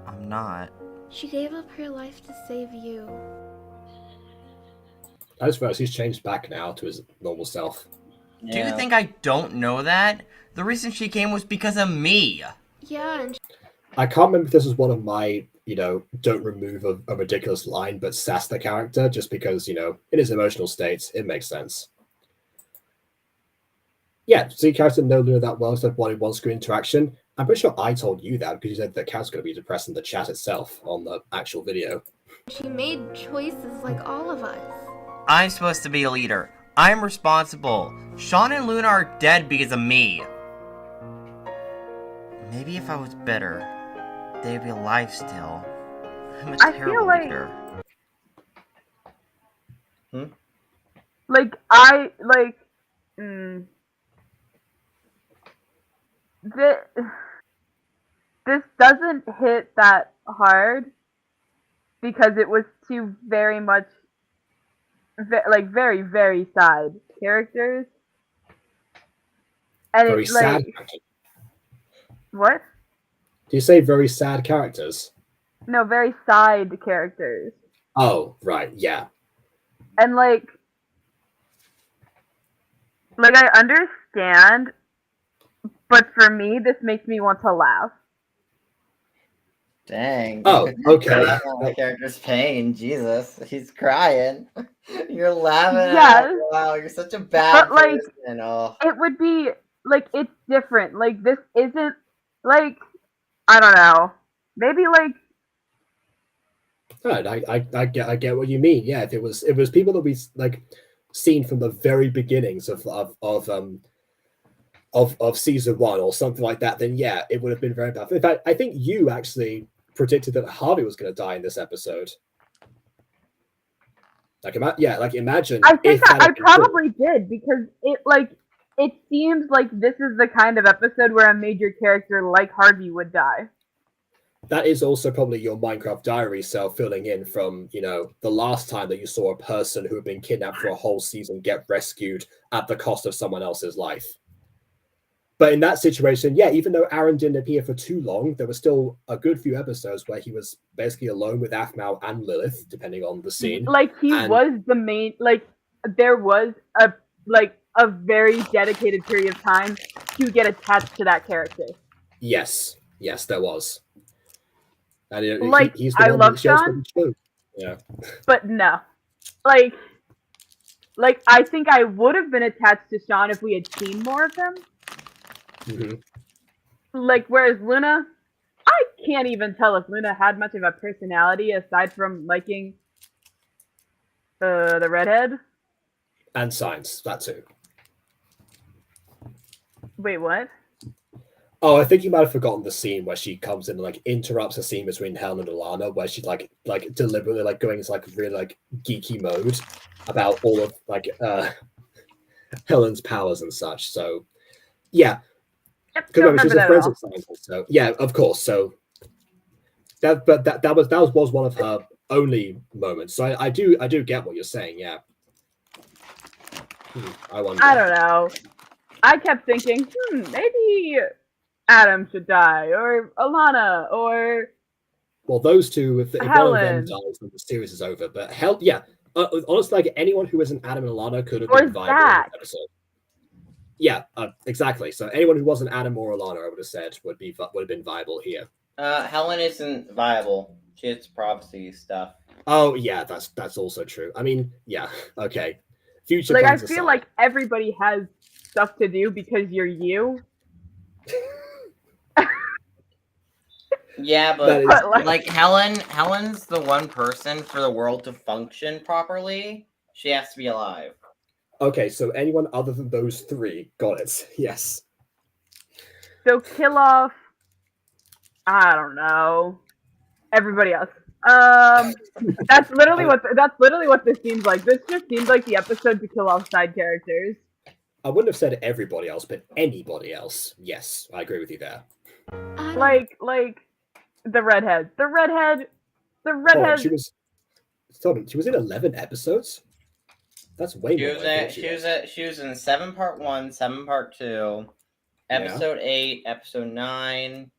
Speaker 11: I'm not.
Speaker 17: She gave up her life to save you.
Speaker 1: I suppose he's changed back now to his normal self.
Speaker 11: Do you think I don't know that? The reason she came was because of me.
Speaker 17: Yeah, and
Speaker 1: I can't remember if this was one of my, don't remove a ridiculous line, but sass the character, just because, in his emotional state, it makes sense. Yeah, so your character know Luna that well, so wanted one-screen interaction. I'm pretty sure I told you that, because you said the character's going to be depressed in the chat itself on the actual video.
Speaker 17: she made choices like all of us.
Speaker 11: I'm supposed to be a leader. I'm responsible. Sean and Luna are dead because of me. Maybe if I was better, they'd be alive still. I'm a terrible leader.
Speaker 19: This doesn't hit that hard because it was two very much very, very side characters. And
Speaker 1: very
Speaker 19: it's
Speaker 1: sad.
Speaker 19: What?
Speaker 1: Do you say very sad characters?
Speaker 19: No, very side characters.
Speaker 1: Oh, right, yeah.
Speaker 19: And I understand, but for me, this makes me want to laugh.
Speaker 2: Dang.
Speaker 1: Oh, okay.
Speaker 2: My character's pain. Jesus, he's crying. You're laughing.
Speaker 19: Yes.
Speaker 2: Wow, you're such a bad person. Oh.
Speaker 19: It would be it's different. This isn't I don't know. Maybe
Speaker 1: I get what you mean. Yeah, if it was people that we seen from the very beginnings of season 1 or something like that, then yeah, it would have been very bad. In fact, I think you actually predicted that Harvey was going to die in this episode. Imagine.
Speaker 19: I think I probably did because it seems like this is the kind of episode where a major character like Harvey would die.
Speaker 1: That is also probably your Minecraft Diary self filling in from, the last time that you saw a person who had been kidnapped for a whole season get rescued at the cost of someone else's life. But in that situation, yeah, even though Aaron didn't appear for too long, there was still a good few episodes where he was basically alone with Aphmau and Lilith, depending on the scene.
Speaker 19: He was the main, there was a very dedicated period of time to get attached to that character.
Speaker 1: Yes, there was. And he's the
Speaker 19: I
Speaker 1: one
Speaker 19: love
Speaker 1: that shows
Speaker 19: Sean,
Speaker 1: what yeah.
Speaker 19: But no. I think I would have been attached to Sean if we had seen more of him.
Speaker 1: Mm-hmm.
Speaker 19: Whereas Luna, I can't even tell if Luna had much of a personality aside from liking the redhead.
Speaker 1: And science, that too.
Speaker 19: Wait, what?
Speaker 1: Oh, I think you might have forgotten the scene where she comes in and interrupts a scene between Helen and Alannah, where she's deliberately going into really geeky mode about all of Helen's powers and such. So yeah. Because remember, she's a forensic scientist, so yeah, of course. So that was one of her only moments. So I do get what you're saying. Yeah. I wonder.
Speaker 19: I don't know. I kept thinking, maybe Adam should die, or Alannah, or
Speaker 1: those two. If one of them dies, then the series is over. But honestly, anyone who isn't Adam and Alannah could have been viable in the episode. Yeah, exactly. So anyone who wasn't Adam or Alannah, I would have said would have been viable here.
Speaker 2: Helen isn't viable. She has prophecy stuff.
Speaker 1: Oh yeah, that's also true. I mean, yeah, okay. Future
Speaker 19: I
Speaker 1: plans
Speaker 19: feel
Speaker 1: aside.
Speaker 19: like everybody has stuff to do because you're you.
Speaker 2: Yeah, but Helen's the one person for the world to function properly. She has to be alive.
Speaker 1: Okay, so anyone other than those three, got it. Yes.
Speaker 19: So kill off. I don't know. Everybody else. That's literally what this seems like. This just seems like the episode to kill off side characters.
Speaker 1: I wouldn't have said everybody else, but anybody else. Yes, I agree with you there.
Speaker 19: The redhead.
Speaker 1: Oh, she was in 11 episodes. That's way more than I thought
Speaker 2: she was in 7 Part 1, 7 Part 2, Episode 8, Episode 9.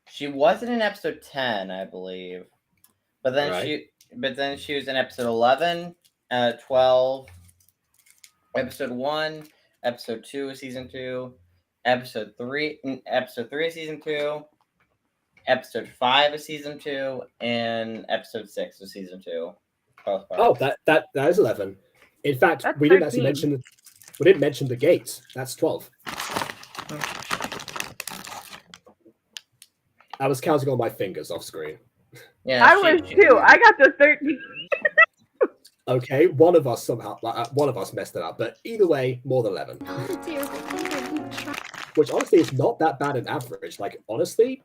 Speaker 2: She wasn't in Episode 10, I believe. But then she was in Episode 11, 12, Episode 1, Episode 2 of Season 2, Episode 3 of Season 2, Episode 5 of Season 2, and Episode 6 of Season 2.
Speaker 1: Oh, that is 11. In fact,
Speaker 19: That's
Speaker 1: we didn't
Speaker 19: 13.
Speaker 1: actually mention the gate. That's 12. I was counting on my fingers off screen.
Speaker 2: Yeah,
Speaker 19: I was too. I got the 13.
Speaker 1: Okay, one of us messed it up, but either way, more than 11.
Speaker 17: Oh dear,
Speaker 1: Which honestly is not that bad an average. Like honestly,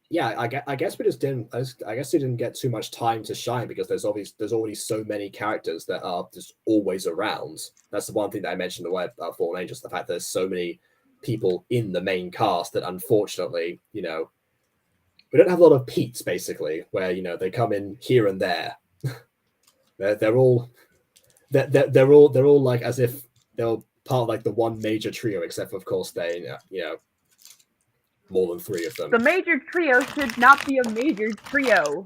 Speaker 1: yeah, I guess we just didn't. I guess we didn't get too much time to shine because there's already so many characters that are just always around. That's the one thing that I mentioned about Fallen Angels, the fact that there's so many people in the main cast that unfortunately, we don't have a lot of Pete's basically, where they come in here and there. they're all like as if they're part of like the one major trio, except for, of course, they more than 3 of them.
Speaker 19: The major trio should not be a major trio.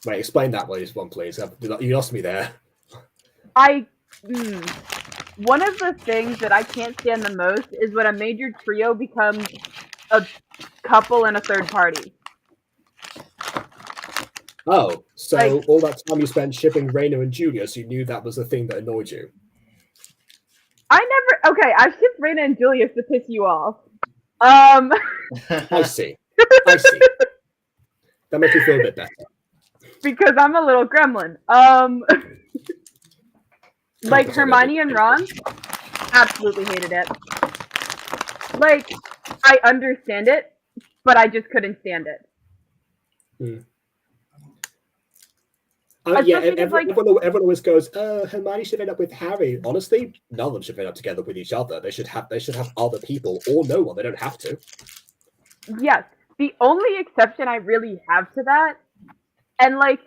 Speaker 1: Wait, explain that one, please. You lost me there.
Speaker 19: One of the things that I can't stand the most is when a major trio becomes a couple and a third party.
Speaker 1: Oh, so all that time you spent shipping Reina and Julius, you knew that was the thing that annoyed you.
Speaker 19: I shipped Reina and Julius to piss you off.
Speaker 1: I see. That makes me feel a bit better.
Speaker 19: Because I'm a little gremlin. Like Hermione and Ron, absolutely hated it. Like, I understand it, but I just couldn't stand it.
Speaker 1: Yeah, everyone always goes, Hermione should end up with Harry. Honestly, none of them should end up together with each other. They should have other people or no one. They don't have to.
Speaker 19: Yes. The only exception I really have to that, and like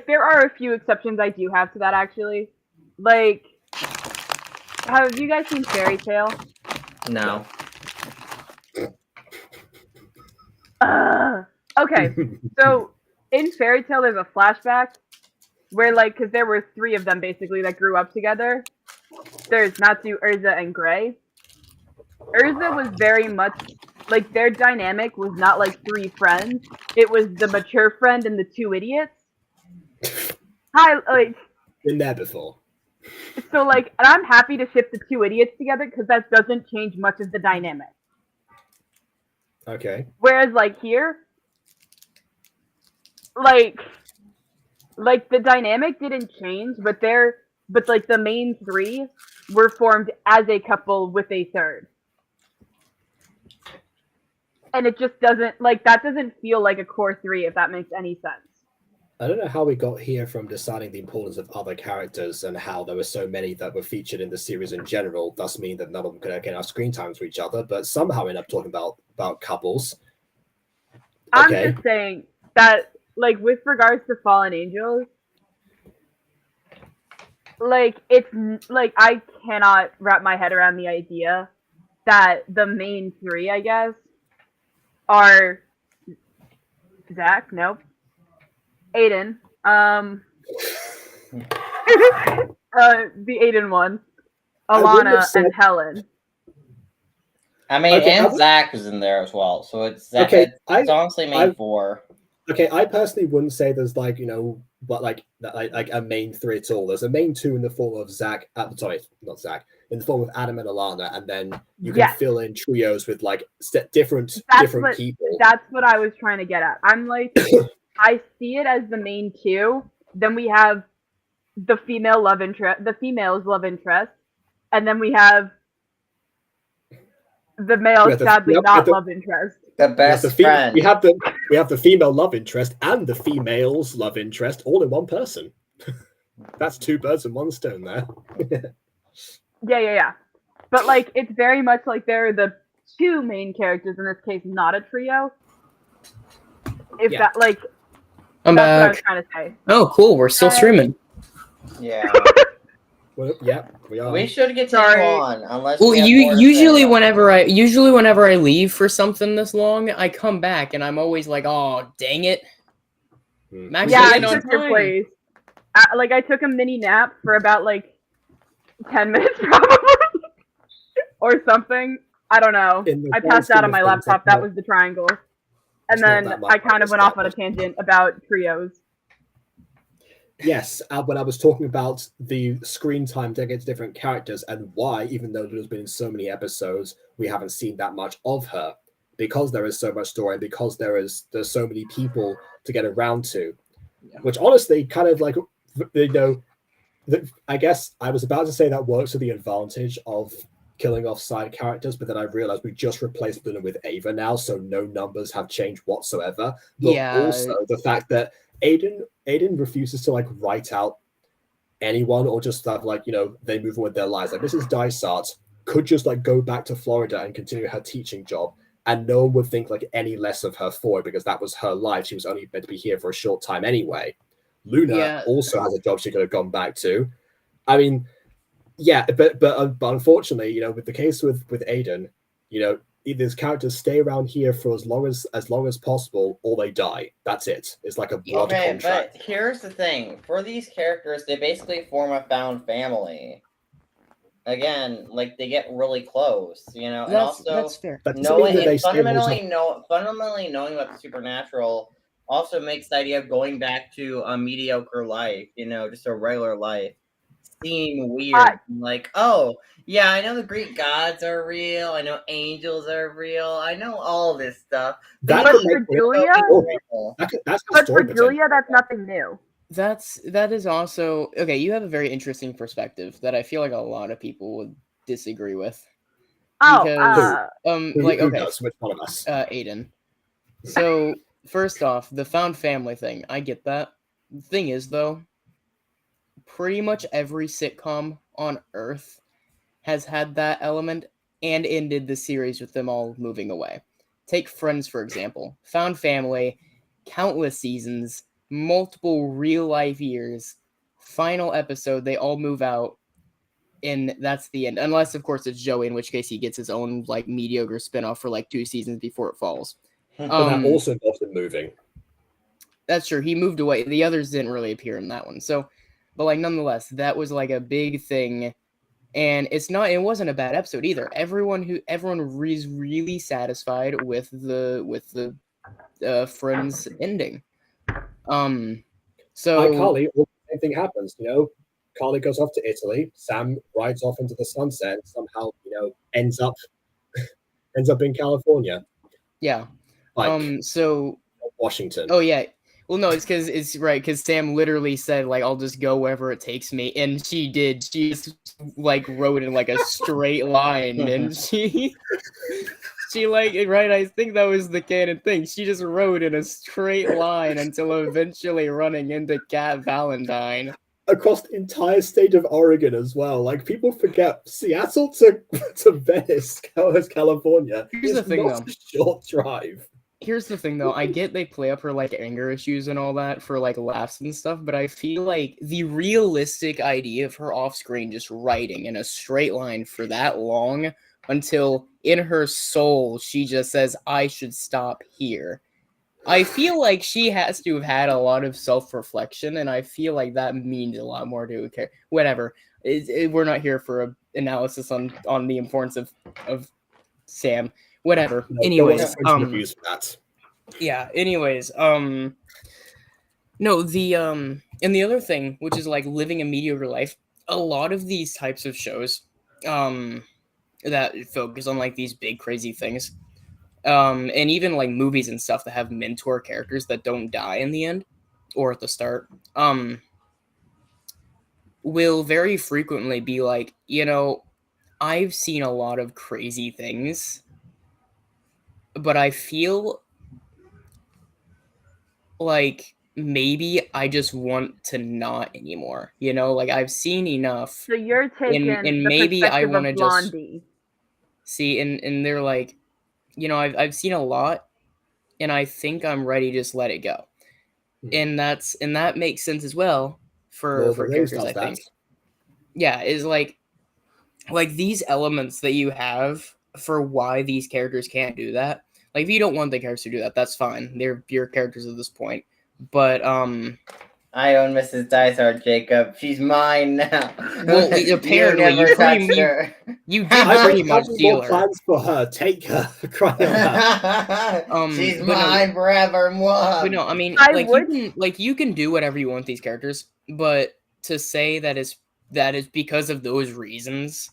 Speaker 19: there are a few exceptions I do have to that actually. Like, have you guys seen Fairy Tale?
Speaker 2: No.
Speaker 19: Okay, so in Fairy Tale, there's a flashback where, like, because there were 3 of them basically that grew up together. There's Natsu, Urza, and Gray. Urza was very much like their dynamic was not like 3 friends. It was the mature friend and the 2 idiots.
Speaker 1: Been there before.
Speaker 19: So like, and I'm happy to ship the 2 idiots together because that doesn't change much of the dynamic.
Speaker 1: Okay.
Speaker 19: Whereas like here, like the dynamic didn't change, but like the main 3 were formed as a couple with a third. And it just doesn't, like, that doesn't feel like a core 3, if that makes any sense.
Speaker 1: I don't know how we got here from deciding the importance of other characters and how there were so many that were featured in the series in general, thus mean that none of them could get enough screen time to each other, but somehow end up talking about couples.
Speaker 19: I'm just saying that, like, with regards to Fallen Angels, like, it's, like, I cannot wrap my head around the idea that the main 3, I guess, are Zach, nope. Aiden, the Aiden one, Alannah, and Helen.
Speaker 2: I mean, and Zach was in there as well, so it's Zach.
Speaker 1: Okay,
Speaker 2: it's honestly main 4.
Speaker 1: Okay, I personally wouldn't say there's like but like a main 3 at all. There's a main 2 in the form of Zach. Sorry, not Zach. In the form of Adam and Alannah, and then you can fill in trios with like different people.
Speaker 19: That's what I was trying to get at. I'm like, I see it as the main 2. Then we have the female's love interest, and then we have the male sadly not love interest.
Speaker 2: The best friend.
Speaker 1: We have the female love interest and the female's love interest all in one person. That's 2 birds and 1 stone there.
Speaker 19: Yeah. but like it's very much like they're the two main characters in this case, not a trio. If that like,
Speaker 4: I'm
Speaker 19: that's what I was
Speaker 4: back.
Speaker 19: trying to say.
Speaker 4: Oh, cool. We're still streaming.
Speaker 2: Yeah.
Speaker 1: Well, yeah, we are.
Speaker 2: We should continue on, unless.
Speaker 4: Well,
Speaker 2: we have more to say
Speaker 4: usually
Speaker 2: about
Speaker 4: whenever I leave for something this long, I come back and I'm always like, oh, dang it. Max
Speaker 19: Yeah, I
Speaker 4: is on
Speaker 19: took your
Speaker 4: time.
Speaker 19: place. Like I took a mini nap for about like 10 minutes probably, or something. I don't know. I passed out on my laptop. That was the triangle, and then I kind of went off on a tangent about trios.
Speaker 1: Yes, when I was talking about the screen time to get to different characters and why, even though there's been so many episodes, we haven't seen that much of her, because there is so much story, and because there's so many people to get around to, which honestly kind of like, you know, I guess I was about to say that works to the advantage of killing off side characters, but then I realized we just replaced them with Ava now, so no numbers have changed whatsoever. But also the fact that Aiden refuses to like write out anyone or just have like, you know, they move on with their lives. Like Mrs. Dysart could just like go back to Florida and continue her teaching job, and no one would think like any less of her for it because that was her life. She was only meant to be here for a short time anyway. Luna also has a job she could have gone back to. I mean, yeah, but unfortunately, you know, with the case with Aiden, you know, either his characters stay around here for as long as possible, or they die. That's it. It's like a blood contract.
Speaker 2: But here's the thing: for these characters, they basically form a found family. Again, like they get really close, you know, and also
Speaker 4: that's fair.
Speaker 2: Fundamentally knowing about the supernatural also makes the idea of going back to a mediocre life, you know, just a regular life, seem weird. Like, oh, yeah, I know the Greek gods are real. I know angels are real. I know all this stuff.
Speaker 19: But for Julia, that's nothing new.
Speaker 4: That is also okay. You have a very interesting perspective that I feel like a lot of people would disagree with. Because, like, okay,
Speaker 1: which one of us?
Speaker 4: Aiden. So first off, the found family thing, I get that. The thing is, though, pretty much every sitcom on Earth has had that element and ended the series with them all moving away. Take Friends, for example. Found family, countless seasons, multiple real-life years, final episode, they all move out, and that's the end. Unless, of course, it's Joey, in which case he gets his own, like, mediocre spinoff for, like, 2 seasons before it falls.
Speaker 1: But that also involves him moving.
Speaker 4: That's true. He moved away. The others didn't really appear in that one. So, but, like, nonetheless, that was, like, a big thing. And it wasn't a bad episode either. Everyone is really satisfied with the Friends ending. So
Speaker 1: like Carly, the same thing happens, you know. Carly goes off to Italy, Sam rides off into the sunset and somehow, you know, ends up in California.
Speaker 4: Yeah.
Speaker 1: Like,
Speaker 4: so
Speaker 1: Washington.
Speaker 4: Oh yeah. Well, no, it's because Sam literally said, like, I'll just go wherever it takes me, and she did. She just, like, rode in, like, a straight line, and she like, right, I think that was the canon thing. She just rode in a straight line until eventually running into Cat Valentine.
Speaker 1: Across the entire state of Oregon as well. Like, people forget Seattle to Venice, California.
Speaker 4: Here's the thing,
Speaker 1: not a short drive.
Speaker 4: Here's the thing, though. I get they play up her, like, anger issues and all that for, like, laughs and stuff, but I feel like the realistic idea of her off-screen just riding in a straight line for that long until in her soul she just says, I should stop here. I feel like she has to have had a lot of self-reflection, and I feel like that means a lot more to her. Whatever. We're not here for an analysis on the importance of Sam. Whatever. Anyways, yeah. Anyways, no, and the other thing, which is like living a mediocre life, a lot of these types of shows, that focus on like these big crazy things, and even like movies and stuff that have mentor characters that don't die in the end or at the start, will very frequently be like, you know, I've seen a lot of crazy things, but I feel like maybe I just want to not anymore. You know, like I've seen enough.
Speaker 19: So you're taking
Speaker 4: and
Speaker 19: the
Speaker 4: maybe I
Speaker 19: perspective
Speaker 4: want to
Speaker 19: of
Speaker 4: just
Speaker 19: Blondie.
Speaker 4: see, and they're like, you know, I've seen a lot, and I think I'm ready to just let it go. And that makes sense as well for characters, I think. Yeah, is like these elements that you have for why these characters can't do that. Like if you don't want the characters to do that, that's fine. They're your characters at this point. But
Speaker 2: I own Mrs. Dysart, Jacob. She's mine now.
Speaker 4: Well, apparently you
Speaker 2: touched her.
Speaker 4: You did pretty much steal her.
Speaker 1: Plans for her. Take her. Cry out.
Speaker 2: She's mine forever.
Speaker 4: But no, I mean, you can do whatever you want with these characters, but to say that is because of those reasons,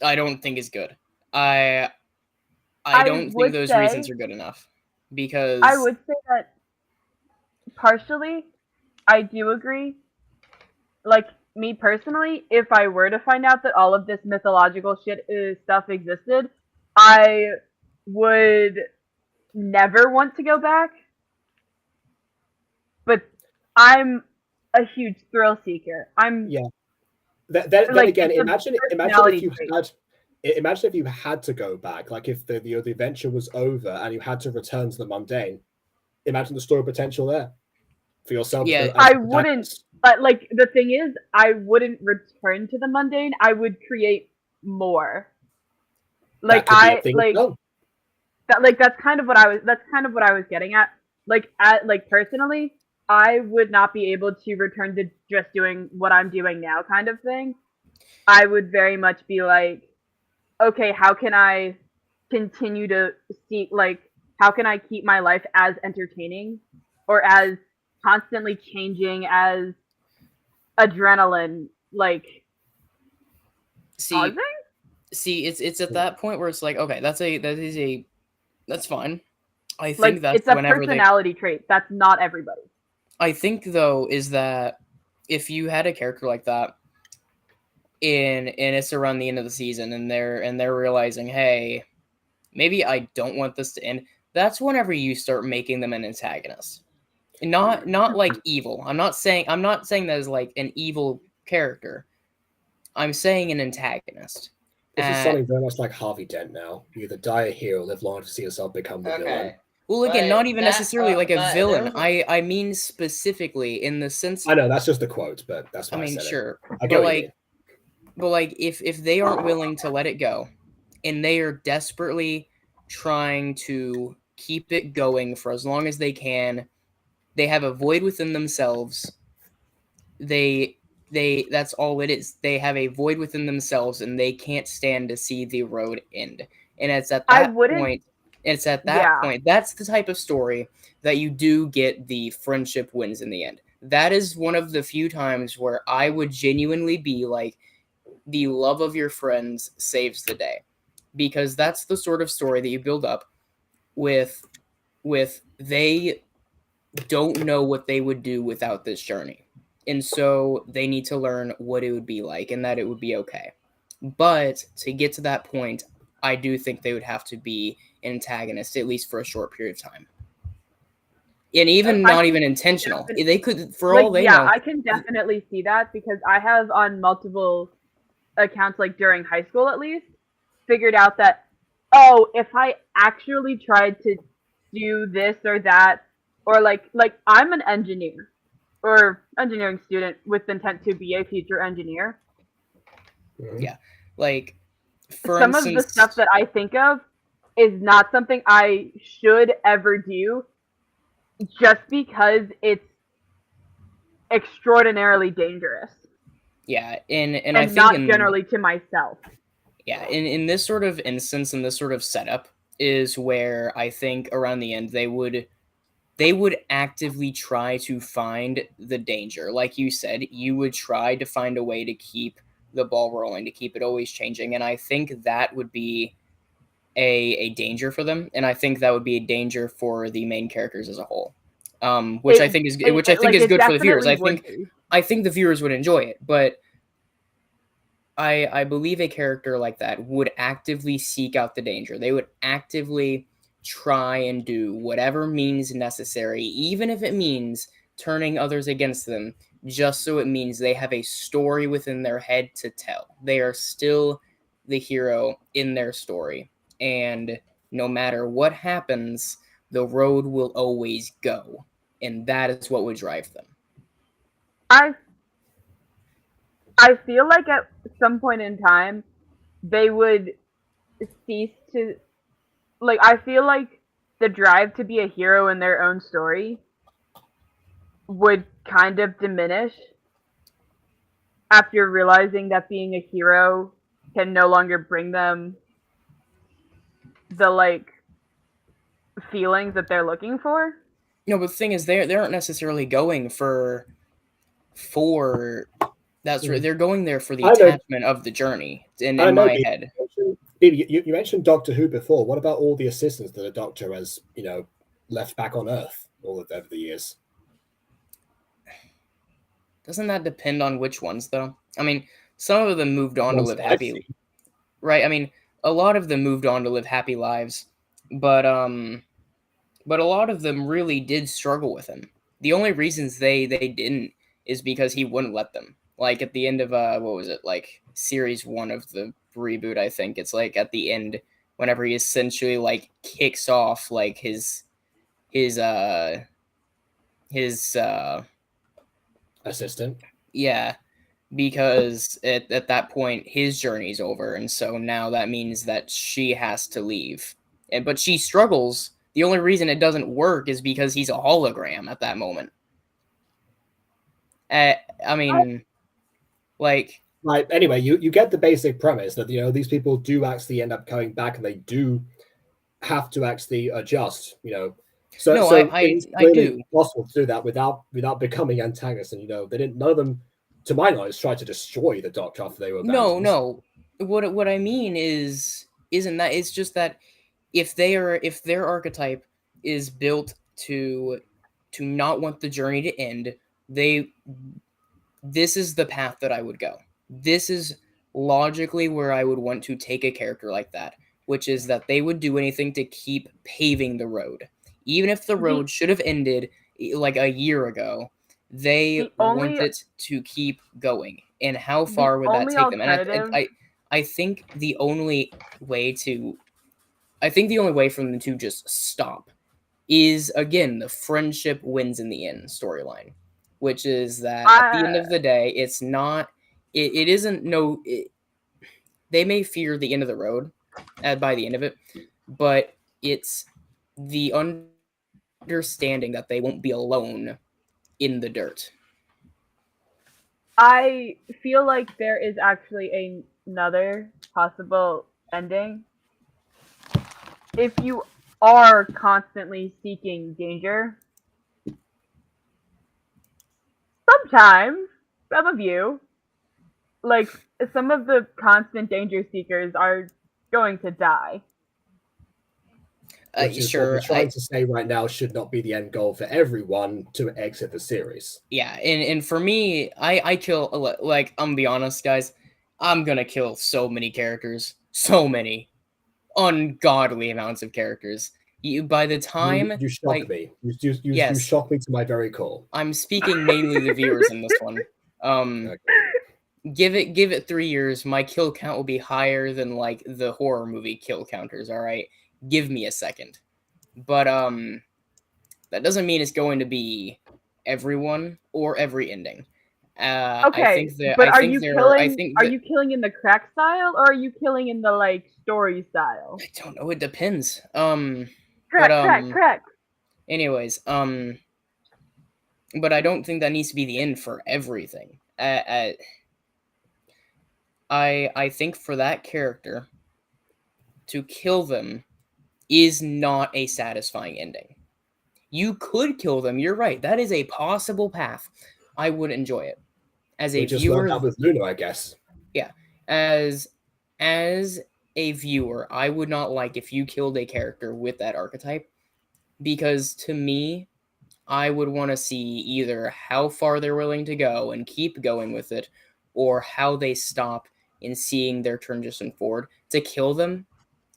Speaker 4: I don't think is good. I don't think those reasons are good enough, because
Speaker 19: I would say that partially, I do agree. Like, me personally, if I were to find out that all of this mythological stuff existed, I would never want to go back. But I'm a huge thrill seeker.
Speaker 1: Then again, imagine if you had to go back, like if the adventure was over and you had to return to the mundane. Imagine the story potential there for yourself.
Speaker 19: Yeah, I wouldn't. But like the thing is, I wouldn't return to the mundane. I would create more. Like that's kind of what I was. That's kind of what I was getting at. Like personally, I would not be able to return to just doing what I'm doing now, kind of thing. I would very much be like, okay, how can I continue to see, like, how can I keep my life as entertaining or as constantly changing as adrenaline, like,
Speaker 4: see, it's at that point where it's like, okay, that's fine. I think that's
Speaker 19: it's a personality trait. That's not everybody.
Speaker 4: I think though is that if you had a character like that and it's around the end of the season and they're realizing, hey, maybe I don't want this to end, that's whenever you start making them an antagonist. Not like evil. I'm not saying that as like an evil character. I'm saying an antagonist.
Speaker 1: This is something very much like Harvey Dent now. You either die a hero, live long to see yourself become the villain.
Speaker 4: Well, again, not even necessarily like a villain. I mean specifically in the sense.
Speaker 1: I know that's just a quote, but that's why I said
Speaker 4: sure.
Speaker 1: It.
Speaker 4: But like if they aren't willing to let it go, and they are desperately trying to keep it going for as long as they can, they have a void within themselves. That's all it is. They have a void within themselves, and they can't stand to see the road end. And it's at that point. It's at that point. That's the type of story that you do get the friendship wins in the end. That is one of the few times where I would genuinely be like, the love of your friends saves the day, because that's the sort of story that you build up with they don't know what they would do without this journey. And so they need to learn what it would be like and that it would be okay. But to get to that point, I do think they would have to be an antagonist, at least for a short period of time. And even not even intentional. They could, for all they know.
Speaker 19: Yeah, I can definitely see that, because I have on multiple accounts, like during high school at least, figured out that, oh, if I actually tried to do this or that, or like I'm an engineer or engineering student with intent to be a future engineer.
Speaker 4: Yeah, like for
Speaker 19: some of the stuff that I think of is not something I should ever do, just because it's extraordinarily dangerous.
Speaker 4: Yeah, and
Speaker 19: I think not generally to myself.
Speaker 4: Yeah, in this sort of instance, in this sort of setup, is where I think around the end they would actively try to find the danger. Like you said, you would try to find a way to keep the ball rolling, to keep it always changing. And I think that would be a danger for them. And I think that would be a danger for the main characters as a whole. Which I think is good for the viewers. I think the viewers would enjoy it, but I believe a character like that would actively seek out the danger. They would actively try and do whatever means necessary, even if it means turning others against them just so it means they have a story within their head to tell. They are still the hero in their story. And no matter what happens, the road will always go. And that is what would drive them.
Speaker 19: I feel like at some point in time, they would cease to, like, I feel like the drive to be a hero in their own story would kind of diminish after realizing that being a hero can no longer bring them the, like, feelings that they're looking for.
Speaker 4: No, but the thing is, they aren't necessarily going for that's right. They're going there for the attachment of the journey. In my head,
Speaker 1: you mentioned Doctor Who before. What about all the assistants that the Doctor has, left back on Earth over the years?
Speaker 4: Doesn't that depend on which ones, though? I mean, some of them moved on to live happy, right? I mean, a lot of them moved on to live happy lives, but a lot of them really did struggle with him. The only reasons they didn't is because he wouldn't let them. Like at the end of what was it, like series 1 of the reboot, I think it's like at the end whenever he essentially like kicks off like his
Speaker 1: assistant.
Speaker 4: Yeah, because at that point his journey's over, and so now that means that she has to leave. But she struggles. The only reason it doesn't work is because he's a hologram at that moment. I mean, like
Speaker 1: anyway, you get the basic premise that these people do actually end up coming back, and they do have to actually adjust. So
Speaker 4: no,
Speaker 1: so
Speaker 4: I
Speaker 1: it's really
Speaker 4: do.
Speaker 1: possible to do that without becoming antagonists. And they didn't. None of them, to my knowledge, tried to destroy the Doctor after they were abandoned.
Speaker 4: No. What I mean isn't that, it's just that if their archetype is built to not want the journey to end, this is the path that I would go. This is logically where I would want to take a character like that, which is that they would do anything to keep paving the road. Even if the road should have ended like a year ago, they want it to keep going. And how far would that take them? And I think the only way for them to just stop is, again, the friendship wins in the end storyline, which is that at the end of the day, it's not, it isn't they may fear the end of the road by the end of it, but it's the understanding that they won't be alone in the dirt.
Speaker 19: I feel like there is actually another possible ending. If you are constantly seeking danger, sometimes some of you, like some of the constant danger seekers, are going to die.
Speaker 1: Which is what we're trying to say right now should not be the end goal for everyone to exit the series.
Speaker 4: Yeah, and for me, I kill, like, I'm gonna be honest, guys, I'm gonna kill so many characters. So many. Ungodly amounts of characters. By the time...
Speaker 1: You shock me. You shock me to my very core.
Speaker 4: I'm speaking mainly the viewers in this one. Okay. Give it 3 years, my kill count will be higher than, like, the horror movie kill counters, alright? Give me a second. But, that doesn't mean it's going to be everyone or every ending.
Speaker 19: Okay,
Speaker 4: I think
Speaker 19: but are you killing in the crack style, or are you killing in the, like, story style?
Speaker 4: I don't know, it depends.
Speaker 19: Crack.
Speaker 4: Anyways, but I don't think that needs to be the end for everything. I think for that character, to kill them is not a satisfying ending. You could kill them, you're right. That is a possible path. I would enjoy it. As a viewer,
Speaker 1: learned that with Luna, I guess.
Speaker 4: Yeah. As a viewer, I would not like if you killed a character with that archetype, because to me, I would want to see either how far they're willing to go and keep going with it, or how they stop in seeing their transition forward. To kill them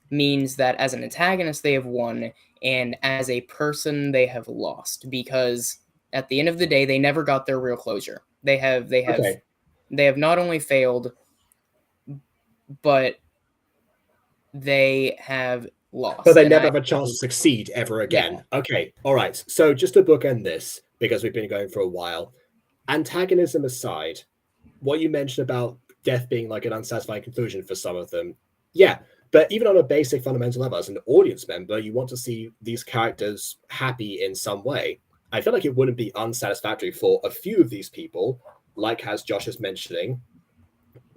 Speaker 4: means that as an antagonist they have won, and as a person they have lost, because at the end of the day, they never got their real closure. They have not only failed, but they have lost.
Speaker 1: But they never have a chance to succeed ever again. Yeah. Okay, all right. So just to bookend this, because we've been going for a while, antagonism aside, what you mentioned about death being like an unsatisfying conclusion for some of them, yeah. But even on a basic fundamental level, as an audience member, you want to see these characters happy in some way. I feel like it wouldn't be unsatisfactory for a few of these people, like as Josh is mentioning,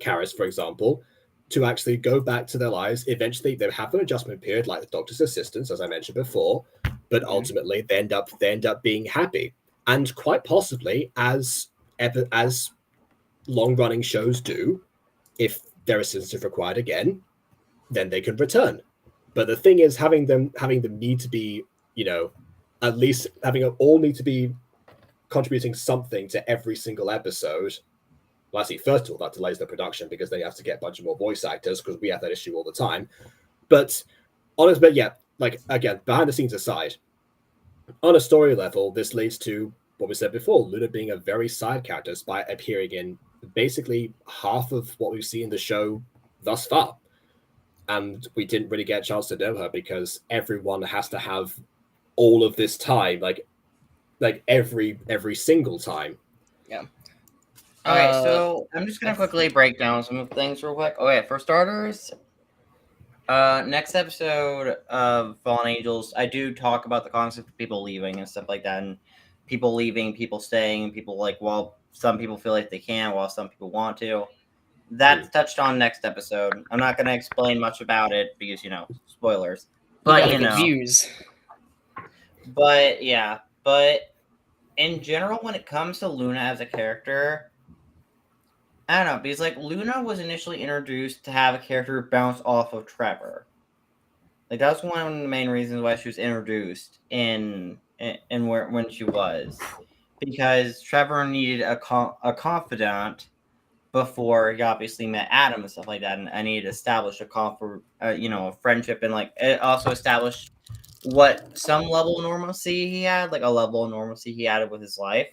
Speaker 1: Karis, for example, to actually go back to their lives. Eventually, they have an adjustment period, like the doctor's assistants, as I mentioned before, but ultimately they end up being happy. And quite possibly, as long-running shows do, if their assistance is required again, then they can return. But the thing is, having them need to be, at least all need to be contributing something to every single episode. Well, actually, first of all, that delays the production because they have to get a bunch of more voice actors because we have that issue all the time. But honestly, yeah, like again, behind the scenes aside, on a story level, this leads to what we said before, Luna being a very side character despite appearing in basically half of what we've seen in the show thus far. And we didn't really get a chance to know her because everyone has to have all of this time, like every single time.
Speaker 2: Yeah. Okay, so I'm just gonna quickly break down some of things real quick. Okay, for starters, next episode of Fallen Angels, I do talk about the concept of people leaving and stuff like that, and people leaving, people staying, people like, well, some people feel like they can't, while some people want to. That's touched on next episode. I'm not going to explain much about it because, spoilers. But,
Speaker 4: views.
Speaker 2: But, yeah. But, in general, when it comes to Luna as a character, I don't know. Because, like, Luna was initially introduced to have a character bounce off of Trevor. Like, that was one of the main reasons why she was introduced when she was. Because Trevor needed a confidant before he obviously met Adam and stuff like that, and I needed to establish a friendship, and like it also established what some level of normalcy he had, like a level of normalcy he had with his life.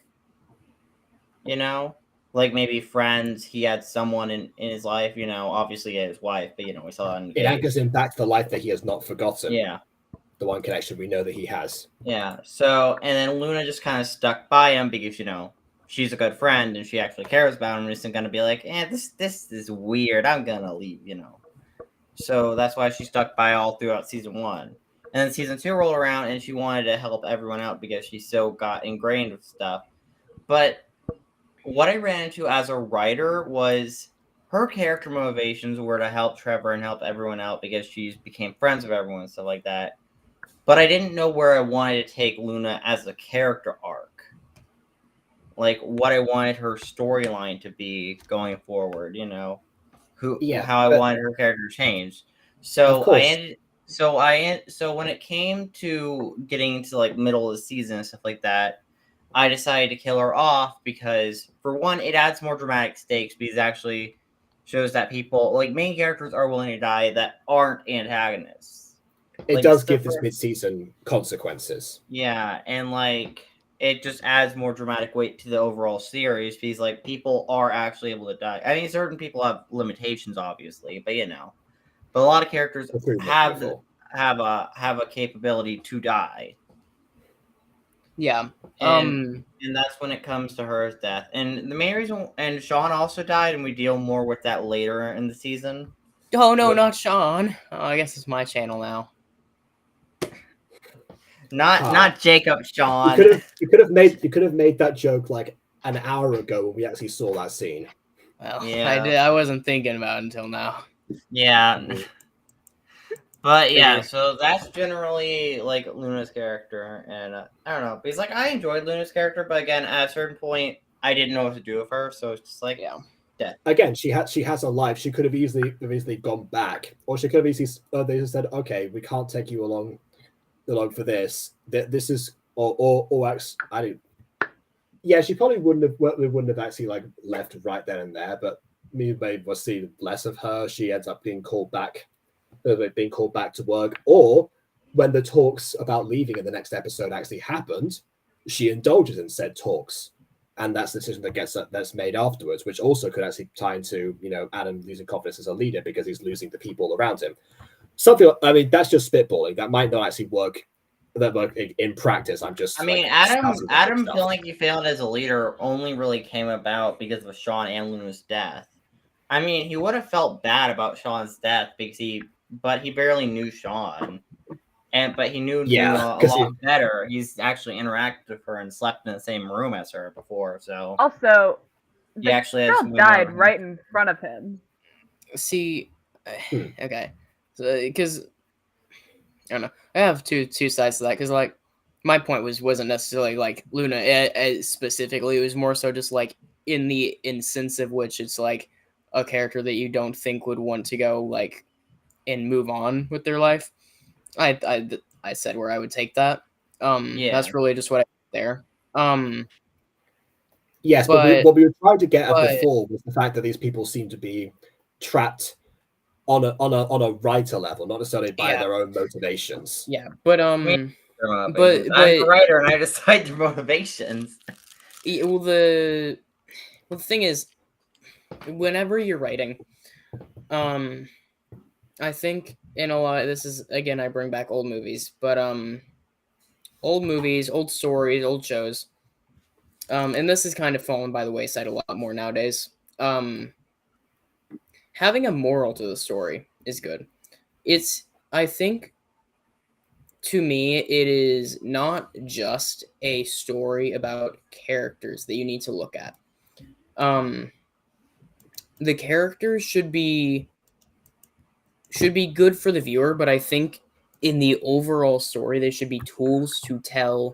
Speaker 2: Like maybe friends, he had someone in his life. Obviously he had his wife, but we saw that.
Speaker 1: It anchors him back to the life that he has not forgotten.
Speaker 2: Yeah,
Speaker 1: the one connection we know that he has.
Speaker 2: Yeah. So and then Luna just kind of stuck by him because she's a good friend and she actually cares about him and isn't going to be like, this is weird, I'm going to leave, So that's why she stuck by all throughout season 1. And then season 2 rolled around and she wanted to help everyone out because she so got ingrained with stuff. But what I ran into as a writer was her character motivations were to help Trevor and help everyone out because she became friends with everyone and stuff like that. But I didn't know where I wanted to take Luna as a character arc. Like what I wanted her storyline to be going forward, how I wanted her character to change. So so when it came to getting to like middle of the season and stuff like that, I decided to kill her off because for one, it adds more dramatic stakes because it actually shows that people like main characters are willing to die that aren't antagonists.
Speaker 1: It does give this mid-season consequences.
Speaker 2: Yeah, and like it just adds more dramatic weight to the overall series because like people are actually able to die. I mean, certain people have limitations, obviously, but but a lot of characters have a capability to die.
Speaker 4: Yeah.
Speaker 2: And that's when it comes to her death. And the main reason, and Sean also died, and we deal more with that later in the season.
Speaker 4: Oh no, not Sean. Oh, I guess it's my channel now.
Speaker 2: Not Jacob, Sean.
Speaker 1: You could have made that joke like an hour ago when we actually saw that scene.
Speaker 4: Well, yeah. I wasn't thinking about it until now.
Speaker 2: Yeah. But yeah, so that's generally like Luna's character, and I don't know, because like I enjoyed Luna's character, but again, at a certain point, I didn't know what to do with her, so it's just like death.
Speaker 1: Again, she has a life. She could have easily gone back, or she could have easily they just said, okay, we can't take you along for this. This is or actually, I didn't. Yeah, she probably wouldn't have actually like left right then and there, but me maybe we'll see less of her. She ends up being called back to work, or when the talks about leaving in the next episode actually happened, she indulges in said talks, and that's the decision that's made afterwards, which also could actually tie into Adam losing confidence as a leader because he's losing the people around him. Something, I mean, that's just spitballing. That might not actually work. That work in practice. I'm just.
Speaker 2: I mean, Adam feeling like he failed as a leader only really came about because of Sean and Luna's death. I mean, he would have felt bad about Sean's death because he barely knew Sean, but he knew a lot better. He's actually interacted with her and slept in the same room as her before. So
Speaker 19: also,
Speaker 2: he actually
Speaker 19: girl died right in front of him.
Speaker 4: See, okay, so because I don't know, I have two sides to that because like my point wasn't necessarily like Luna specifically. It was more so just like in the instance of which it's like a character that you don't think would want to go like and move on with their life. I said where I would take that. That's really just what I there.
Speaker 1: Yes, but what we were trying to get at before was the fact that these people seem to be trapped on a writer level, not necessarily by their own motivations.
Speaker 4: Yeah, but
Speaker 2: I'm a writer and I decide their motivations.
Speaker 4: Well, the thing is, whenever you're writing, I think in a lot, this is again, I bring back old movies, but old movies, old stories, old shows, and this has kind of fallen by the wayside a lot more nowadays. Having a moral to the story is good. I think, to me, it is not just a story about characters that you need to look at. The characters should be good for the viewer, but I think in the overall story, they should be tools to tell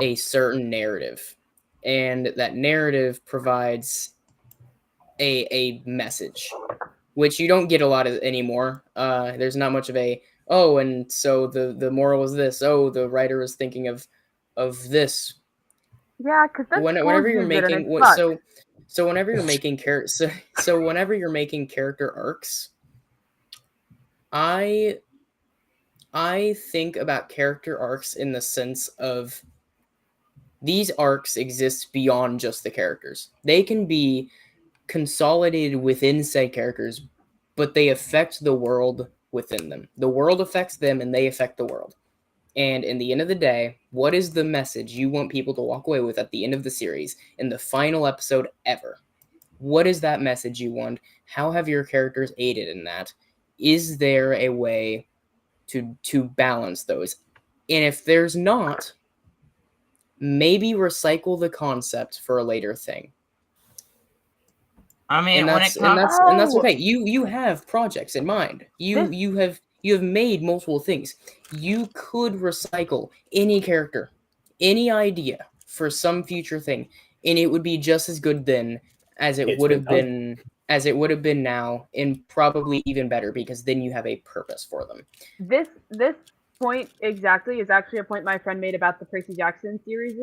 Speaker 4: a certain narrative, and that narrative provides a message, which you don't get a lot of anymore. There's not much of and so the moral is this. Oh, the writer is thinking of this.
Speaker 19: Yeah, because
Speaker 4: whenever you're making so whenever you're making whenever you're making character arcs, I think about character arcs in the sense of these arcs exist beyond just the characters. They can be consolidated within said characters, but they affect the world within them. The world affects them and they affect the world. And in the end of the day, what is the message you want people to walk away with at the end of the series, in the final episode ever? What is that message you want? How have your characters aided in that? Is there a way to balance those? And if there's not, maybe recycle the concept for a later thing.
Speaker 2: I mean,
Speaker 4: and that's okay. You have projects in mind. You have made multiple things. You could recycle any character, any idea for some future thing, and it would be just as good then as it would have been now, and probably even better because then you have a purpose for them.
Speaker 19: This point exactly is actually a point my friend made about the Percy Jackson series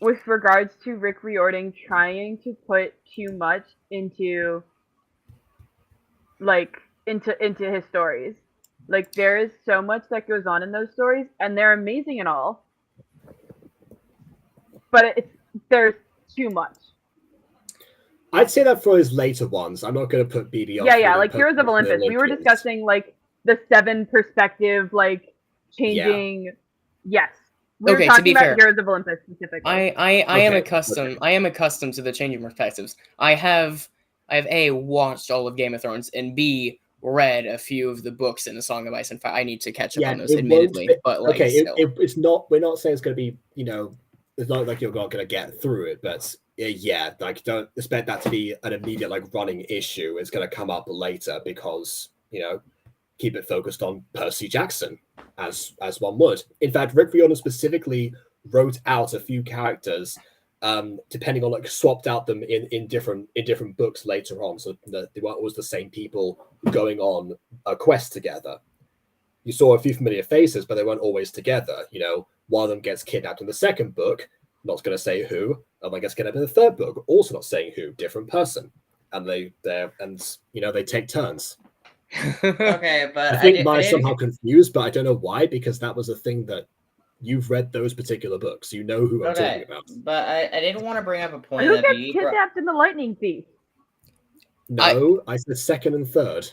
Speaker 19: with regards to Rick Riordan trying to put too much into his stories. Like, there is so much that goes on in those stories, and they're amazing and all, but there's too much.
Speaker 1: I'd say that for his later ones. I'm not going to put BB on.
Speaker 19: Yeah, like Heroes of Olympus. We were discussing like the 7 perspective, like changing. Yeah. Yes. We were talking about Heroes of Olympus specifically.
Speaker 4: I am accustomed to the changing perspectives. I have A, watched all of Game of Thrones, and B, read a few of the books in the Song of Ice and Fire. I need to catch up on those, admittedly. But like,
Speaker 1: it's not. We're not saying it's going to be. It's not like you're not going to get through it, but like don't expect that to be an immediate like running issue. It's going to come up later because keep it focused on Percy Jackson as one would. In fact, Rick Riordan specifically wrote out a few characters, depending on swapped out them in different books later on, so that they weren't always the same people going on a quest together. You saw a few familiar faces, but they weren't always together. One of them gets kidnapped in the second book, not going to say who. One gets kidnapped in the third book, also not saying who, different person, and they take turns.
Speaker 2: Okay, but
Speaker 1: I think Maia's somehow confused, but I don't know why, because that was a thing that You've read those particular books. You know who I'm talking about.
Speaker 2: But I didn't want to bring up a point
Speaker 19: Who
Speaker 2: that
Speaker 19: gets
Speaker 2: B.
Speaker 19: kidnapped in the Lightning Thief?
Speaker 1: No, I said second and third.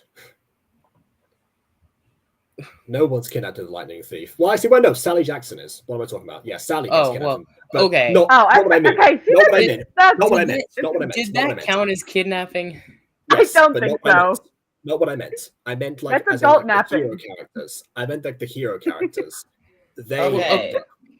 Speaker 1: No one's kidnapped in the Lightning Thief. Well, actually, well, no, Sally Jackson is. What am I talking about? Yeah, Sally gets kidnapped.
Speaker 4: Okay.
Speaker 1: Not what I meant.
Speaker 19: Okay,
Speaker 1: Not what I meant. Not what I
Speaker 4: Did
Speaker 1: meant. Not what I meant.
Speaker 4: Did
Speaker 1: Not what I
Speaker 4: that
Speaker 1: meant.
Speaker 4: count as kidnapping?
Speaker 1: Yes,
Speaker 19: I don't
Speaker 1: but
Speaker 19: think
Speaker 1: not what I
Speaker 19: so.
Speaker 1: meant. Not what I meant. I meant like
Speaker 19: That's
Speaker 1: as in,
Speaker 19: adult
Speaker 1: like, the hero
Speaker 19: napping.
Speaker 1: characters. I meant like the hero characters. They
Speaker 2: Okay,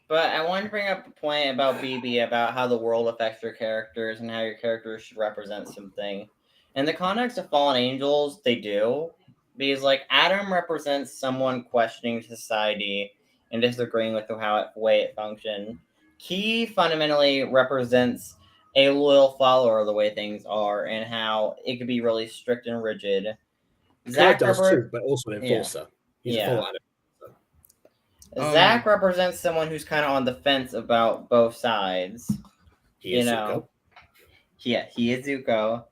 Speaker 2: but I wanted to bring up a point about BB about how the world affects your characters and how your characters should represent something. In the context of Fallen Angels, they do. Because, like, Adam represents someone questioning society and disagreeing with the way it functions. Key fundamentally represents a loyal follower of the way things are and how it could be really strict and rigid.
Speaker 1: Zach does too, but also an enforcer. He's a follower.
Speaker 2: Zach represents someone who's kind of on the fence about both sides.
Speaker 1: He is Zuko.
Speaker 2: Yeah, he is Zuko.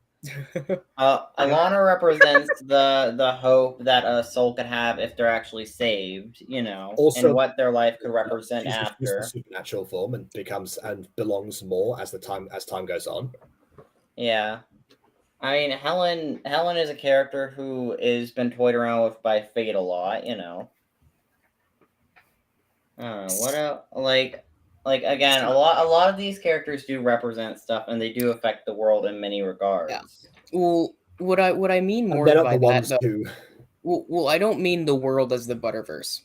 Speaker 2: Alannah represents the hope that a soul could have if they're actually saved,
Speaker 1: Also,
Speaker 2: and what their life could represent
Speaker 1: she's
Speaker 2: after.
Speaker 1: the supernatural form and belongs more as time goes on.
Speaker 2: Yeah. I mean, Helen is a character who is been toyed around with by fate a lot, I don't know, what else? Like again, a lot of these characters do represent stuff, and they do affect the world in many regards.
Speaker 4: Yeah. Well, what I mean more
Speaker 1: they're not
Speaker 4: by
Speaker 1: the ones
Speaker 4: that,
Speaker 1: who.
Speaker 4: Well, I don't mean the world as the Butterverse.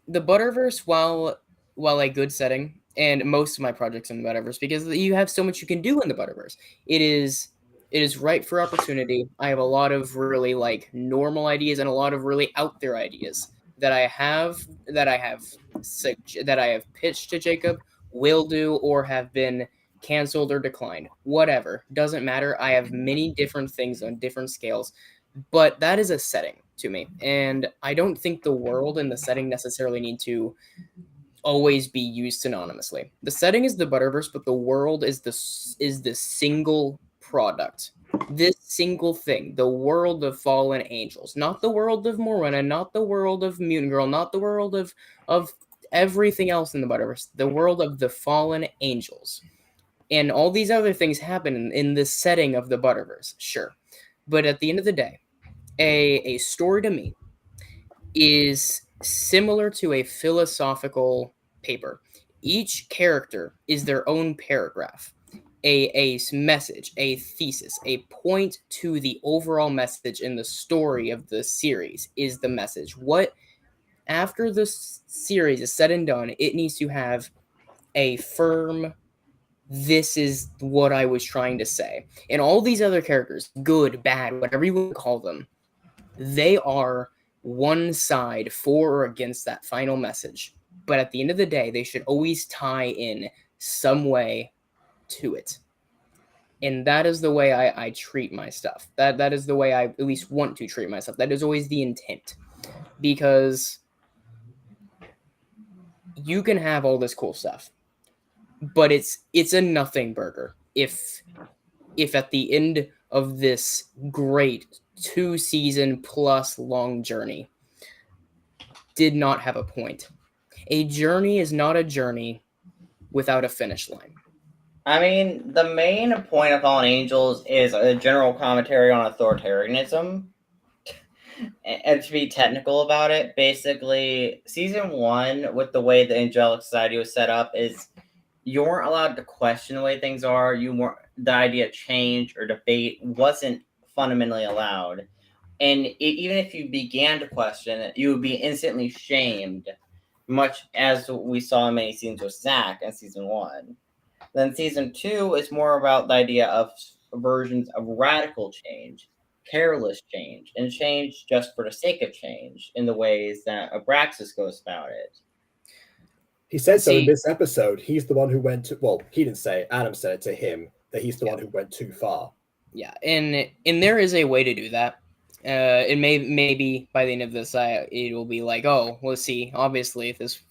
Speaker 4: The Butterverse, while a good setting, and most of my projects in the Butterverse, because you have so much you can do in the Butterverse. It is ripe for opportunity. I have a lot of really like normal ideas and a lot of really out there ideas that I have pitched to Jacob, will do, or have been canceled or declined. Whatever, doesn't matter. I have many different things on different scales, but that is a setting to me, and I don't think the world and the setting necessarily need to always be used synonymously. The setting is the Butterverse, but the world is the single product. This single thing, the world of fallen angels, not the world of Morwenna, not the world of Mutant Girl, not the world of everything else in the Butterverse, the world of the fallen angels. And all these other things happen in the setting of the Butterverse, sure. But at the end of the day, a story to me is similar to a philosophical paper. Each character is their own paragraph. A message, a thesis, a point to the overall message in the story of the series is the message. What, after the series is said and done, it needs to have a firm, this is what I was trying to say. And all these other characters, good, bad, whatever you want to call them, they are one side for or against that final message. But at the end of the day, they should always tie in some way to it. And that is the way I treat my stuff. That is the way I at least want to treat myself. That is always the intent. Because you can have all this cool stuff, but it's a nothing burger if at the end of this great 2-season plus long journey did not have a point. A journey is not a journey without a finish line.
Speaker 2: I mean, the main point of Fallen Angels is a general commentary on authoritarianism. And to be technical about it, basically, season 1, with the way the Angelic Society was set up, is you weren't allowed to question the way things are. The idea of change or debate wasn't fundamentally allowed. And even if you began to question it, you would be instantly shamed, much as we saw in many scenes with Zach in season 1. Then season 2 is more about the idea of versions of radical change, careless change, and change just for the sake of change in the ways that Abraxas goes about it.
Speaker 1: He said so in this episode. He's the one who went to, well, he didn't say it, Adam said it to him, that he's the one who went too far.
Speaker 4: Yeah, and there is a way to do that. It maybe by the end of this, it will be like, oh, we'll see. Obviously, this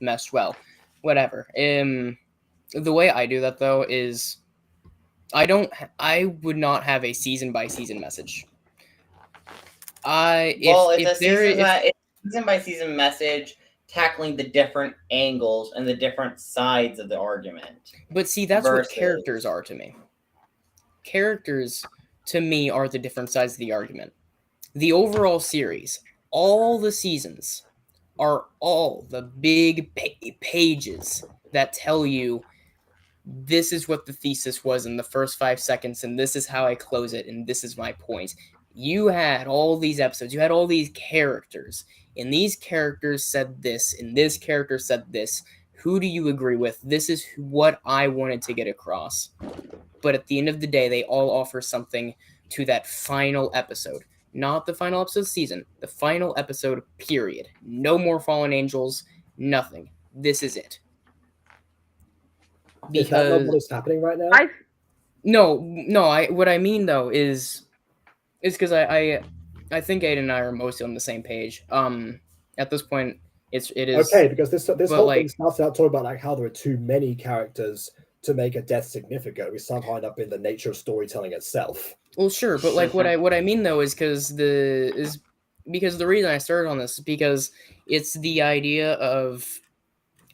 Speaker 4: messed well, whatever. The way I do that though is, I would not have a season by season message.
Speaker 2: It's a season by season message tackling the different angles and the different sides of the argument.
Speaker 4: But see, that's what characters are to me. Characters, to me, are the different sides of the argument. The overall series, all the seasons, are all the big pages that tell you this is what the thesis was in the first 5 seconds, and this is how I close it, and this is my point. You had all these episodes, you had all these characters, and these characters said this, and this character said this. Who do you agree with? This is what I wanted to get across. But at the end of the day, they all offer something to that final episode. Not the final episode of the season, the final episode, period. No more Fallen Angels, nothing. This is it.
Speaker 1: Is that not what is happening right now?
Speaker 4: No. What I mean though is because I think Aiden and I are mostly on the same page. At this point, it is
Speaker 1: okay, because this whole
Speaker 4: like,
Speaker 1: thing starts out talking about like how there are too many characters to make a death significant. We somehow end up in the nature of storytelling itself.
Speaker 4: Well, sure, but like what I mean though is because the reason I started on this is because it's the idea of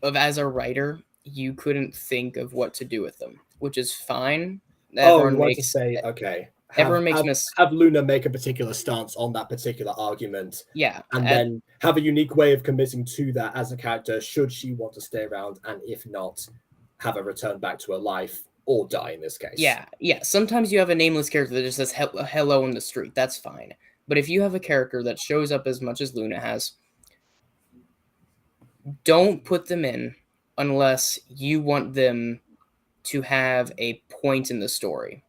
Speaker 4: as a writer you couldn't think of what to do with them, which is fine.
Speaker 1: Everyone you want to say okay.
Speaker 4: Everyone makes
Speaker 1: have Luna make a particular stance on that particular argument.
Speaker 4: Yeah,
Speaker 1: and then have a unique way of committing to that as a character. Should she want to stay around, and if not, have her return back to her life or die in this case.
Speaker 4: Yeah. Sometimes you have a nameless character that just says hello in the street. That's fine. But if you have a character that shows up as much as Luna has, don't put them in unless you want them to have a point in the story.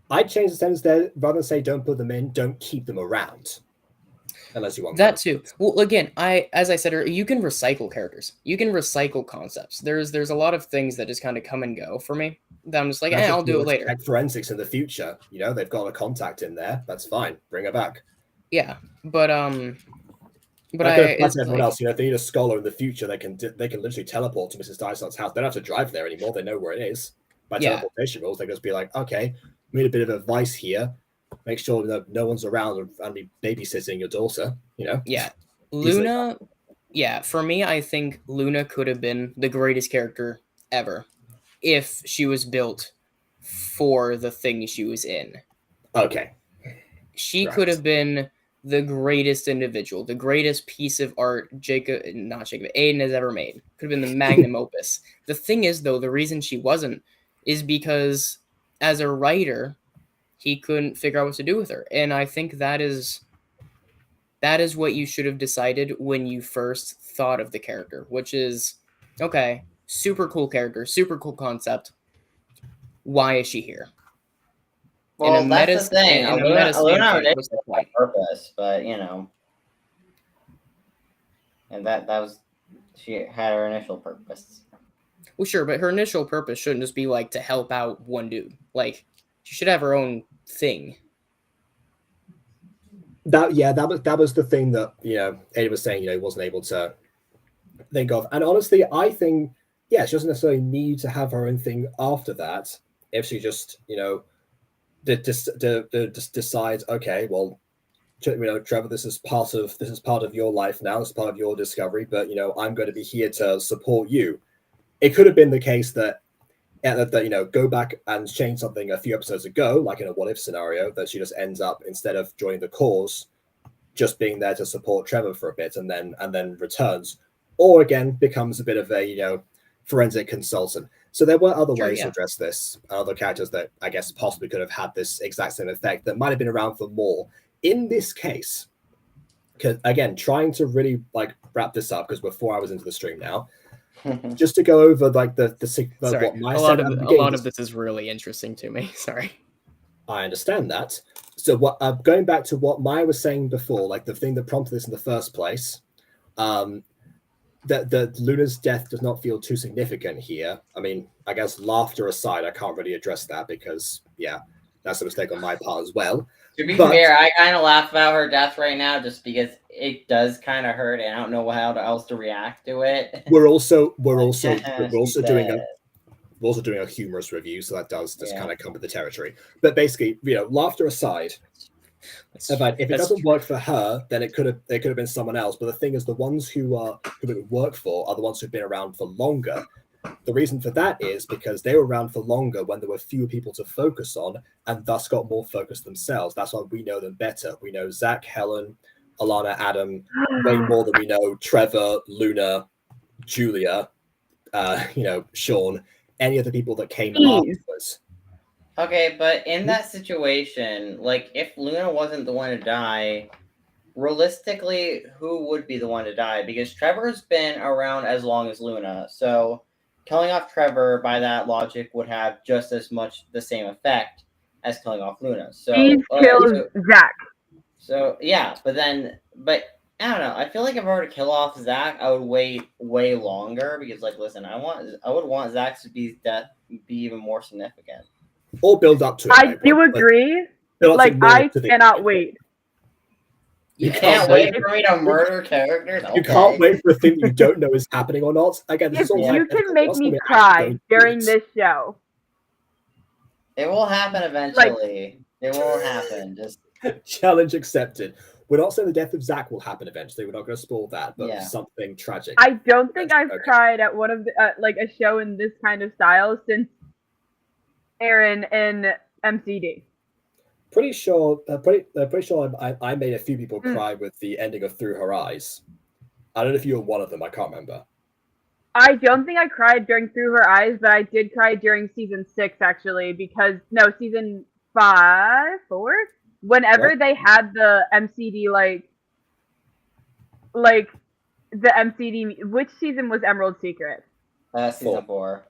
Speaker 1: I'd change the sentence there. Rather than say don't put them in, don't keep them around. Unless you want
Speaker 4: that too. Well, again, as I said earlier, you can recycle characters. You can recycle concepts. There's a lot of things that just kind of come and go for me. That I'm just like, I'll do it later.
Speaker 1: Forensics in the future, they've got a contact in there. That's fine. Bring her back.
Speaker 4: Yeah, but
Speaker 1: that's everyone else. If they need a scholar in the future, they can literally teleport to Mrs. Dyson's house. They don't have to drive there anymore. They know where it is. By teleportation rules, they can just be like, okay, we need a bit of advice here. Make sure that no one's around and be babysitting your daughter.
Speaker 4: Yeah, Luna. Yeah, for me, I think Luna could have been the greatest character ever if she was built for the thing she was in.
Speaker 1: Okay.
Speaker 4: She could have been the greatest individual, the greatest piece of art Aiden has ever made. Could have been the magnum opus. The thing is, though, the reason she wasn't is because as a writer, he couldn't figure out what to do with her. And I think that is what you should have decided when you first thought of the character, which is, okay, super cool character, super cool concept. Why is she here?
Speaker 2: Well, that's the thing. Alannah did have purpose, but and that was she had her initial purpose.
Speaker 4: Well, sure, but her initial purpose shouldn't just be like to help out one dude. Like, she should have her own thing.
Speaker 1: That was the thing that Ada was saying. He wasn't able to think of. And honestly, I think she doesn't necessarily need to have her own thing after that. If she just just decides, okay, well, Trevor, this is part of your life now. This is part of your discovery. But I'm going to be here to support you. It could have been the case that go back and change something a few episodes ago, like in a what if scenario, that she just ends up, instead of joining the cause, just being there to support Trevor for a bit and then returns, or again becomes a bit of a forensic consultant. So there were other ways to address this, other characters that I guess possibly could have had this exact same effect that might have been around for more. In this case, because again, trying to really wrap this up, because we're 4 hours into the stream now. Just to go over
Speaker 4: Sorry,
Speaker 1: what Maia
Speaker 4: said
Speaker 1: at the
Speaker 4: a
Speaker 1: beginning.
Speaker 4: lot of this is really interesting to me. Sorry.
Speaker 1: I understand that. So what going back to what Maia was saying before, the thing that prompted this in the first place, that Luna's death does not feel too significant here. I mean, I guess laughter aside, I can't really address that because that's a mistake on my part as well.
Speaker 2: To be fair, I kind of laugh about her death right now just because it does kind of hurt, and I don't know how else to react to it.
Speaker 1: We're also doing a humorous review, so that does just kind of come with the territory. But basically, laughter aside, In fact, if it doesn't work for her, then it could have been someone else. But the thing is, the ones who it work for are the ones who've been around for longer. The reason for that is because they were around for longer when there were fewer people to focus on, and thus got more focus themselves. That's why we know them better. We know Zach, Helen, Alannah, Adam, way more than we know Trevor, Luna, Julia, Sean, any of the people that came afterwards.
Speaker 2: Okay, but in that situation, like, if Luna wasn't the one to die, realistically, who would be the one to die? Because Trevor's been around as long as Luna, so killing off Trevor, by that logic, would have just as much the same effect as killing off Luna. So
Speaker 19: Steve kills Zach.
Speaker 2: So yeah, but I don't know. I feel like if I were to kill off Zach, I would wait way longer because, like, listen, I would want Zach to be even more significant.
Speaker 1: Or build up to it.
Speaker 19: I do agree. Like, I cannot wait.
Speaker 2: You can't wait for me to murder characters?
Speaker 1: You can't wait for a thing you don't know is happening or not. Again, this
Speaker 19: If
Speaker 1: is all
Speaker 19: you can make me cry during this show.
Speaker 2: It will happen eventually. It will happen. Just
Speaker 1: challenge accepted. We're not saying the death of Zach will happen eventually. We're not going to spoil that, but something tragic.
Speaker 19: I don't think I've cried at one of the like a show in this kind of style since Aaron in MCD.
Speaker 1: Pretty sure I made a few people cry with the ending of Through Her Eyes. I don't know if you were one of them. I can't remember.
Speaker 19: I don't think I cried during Through Her Eyes, but I did cry during season 6 actually, because season 4. Whenever they had the MCD like the MCD, which season was Emerald Secret?
Speaker 2: Season 4.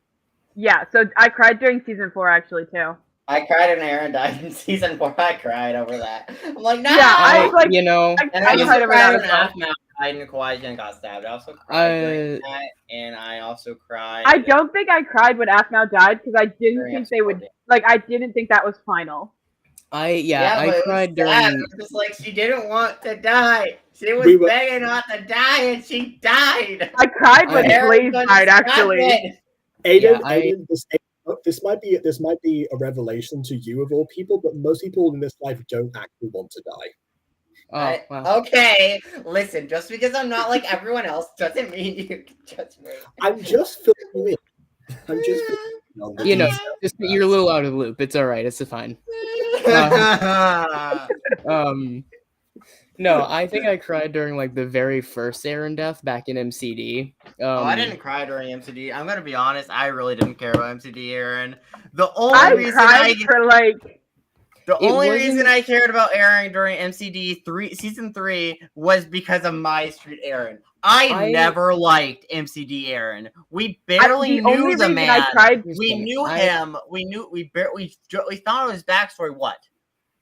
Speaker 19: Yeah, so I cried during season 4 actually too.
Speaker 2: I cried when Aaron died in season 4. I cried over that. I'm like, no!
Speaker 19: Yeah, I was like,
Speaker 2: and I also
Speaker 19: cried over
Speaker 2: cried
Speaker 19: that
Speaker 2: when
Speaker 19: as well.
Speaker 2: Aphmau died and Kawaii got stabbed. I also cried during that, and I also cried.
Speaker 19: I don't think I cried when Aphmau died because I didn't think they would I didn't think that was final.
Speaker 4: I cried
Speaker 2: during. It was just like she didn't want to die. She was begging not to die, and she died.
Speaker 19: I cried when Blaze died. Actually,
Speaker 1: Aiden, this might be a revelation to you of all people, but most people in this life don't actually want to die.
Speaker 2: Okay, listen. Just because I'm not like everyone else doesn't mean you can judge me.
Speaker 1: I'm just filling you in. I'm just.
Speaker 4: You're a little out of the loop. It's all right. It's fine. No, I think I cried during like the very first Aaron death back in MCD.
Speaker 2: I didn't cry during MCD. I'm gonna be honest. I really didn't care about MCD, Aaron. The only reason I cared about Aaron during MCD season 3 was because of My Street Aaron. I never liked MCD Aaron. We barely knew the man. We knew him. We found out his backstory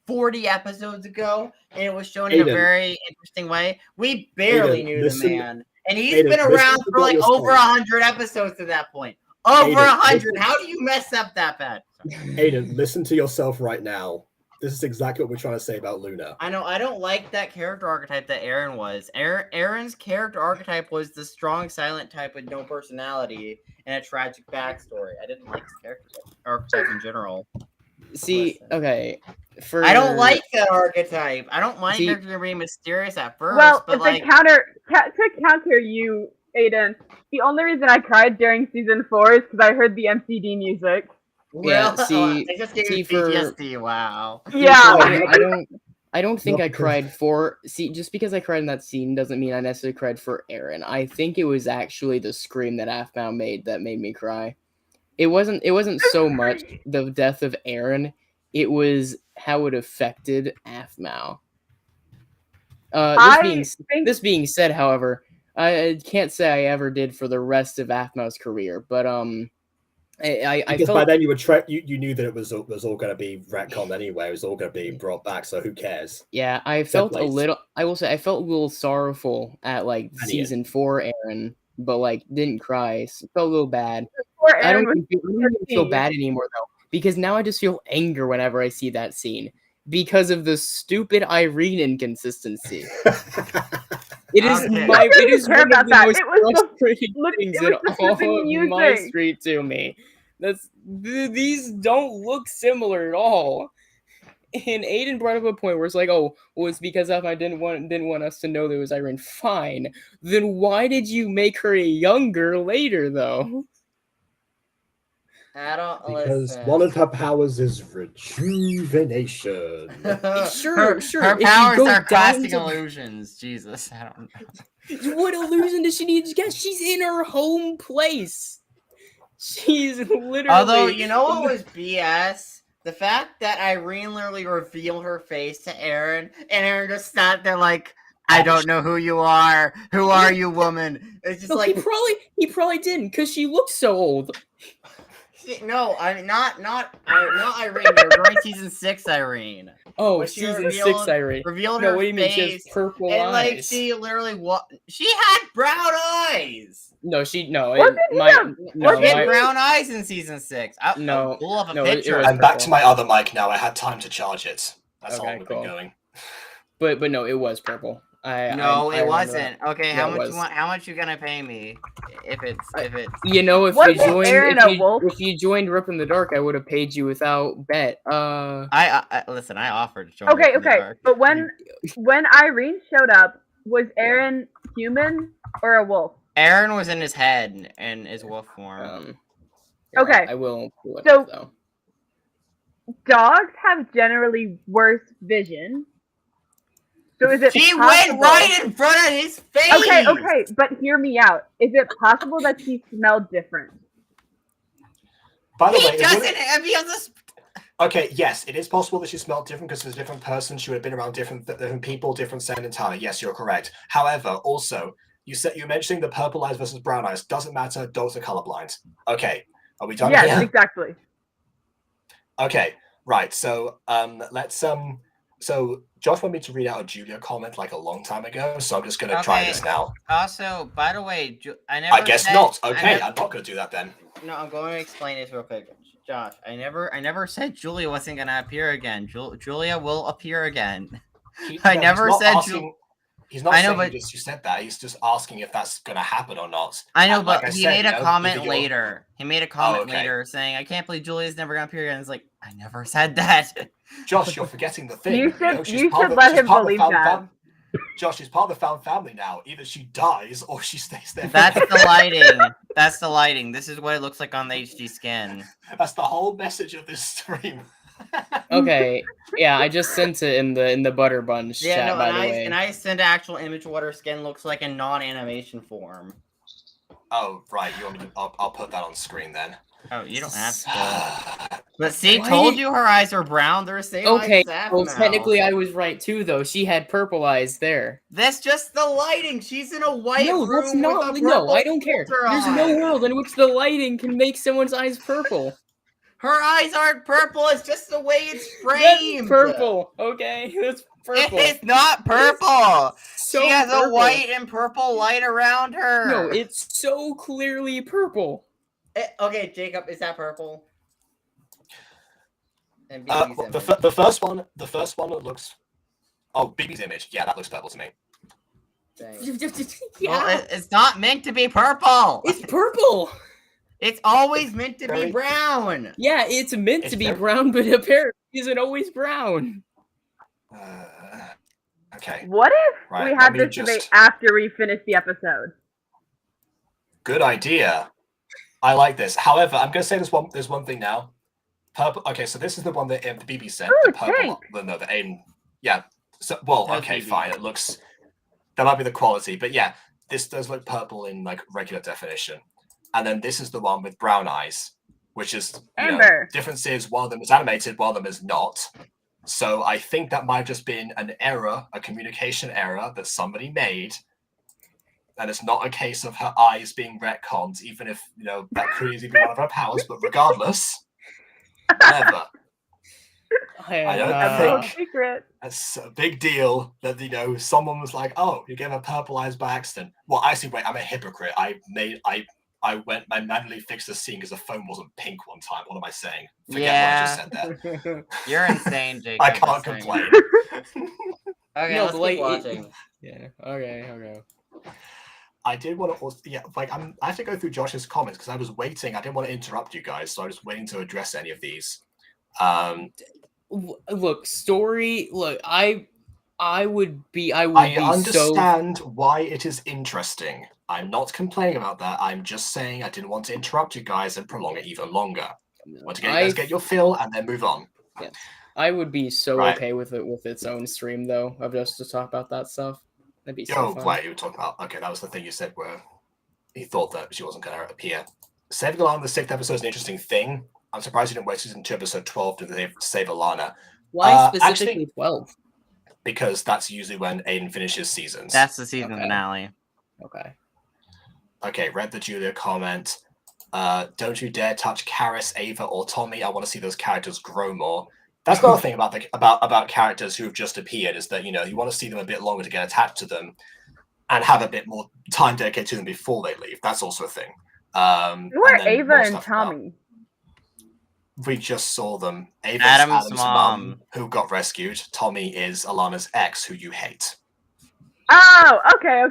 Speaker 2: 40 episodes ago, and it was shown in a very interesting way. We barely knew the man, and he's been around for like over 100 episodes to that point. Over 100. How do you mess up that bad?
Speaker 1: Aiden, listen to yourself right now. This is exactly what we're trying to say about Luna.
Speaker 2: I know. I don't like that character archetype that Aaron was. Aaron's character archetype was the strong, silent type with no personality and a tragic backstory. I didn't like his character archetype in general.
Speaker 4: See, okay.
Speaker 2: I don't like that archetype. I don't mind characters being mysterious at first.
Speaker 19: Well,
Speaker 2: but
Speaker 19: to counter you, Aiden, the only reason I cried during season 4 is because I heard the MCD music.
Speaker 2: Well, I just gave you PTSD. Wow.
Speaker 19: Yeah.
Speaker 4: I don't think I cried for. See, just because I cried in that scene doesn't mean I necessarily cried for Aaron. I think it was actually the scream that Aphmau made that made me cry. It wasn't so much the death of Aaron. It was how it affected Aphmau. This being said, however, I can't say I ever did for the rest of Aphmau's career, but I
Speaker 1: because
Speaker 4: felt
Speaker 1: by then you knew that it was all going to be retconned anyway. It was all going to be brought back. So who cares?
Speaker 4: Yeah, I felt a little. I will say I felt a little sorrowful at like season 4 Aaron, but like didn't cry. Felt a little bad. I don't even feel bad anymore though, because now I just feel anger whenever I see that scene because of the stupid Irene inconsistency. It is it is one of the most frustrating things in all of My Street to me. These don't look similar at all. And Aiden brought up a point where it's like, oh, well, it's because if I didn't want us to know there was Irene. Fine. Then why did you make her younger later, though?
Speaker 2: I don't
Speaker 1: Because
Speaker 2: listen.
Speaker 1: one of her powers is rejuvenation.
Speaker 4: Sure.
Speaker 11: Her
Speaker 4: If
Speaker 11: powers
Speaker 4: you go
Speaker 11: are casting
Speaker 4: down to-
Speaker 11: illusions. Jesus, I don't know.
Speaker 4: What illusion does she need to get? She's in her home place. She's literally.
Speaker 2: Although, you know what was BS? The fact that Irene literally revealed her face to Aaron, and Aaron just sat there like, I don't know who you are. Who are you, woman? It's just
Speaker 4: No,
Speaker 2: like
Speaker 4: he probably didn't, because she looked so old.
Speaker 2: no, I mean not Irene. You're during season 6, Irene.
Speaker 4: Oh,
Speaker 2: When she
Speaker 4: season
Speaker 2: revealed-
Speaker 4: 6, Irene.
Speaker 2: Revealed
Speaker 4: No,
Speaker 2: her
Speaker 4: what do you mean? She has
Speaker 2: face,
Speaker 4: purple
Speaker 2: and like
Speaker 4: eyes.
Speaker 2: she literally she had brown eyes.
Speaker 4: No,
Speaker 2: She had brown eyes in season 6. I'll pull up a picture.
Speaker 10: I'm back to my other mic now. I had time to charge it. That's
Speaker 4: Okay,
Speaker 10: how we've been
Speaker 4: cool.
Speaker 10: going.
Speaker 4: But no, it was purple. I
Speaker 2: It
Speaker 4: remember
Speaker 2: wasn't.
Speaker 4: that.
Speaker 2: Okay,
Speaker 4: Yeah,
Speaker 2: how
Speaker 4: it
Speaker 2: much
Speaker 4: was.
Speaker 2: you want? How much you gonna pay me if it's
Speaker 4: You know, if
Speaker 2: Wasn't
Speaker 4: you joined,
Speaker 2: Aaron a wolf?
Speaker 4: if you joined Rip in the Dark, I would have paid you without bet.
Speaker 2: I listen. I offered to join.
Speaker 19: Okay,
Speaker 2: Rip in the
Speaker 19: okay.
Speaker 2: Dark.
Speaker 19: But when Irene showed up, was Aaron human or a wolf?
Speaker 2: Aaron was in his head in his wolf form.
Speaker 19: Okay.
Speaker 4: I will. pull it
Speaker 19: So
Speaker 4: up, though.
Speaker 19: dogs have generally worse vision. So is it
Speaker 2: She
Speaker 19: possible...
Speaker 2: went right in front of his face.
Speaker 19: Okay, but hear me out. Is it possible that she smelled different?
Speaker 10: By the
Speaker 2: He
Speaker 10: way,
Speaker 2: doesn't have
Speaker 10: okay, yes, it is possible that she smelled different because as a different person, she would have been around different people, different scent entirely. Yes, you're correct. However, also, you're mentioning the purple eyes versus brown eyes. Doesn't matter. Dogs are colorblind. Okay, are we done
Speaker 19: Yes,
Speaker 10: here?
Speaker 19: exactly.
Speaker 10: Okay, right. So so Josh wanted me to read out a Julia comment like a long time ago, so I'm just gonna try this now.
Speaker 2: Also, by the way,
Speaker 10: I guess not. Okay, I'm not gonna do that then.
Speaker 2: No, I'm going to explain this real quick, Josh. I never said Julia wasn't gonna appear again. Julia will appear again. I never said
Speaker 10: He's not
Speaker 2: I know,
Speaker 10: saying
Speaker 2: but
Speaker 10: you said that. He's just asking if that's going to happen or not.
Speaker 2: I know,
Speaker 10: And
Speaker 2: but
Speaker 10: like
Speaker 2: he
Speaker 10: said,
Speaker 2: made a
Speaker 10: you know,
Speaker 2: comment
Speaker 10: either you're-
Speaker 2: later. He made a comment later saying, "I can't believe Julia's never gonna appear again." It's like I never said that.
Speaker 10: Josh, you're forgetting the thing.
Speaker 19: You
Speaker 10: know,
Speaker 19: should
Speaker 10: she's
Speaker 19: you
Speaker 10: part
Speaker 19: should
Speaker 10: of-
Speaker 19: let
Speaker 10: she's
Speaker 19: him
Speaker 10: part of the
Speaker 19: believe
Speaker 10: found
Speaker 19: that.
Speaker 10: Josh, she's part of the found family now. Either she dies or she stays there.
Speaker 2: That's the lighting. That's the lighting. This is what it looks like on the HD skin.
Speaker 10: That's the whole message of this stream.
Speaker 4: Okay, yeah, I just sent it in the Butter Bunch chat, by the way.
Speaker 2: And I sent an actual image of what her skin looks like in non-animation form.
Speaker 10: Oh, right. You want me to? I'll put that on screen then.
Speaker 2: Oh, you don't have to. But see,
Speaker 4: Why
Speaker 2: told
Speaker 4: did-
Speaker 2: you her eyes are brown. They're the same
Speaker 4: Okay,
Speaker 2: eyes as Zap
Speaker 4: well,
Speaker 2: now.
Speaker 4: technically I was right too, though. She had purple eyes there.
Speaker 2: That's just the lighting. She's in a white
Speaker 4: No,
Speaker 2: room
Speaker 4: that's not.
Speaker 2: with a
Speaker 4: No,
Speaker 2: purple
Speaker 4: I don't care.
Speaker 2: filter
Speaker 4: There's
Speaker 2: on.
Speaker 4: no world in which the lighting can make someone's eyes purple.
Speaker 2: Her eyes aren't purple. It's just the way it's
Speaker 4: That's
Speaker 2: framed.
Speaker 4: purple. Okay, that's purple.
Speaker 2: It's not purple.
Speaker 4: So
Speaker 2: she has a
Speaker 4: purple.
Speaker 2: white and purple light around her.
Speaker 4: No, it's so clearly purple.
Speaker 2: Okay, Jacob, is that purple? And
Speaker 10: Well,
Speaker 2: BB's
Speaker 10: the first one that looks. Oh, BB's image. Yeah, that looks purple to me.
Speaker 2: Well, it's not meant to be purple.
Speaker 4: It's purple.
Speaker 2: It's always meant to be brown.
Speaker 4: Yeah, it's meant to be brown, but apparently it isn't always brown.
Speaker 10: Okay.
Speaker 19: What if
Speaker 10: Right,
Speaker 19: we
Speaker 10: let
Speaker 19: had
Speaker 10: me
Speaker 19: this
Speaker 10: just-
Speaker 19: debate after we finish the episode?
Speaker 10: Good idea. I like this. However, I'm going to say there's one thing now. Purple. Okay, so this is the one that the BB sent.
Speaker 19: Ooh,
Speaker 10: the purple.
Speaker 19: pink.
Speaker 10: No, the aim. Yeah. So, well,
Speaker 2: That's
Speaker 10: okay,
Speaker 2: BB.
Speaker 10: fine. It looks. That might be the quality, but yeah, this does look purple in like regular definition. And then this is the one with brown eyes, which is
Speaker 19: Amber.
Speaker 10: difference is one of them is animated, one of them is not. So I think that might have just been an error, a communication error that somebody made. And it's not a case of her eyes being retconned, even if that could easily be one of her powers. But regardless, whatever. I don't think
Speaker 19: secret.
Speaker 10: that's a big deal that someone was like, "Oh, you gave her purple eyes by accident." Well, actually, wait, I'm a hypocrite. I manually fixed the scene because the phone wasn't pink one time. What am I saying? Forget what I just said there.
Speaker 2: You're insane, Jacob.
Speaker 10: I can't
Speaker 2: Insane.
Speaker 10: complain.
Speaker 2: Okay,
Speaker 4: No,
Speaker 2: let's
Speaker 4: but, like,
Speaker 2: keep watching.
Speaker 4: Yeah. Okay.
Speaker 10: I did want to also, I have to go through Josh's comments because I was waiting. I didn't want to interrupt you guys, so I was waiting to address any of these.
Speaker 4: Look, story. Look, I would be. I
Speaker 10: understand why it is interesting. I'm not complaining about that. I'm just saying I didn't want to interrupt you guys and prolong it even longer. I want to get you guys get your fill and then move on.
Speaker 4: Yeah, I would be so okay with it with its own stream though, of just to talk about that stuff. That'd be so fun.
Speaker 10: Right, you were talking about. Okay, that was the thing you said where he thought that she wasn't going to appear. Saving Alannah in the 6th episode is an interesting thing. I'm surprised you didn't wait season 2, episode 12 to save Alannah.
Speaker 4: Why specifically 12?
Speaker 10: Because that's usually when Aiden finishes seasons.
Speaker 11: That's the season finale.
Speaker 4: Okay.
Speaker 10: Okay, read the Julia comment. Don't you dare touch Karis, Ava, or Tommy. I want to see those characters grow more. That's another thing about characters who have just appeared is that, you know, you want to see them a bit longer to get attached to them and have a bit more time dedicated to them before they leave. That's also a thing.
Speaker 19: Who are Ava and Tommy?
Speaker 10: We just saw them. Ava's
Speaker 11: Adam's mom,
Speaker 10: who got rescued. Tommy is Alannah's ex, who you hate.
Speaker 19: Oh, okay.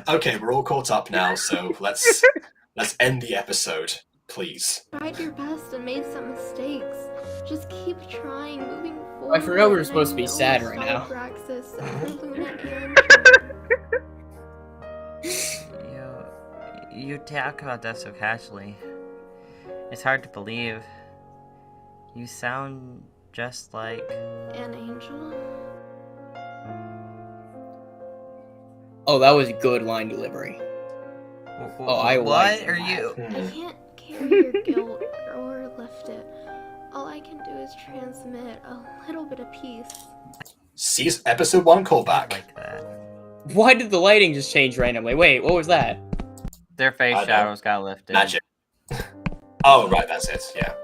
Speaker 10: Okay, we're all caught up now, so let's end the episode, please.
Speaker 17: Tried your best and made some mistakes. Just keep trying, moving forward.
Speaker 4: I forgot we were supposed to be sad right now.
Speaker 17: Praxis and Luna again.
Speaker 11: You talk about that so casually. It's hard to believe. You sound just like
Speaker 17: an angel.
Speaker 4: Oh, that was good line delivery.
Speaker 11: What are you?
Speaker 17: I can't carry your guilt or lift it. All I can do is transmit a little bit of peace.
Speaker 10: Episode 1 callback.
Speaker 11: Like that.
Speaker 4: Why did the lighting just change randomly? Wait, what was that?
Speaker 11: Their face shadows got lifted.
Speaker 10: Magic. Oh, right, that's it. Yeah.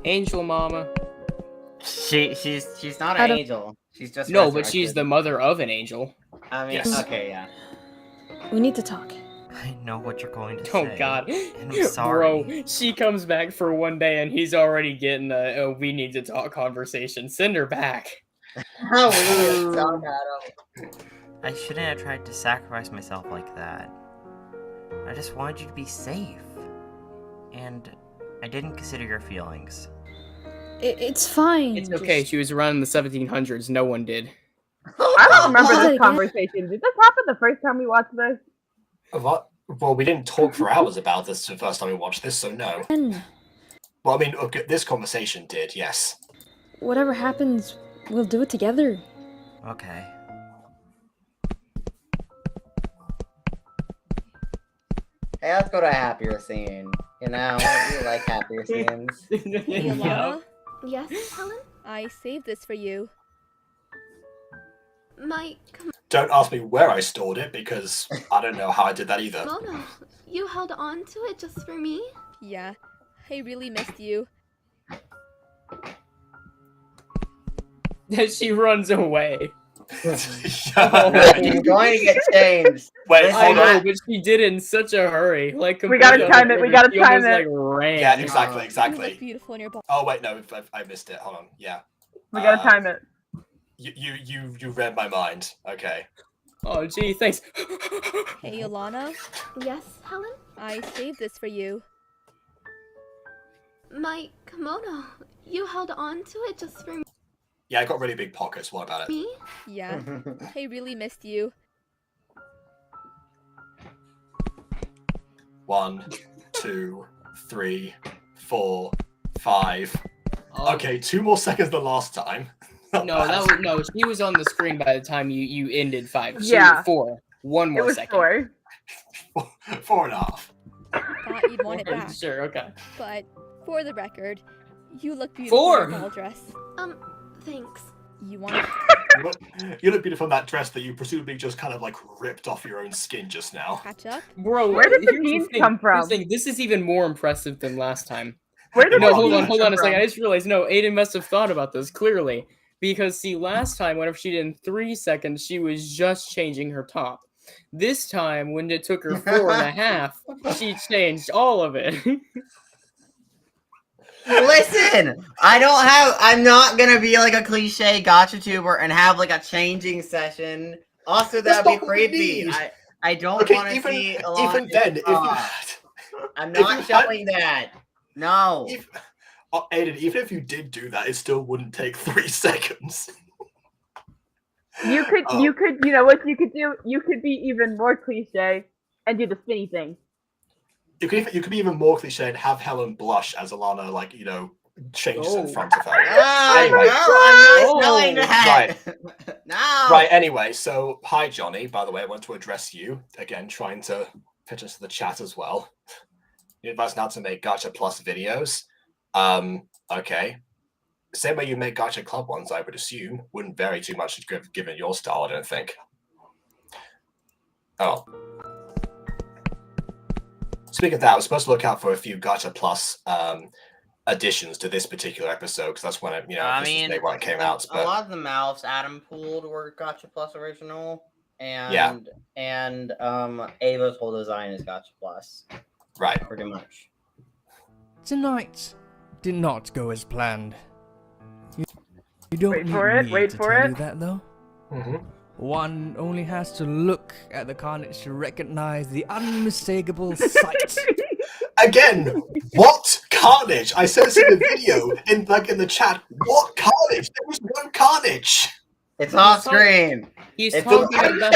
Speaker 4: Angel Mama.
Speaker 11: She's not an angel. She's just
Speaker 4: but she's the mother of an angel.
Speaker 11: I mean,
Speaker 10: yes.
Speaker 11: Okay, yeah.
Speaker 22: We need to talk.
Speaker 11: I know what you're going to say.
Speaker 4: Oh God,
Speaker 11: and I'm sorry.
Speaker 4: Bro, she comes back for one day and he's already getting a "we need to talk" conversation. Send her back.
Speaker 2: How weird, Adam.
Speaker 11: I shouldn't have tried to sacrifice myself like that. I just wanted you to be safe. And I didn't consider your feelings.
Speaker 22: It's fine.
Speaker 4: It's okay. She was around in the 1700s. No one did.
Speaker 19: I don't remember this conversation. Did this happen the first time we watched this?
Speaker 10: What? Well, we didn't talk for hours about this the first time we watched this, so no. Well, I mean, okay, this conversation did, yes.
Speaker 22: Whatever happens, we'll do it together.
Speaker 11: Okay.
Speaker 2: Hey, let's go to a happier scene. You know, we like happier scenes.
Speaker 17: Alannah? Yes, Helen?
Speaker 6: I saved this for you.
Speaker 10: Don't ask me where I stored it, because I don't know how I did that either.
Speaker 17: Mono, you held on to it just for me?
Speaker 6: Yeah, I really missed you.
Speaker 4: She runs away.
Speaker 2: He's going to get changed.
Speaker 10: Wait,
Speaker 4: I know, but she did it in such a hurry. Like
Speaker 19: we gotta time it. We gotta time it.
Speaker 4: Like, ran.
Speaker 10: Yeah, exactly.
Speaker 6: Beautiful in your ball.
Speaker 10: Oh wait, no, I missed it. Hold on. Yeah.
Speaker 19: We gotta time it.
Speaker 10: You read my mind. Okay.
Speaker 4: Oh gee, thanks.
Speaker 6: Hey, Alannah.
Speaker 17: Yes, Helen?
Speaker 6: I saved this for you.
Speaker 17: My kimono. You held on to it just for me.
Speaker 10: Yeah, I got really big pockets. What about it?
Speaker 17: Me?
Speaker 6: Yeah, I really missed you.
Speaker 10: 1, 2, 3, 4, 5. Okay, 2 more seconds than last time.
Speaker 4: No, she was on the screen by the time you ended 5.
Speaker 19: Yeah.
Speaker 4: 4. 1 more
Speaker 19: it was
Speaker 4: second.
Speaker 19: 4.
Speaker 10: 4.5.
Speaker 6: Thought you'd want it back.
Speaker 4: Sure, okay.
Speaker 6: But for the record, you look beautiful
Speaker 4: 4.
Speaker 6: in a ball dress.
Speaker 17: Thanks.
Speaker 6: You want it?
Speaker 10: You look beautiful in that dress that you presumably just kind of like ripped off your own skin just now.
Speaker 6: Catch up?
Speaker 4: Bro,
Speaker 19: where did the jeans come from?
Speaker 4: This is even more impressive than last time.
Speaker 19: Where did
Speaker 4: hold on a second. I just realized, Aiden must have thought about this clearly. Because, see, last time, whenever she did in 3 seconds, she was just changing her top. This time, when it took her 4.5, she changed all of it.
Speaker 2: Listen, I'm not gonna be like a cliche gacha tuber and have like a changing session. Also, that'd be creepy. I don't want to see Alannah.
Speaker 10: Even then, if you
Speaker 2: I'm not showing that. No.
Speaker 10: Aiden, even if you did do that, it still wouldn't take 3 seconds.
Speaker 19: You could, you know what you could do? You could be even more cliche and do the spinny thing.
Speaker 10: You could be even more cliche and have Helen blush as Alannah, like, changes in front of her.
Speaker 2: Anyway. No, I'm not showing that.
Speaker 10: Right.
Speaker 2: No.
Speaker 10: Right, anyway, so hi Johnny, by the way, I want to address you. Again, trying to pitch into the chat as well. You advise now to make Gacha Plus videos. Okay. Same way you make Gacha Club ones, I would assume. Wouldn't vary too much given your style, I don't think. Oh. Speaking of that, I was supposed to look out for a few Gacha Plus additions to this particular episode, because that's when when it came out. But
Speaker 2: a lot of the mouths Adam pulled were Gacha Plus original, and Ava's whole design is Gacha Plus.
Speaker 10: Right.
Speaker 2: Pretty much.
Speaker 13: Tonight did not go as planned. You don't
Speaker 19: Wait
Speaker 13: need
Speaker 19: for it,
Speaker 13: me
Speaker 19: wait
Speaker 13: to
Speaker 19: for
Speaker 13: tell
Speaker 19: it.
Speaker 13: you that, though.
Speaker 10: Mm-hmm.
Speaker 13: One only has to look at the carnage to recognize the unmistakable sight.
Speaker 10: Again, what carnage? I said this in the video, in the chat. What carnage? There was no carnage.
Speaker 2: It's off screen.
Speaker 4: He's
Speaker 2: it's
Speaker 4: talking about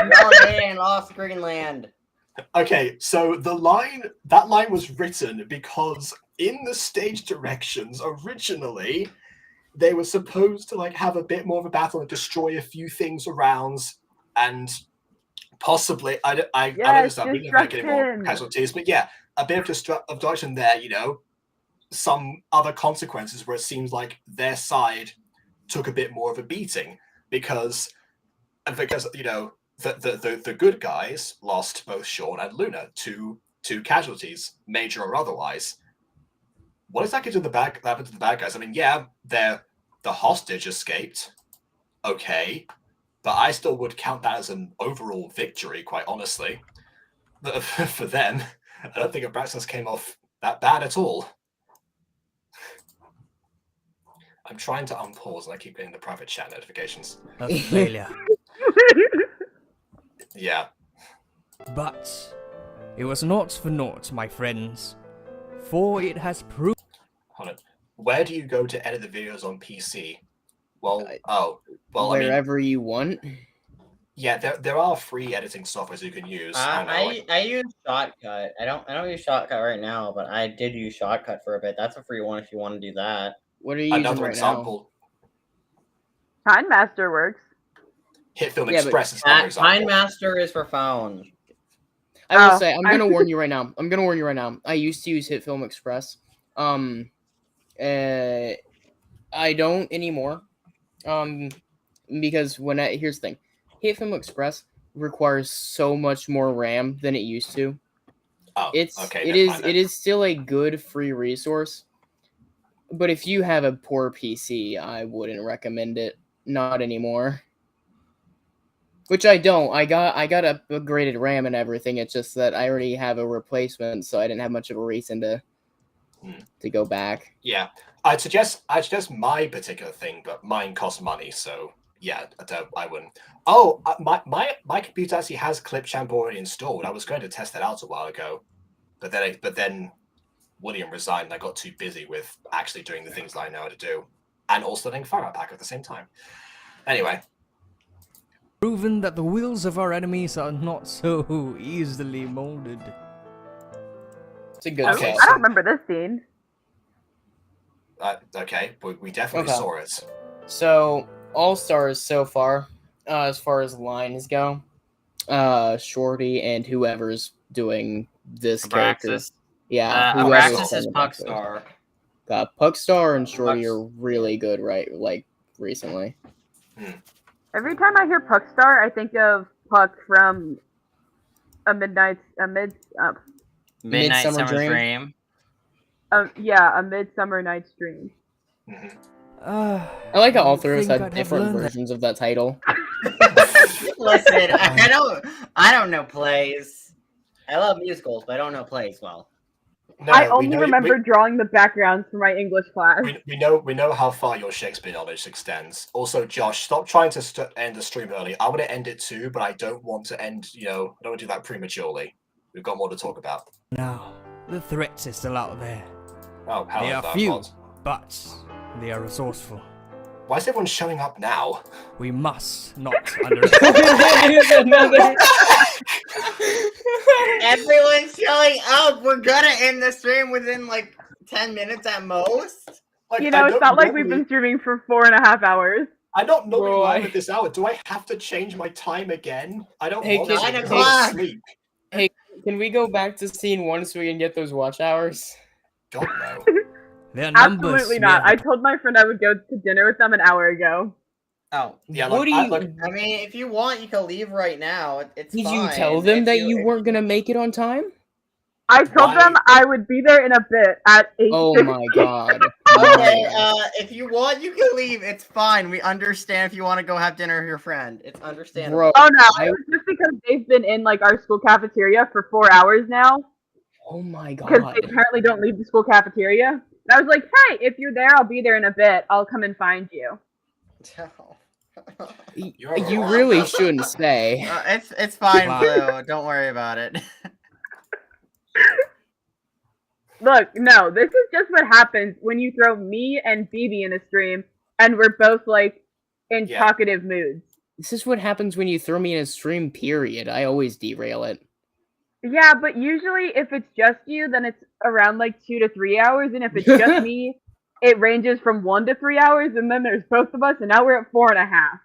Speaker 2: in off screen land.
Speaker 10: Okay, so that line was written because in the stage directions originally, they were supposed to have a bit more of a battle and destroy a few things around, and possibly I know this not really make any more casualties, but yeah, a bit of destruction there. Some other consequences where it seems like their side took a bit more of a beating because the good guys lost both Sean and Luna to casualties, major or otherwise. What exactly did happen to the bad guys? I mean, yeah, the hostage escaped, okay, but I still would count that as an overall victory, quite honestly. For them, I don't think Abraxas came off that bad at all. I'm trying to unpause and I keep getting the private chat notifications.
Speaker 13: A failure.
Speaker 10: Yeah.
Speaker 13: But it was not for naught, my friends, for it has proved.
Speaker 10: Hold on. Where do you go to edit the videos on PC? Well,
Speaker 4: wherever you want.
Speaker 10: Yeah, there are free editing softwares you can use.
Speaker 2: I use Shotcut. I don't use Shotcut right now, but I did use Shotcut for a bit. That's a free one if you want to do that.
Speaker 4: What are you using right now?
Speaker 19: Time Master works.
Speaker 10: HitFilm Express is another example.
Speaker 2: Time Master is for phone.
Speaker 4: I will say, I'm gonna warn you right now. I used to use HitFilm Express. I don't anymore. Because here's the thing, HitFilm Express requires so much more RAM than it used to.
Speaker 10: Oh,
Speaker 4: it is still a good free resource, but if you have a poor PC, I wouldn't recommend it. Not anymore. Which I don't. I got upgraded RAM and everything. It's just that I already have a replacement, so I didn't have much of a reason to go back.
Speaker 10: Yeah, I'd suggest my particular thing, but mine costs money, so yeah, I wouldn't. Oh, my computer actually has Clipchamp already installed. I was going to test that out a while ago, but then William resigned. And I got too busy with actually doing the things that I know how to do, and also letting Fire Pack at the same time. Anyway.
Speaker 13: Proven that the wills of our enemies are not so easily molded.
Speaker 4: It's a good
Speaker 19: I don't remember this scene.
Speaker 10: Okay, but we definitely saw it.
Speaker 4: So, All-Stars so far as lines go, Shorty and whoever's doing this character. Yeah,
Speaker 2: Abraxas is Puckstar.
Speaker 4: Puckstar and Shorty are really good, right? Recently.
Speaker 19: Every time I hear Puckstar, I think of Puck from A Midsummer
Speaker 2: Dream.
Speaker 19: Yeah, A Midsummer Night's Dream.
Speaker 4: I like how all three of us had different versions of that title.
Speaker 2: Listen, I don't know plays. I love musicals, but I don't know plays well.
Speaker 10: No,
Speaker 19: I only remember drawing the backgrounds for my English class.
Speaker 10: We know how far your Shakespeare knowledge extends. Also, Josh, stop trying to end the stream early. I want to end it too, but I don't want to end. I don't want to do that prematurely. We've got more to talk about.
Speaker 13: Now, the threats are still out there.
Speaker 10: Oh, how
Speaker 13: they
Speaker 10: is
Speaker 13: are
Speaker 10: that?
Speaker 13: few,
Speaker 10: What?
Speaker 13: but they are resourceful.
Speaker 10: Why is everyone showing up now?
Speaker 13: We must not underestimate.
Speaker 2: Everyone's showing up. We're gonna end the stream within like 10 minutes at most.
Speaker 19: It's not like we've been streaming for 4.5 hours.
Speaker 10: I'm not normally live at this hour. Do I have to change my time again? I don't want to.
Speaker 2: 9 o'clock.
Speaker 10: Sleep.
Speaker 4: Hey, can we go back to scene 1 so we can get those watch hours?
Speaker 10: God no.
Speaker 19: Absolutely not. I told my friend I would go to dinner with them an hour ago.
Speaker 2: Oh,
Speaker 10: yeah.
Speaker 2: What do you? I mean, if you want, you can leave right now. It's
Speaker 4: Did
Speaker 2: fine.
Speaker 4: you tell them that you weren't gonna make it on time?
Speaker 19: I told them I would be there in a bit at 8.
Speaker 4: Oh my god.
Speaker 2: Okay, if you want, you can leave. It's fine. We understand if you want to go have dinner with your friend. It's understandable.
Speaker 4: Bro,
Speaker 19: Oh no, it was just because they've been in like our school cafeteria for 4 hours now.
Speaker 4: Oh my god.
Speaker 19: Because they apparently don't leave the school cafeteria. And I was like, hey, if you're there, I'll be there in a bit. I'll come and find you.
Speaker 4: You really shouldn't say.
Speaker 2: It's fine,
Speaker 4: Wow.
Speaker 2: Blue. Don't worry about it.
Speaker 19: Look, no, this is just what happens when you throw me and Phoebe in a stream and we're both like in talkative moods.
Speaker 4: This is what happens when you throw me in a stream, period. I always derail it.
Speaker 19: Yeah, but usually if it's just you, then it's around like 2 to 3 hours, and if it's just me, it ranges from 1 to 3 hours, and then there's both of us, and now we're at 4.5.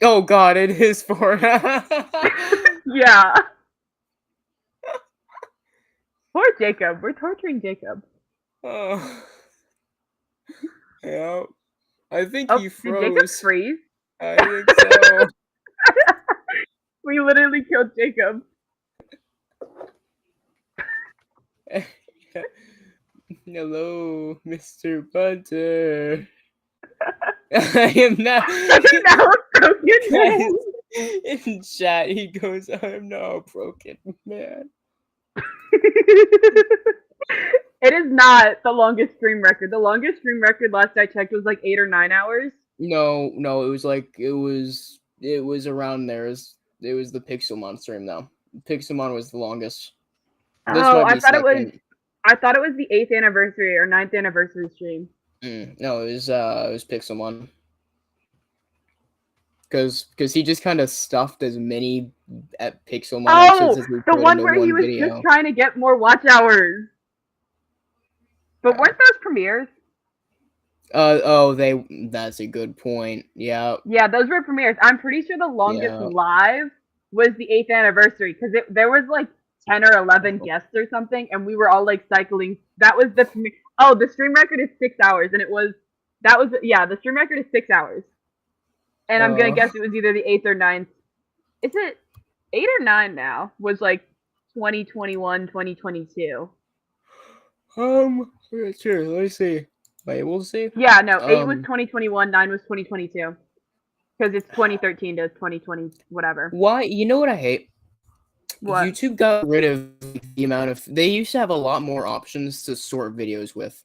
Speaker 4: Oh god, it is 4.
Speaker 19: Yeah. Poor Jacob. We're torturing Jacob.
Speaker 4: Oh. Yeah. I think he
Speaker 19: Did Jacob
Speaker 4: froze.
Speaker 19: freeze?
Speaker 4: I think so.
Speaker 19: We literally killed Jacob.
Speaker 4: Hello, Mr. Bunter. I am not.
Speaker 19: Now a broken man.
Speaker 4: In chat, he goes, "I'm now a broken man."
Speaker 19: It is not the longest stream record. The longest stream record last I checked was like 8 or 9 hours.
Speaker 4: No, it was like it was around there. It was the Pixelmon stream though. Pixelmon was the longest. This
Speaker 19: Oh,
Speaker 4: might be second.
Speaker 19: I thought it was the 8th anniversary or 9th anniversary stream.
Speaker 4: No, it was Pixelmon. Because he just kind of stuffed as many at Pixelmon
Speaker 19: Oh,
Speaker 4: episodes as he
Speaker 19: the
Speaker 4: could
Speaker 19: one
Speaker 4: into
Speaker 19: where he was
Speaker 4: video.
Speaker 19: just trying to get more watch hours. But weren't those premieres?
Speaker 4: That's a good point. Yeah.
Speaker 19: Yeah, those were premieres. I'm pretty sure the longest
Speaker 4: Yeah.
Speaker 19: live was the 8th anniversary because there was like 10 or 11 guests or something, and we were all like cycling. That was the premiere. Oh, the stream record is 6 hours, and the stream record is 6 hours. And I'm gonna guess it was either the 8th or 9th. Is it 8 or 9 now? Was like 2021, 2022.
Speaker 4: Sure. Let me see. Wait, we'll see.
Speaker 19: Yeah, no, 8 was 2021, 9 was 2022. Because it's 2013 to 2020, whatever.
Speaker 4: Why? You know what I hate?
Speaker 19: What?
Speaker 4: YouTube got rid of the amount of. They used to have a lot more options to sort videos with.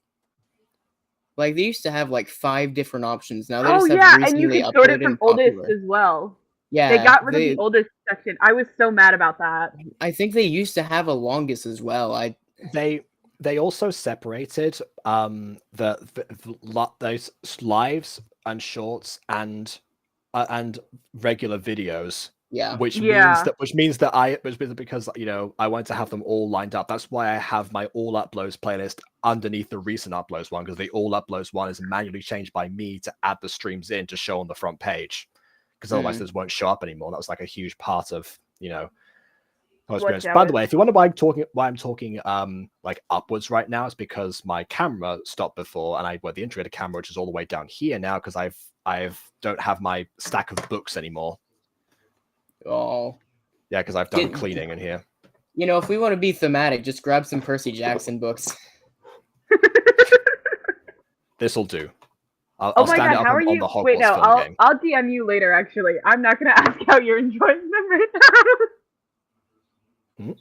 Speaker 4: Like they used to have like 5 different options. Now they just have
Speaker 19: and you
Speaker 4: recently
Speaker 19: can sort it
Speaker 4: uploaded
Speaker 19: from
Speaker 4: and
Speaker 19: oldest
Speaker 4: popular.
Speaker 19: as well.
Speaker 4: Yeah,
Speaker 19: They got rid of the oldest section. I was so mad about that.
Speaker 4: I think they used to have a longest as well.
Speaker 1: They also separated those lives and shorts and regular videos.
Speaker 4: Yeah.
Speaker 1: Which means that because I wanted to have them all lined up. That's why I have my all uploads playlist underneath the recent uploads one, because the all uploads one is manually changed by me to add the streams in to show on the front page. Because otherwise those won't show up anymore. That was like a huge part of experience. By the way, if you wonder why I'm talking like upwards right now, it's because my camera stopped before, and the integrated camera, which is all the way down here now, because I don't have my stack of books anymore.
Speaker 4: Oh.
Speaker 1: Yeah, because I've done cleaning in here.
Speaker 4: If we want to be thematic, just grab some Percy Jackson books.
Speaker 1: This'll do.
Speaker 19: Oh
Speaker 1: I'll
Speaker 19: my
Speaker 1: stand
Speaker 19: god,
Speaker 1: it up
Speaker 19: how are
Speaker 1: on
Speaker 19: you?
Speaker 1: the Hogwarts
Speaker 19: Wait, no,
Speaker 1: film game.
Speaker 19: I'll DM you later. Actually, I'm not gonna ask how you're enjoying them right now.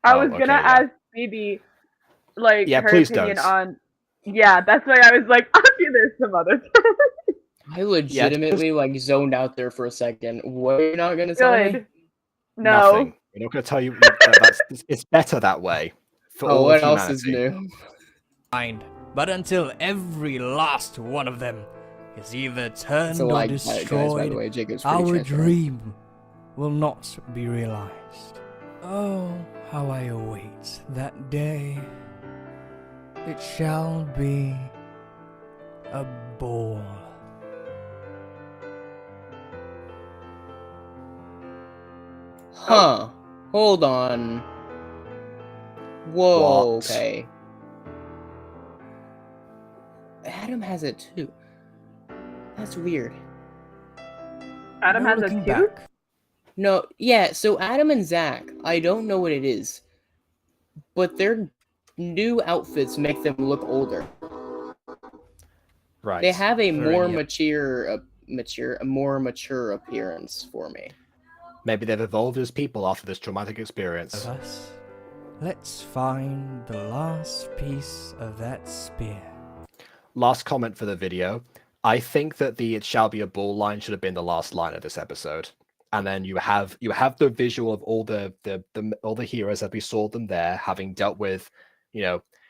Speaker 19: I was gonna ask Phoebe like
Speaker 1: Yeah,
Speaker 19: her
Speaker 1: please
Speaker 19: opinion
Speaker 1: don't.
Speaker 19: on. Yeah, that's why I was like, I'll do this some other time.
Speaker 4: I legitimately like zoned out there for a second. What are you not gonna tell me?
Speaker 19: Good. No.
Speaker 1: Nothing. We're not going to tell you it's better that way for all
Speaker 4: what
Speaker 1: of
Speaker 4: else is
Speaker 1: humanity.
Speaker 4: new?
Speaker 13: But until every last one of them is either turned
Speaker 4: a
Speaker 13: or
Speaker 4: lag, guys, by the
Speaker 13: destroyed,
Speaker 4: way. Jacob's pretty
Speaker 13: our
Speaker 4: transparent.
Speaker 13: dream will not be realized. Oh, how I await that day. It shall be a ball.
Speaker 4: Huh. Hold on. Whoa,
Speaker 1: What?
Speaker 4: okay. Adam has it too. That's weird.
Speaker 19: Adam has a too?
Speaker 4: No, yeah, so Adam and Zach, I don't know what it is, but their new outfits make them look older.
Speaker 1: Right.
Speaker 4: They have a more
Speaker 1: Very,
Speaker 4: more mature appearance for me.
Speaker 1: Maybe they've evolved as people after this traumatic experience.
Speaker 13: Let's find the last piece of that spear.
Speaker 1: Last comment for the video. I think that the "It shall be a bull" line should have been the last line of this episode. And then you have the visual of all the all the heroes as we saw them there, having dealt with,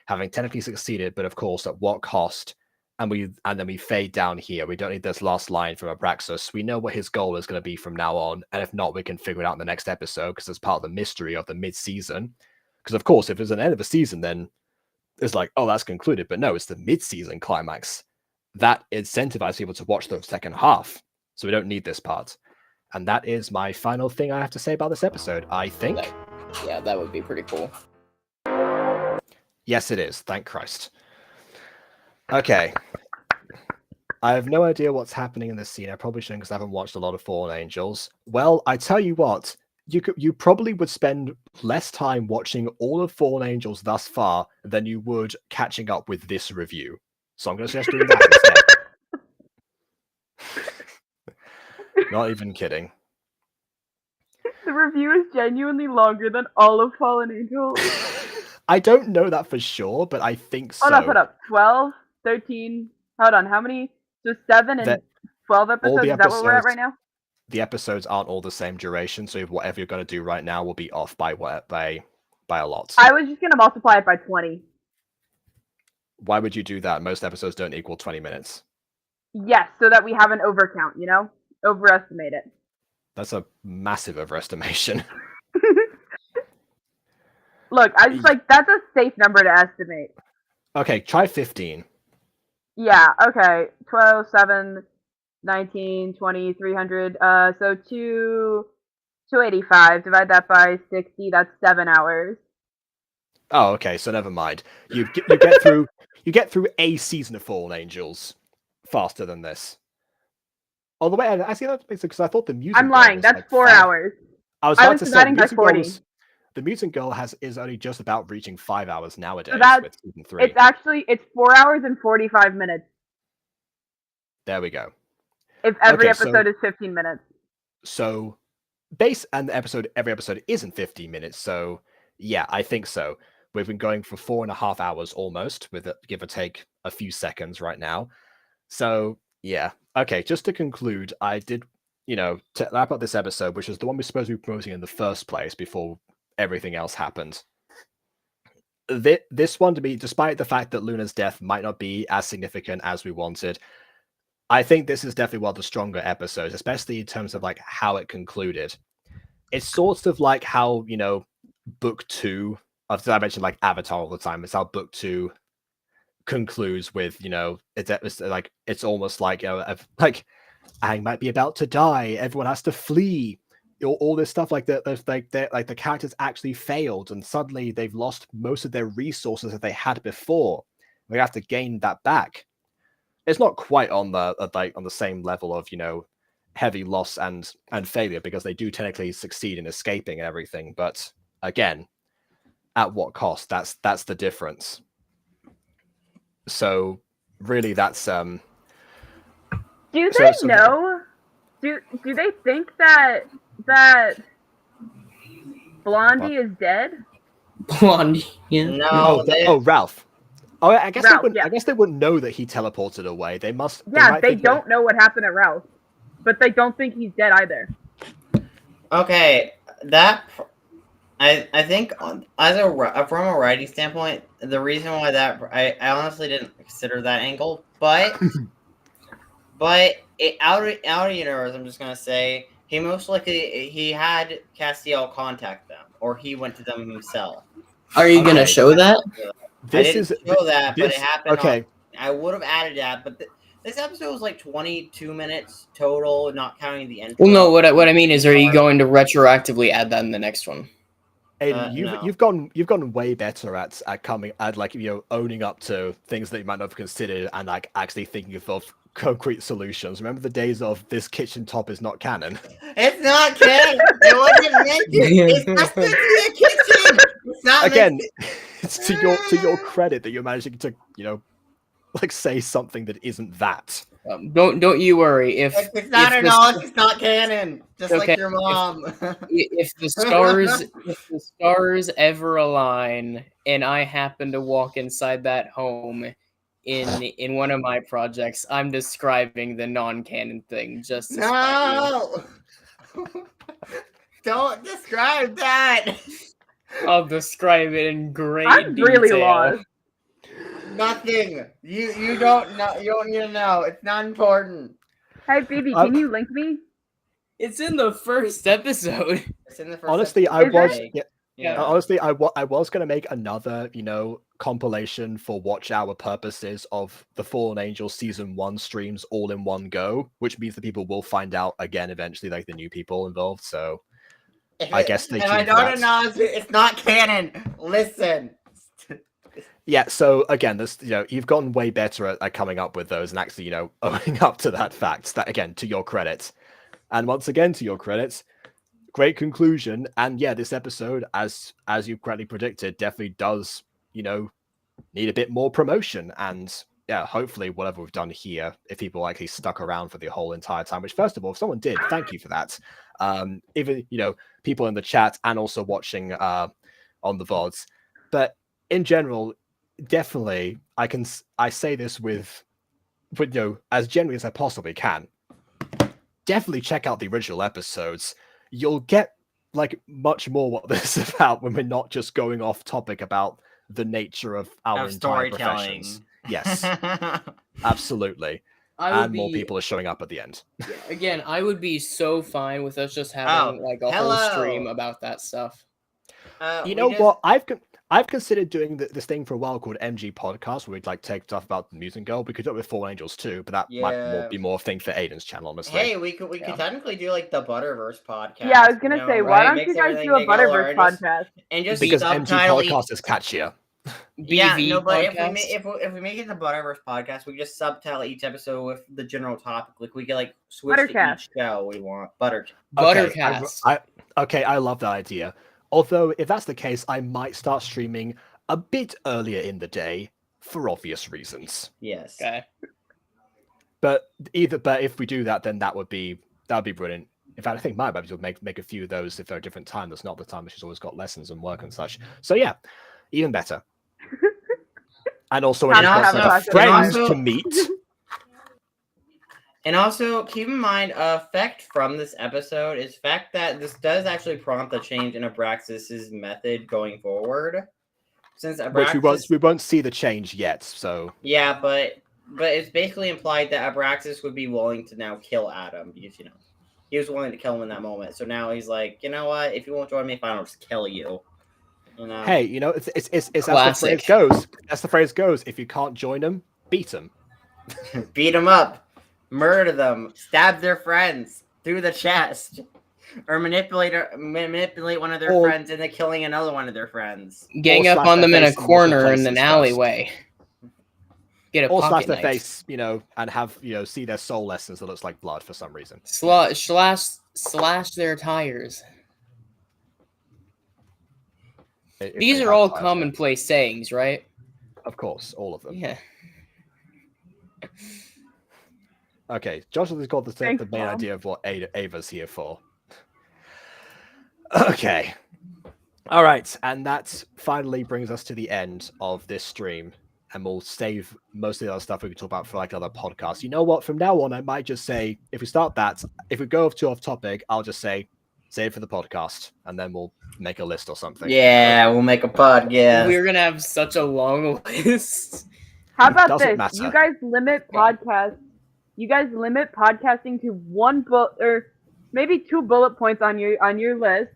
Speaker 1: having technically succeeded, but of course at what cost. And then we fade down here. We don't need this last line from Abraxas. We know what his goal is going to be from now on, and if not, we can figure it out in the next episode because it's part of the mystery of the mid-season. Because of course, if there's an end of a season, then it's like, oh, that's concluded. But no, it's the mid-season climax that incentivizes people to watch the second half. So we don't need this part. And that is my final thing I have to say about this episode, I think.
Speaker 4: Yeah, that would be pretty cool.
Speaker 1: Yes, it is. Thank Christ. Okay. I have no idea what's happening in this scene. I probably shouldn't because I haven't watched a lot of Fallen Angels. Well, I tell you what, you probably would spend less time watching all of Fallen Angels thus far than you would catching up with this review. So I'm going to suggest doing that instead. Not even kidding.
Speaker 19: The review is genuinely longer than all of Fallen Angels.
Speaker 1: I don't know that for sure, but I think so.
Speaker 19: Hold up. 12, 13. Hold on, how many? So 7 and 12 episodes? Is that what we're at right now?
Speaker 1: The episodes aren't all the same duration, so whatever you're going to do right now will be off by a lot.
Speaker 19: I was just going to multiply it by 20.
Speaker 1: Why would you do that? Most episodes don't equal 20 minutes.
Speaker 19: Yes, so that we have an overcount, Overestimate it.
Speaker 1: That's a massive overestimation.
Speaker 19: Look, I just that's a safe number to estimate.
Speaker 1: Okay, try 15.
Speaker 19: Yeah, okay. 12, 7, 19, 20, 300. So 285. Divide that by 60. That's 7 hours.
Speaker 1: Oh, okay. So never mind. You get through a season of Fallen Angels faster than this. Oh, the way I see that because I thought the music.
Speaker 19: I'm lying. That's 4 hours.
Speaker 1: I was about to say
Speaker 19: the
Speaker 1: Mutant Girl is only just about reaching 5 hours nowadays with season 3.
Speaker 19: It's 4 hours and 45 minutes.
Speaker 1: There we go.
Speaker 19: If every episode is 15 minutes.
Speaker 1: So every episode isn't 15 minutes. So yeah, I think so. We've been going for 4.5 hours almost, with give or take a few seconds right now. So yeah. Okay, just to conclude, I did, to wrap up this episode, which is the one we're supposed to be promoting in the first place before everything else happened. This one, to me, despite the fact that Luna's death might not be as significant as we wanted, I think this is definitely one of the stronger episodes, especially in terms of how it concluded. It's sort of like how, book 2, I mentioned Avatar all the time, it's how book 2 concludes with, it's almost like Aang might be about to die, everyone has to flee, all this stuff like that. The characters actually failed, and suddenly they've lost most of their resources that they had before. They have to gain that back. It's not quite on the same level of heavy loss and failure, because they do technically succeed in escaping and everything, but again, at what cost? That's the difference. So really, that's
Speaker 19: Do they know? Do they think that Blondie is dead?
Speaker 4: Blondie. Yeah.
Speaker 2: No.
Speaker 1: Ralph. Oh, I guess
Speaker 19: Ralph,
Speaker 1: they wouldn't.
Speaker 19: yeah.
Speaker 1: I guess they wouldn't know that he teleported away. They must.
Speaker 19: Yeah, they
Speaker 1: think that-
Speaker 19: don't know what happened at Ralph, but they don't think he's dead either.
Speaker 2: Okay, I think from a writing standpoint, the reason why I honestly didn't consider that angle, but out of universe, I'm just gonna say he most likely he had Castiel contact them, or he went to them himself.
Speaker 4: Are you gonna show that?
Speaker 2: I didn't show that, but it
Speaker 1: this-
Speaker 2: happened.
Speaker 1: okay.
Speaker 2: I would have added that, but this episode was like 22 minutes total, not counting the intro.
Speaker 4: Well, no. What I mean is, are you going to retroactively add that in the next one?
Speaker 1: Aiden, you've gotten way better at coming at owning up to things that you might not have considered and like actually thinking of concrete solutions. Remember the days of this kitchen top is not canon?
Speaker 2: It's not canon. It wasn't meant to. It's just meant to be a kitchen. It's not
Speaker 1: Again,
Speaker 2: meant to...
Speaker 1: it's to your credit that you're managing to say something that isn't that.
Speaker 4: Don't you worry. If
Speaker 2: it's not
Speaker 4: if
Speaker 2: it's not canon. Just
Speaker 4: okay,
Speaker 2: like your mom.
Speaker 4: If the stars ever align, and I happen to walk inside that home in one of my projects, I'm describing the non-canon thing. Just to
Speaker 2: No. Don't describe that.
Speaker 4: I'll describe it in great
Speaker 19: I'm
Speaker 4: detail.
Speaker 19: really lost.
Speaker 2: Nothing. You don't know. You don't need to know. It's not important.
Speaker 19: Hey, Phoebe, can you link me?
Speaker 4: It's in the first episode.
Speaker 2: It's in the first
Speaker 1: Honestly,
Speaker 2: episode.
Speaker 1: Honestly, I was going to make another, compilation for Watch Hour purposes of the Fallen Angels season 1 streams all in one go, which means that people will find out again eventually, like the new people involved. So I guess they.
Speaker 2: And my daughter knows it's not canon. Listen.
Speaker 1: Yeah, so again, this you've gotten way better at coming up with those and actually owning up to that fact. That again, to your credit, and once again to your credit, great conclusion. And yeah, this episode, as you correctly predicted, definitely does need a bit more promotion. And yeah, hopefully whatever we've done here, if people actually stuck around for the whole entire time, which first of all, if someone did, thank you for that. Even people in the chat and also watching on the VODs, but in general. Definitely, I say this with as generally as I possibly can. Definitely check out the original episodes. You'll get much more what this is about when we're not just going off topic about the nature of our entire professions. Yes, absolutely. And more people are showing up at the end.
Speaker 4: Again, I would be so fine with us just having a whole stream about that stuff.
Speaker 1: What? I've considered doing this thing for a while called MG Podcast, where we'd take stuff about the Music Girl. We could do it with Fallen Angels too, but that might be more a thing for Aiden's channel, honestly.
Speaker 2: Hey, we could technically do the Butterverse podcast.
Speaker 19: Yeah, I was gonna say, why don't you guys do a Butterverse podcast?
Speaker 2: Because
Speaker 1: MG Podcast is catchier.
Speaker 2: Yeah, no, but if we make it the Butterverse podcast, we just subtitle each episode with the general topic. We could switch to each show we want.
Speaker 4: Buttercast.
Speaker 1: Okay, I love that idea. Although, if that's the case, I might start streaming a bit earlier in the day for obvious reasons.
Speaker 2: Yes.
Speaker 4: Okay.
Speaker 1: But if we do that, then that would be brilliant. In fact, I think my baby will make a few of those if they're a different time. That's not the time that she's always got lessons and work and such. So yeah, even better. And also when you've got friends to meet.
Speaker 2: And also, keep in mind, effect from this episode is fact that this does actually prompt a change in Abraxas's method going forward. Since Abraxas...
Speaker 1: Which we won't see the change yet, so...
Speaker 2: Yeah, but it's basically implied that Abraxas would be willing to now kill Adam, because, he was willing to kill him in that moment. So now he's like, you know what, if you won't join me, fine, I'll just kill you.
Speaker 1: Hey, it's as the phrase goes. As the phrase goes, if you can't join him, beat him.
Speaker 2: Beat him up. Murder them, stab their friends through the chest, or manipulate one of their friends into killing another one of their friends.
Speaker 4: Gang up on them in a corner in an alleyway. Get a
Speaker 1: or slash
Speaker 4: pocket
Speaker 1: their
Speaker 4: knife.
Speaker 1: face, and have see their soul lessons that looks like blood for some reason.
Speaker 4: Slash their tires. These are all commonplace sayings, right?
Speaker 1: Of course, all of them.
Speaker 4: Yeah.
Speaker 1: Okay, Joshua has got the main idea of what Ava's here for. Okay. All right, and that finally brings us to the end of this stream, and we'll save most of the other stuff we can talk about for like other podcasts. You know what? From now on, I might just say if we start that, if we go too off topic, I'll just say save for the podcast, and then we'll make a list or something.
Speaker 2: Yeah, we'll make a podcast.
Speaker 4: We're gonna have such a long list.
Speaker 19: How about
Speaker 1: Doesn't
Speaker 19: this?
Speaker 1: matter.
Speaker 19: You guys limit podcasts. You guys limit podcasting to one bullet or maybe 2 bullet points on your list,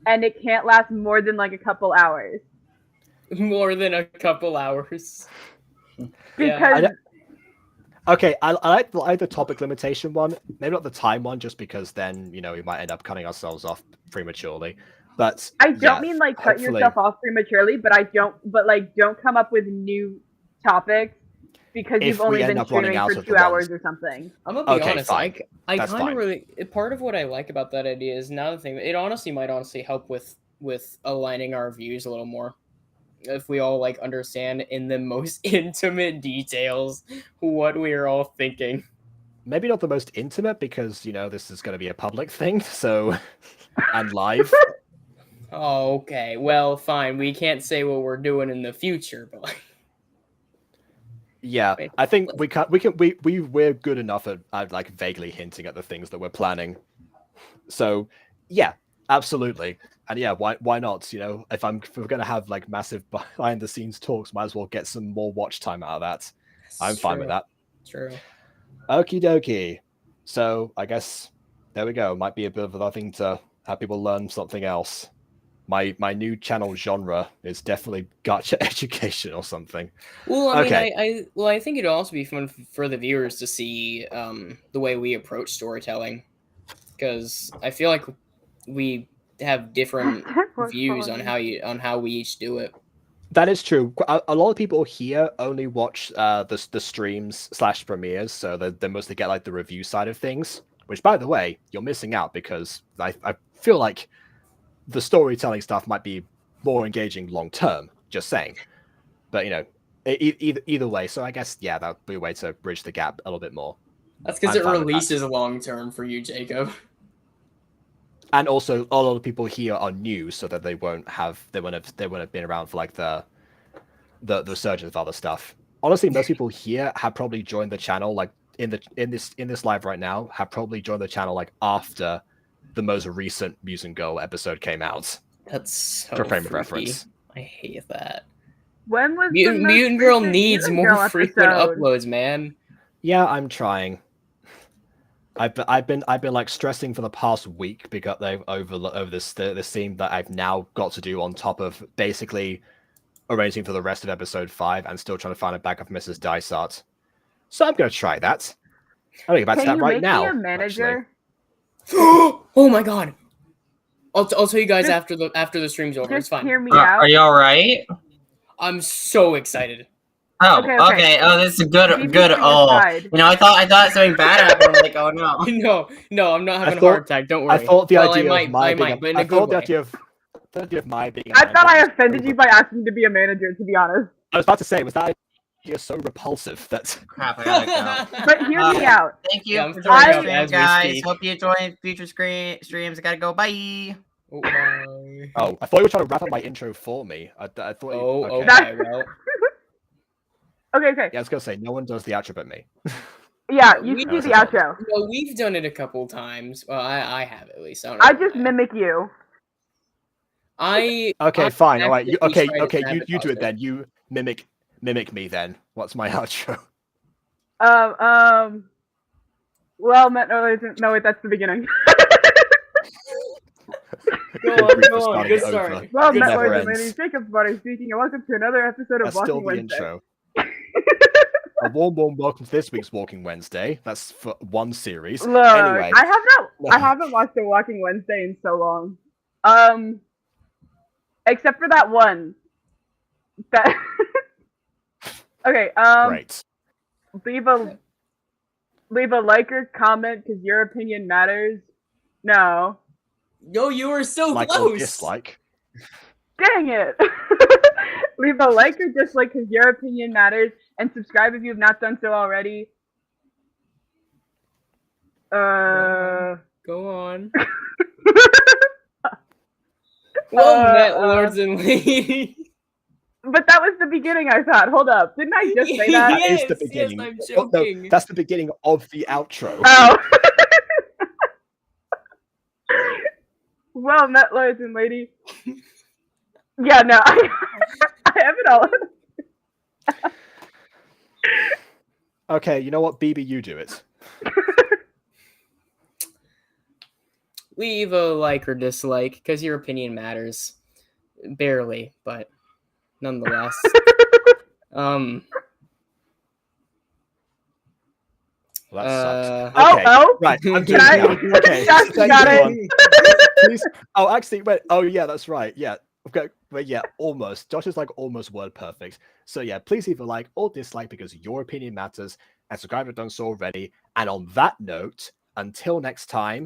Speaker 19: and it can't last more than like a couple hours.
Speaker 4: More than a couple hours.
Speaker 19: Because
Speaker 1: okay, I like the topic limitation one. Maybe not the time one, just because then we might end up cutting ourselves off prematurely. But
Speaker 19: I don't mean like cut yourself off prematurely, but don't come up with new topics because you've only been streaming for 2 hours or something.
Speaker 4: I'm gonna be honest.
Speaker 1: Fine.
Speaker 4: I
Speaker 1: That's
Speaker 4: kind of
Speaker 1: fine.
Speaker 4: really part of what I like about that idea is another thing. It honestly might help with aligning our views a little more. If we all like understand in the most intimate details what we are all thinking.
Speaker 1: Maybe not the most intimate because this is going to be a public thing, so and live.
Speaker 4: Oh, okay. Well, fine. We can't say what we're doing in the future, but like...
Speaker 1: Yeah, I think we're good enough at like vaguely hinting at the things that we're planning. So, yeah, absolutely. And yeah, why not? If we're gonna have like massive behind the scenes talks, might as well get some more watch time out of that. I'm fine with that.
Speaker 4: True.
Speaker 1: Okie dokie. So I guess there we go. Might be a bit of a thing to have people learn something else. My new channel genre is definitely Gacha education or something.
Speaker 4: Well, I mean, I think it'd also be fun for the viewers to see the way we approach storytelling, because I feel like we have different views on how we each do it.
Speaker 1: That is true. A lot of people here only watch the streams / premieres, so they mostly get like the review side of things. Which, by the way, you're missing out because I feel like the storytelling stuff might be more engaging long term. Just saying, but either way. So I guess that would be a way to bridge the gap a little bit more.
Speaker 4: That's because it releases long term for you, Jacob.
Speaker 1: And also, a lot of people here are new, so that they won't have been around for like the resurgence of other stuff. Honestly, most people here have probably joined the channel like in this live right now have probably joined the channel like after the most recent Mutant Girl episode came out.
Speaker 4: That's so
Speaker 1: for frame of
Speaker 4: freaky.
Speaker 1: reference.
Speaker 4: I hate that.
Speaker 19: When was
Speaker 4: Mutant Girl needs more frequent uploads, man.
Speaker 1: Yeah, I'm trying. I've been like stressing for the past week because they've over this theme that I've now got to do on top of basically arranging for the rest of episode 5 and still trying to find a backup for Mrs. Dysart. So I'm going to try that. I'm going to get back to that right now.
Speaker 19: Can you make me a manager?
Speaker 4: Oh my god! I'll tell you guys after the stream's over. It's fine.
Speaker 19: Hear me out.
Speaker 2: Are you all right?
Speaker 4: I'm so excited.
Speaker 2: Oh, okay. Oh, this is good. Oh, I thought something bad happened. I'm like, oh no.
Speaker 4: No, I'm not having a heart attack. Don't worry.
Speaker 1: I thought the idea
Speaker 4: of my being
Speaker 19: I thought I offended you by asking to be a manager. To be honest,
Speaker 1: I was about to say, was that idea so repulsive that?
Speaker 2: Crap, I gotta go.
Speaker 19: But hear me out.
Speaker 2: Thank you for joining the stream, guys. Hope you enjoy future streams. I gotta go. Bye.
Speaker 1: Oh, I thought you were trying to wrap up my intro for me. I thought.
Speaker 4: Okay. Well.
Speaker 19: Okay.
Speaker 1: Yeah, I was gonna say no one does the outro but me.
Speaker 19: Yeah, you should do the outro.
Speaker 4: Well, we've done it a couple times. Well, I have at least.
Speaker 19: I just mimic you.
Speaker 1: Okay, fine. All right. You do it then. You mimic me then. What's my outro?
Speaker 19: Well, no, wait, that's the beginning.
Speaker 4: Go on. Good start.
Speaker 19: Well, ladies, Jacob's body speaking, and welcome to another episode of
Speaker 1: That's
Speaker 19: Walking
Speaker 1: still the
Speaker 19: Wednesday.
Speaker 1: intro. A warm welcome to this week's Walking Wednesday. That's for one series.
Speaker 19: Look,
Speaker 1: anyway,
Speaker 19: I haven't watched a Walking Wednesday in so long. Except for that one. That okay.
Speaker 1: Great.
Speaker 19: Leave a like or comment because your opinion matters. No.
Speaker 4: No, you were so
Speaker 1: like
Speaker 4: close.
Speaker 1: Or dislike.
Speaker 19: Dang it! Leave a like or dislike because your opinion matters, and subscribe if you have not done so already.
Speaker 4: Go on. Well met, lords and ladies.
Speaker 19: But that was the beginning, I thought. Hold up. Didn't I just say that?
Speaker 1: That is the beginning.
Speaker 4: Yes, I'm
Speaker 1: Oh, no,
Speaker 4: joking.
Speaker 1: that's the beginning of the outro.
Speaker 19: Oh. Well met, lords and ladies. Yeah, no, I have it all.
Speaker 1: Okay, you know what, BB, you do it.
Speaker 4: Leave a like or dislike, because your opinion matters. Barely, but nonetheless.
Speaker 1: Well, that sucks. Right. I'm doing it now. Okay.
Speaker 19: Josh,
Speaker 1: Thank
Speaker 19: got
Speaker 1: you,
Speaker 19: it.
Speaker 1: Please. Oh, actually, wait. Oh, yeah, that's right. Yeah. Okay. But yeah, almost. Josh is like almost word perfect. So yeah, please either like or dislike because your opinion matters. And subscribe if you've done so already. And on that note, until next time,